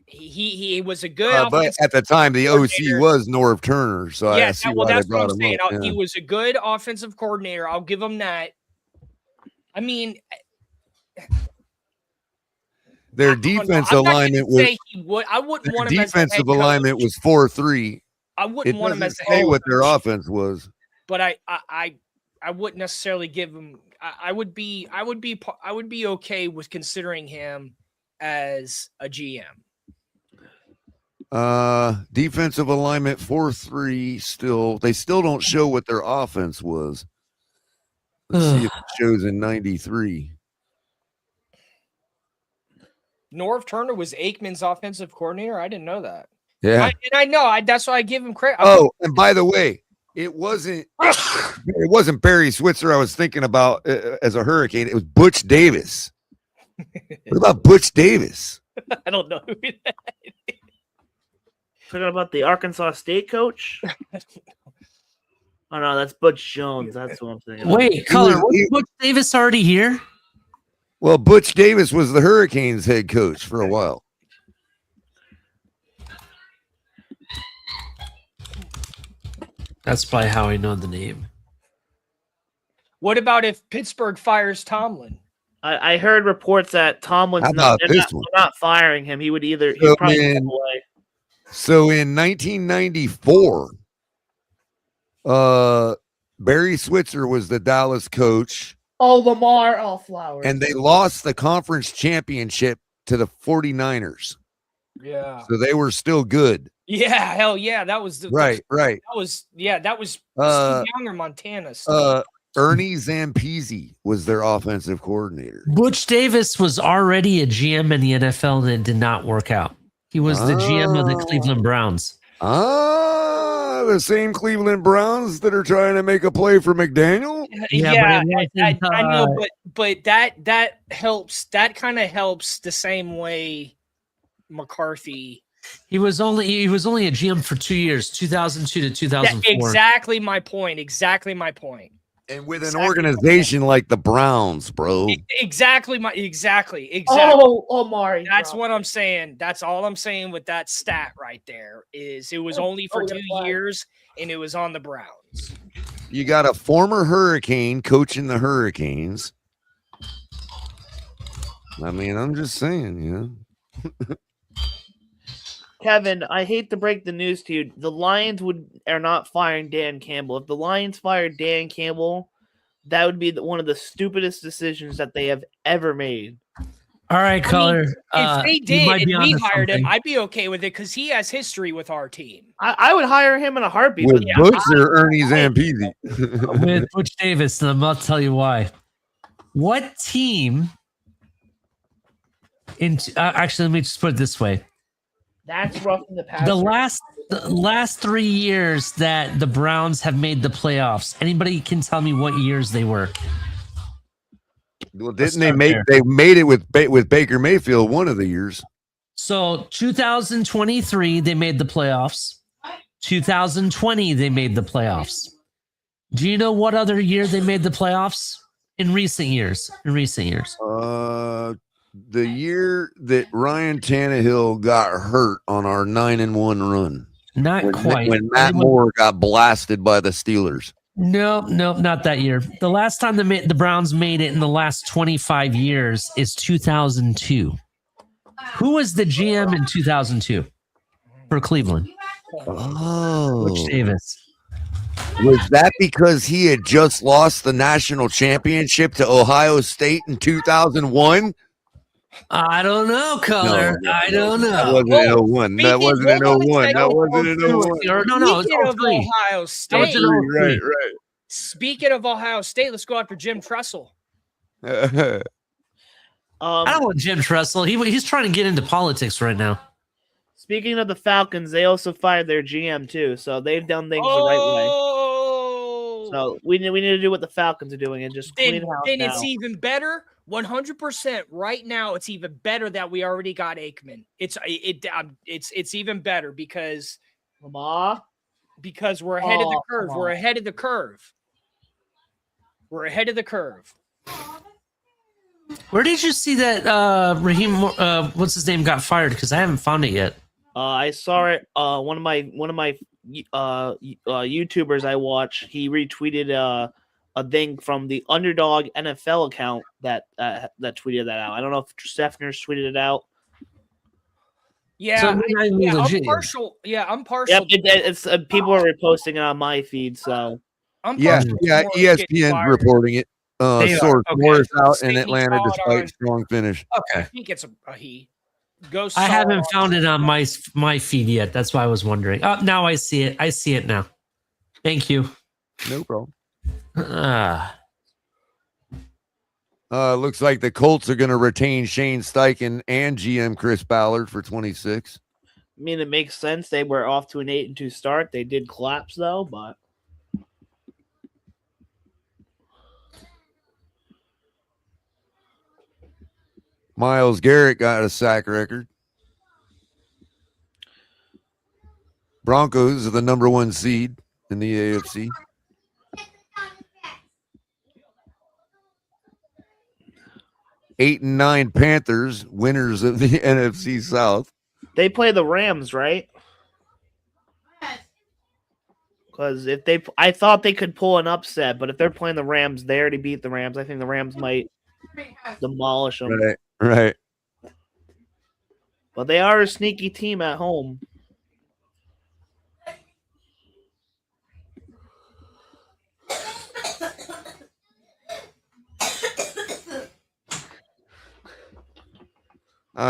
he was a good. But offensive at the time, the OC coordinator. was Norv Turner. So I Yeah, see well, why that's they what brought I'm him saying. up. Yeah. He was a good offensive coordinator. I'll give him that. I mean, Their I don't know. defense I'm not gonna alignment was say he would. I wouldn't their want him as a head defensive coach. alignment was 4-3. I wouldn't It want him doesn't as a head say what their coach, offense was. but I wouldn't necessarily give him. I would be okay with considering him as a GM. Defensive alignment 4-3. Still, they still don't show what their offense was. Let's see if it shows in 93. Norv Turner was Aikman's offensive coordinator. I didn't know that. Yeah. I know. That's why I give him credit. Oh, and by the way, it wasn't Barry Switzer I was thinking about as a Hurricane. It was Butch Davis. What about Butch Davis? I don't know who that is. Forgot about the Arkansas State coach. Oh no, that's Butch Jones. That's what I'm thinking. Wait, Color, was Butch Davis already here? Well, Butch Davis was the Hurricanes head coach for a while. That's probably how I know the name. What about if Pittsburgh fires Tomlin? I heard reports that Tomlin's How about they're this one? not firing him. He would either So he'd probably step in- away. So in 1994, Barry Switzer was the Dallas coach, Oh, Lamar, oh Flowers. and they lost the conference championship to the 49ers. Yeah. So they were still good. Yeah, hell yeah. That was the Right. That was Steve Young or Montana. Stuff. Ernie Zampese was their offensive coordinator. Butch Davis was already a GM in the NFL that did not work out. He was the GM of the Cleveland Browns. The same Cleveland Browns that are trying to make a play for McDaniel? Yeah, but it wasn't, I know, but that helps. That kind of helps the same way McCarthy. He was only a GM for 2 years, 2002 to 2004. Exactly my point. Exactly my point. And with an organization like the Browns, bro. Exactly. Oh, Omari. That's what I'm saying. That's all I'm saying with that stat right there is it was only for 2 years and it was on the Browns. You got a former Hurricane coaching the Hurricanes. I mean, I'm just saying, you know. Kevin, I hate to break the news to you. The Lions are not firing Dan Campbell. If the Lions fired Dan Campbell, that would be one of the stupidest decisions that they have ever made. All right, Color. If they did and we hired him, something. I'd be okay with it because he has history with our team. I would hire him in a heartbeat. With Butch or Ernie Zampese? With Butch Davis, and I'll tell you why. What team? Actually, let me just put it this way. That's rough in the past. The last 3 years that the Browns have made the playoffs. Anybody can tell me what years they were? Well, didn't they make? They made it with Baker Mayfield one of the years. So 2023, they made the playoffs. 2020, they made the playoffs. Do you know what other year they made the playoffs? In recent years. The year that Ryan Tannehill got hurt on our 9-1 run. Not quite. When Matt Moore got blasted by the Steelers. No, not that year. The last time the Browns made it in the last 25 years is 2002. Who was the GM in 2002 for Cleveland? Oh, Butch Davis. Was that because he had just lost the national championship to Ohio State in 2001? I don't know, Color. No, I don't know. That wasn't in 01. That wasn't in 01. That wasn't in 01. No, it's Speaking of 03. Ohio State, Right. speaking of Ohio State, let's go after Jim Tressel. I don't want Jim Tressel. He's trying to get into politics right now. Speaking of the Falcons, they also fired their GM too, so they've done things the right way. So we need to do what the Falcons are doing and just clean house then now. it's even better. 100% right now, it's even better that we already got Aikman. It's even better because we're ahead of the curve. We're ahead of the curve. We're ahead of the curve. Where did you see that Raheem? What's his name got fired? Because I haven't found it yet. I saw it. One of my YouTubers I watch, he retweeted a thing from the Underdog NFL account that tweeted that out. I don't know if Steffner's tweeted it out. Yeah, So I'm partial. Yeah, I'm partial. Yep, it's people are reposting it on my feed. So ESPN reporting it. Source Morris out in Atlanta despite strong finish. Okay, I think it's a he. I haven't found it on my feed yet. That's why I was wondering. Oh, now I see it. I see it now. Thank you. No problem. Looks like the Colts are going to retain Shane Steichen and GM Chris Ballard for 26. I mean, it makes sense. They were off to an 8-2 start. They did collapse though, but Myles Garrett got a sack record. Broncos are the number 1 seed in the AFC. Eight and 9 Panthers, winners of the NFC South. they play the Rams, right? Because I thought they could pull an upset, but if they're playing the Rams, they already beat the Rams. I think the Rams might demolish them. Right. But they are a sneaky team at home.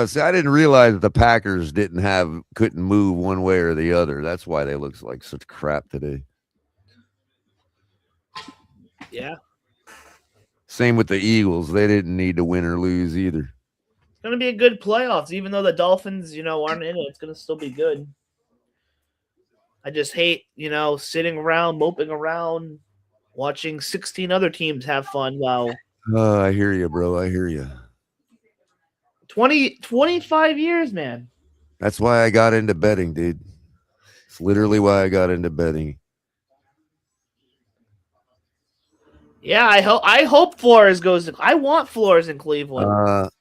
See, I didn't realize that the Packers couldn't move one way or the other. That's why they look like such crap today. Yeah. Same with the Eagles. They didn't need to win or lose either. It's going to be a good playoffs. Even though the Dolphins, aren't in it, it's going to still be good. I just hate, sitting around, moping around, watching 16 other teams have fun while. I hear you, bro. I hear you. 25 years, man. That's why I got into betting, dude. It's literally why I got into betting. Yeah, I hope Flores goes. I want Flores in Cleveland.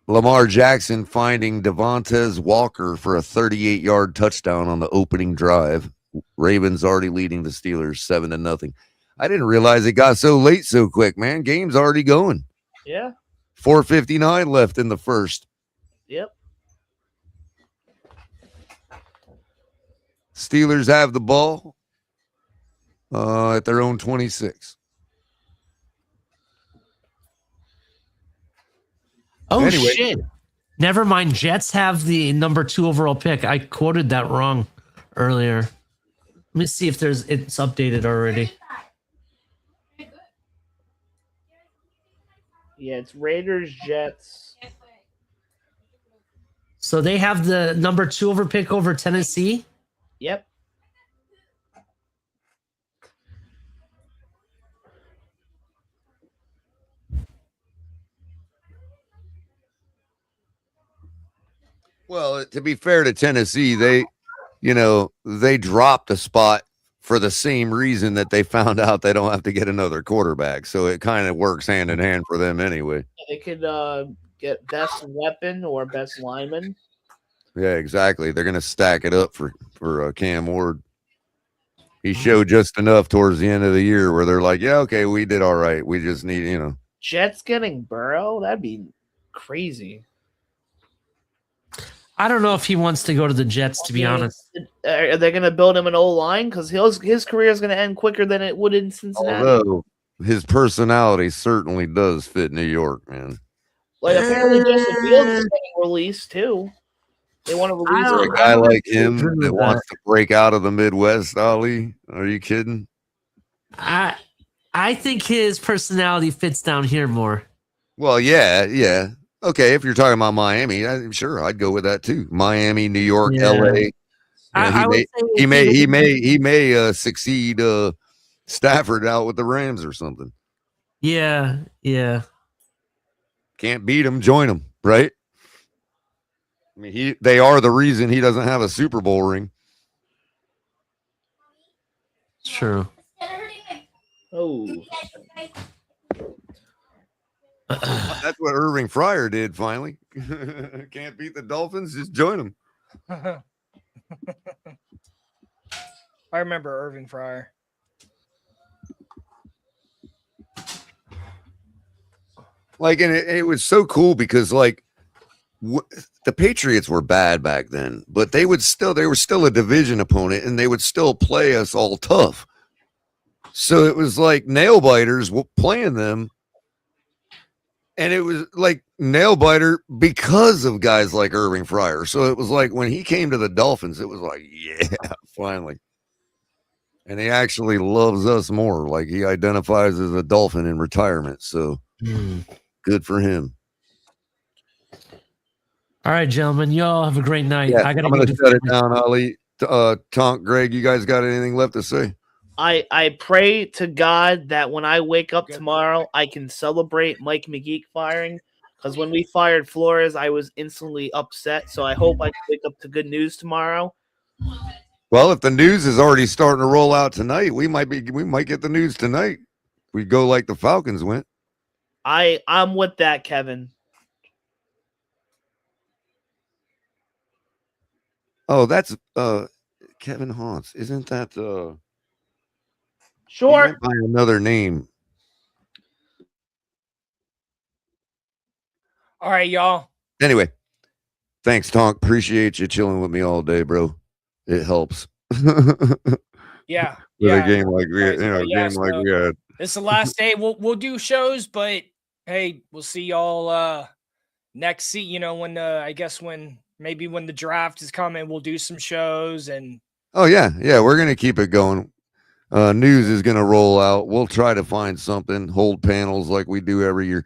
Lamar Jackson finding Devontae Walker for a 38-yard touchdown on the opening drive. Ravens already leading the Steelers 7-0. I didn't realize it got so late so quick, man. Game's already going. Yeah. 4:59 left in the first. Yep. Steelers have the ball at their own 26. Oh, Anyway. shit. Never mind. Jets have the number 2 overall pick. I quoted that wrong earlier. Let me see if it's updated already. Yeah, it's Raiders, Jets. So they have the number 2 over pick over Tennessee? Yep. Well, to be fair to Tennessee, they dropped a spot for the same reason that they found out they don't have to get another quarterback. So it kind of works hand in hand for them anyway. They could get best weapon or best lineman. Yeah, exactly. They're going to stack it up for Cam Ward. He showed just enough towards the end of the year where they're like, yeah, okay, we did all right. We just need, Jets getting Burrow? That'd be crazy. I don't know if he wants to go to the Jets, to be honest. Are they going to build him an O-line? Because his career is going to end quicker than it would in Cincinnati. Although his personality certainly does fit New York, man. Like, apparently Justin Fields is getting released, too. They want to release a guy like him that wants to break out of the Midwest, Ali. Are you kidding? I think his personality fits down here more. Well, yeah. Okay, if you're talking about Miami, sure, I'd go with that too. Miami, New York, LA. He may succeed Stafford out with the Rams or something. Yeah. Can't beat him, join him, right? I mean, they are the reason he doesn't have a Super Bowl ring. It's true. Oh. That's what Irving Fryer did finally. Can't beat the Dolphins, just join them. I remember Irving Fryer. Like, and it was so cool because, like, the Patriots were bad back then, but they were still a division opponent, and they would still play us all tough. So it was like nail biters playing them. And it was like nail biter because of guys like Irving Fryer. So it was like when he came to the Dolphins, it was like, yeah, finally. And he actually loves us more. Like he identifies as a Dolphin in retirement. So good for him. All right, gentlemen. Y'all have a great night. Yeah, I'm going to shut it down, Ali. Tonk, Greg, you guys got anything left to say? I pray to God that when I wake up tomorrow, I can celebrate Mike McGeek firing. Because when we fired Flores, I was instantly upset. So I hope I can wake up to good news tomorrow. Well, if the news is already starting to roll out tonight, we might get the news tonight. We go like the Falcons went. I'm with that, Kevin. Oh, that's Kevin Haunts. Isn't that Sure. By another name. All right, y'all. Anyway, thanks, Tonk. Appreciate you chilling with me all day, bro. It helps. Yeah. With a game like we had. It's the last day. We'll do shows, but hey, we'll see y'all next when maybe when the draft is coming, we'll do some shows and we're gonna keep it going. News is gonna roll out. We'll try to find something, hold panels like we do every year.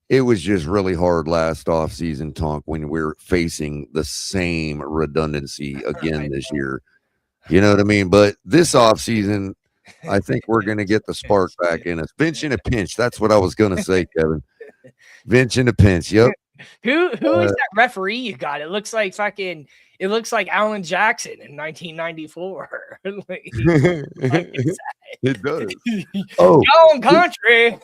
It was just really hard last off season, Tonk, when we're facing the same redundancy again this year. You know what I mean? But this off season, I think we're gonna get the spark back in us. Bench in a pinch. That's what I was gonna say, Kevin. Bench in a pinch. Yep. Who is that referee you got? It looks like Alan Jackson in 1994. It does. Oh, Gone country.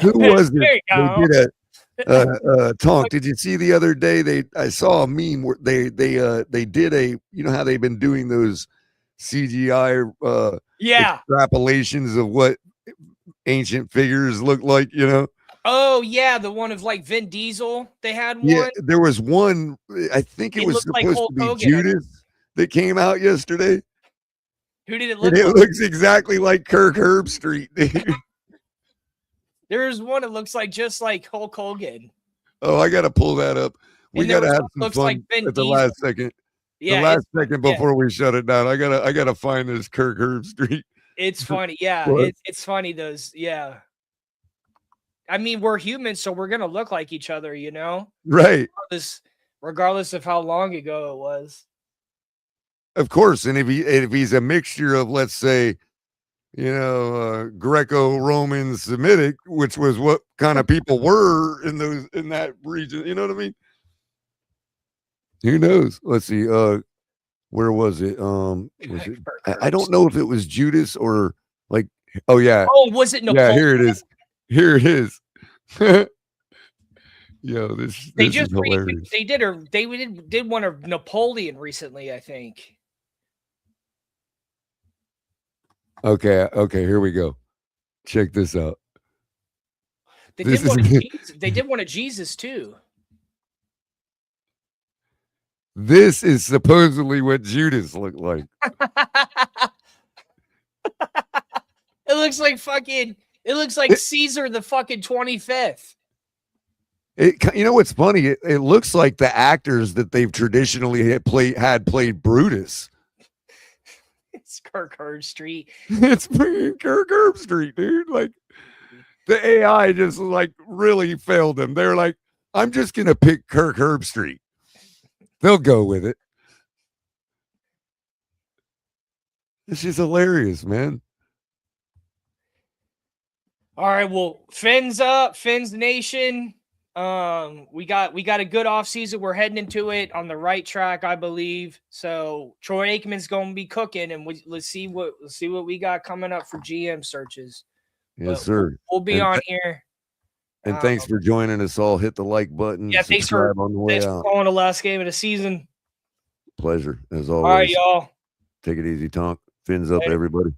who was There it? you go. They did Tonk, did you see the other day? I saw a meme where they did a, you know how they've been doing those CGI Yeah. extrapolations of what ancient figures look like, you know? Oh yeah, the one of like Vin Diesel. They had one. Yeah, there was one. I think it was looked like supposed Hulk to be Hogan, I Judas that came out yesterday. Who did it And look it like? looks exactly like Kirk Herbstreit, dude. There's one that looks like just like Hulk Hogan. Oh, I gotta pull that up. We And there gotta was have one some looks fun like Vin at the Diesel. last second. Yeah, The last it's fun- second yeah. before we shut it down. I gotta find this Kirk Herbstreit. It's funny. Yeah, What? it's funny. Those. Yeah. I mean, we're humans, so we're gonna look like each other, you know. Right. Regardless of how long ago it was. Of course. And if he's a mixture of, let's say, you know, Greco-Roman Semitic, which was what kind of people were in that region, you know what I mean? Who knows? Let's see. Where was it? Was it? I don't know if it was Judas or like. Oh yeah. Oh, was it Napoleon? Yeah, here it is. Here it is. Yo, this is hilarious. They did one of Napoleon recently, I think. Okay, here we go. Check this out. They did one of Jesus too. This is supposedly what Judas looked like. It looks like Caesar the fucking 25th. You know what's funny? It looks like the actors that they've traditionally had played Brutus. It's Kirk Herbstreit. It's freaking Kirk Herbstreit, dude. Like the AI just like really failed them. They're like, I'm just gonna pick Kirk Herbstreit. They'll go with it. This is hilarious, man. All right, well, Fins up, Fins Nation. We got a good offseason. We're heading into it on the right track, I believe. So Troy Aikman's going to be cooking, and let's see what we got coming up for GM searches. Yes, sir. We'll be on here. And thanks for joining us all. Hit the like button. Yeah, thanks for on the way out. calling the last game of the season. Pleasure, as always. All right, y'all. Take it easy, Tonk. Fins up, everybody.